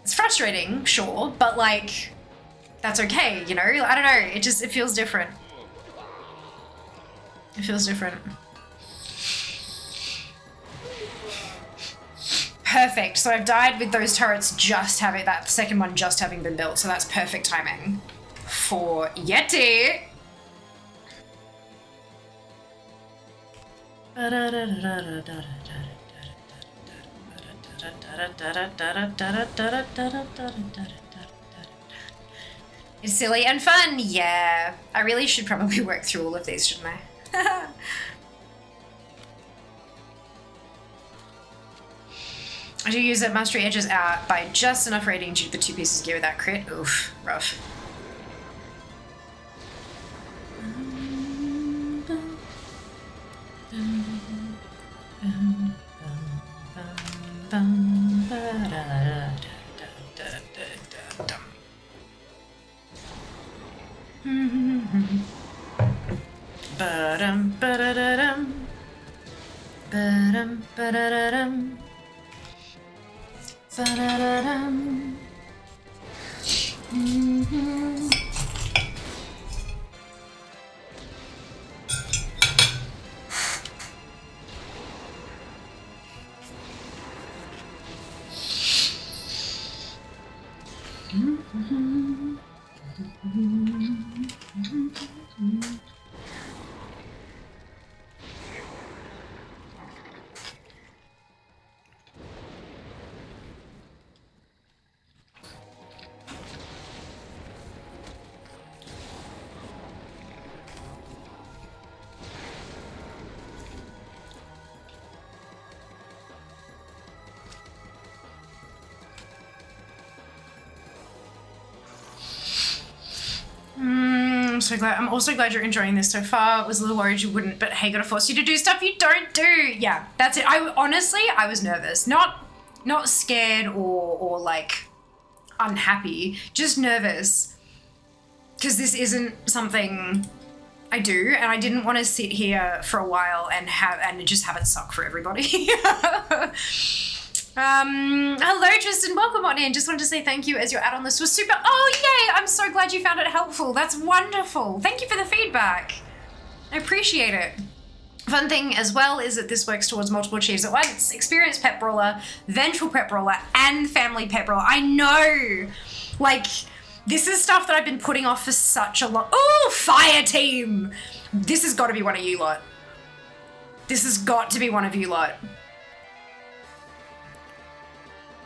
It's frustrating, sure, but like, that's okay, you know? I don't know, it feels different. It feels different. Perfect, so I've died with those turrets just having, that second one just having been built, so that's perfect timing for Yeti. It's silly and fun, yeah. I really should probably work through all of these, shouldn't I? I do use that mastery edges out by just enough rating due to the 2 pieces of gear with that crit. Oof, rough. Ba-dum, ba-da-da-dum. Ba-dum, ba-da-da-dum. Ba-da-da-dum. So glad. I'm also glad you're enjoying this so far. I was a little worried you wouldn't, but hey, gotta force you to do stuff you don't do. Yeah, that's it. I was nervous. Not scared or like unhappy, just nervous. Because this isn't something I do, and I didn't want to sit here for a while and just have it suck for everybody. Hello Tristan, welcome on in. Just wanted to say thank you as your add-on list was super. Oh yay! I'm so glad you found it helpful. That's wonderful. Thank you for the feedback. I appreciate it. Fun thing as well is that this works towards multiple achieves at once. Experienced pet brawler, vengeful pet brawler, and family pet brawler. I know! Like, this is stuff that I've been putting off for such a long... Oh, fire team! This has got to be one of you lot. This has got to be one of you lot.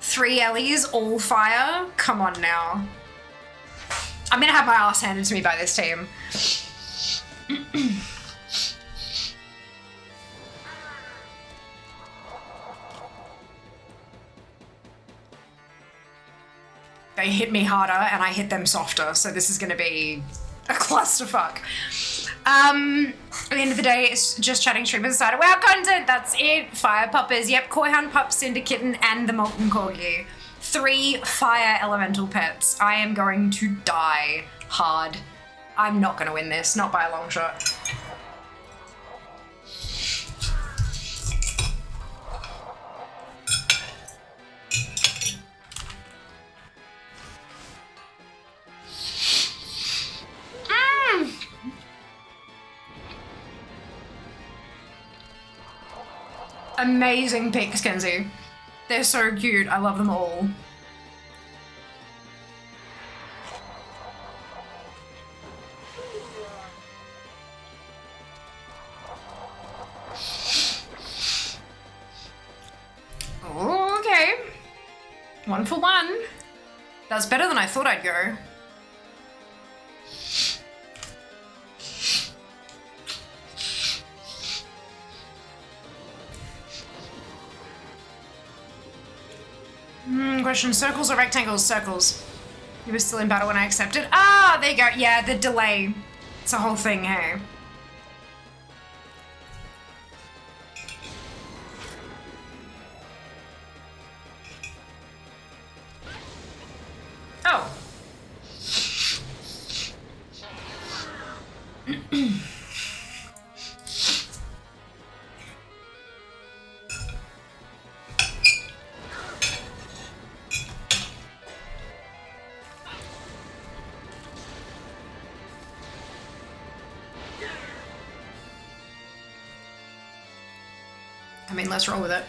3 Ellies, all fire? Come on now. I'm gonna have my ass handed to me by this team. They hit me harder and I hit them softer, so this is gonna be a clusterfuck. At the end of the day, it's just chatting streamers aside of WoW content, that's it. Fire poppers, yep, Corehound Pup, Cinder Kitten, and the Molten Corgi. 3 fire elemental pets. I am going to die hard. I'm not gonna win this, not by a long shot. Amazing pics, Kenzie. They're so cute. I love them all. Oh, okay. 1 for 1. That's better than I thought I'd go. Question, circles or rectangles? Circles. You were still in battle when I accepted. Ah, there you go. Yeah, the delay. It's a whole thing, hey. Oh. I mean, let's roll with it.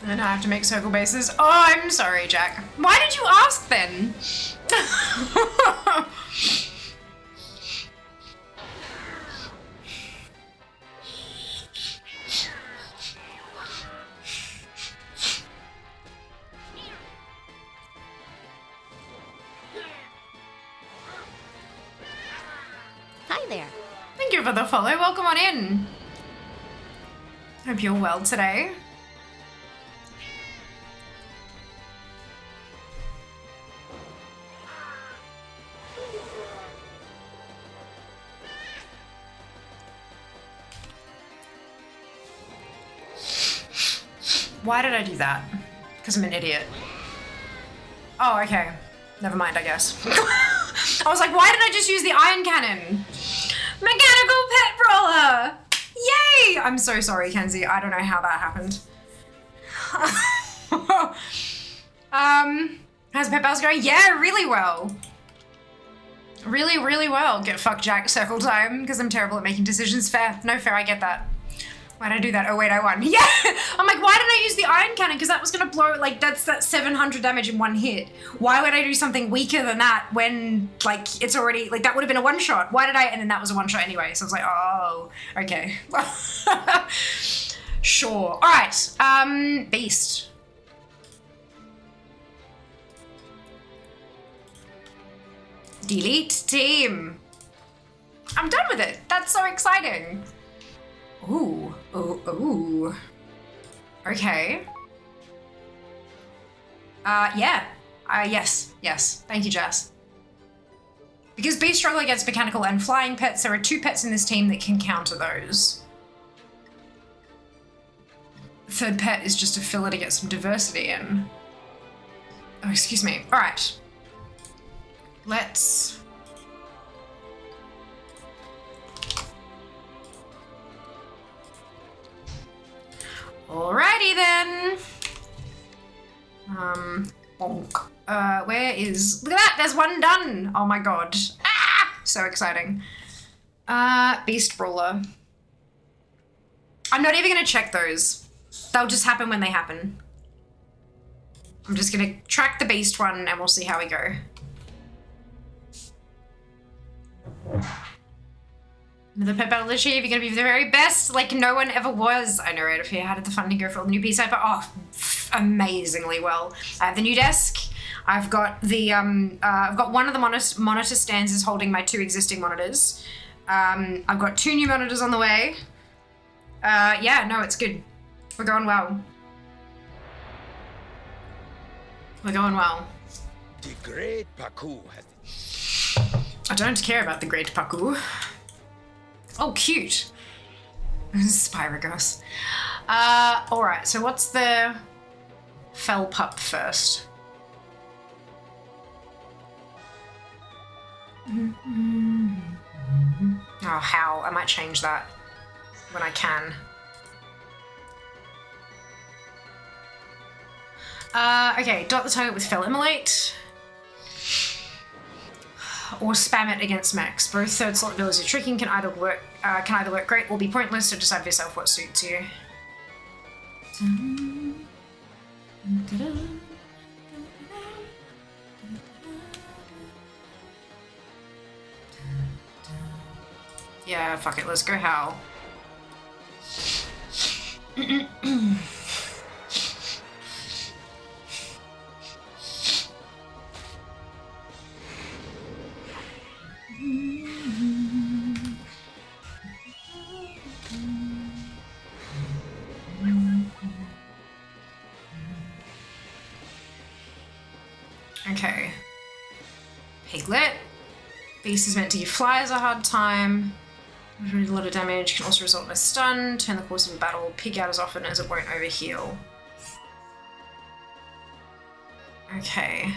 And I have to make circle bases. Oh, I'm sorry, Jack. Why did you ask then? Hi there. Thank you for the follow. Welcome on in. Hope you're well today. Why did I do that? Because I'm an idiot. Oh, okay. Never mind, I guess. I was like, why did I just use the iron cannon? Mechanical pet brawler! Yay! I'm so sorry, Kenzie. I don't know how that happened. How's pet battles going? Yeah, really well. Really, really well. Get fucked Jack circle time because I'm terrible at making decisions. Fair. No, fair, I get that. Why'd I do that? Oh wait, I won. Yeah! I'm like, why did I use the iron cannon? Because that was gonna blow, like, that's 700 damage in one hit. Why would I do something weaker than that when, like, it's already, like, that would have been a one shot. Why did I, and then that was a one shot anyway. So I was like, oh, okay. Sure. All right, Beast. Delete team. I'm done with it. That's so exciting. Ooh, ooh, ooh. Okay. Yeah. Yes. Thank you, Jess. Because beasts struggle against mechanical and flying pets, there are 2 pets in this team that can counter those. The 3rd pet is just a filler to get some diversity in. Oh, excuse me. All right. Let's... Alrighty then. Bonk. Where is... Look at that! There's one done! Oh my god. Ah! So exciting. Beast Brawler. I'm not even gonna check those. They'll just happen when they happen. I'm just gonna track the beast one and we'll see how we go. Another pet battle this year, you're gonna be the very best, like no one ever was. I know, right? If you how did the funding go for the new piece over? Oh, amazingly well. I have the new desk. I've got the I've got one of the monitor stands is holding my 2 existing monitors. I've got 2 new monitors on the way. Yeah, no, it's good. We're going well. We're going well. The great Paku has... I don't care about the great Paku. Oh, cute. Spyragos. Alright, so what's the fell pup first? Oh, how? I might change that when I can. Okay, dot the target with fell immolate. Or spam it against mechs. Both 3rd slot abilities are tricking, can either work great or be pointless, so decide for yourself what suits you. Yeah, fuck it, let's go Howl. Okay. Piglet. Beast is meant to give flyers a hard time. A lot of damage, can also result in a stun, turn the course of a battle, pig out as often as it won't overheal. Okay.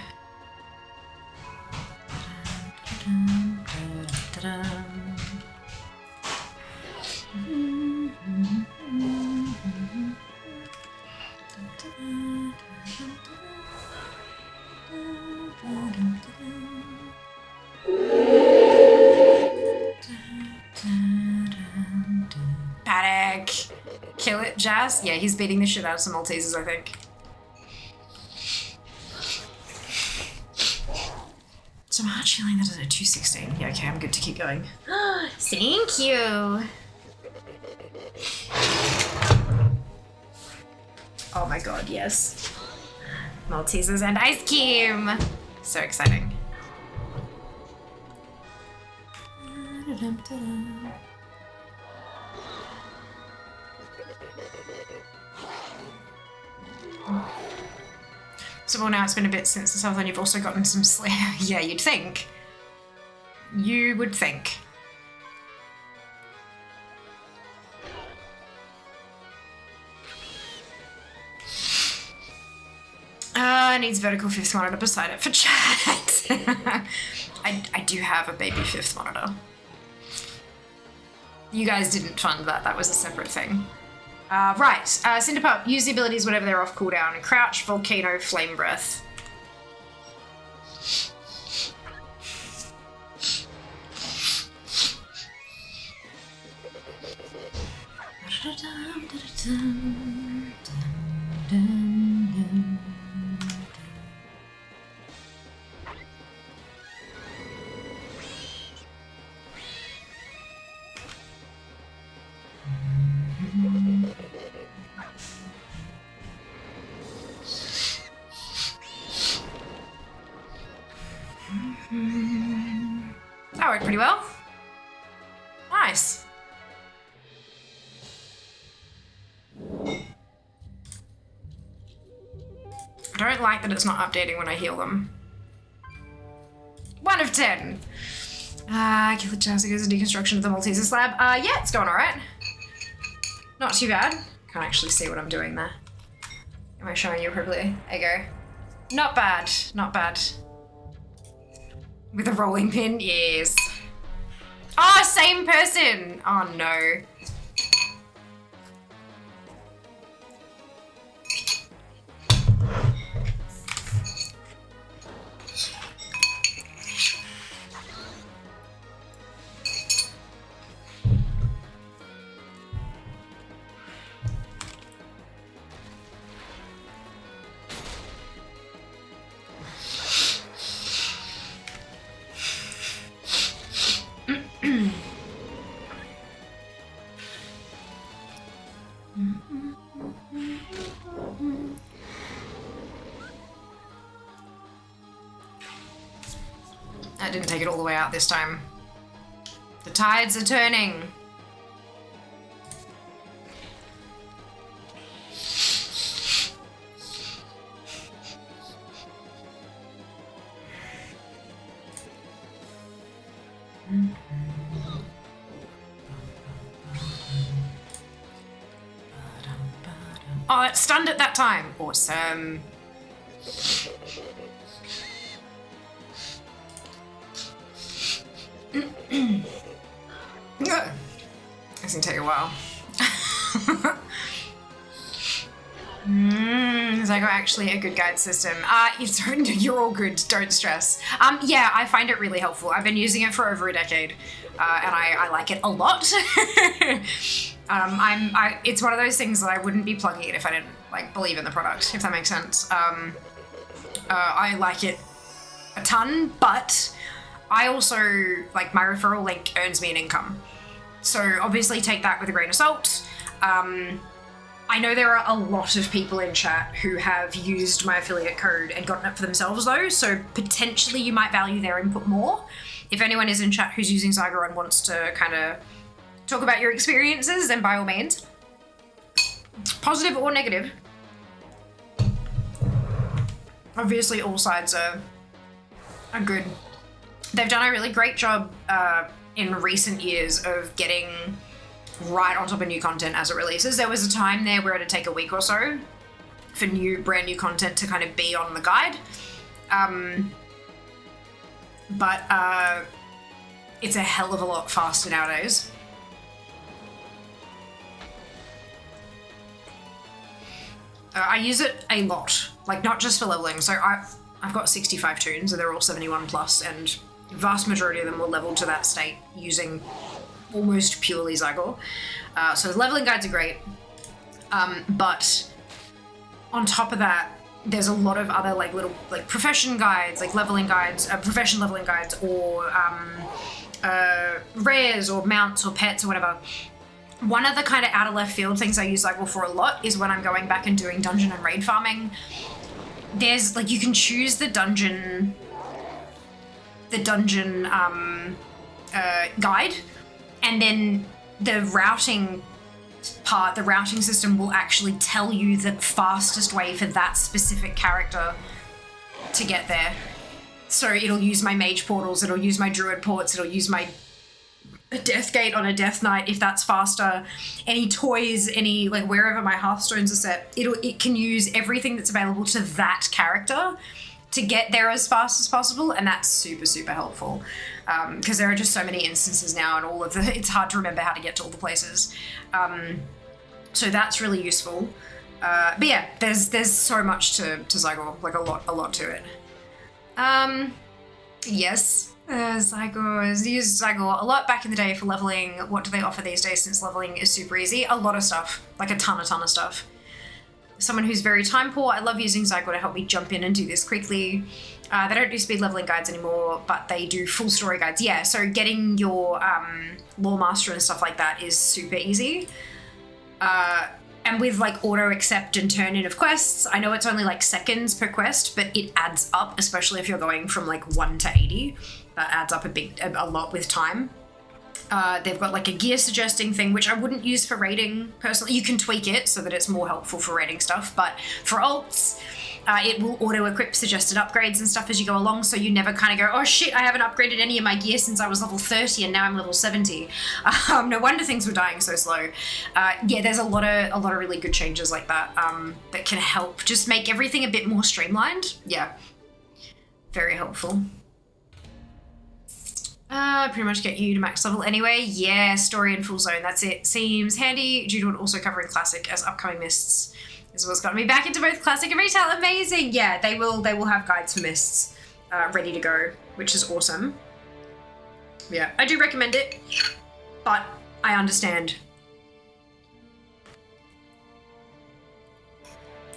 Paddock. Kill it, Jazz? Yeah, he's beating the shit out of some Maltesers, I think. So I'm feeling that is a 216. Yeah, okay, I'm good to keep going. Thank you. Oh my god, yes. Maltesers and ice cream. So exciting. So well, now it's been a bit since the Southern, you've also gotten some sleep. Yeah, you'd think. You would think. Needs vertical 5th monitor beside it for chat. I do have a baby 5th monitor. You guys didn't fund that, that was a separate thing. Right, Cinderpup, use the abilities whenever they're off cooldown. Crouch, Volcano, Flame Breath. That worked pretty well. Nice. I don't like that it's not updating when I heal them. 1 of 10. Killer Chassis goes to deconstruction of the Malteser slab. Yeah, it's going alright. Not too bad. Can't actually see what I'm doing there. Am I showing you appropriately? There you go. Not bad, not bad. With a rolling pin, yes. Oh, same person! Oh no. I didn't take it all the way out this time. The tides are turning. Oh, it stunned at that time. Awesome. It's gonna take a while. Zygo actually a good guide system. You're all good, don't stress. Yeah, I find it really helpful. I've been using it for over a decade, and I like it a lot. It's one of those things that I wouldn't be plugging it if I didn't like believe in the product, if that makes sense. I like it a ton, but I also, like, my referral link earns me an income. So obviously take that with a grain of salt. I know there are a lot of people in chat who have used my affiliate code and gotten it for themselves though, so potentially you might value their input more. If anyone is in chat who's using Zygo and wants to kind of talk about your experiences, then by all means. Positive or negative. Obviously all sides are good. They've done a really great job in recent years of getting right on top of new content as it releases. There was a time there where it'd take a week or so for brand new content to kind of be on the guide. But it's a hell of a lot faster nowadays. I use it a lot, like not just for leveling. So I've got 65 toons and they're all 71 plus, and the vast majority of them were leveled to that state using almost purely Zygo. So the leveling guides are great. But on top of that, there's a lot of other like little like profession guides, like leveling guides, profession leveling guides, or rares or mounts or pets or whatever. One of the kind of out of left field things I use Zygo for a lot is when I'm going back and doing dungeon and raid farming. There's like, you can choose the dungeon guide, and then the routing system will actually tell you the fastest way for that specific character to get there. So it'll use my mage portals, it'll use my druid ports, it'll use my death gate on a death knight if that's faster. Any toys, any like wherever my hearthstones are set, it can use everything that's available to that character to get there as fast as possible, and that's super, super helpful. Because there are just so many instances now, and it's hard to remember how to get to all the places. So that's really useful. But yeah, there's so much to Zygo, like a lot to it. Yes, Zygo has used Zygo a lot back in the day for leveling. What do they offer these days since leveling is super easy? A lot of stuff, like a ton of stuff. Someone who's very time poor, I love using Zygo to help me jump in and do this quickly. They don't do speed leveling guides anymore, but they do full story guides. Yeah, so getting your lore master and stuff like that is super easy. And with like auto accept and turn in of quests, I know it's only like seconds per quest, but it adds up, especially if you're going from like 1 to 80. That adds up a lot with time. They've got like a gear suggesting thing, which I wouldn't use for raiding personally. You can tweak it so that it's more helpful for raiding stuff, but for alts, it will auto-equip suggested upgrades and stuff as you go along, so you never kind of go, oh shit, I haven't upgraded any of my gear since I was level 30 and now I'm level 70. No wonder things were dying so slow. Yeah, there's a lot of really good changes like that that can help just make everything a bit more streamlined. Yeah, very helpful. Pretty much get you to max level anyway. Yeah, story and full zone, that's it. Seems handy due to it also covering classic as upcoming mists is what's got me back into both classic and retail. Amazing. Yeah, they will have guides for mists ready to go, which is awesome. Yeah, I do recommend it, but I understand.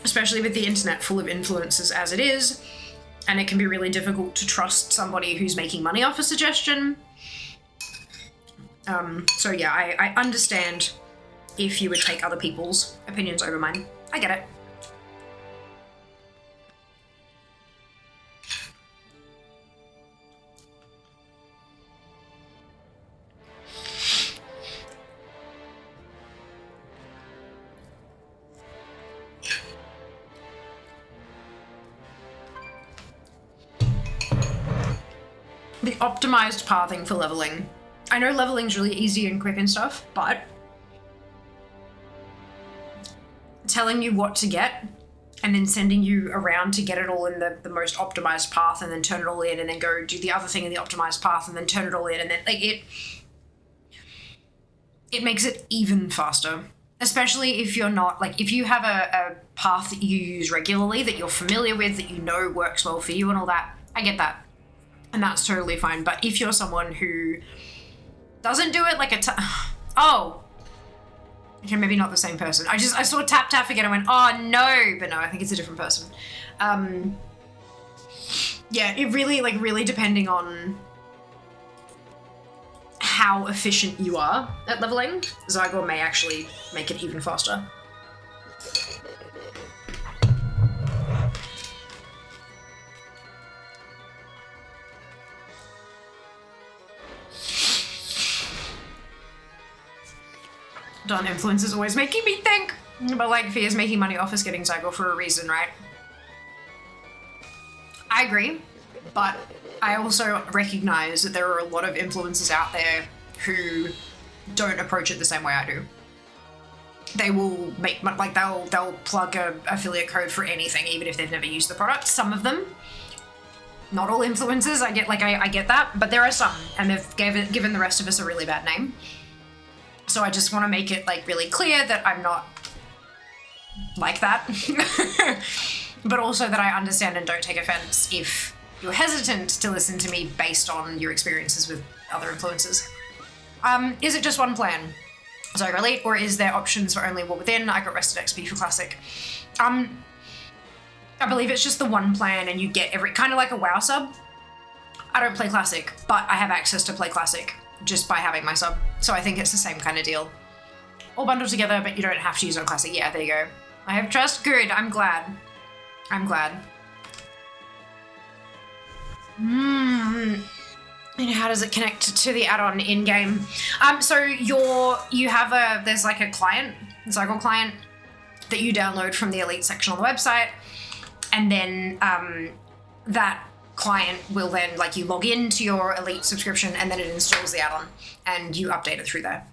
Especially with the internet full of influencers as it is, and it can be really difficult to trust somebody who's making money off a suggestion. So yeah, I understand if you would take other people's opinions over mine. I get it. The optimized pathing for leveling. I know leveling's really easy and quick and stuff, but telling you what to get and then sending you around to get it all in the most optimized path and then turn it all in and then go do the other thing in the optimized path and then turn it all in and then like it makes it even faster. Especially if you're not, like, if you have a path that you use regularly, that you're familiar with, that you know works well for you and all that, I get that. And that's totally fine. But if you're someone who doesn't do it like oh. Okay, maybe not the same person. I saw tap again and went, oh no, but no, I think it's a different person. Yeah, it really depending on how efficient you are at leveling, Zygor may actually make it even faster. Darn influencers always making me think. But like, Fia's making money off us getting Zygor for a reason, right? I agree, but I also recognize that there are a lot of influencers out there who don't approach it the same way I do. They will make, like, they'll plug a affiliate code for anything, even if they've never used the product. Some of them, not all influencers, I get that, but there are some, and they've given the rest of us a really bad name. So I just want to make it like really clear that I'm not like that, but also that I understand and don't take offense if you're hesitant to listen to me based on your experiences with other influencers. Is it just one plan, Zygor Elite, or is there options for only War Within? I got Rested XP for Classic. I believe it's just the one plan and you get kind of like a WoW sub. I don't play Classic, but I have access to play Classic just by having my sub. So I think it's the same kind of deal. All bundled together, but you don't have to use it on Classic. Yeah, there you go. I have trust. Good. I'm glad. I'm glad. And how does it connect to the add-on in-game? So there's like a client, Zygor client, that you download from the Elite section on the website, and then that client will then, like, you log into your Elite subscription and then it installs the add-on and you update it through there.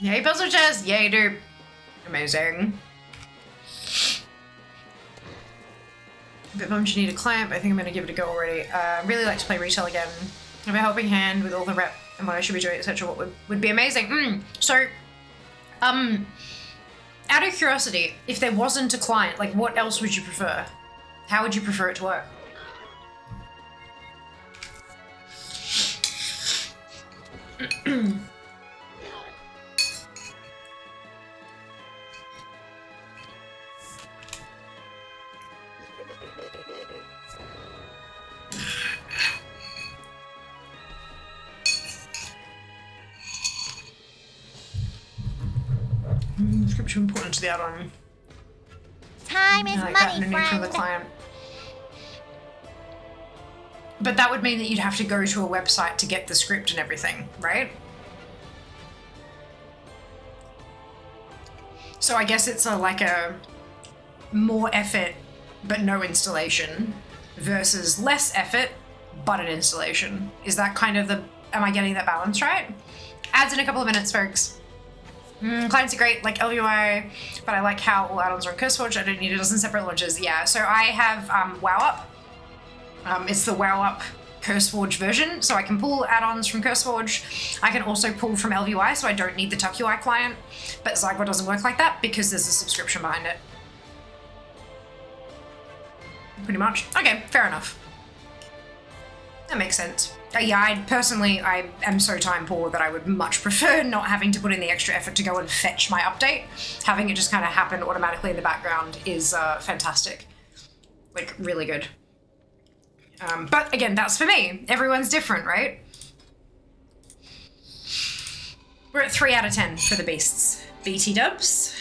Yay, puzzle chest! Yay, dude. Amazing. A bit bummed you need a client, but I think I'm going to give it a go already. Really like to play retail again. Have a helping hand with all the rep and what I should be doing, etc. What would be amazing. So, out of curiosity, if there wasn't a client, like what else would you prefer? How would you prefer it to work? Description important to the add-on. Time is money, no need friend. from the client. But that would mean that you'd have to go to a website to get the script and everything, right? So I guess it's like a more effort but no installation versus less effort but an installation. Is that kind of am I getting that balance right? Ads in a couple of minutes, folks. Clients are great, like LUI, but I like how all add-ons are on CurseForge. I don't need a dozen separate launches. Yeah, so I have WoW Up. It's the WoW Up CurseForge version, so I can pull add-ons from CurseForge. I can also pull from LUI, so I don't need the TuckUI client. But Zygo doesn't work like that because there's a subscription behind it. Pretty much. Okay, fair enough. That makes sense. Yeah, I am so time poor that I would much prefer not having to put in the extra effort to go and fetch my update. Having it just kind of happen automatically in the background is fantastic. Like, really good. But again, that's for me. Everyone's different, right? We're at 3 out of 10 for the beasts. BT dubs.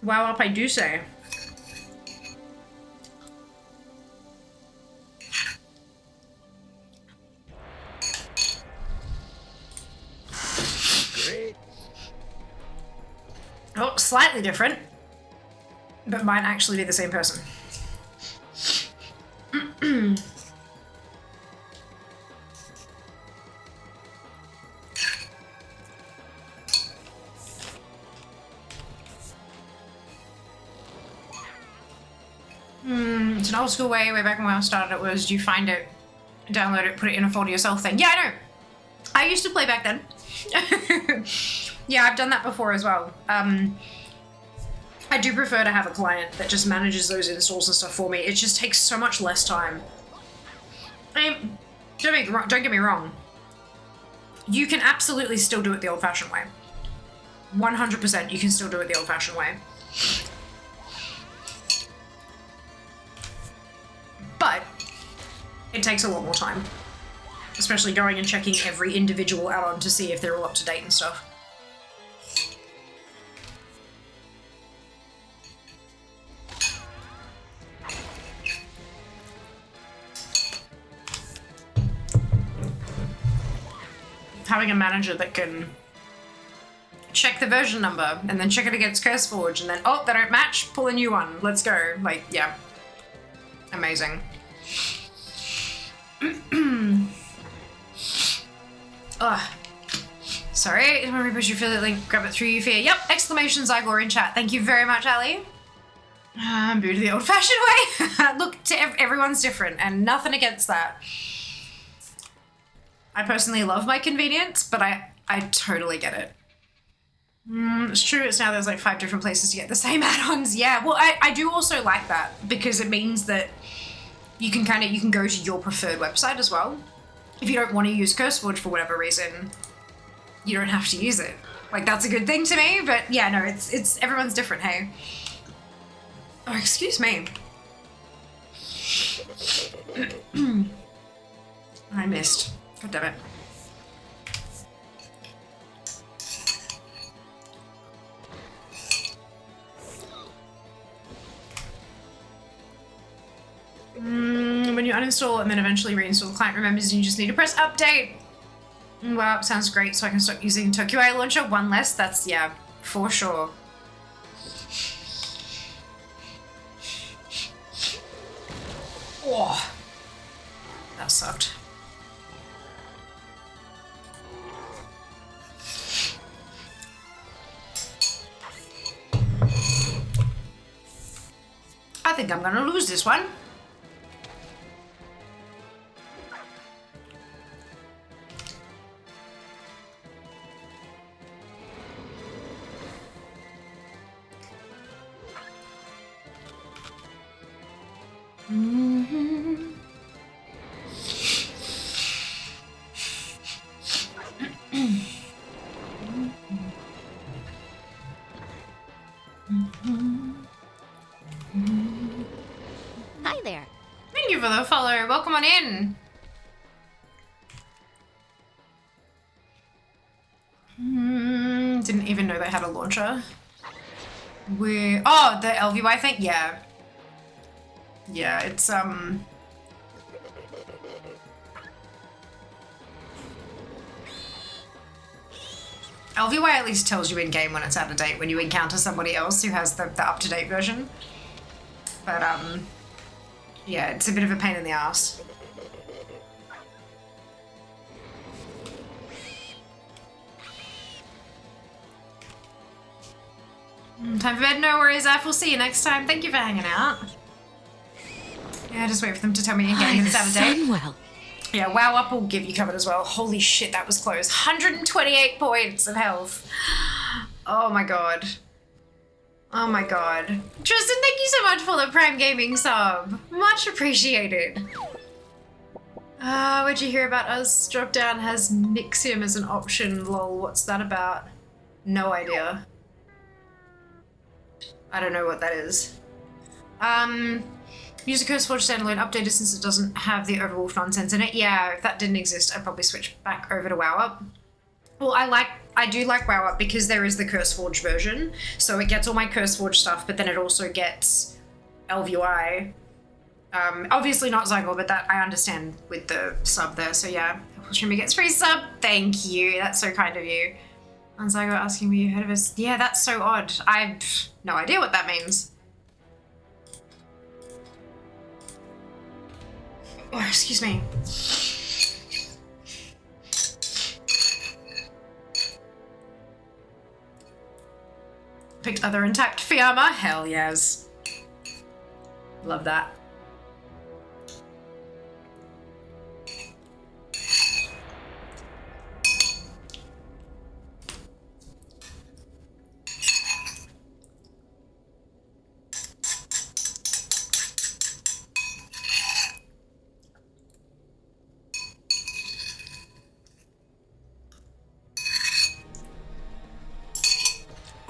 Wow up, I do say. Oh, slightly different, but might actually be the same person. It's an old school way back when I started it was you find it, download it, put it in a folder yourself thing. Yeah, I know. I used to play back then. Yeah, I've done that before as well. I do prefer to have a client that just manages those installs and stuff for me. It just takes so much less time. I mean, don't get me wrong. You can absolutely still do it the old-fashioned way. 100% you can still do it the old-fashioned way. But it takes a lot more time. Especially going and checking every individual add-on to see if they're all up to date and stuff. Having a manager that can check the version number and then check it against CurseForge and then, oh, they don't match, pull a new one, let's go. Like, yeah. Amazing. Ugh. Sorry, I'm gonna push you feel it, link, grab it through you fear. Yep, exclamation Zygor in chat. Thank you very much, Ali. Boo to the old-fashioned way. Look, everyone's different and nothing against that. I personally love my convenience, but I totally get it. It's true, it's now there's like 5 different places to get the same add-ons. Yeah, well, I do also like that because it means that you can go to your preferred website as well. If you don't want to use CurseForge for whatever reason, you don't have to use it. Like, that's a good thing to me, but yeah, no, it's everyone's different, hey. Oh, excuse me. I missed. God damn it. When you uninstall and then eventually reinstall, the client remembers and you just need to press update. Wow, sounds great. So I can stop using TuckUI launcher. One less. That's, yeah, for sure. Oh, that sucked. think I'm gonna lose this one. Hi there. Thank you for the follow. Welcome on in. Didn't even know they had a launcher. Oh, the LVY thing? Yeah. Yeah, it's LVY at least tells you in game when it's out of date when you encounter somebody else who has the up-to-date version. But yeah, it's a bit of a pain in the ass. Time for bed, no worries, Af. We'll see you next time. Thank you for hanging out. Yeah, just wait for them to tell me in game it's out of date. Well. Yeah, WoW Up will give you covered as well. Holy shit, that was close. 128 points of health. Oh my god. Oh my god. Tristan, thank you so much for the Prime Gaming sub. Much appreciated. What'd you hear about us? Drop down has Nixium as an option. Lol, what's that about? No idea. I don't know what that is. Use a CurseForge standalone updated since it doesn't have the Overwolf nonsense in it. Yeah, if that didn't exist, I'd probably switch back over to WoW Up. Well, I do like WoW Up because there is the CurseForge version, so it gets all my CurseForge stuff, but then it also gets LVI. Obviously not Zygor, but that I understand with the sub there, so yeah. Streamer gets free sub. Thank you. That's so kind of you. And Zygor asking me, you heard of us? Yeah, that's so odd. I've no idea what that means. Oh, excuse me. Picked other intact Fiamma? Hell yes. Love that.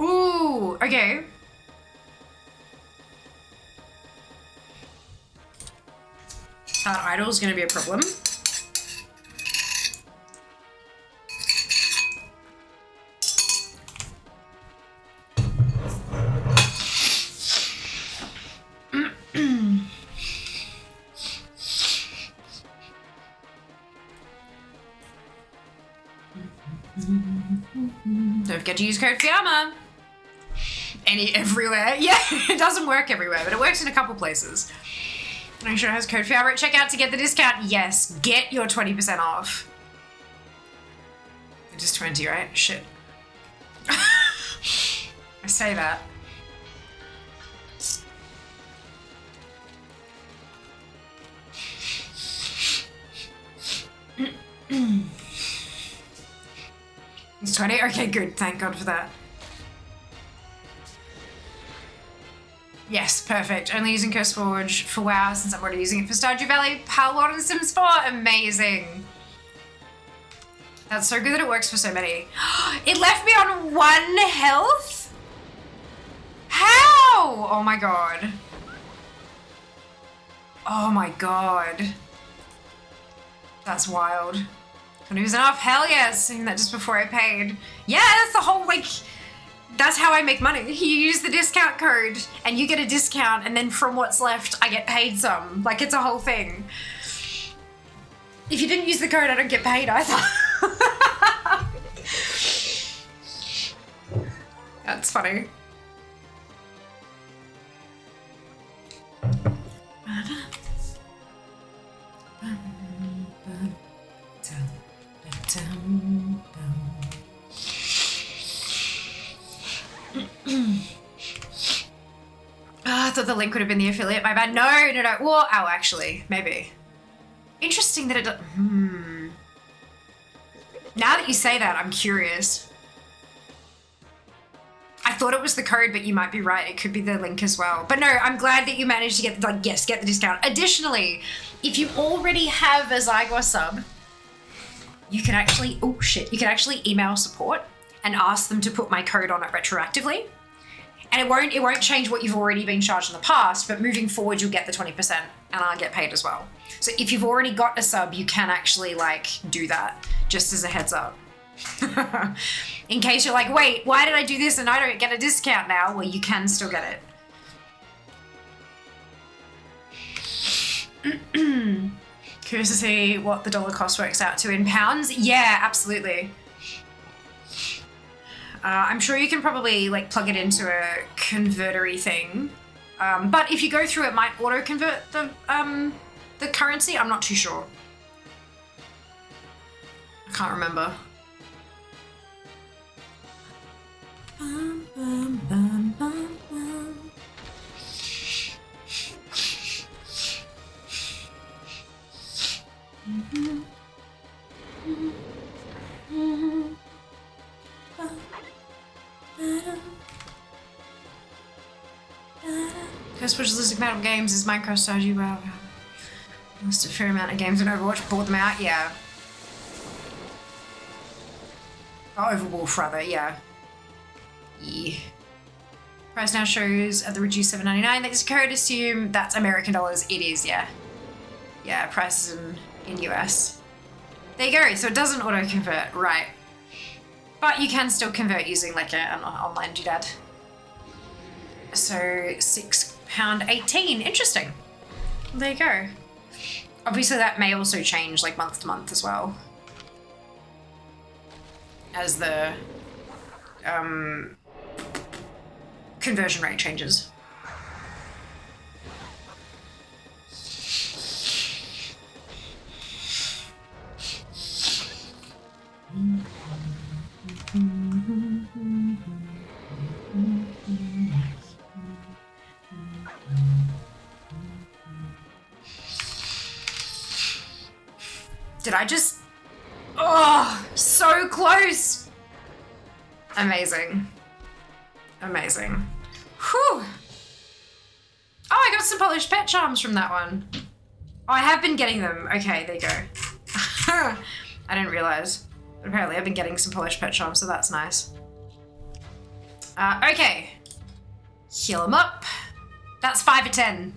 Ooh, okay. That idol is going to be a problem. Don't forget to use code Fiamma. Everywhere. Yeah, it doesn't work everywhere, but it works in a couple places. Make sure it has code Fiamma at checkout to get the discount. Yes, get your 20% off. It is 20, right? Shit. I say that. It's 20? Okay, good. Thank God for that. Yes, perfect. Only using CurseForge for WoW since I'm already using it for Stardew Valley, Palworld, and Sims 4. Amazing. That's so good that it works for so many. It left me on 1 health? How? Oh my god. Oh my god. That's wild. Couldn't use enough. Hell yes. Seeing that just before I paid. Yeah, that's the whole, like... That's how I make money. You use the discount code and you get a discount, and then from what's left, I get paid some. Like, it's a whole thing. If you didn't use the code, I don't get paid either. That's funny. thought the link would have been the affiliate. My bad. No. Well, oh, actually, maybe. Interesting that it does. Now that you say that, I'm curious. I thought it was the code, but you might be right. It could be the link as well. But no, I'm glad that you managed to get, get the discount. Additionally, if you already have a Zygor sub, you can actually, you can actually email support and ask them to put my code on it retroactively. And it won't change what you've already been charged in the past, but moving forward, you'll get the 20% and I'll get paid as well. So if you've already got a sub, you can actually do that, just as a heads up. In case you're like, wait, why did I do this and I don't get a discount now? Well, you can still get it. Curious to see what the dollar cost works out to in pounds. Yeah, absolutely. I'm sure you can probably plug it into a convertery thing. But if you go through, it might auto-convert the currency. I'm not too sure. I can't remember. First realistic amount of games is Minecraft strategy. Wow. Lost a fair amount of games in Overwatch. Bought them out, yeah. Oh, Overwolf rather, yeah. Yeah. Price now shows at the reduced $7.99. That's code. Assume that's American dollars. It is, yeah. Yeah, prices in US. There you go. So it doesn't auto convert, right? But you can still convert using an online doodad. So £6.18. Interesting. There you go. Obviously, that may also change month to month as well, as the conversion rate changes. Did I just... Oh, so close! Amazing. Amazing. Whew. Oh, I got some polished pet charms from that one. Oh, I have been getting them. Okay, there you go. I didn't realize. But apparently I've been getting some polished pet charms, so that's nice. Okay. Heal them up. That's 5 of 10.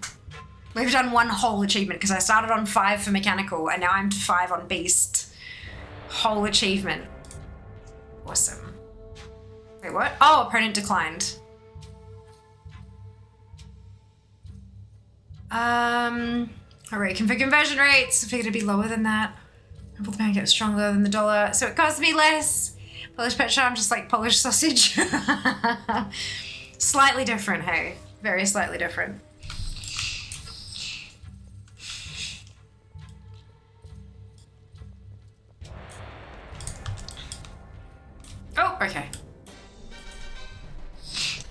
We've done one whole achievement because I started on 5 for mechanical and now I'm to 5 on beast. Whole achievement. Awesome. Wait, what? Oh, opponent declined. Alright, config conversion rates. I figured it'd be lower than that. Hope the pound gets stronger than the dollar, so it costs me less. Polished pet charm, just like polished sausage. Slightly different, hey. Very slightly different. Oh, okay.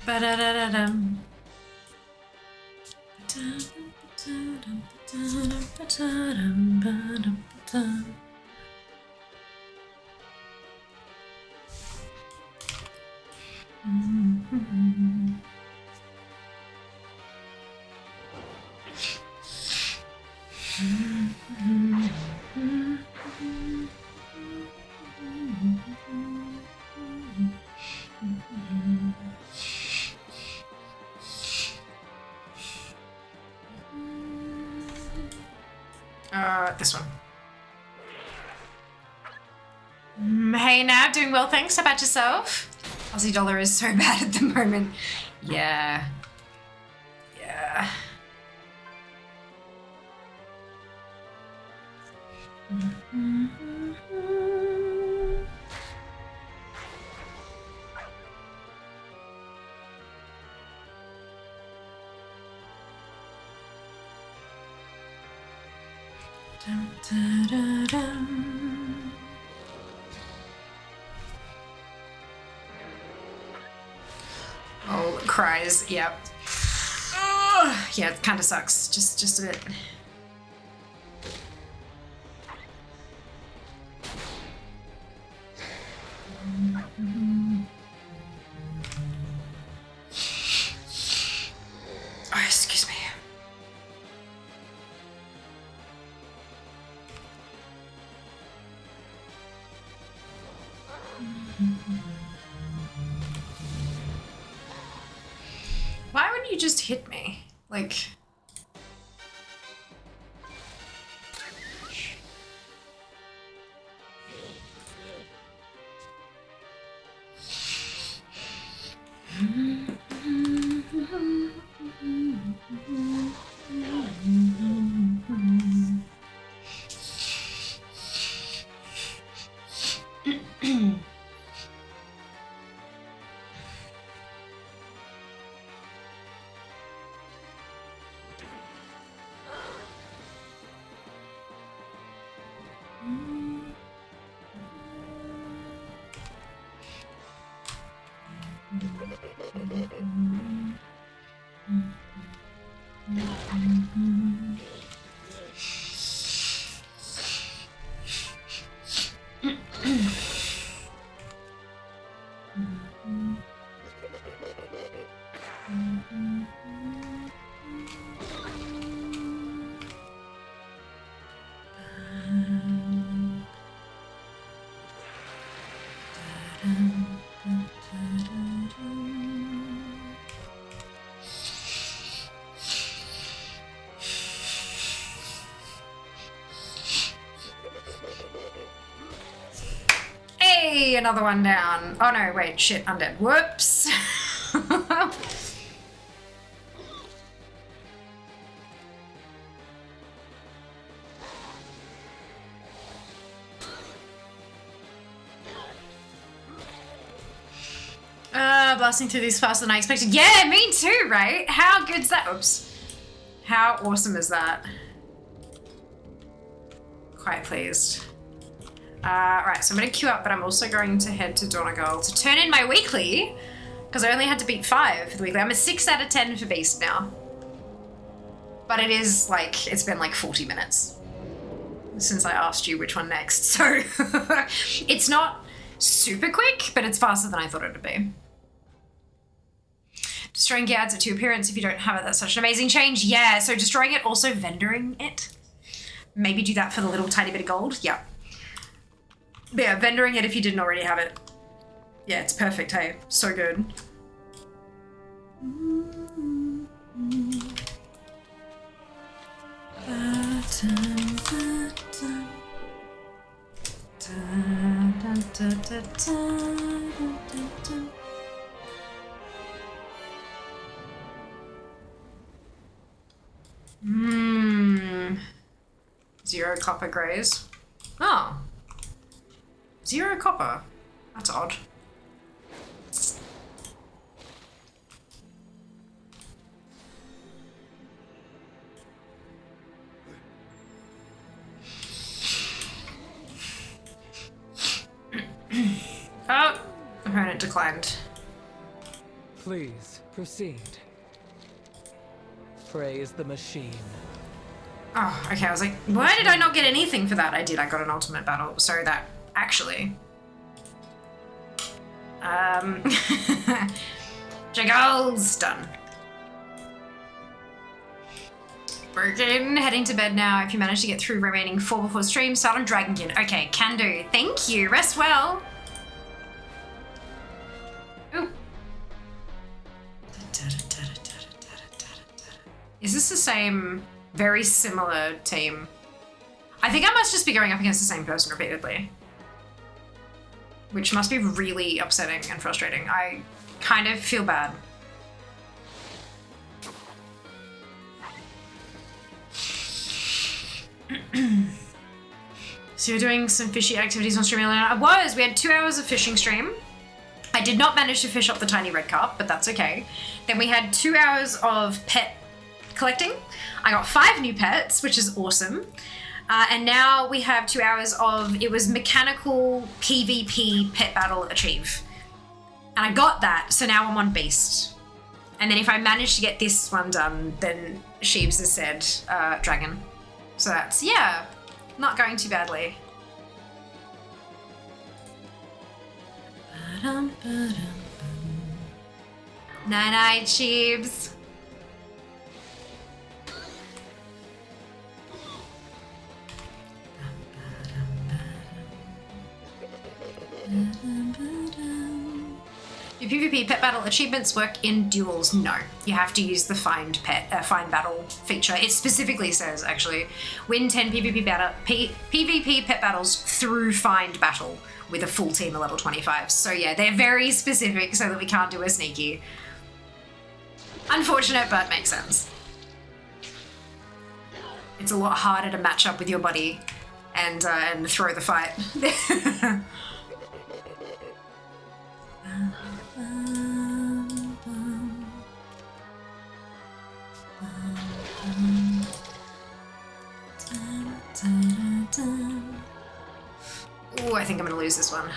Ba-da-da-da-dum. This one. Hey, Nav, doing well, thanks. How about yourself? Aussie dollar is so bad at the moment. Yeah. Yeah. Dum, da, da, dum. Oh, cries, yep. Ugh. Yeah, it kind of sucks. Just a bit. Oh, excuse me. Why wouldn't you just hit me? Like... Hey, another one down. Oh no, wait, shit, undead. Whoops. Blasting through these faster than I expected. Yeah, me too, right? How good's that? Oops. How awesome is that? Quite pleased. Right, so I'm going to queue up, but I'm also going to head to Donegal to turn in my weekly, because I only had to beat 5 for the weekly. I'm a 6 out of 10 for Beast now. But it is like, it's been like 40 minutes since I asked you which one next, so it's not super quick, but it's faster than I thought it would be. Destroying gear adds it to your appearance. If you don't have it, that's such an amazing change. Yeah, so destroying it, also vendoring it. Maybe do that for the little tiny bit of gold. Yeah. But yeah, vendoring it if you didn't already have it. Yeah, it's perfect, hey. So good. Zero copper grays. Oh. 0 copper. That's odd. Oh, opponent declined. Please, proceed. Praise the machine. Oh, okay, I was like, why did I not get anything for that? I did, I got an ultimate battle, so that, actually. Jiggles, done. Broken, heading to bed now. If you manage to get through remaining 4 before stream, start on Dragonkin. Okay, can do. Thank you, rest well. Ooh. Is this the same, very similar team? I think I must just be going up against the same person repeatedly. Which must be really upsetting and frustrating. I kind of feel bad. So you're doing some fishy activities on stream earlier? I was. We had 2 hours of fishing stream. I did not manage to fish up the tiny red carp, but that's okay. Then we had 2 hours of pet collecting. I got 5 new pets, which is awesome. And now we have 2 hours of, it was mechanical PvP pet battle achieve. And I got that, so now I'm on Beast. And then if I manage to get this one done, then Sheebs has said dragon. So that's, yeah, not going too badly. Night-night, Sheebs. Do PvP pet battle achievements work in duels? No. You have to use the find battle feature. It specifically says, actually, win 10 PvP pet battles through find battle with a full team at level 25. So yeah, they're very specific so that we can't do a sneaky. Unfortunate, but makes sense. It's a lot harder to match up with your buddy and throw the fight. Ooh, I think I'm gonna lose this one.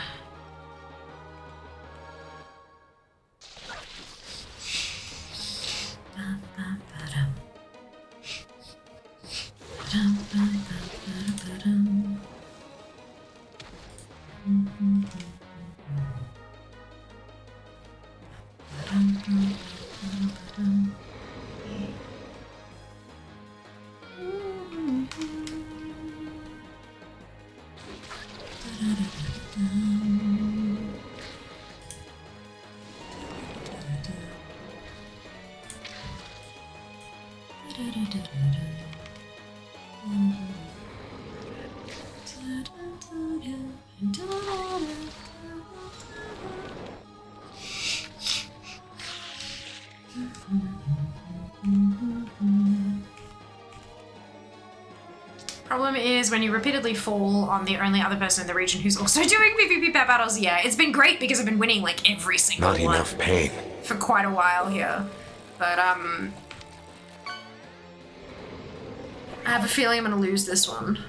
Problem is when you repeatedly fall on the only other person in the region who's also doing PvP pet battles. Yeah, it's been great because I've been winning like every single one. Not enough pain. For quite a while here. But I have a feeling I'm gonna lose this one.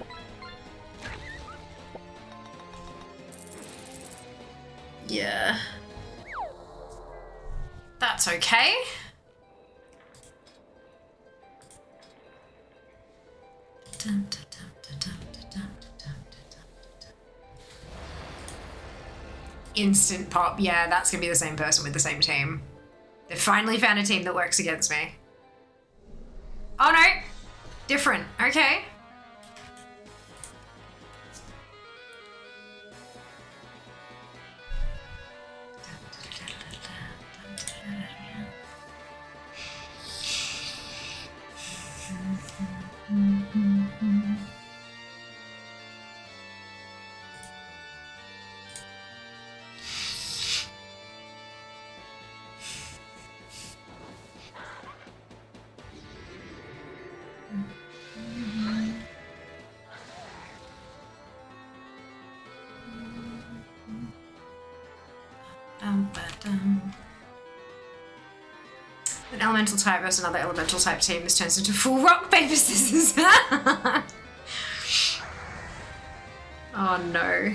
Yeah. That's okay. Instant pop. Yeah, that's gonna be the same person with the same team. They finally found a team that works against me. Oh no! Different. Okay. An elemental type versus another elemental type team. This turns into full rock, paper, scissors. Oh no.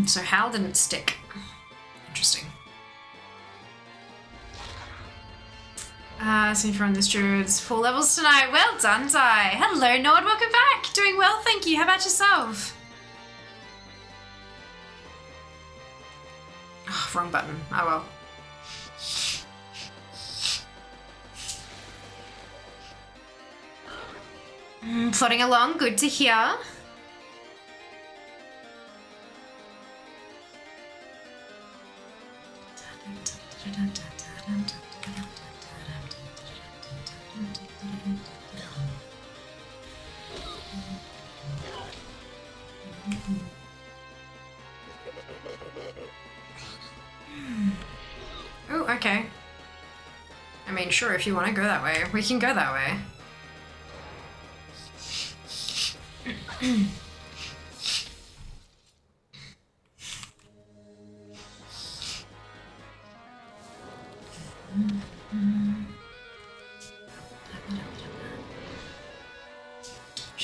So Hal didn't stick. Interesting. See if we're on this druids. 4 levels tonight. Well done, Di. Hello, Nord. Welcome back. Doing well, thank you. How about yourself? Oh, wrong button. Oh well. Plodding along. Good to hear. Oh, okay. I mean, sure, if you want to go that way, we can go that way.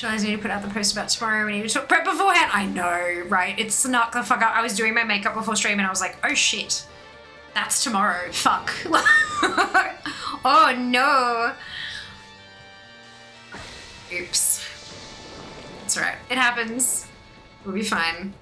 Realize I need to put out the post about tomorrow. We need to talk prep beforehand. I know, right? It snuck the fuck up. I was doing my makeup before stream and I was like, oh shit. That's tomorrow. Fuck. Oh no. Oops. It's alright. It happens. We'll be fine.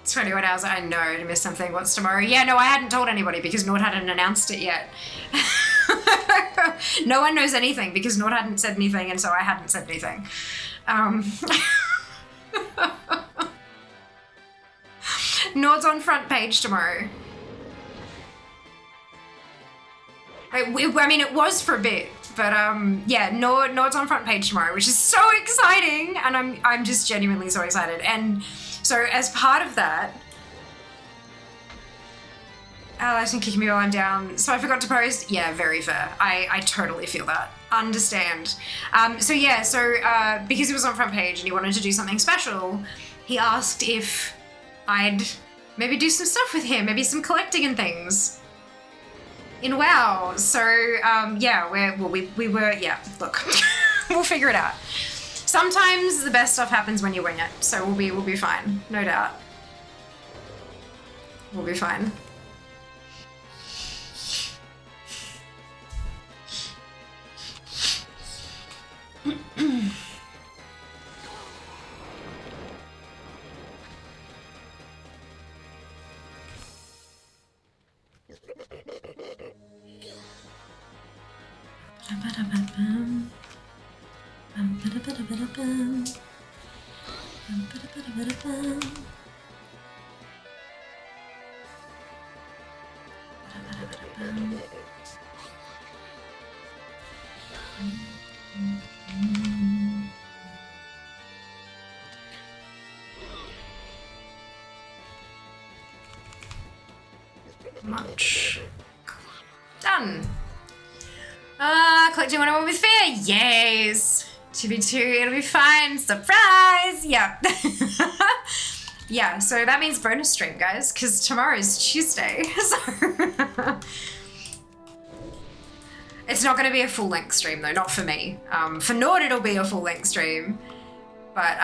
It's 21 hours. I know to miss something. What's tomorrow? Yeah, no, I hadn't told anybody because Nord hadn't announced it yet. No one knows anything because Nord hadn't said anything, and so I hadn't said anything. Nord's on front page tomorrow. I mean, it was for a bit, but yeah, Nord's on front page tomorrow, which is so exciting, and I'm just genuinely so excited. And so as part of that, Alex can kick me while I'm down. So I forgot to post. Yeah, very fair. I totally feel that. Understand. So yeah, because he was on front page and he wanted to do something special, he asked if I'd maybe do some stuff with him, maybe some collecting and things in WoW. So yeah, we were, yeah, look, we'll figure it out. Sometimes the best stuff happens when you wing it, so we'll be fine, no doubt. We'll be fine. Much. Done. Collecting 101 with fear. Yes. 2v2, it'll be fine. Surprise. Yeah. Yeah, so that means bonus stream, guys, because tomorrow's Tuesday. So it's not going to be a full-length stream, though, not for me. For Nord, it'll be a full-length stream, but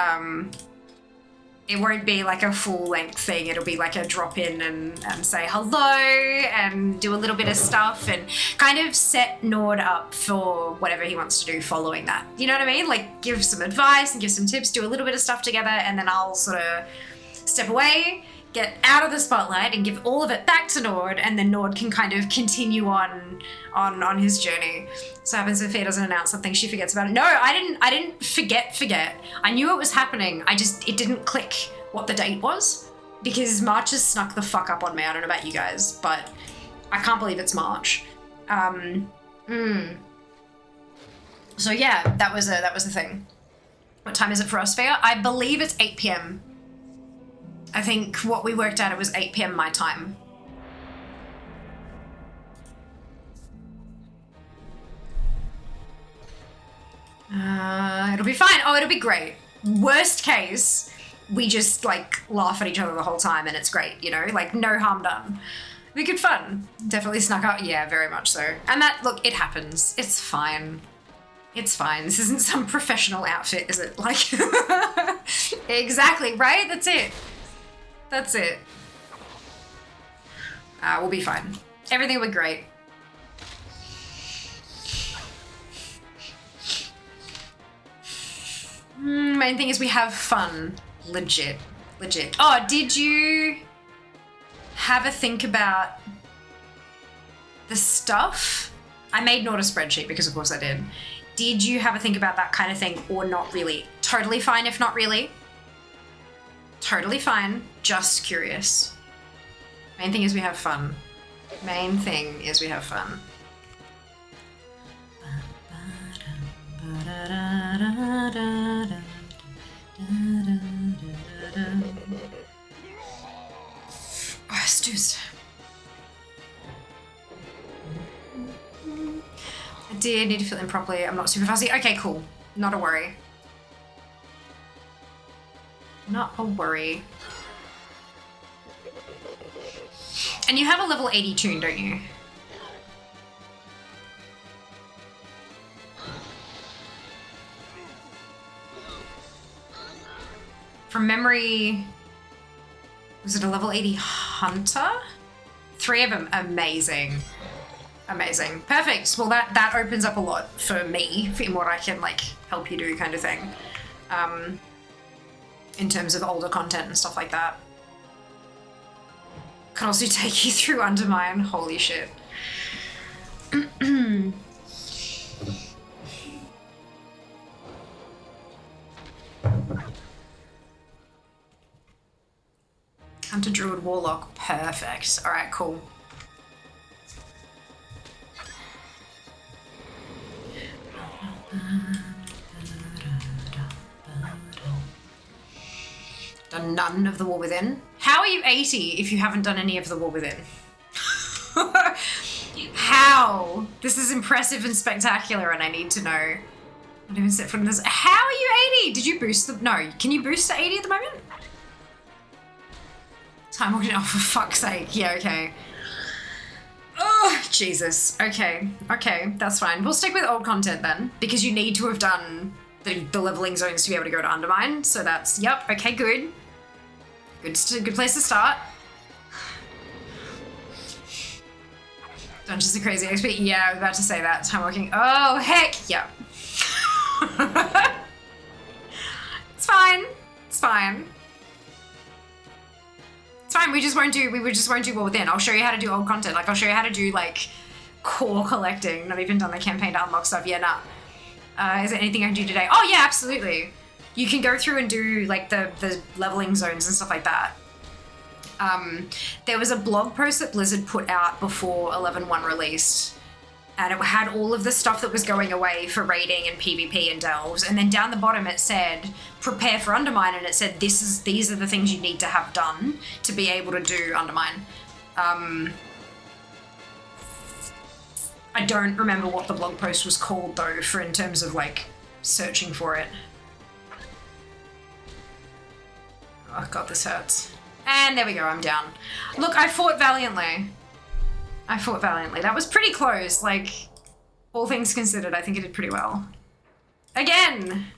it won't be like a full-length thing. It'll be like a drop-in and say hello and do a little bit of stuff and kind of set Nord up for whatever he wants to do following that. You know what I mean? Like give some advice and give some tips, do a little bit of stuff together, and then I'll sort of step away, get out of the spotlight and give all of it back to Nord, and then Nord can kind of continue on his journey. So happens if he doesn't announce something, she forgets about it. No, I didn't forget. I knew it was happening. It didn't click what the date was because March has snuck the fuck up on me. I don't know about you guys, but I can't believe it's March. So yeah, that was the thing. What time is it for us, Fair? I believe it's 8 p.m. I think what we worked out, it was 8 p.m. my time. It'll be fine. Oh, it'll be great. Worst case, we just like laugh at each other the whole time and it's great, you know, like no harm done. It'll be good fun. Definitely snuck out. Yeah, very much so. And that, look, it happens. It's fine. It's fine. This isn't some professional outfit, is it? Like, exactly, right? That's it. That's it. We'll be fine. Everything will be great. Main thing is we have fun. Legit. Oh, did you have a think about the stuff? I made Nord a spreadsheet because of course I did. Did you have a think about that kind of thing or not really? Totally fine if not really. Totally fine. Just curious. Main thing is we have fun. Main thing is we have fun. Oh, stews. I did need to fill in properly. I'm not super fussy. Okay, cool. Not a worry. Not a worry. And you have a level 80 tune, don't you? From memory, was it a level 80 hunter? 3 of them, amazing. Amazing. Perfect. Well, that opens up a lot for me, in what I can, like, help you do kind of thing. In terms of older content and stuff like that. Can also take you through Undermine. Holy shit. Hunter, Druid, Warlock. Perfect. Alright, cool. Done none of the War Within. How are you 80 if you haven't done any of the War Within? How? This is impressive and spectacular, and I need to know. Not even set foot in this. How are you 80? Did you boost the? No. Can you boost to 80 at the moment? Time walking. Oh, for fuck's sake. Yeah. Okay. Oh, Jesus. Okay. Okay. That's fine. We'll stick with old content then, because you need to have done the leveling zones to be able to go to Undermine. So that's, yep, okay, good. Good place to start. Dungeons are crazy XP. Yeah, I was about to say that. Time walking. Oh, heck, yeah. It's fine. It's fine. It's fine. We just won't do War Within. I'll show you how to do old content. Like, I'll show you how to do, like, core collecting. Not even done the campaign to unlock stuff. Yeah, nah. Is there anything I can do today? Oh yeah, absolutely. You can go through and do like the leveling zones and stuff like that. There was a blog post that Blizzard put out before 11.1 released, and it had all of the stuff that was going away for raiding and PvP and delves. And then down the bottom it said, prepare for Undermine, and it said these are the things you need to have done to be able to do Undermine. I don't remember what the blog post was called though, for in terms of like searching for it. Oh god, this hurts. And there we go, I'm down. Look, I fought valiantly. That was pretty close, like, all things considered, I think I did pretty well. Again!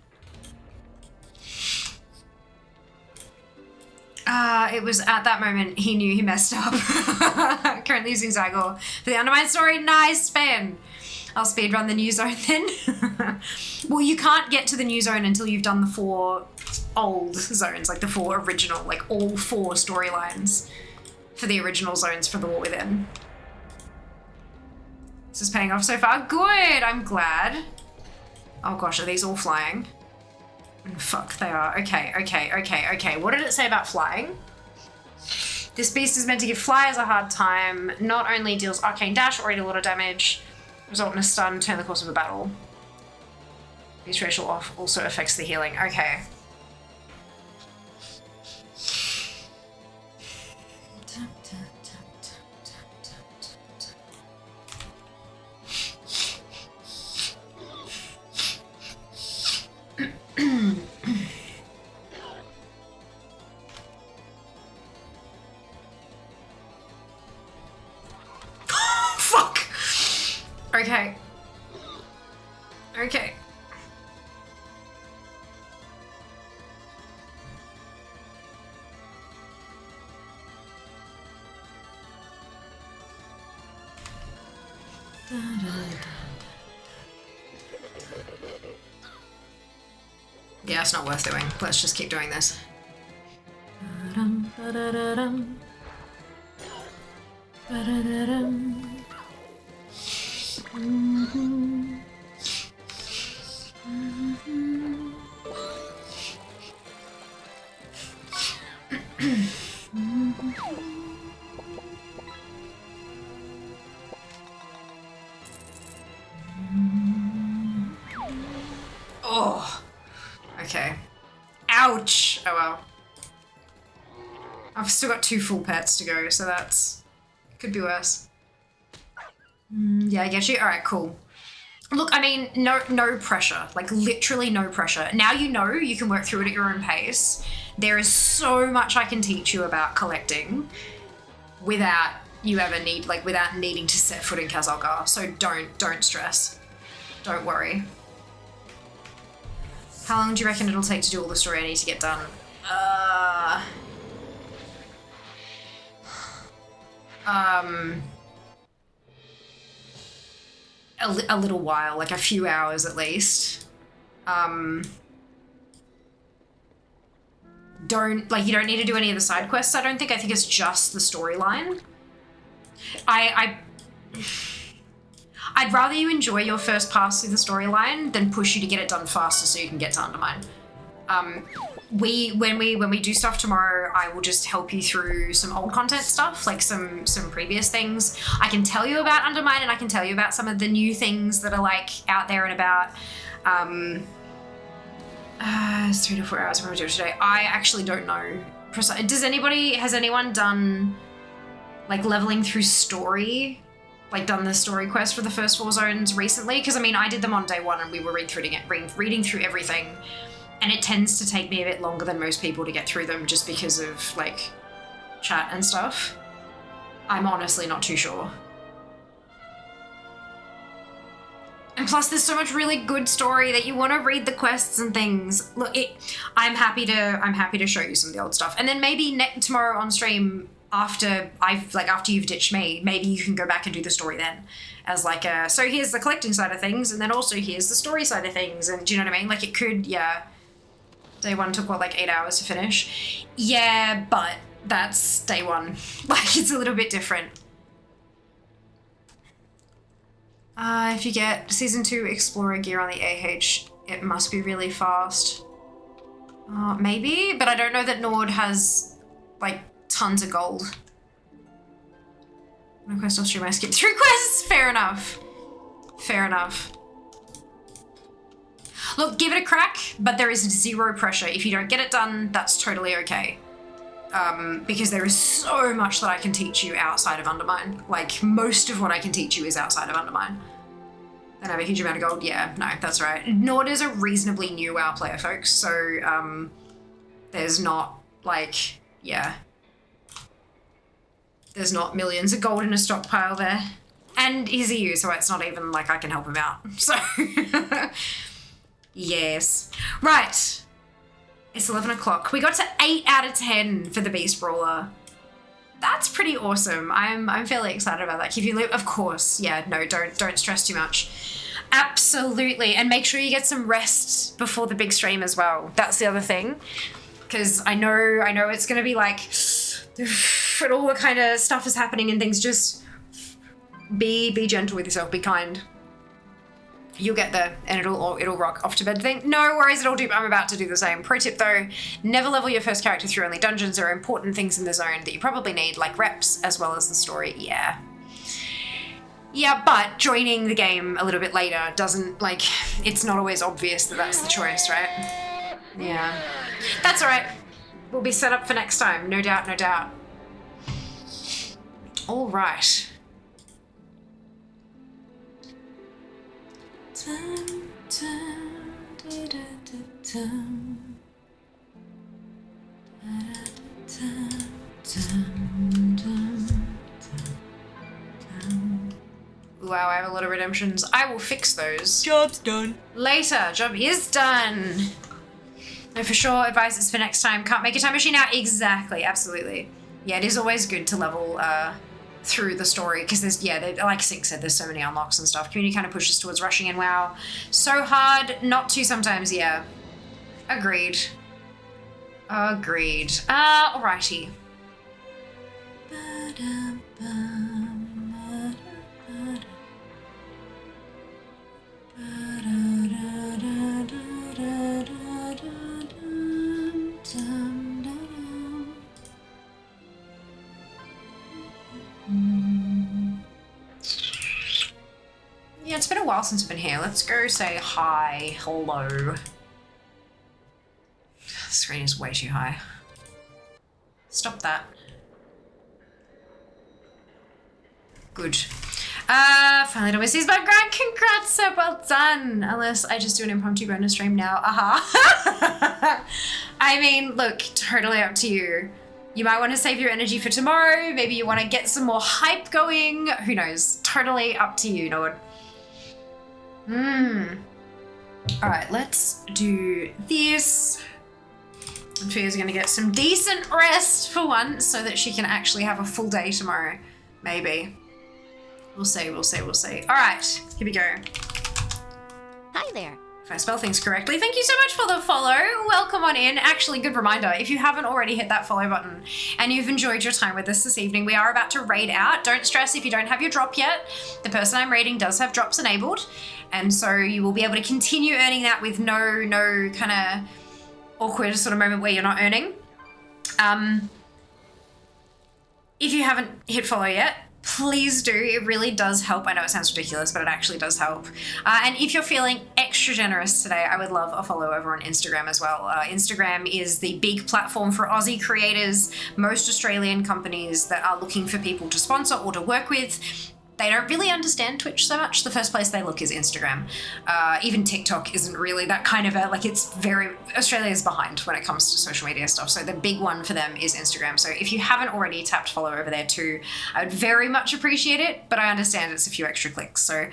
It was at that moment he knew he messed up. Currently using Zygor for the Undermine story. Nice, fan. I'll speedrun the new zone then. Well, you can't get to the new zone until you've done the 4 old zones, like the 4 original, like all 4 storylines for the original zones for the War Within. This is paying off so far. Good, I'm glad. Oh gosh, are these all flying? Fuck, they are. Okay. What did it say about flying? This beast is meant to give flyers a hard time. Not only deals arcane dash or a lot of damage, result in a stun, turn the course of a battle. Beast racial off also affects the healing. Okay. Fuck! Okay. Okay. Yeah, it's not worth doing. Let's just keep doing this. Oh, okay. Ouch. Oh well. I've still got 2 full pets to go, so that's could be worse. Yeah, I get you. All right, cool. Look, I mean, no pressure. Like, literally no pressure. Now you know you can work through it at your own pace. There is so much I can teach you about collecting without you ever without needing to set foot in Kazalgar. So don't stress. Don't worry. How long do you reckon it'll take to do all the story I need to get done? A little while, like a few hours at least. You don't need to do any of the side quests, I don't think. I think it's just the storyline. I'd rather you enjoy your first pass through the storyline than push you to get it done faster so you can get to Undermine. When we do stuff tomorrow, I will just help you through some old content stuff, like some previous things. I can tell you about Undermine, and I can tell you about some of the new things that are like out there and about. It's 3 to 4 hours. I'm gonna do it today. I actually don't know. Has anyone done like leveling through story? Like done the story quest for the first 4 zones recently? Because I mean, I did them on day 1 and we were reading through everything. And it tends to take me a bit longer than most people to get through them just because of, like, chat and stuff. I'm honestly not too sure. And plus, there's so much really good story that you want to read the quests and things. Look, I'm happy to show you some of the old stuff. And then maybe tomorrow on stream, after you've ditched me, maybe you can go back and do the story then. As like so here's the collecting side of things, and then also here's the story side of things. And do you know what I mean? Like it could, yeah. Day 1 took, what, like 8 hours to finish? Yeah, but that's day 1. Like, it's a little bit different. If you get Season 2 Explorer gear on the AH, it must be really fast. Maybe, but I don't know that Nord has, like, tons of gold. No quest off stream, I skipped 3 quests! Fair enough. Fair enough. Look, give it a crack, but there is 0 pressure. If you don't get it done, that's totally okay. Because there is so much that I can teach you outside of Undermine. Like, most of what I can teach you is outside of Undermine. Then I have a huge amount of gold. Yeah, no, that's right. Nord is a reasonably new WoW player, folks, so there's not, like, yeah. There's not millions of gold in a stockpile there. And he's EU, so it's not even like I can help him out. So... Yes. Right. It's 11 o'clock. We got to 8 out of 10 for the Beast Brawler. That's pretty awesome. I'm fairly excited about that. Keep you loop, of course. Yeah, no, don't stress too much. Absolutely. And make sure you get some rest before the big stream as well. That's the other thing. Because I know it's gonna be like and all the kind of stuff is happening and things. Just be gentle with yourself, be kind. You'll get there, and it'll rock. Off to bed thing. No worries at all, dude. I'm about to do the same. Pro tip though, never level your first character through only dungeons. There are important things in the zone that you probably need, like reps as well as the story. Yeah. Yeah, but joining the game a little bit later doesn't, like, it's not always obvious that that's the choice, right? Yeah. That's all right. We'll be set up for next time. No doubt, no doubt. All right. Wow, I have a lot of redemptions. I will fix those. Job's done. Later. Job is done. No, for sure. Advices for next time. Can't make a time machine now. Exactly. Absolutely. Yeah, it is always good to level through the story because there's, yeah, like Sink said, there's so many unlocks and stuff. Community kind of pushes towards rushing in WoW. So hard not to sometimes, yeah. Agreed. Agreed. Alrighty. Yeah, it's been a while since I've been here. Let's go say hi, hello. The screen is way too high. Stop that. Good. Finally done with Seas by Grant. Congrats, Seb. Well done. Unless I just do an impromptu bonus stream now. Aha. I mean, look, totally up to you. You might want to save your energy for tomorrow. Maybe you want to get some more hype going. Who knows? Totally up to you, Nord. All right, let's do this. Fia's going to get some decent rest for once so that she can actually have a full day tomorrow. Maybe. We'll see. All right, here we go. Hi there. If I spell things correctly. Thank you so much for the follow. Welcome on in. Actually, good reminder, if you haven't already hit that follow button and you've enjoyed your time with us this evening, we are about to raid out. Don't stress if you don't have your drop yet. The person I'm raiding does have drops enabled, and so you will be able to continue earning that with no kind of awkward sort of moment where you're not earning. If you haven't hit follow yet, please do. It really does help. I know it sounds ridiculous, but it actually does help. And if you're feeling extra generous today, I would love a follow over on Instagram as well. Instagram is the big platform for Aussie creators. Most Australian companies that are looking for people to sponsor or to work with, they don't really understand Twitch so much. The first place they look is Instagram. Even TikTok isn't really that kind of Australia's behind when it comes to social media stuff. So the big one for them is Instagram. So if you haven't already tapped follow over there too, I would very much appreciate it, but I understand it's a few extra clicks. So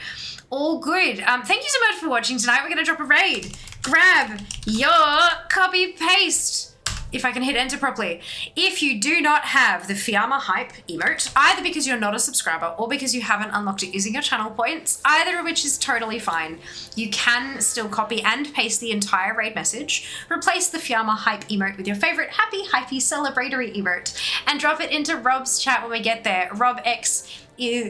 all good. Thank you so much for watching tonight. We're gonna drop a raid. Grab your copy paste. If I can hit enter properly. If you do not have the Fiamma Hype emote, either because you're not a subscriber or because you haven't unlocked it using your channel points, either of which is totally fine, you can still copy and paste the entire raid message, replace the Fiamma Hype emote with your favorite happy, hypey, celebratory emote, and drop it into Rob's chat when we get there. Rob X,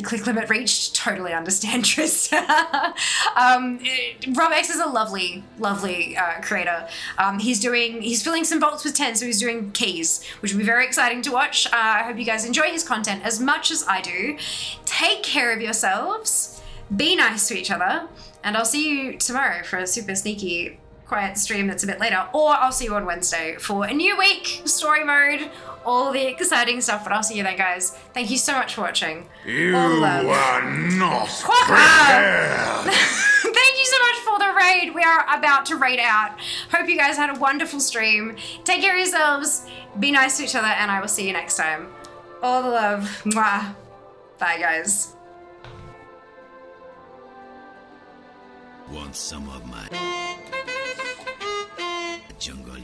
click limit reached, totally understand, Tris. Rob X is a lovely creator. He's filling some vaults with 10, so he's doing keys, which will be very exciting to watch. I hope you guys enjoy his content as much as I do. Take care of yourselves, be nice to each other, and I'll see you tomorrow for a super sneaky quiet stream that's a bit later, or I'll see you on Wednesday for a new week, story mode, all the exciting stuff, but I'll see you then, guys. Thank you so much for watching. You all the love. are not prepared. Thank you so much for the raid. We are about to raid out. Hope you guys had a wonderful stream. Take care of yourselves, be nice to each other, and I will see you next time. All the love. Mwah. Bye, guys. Want some of my jungle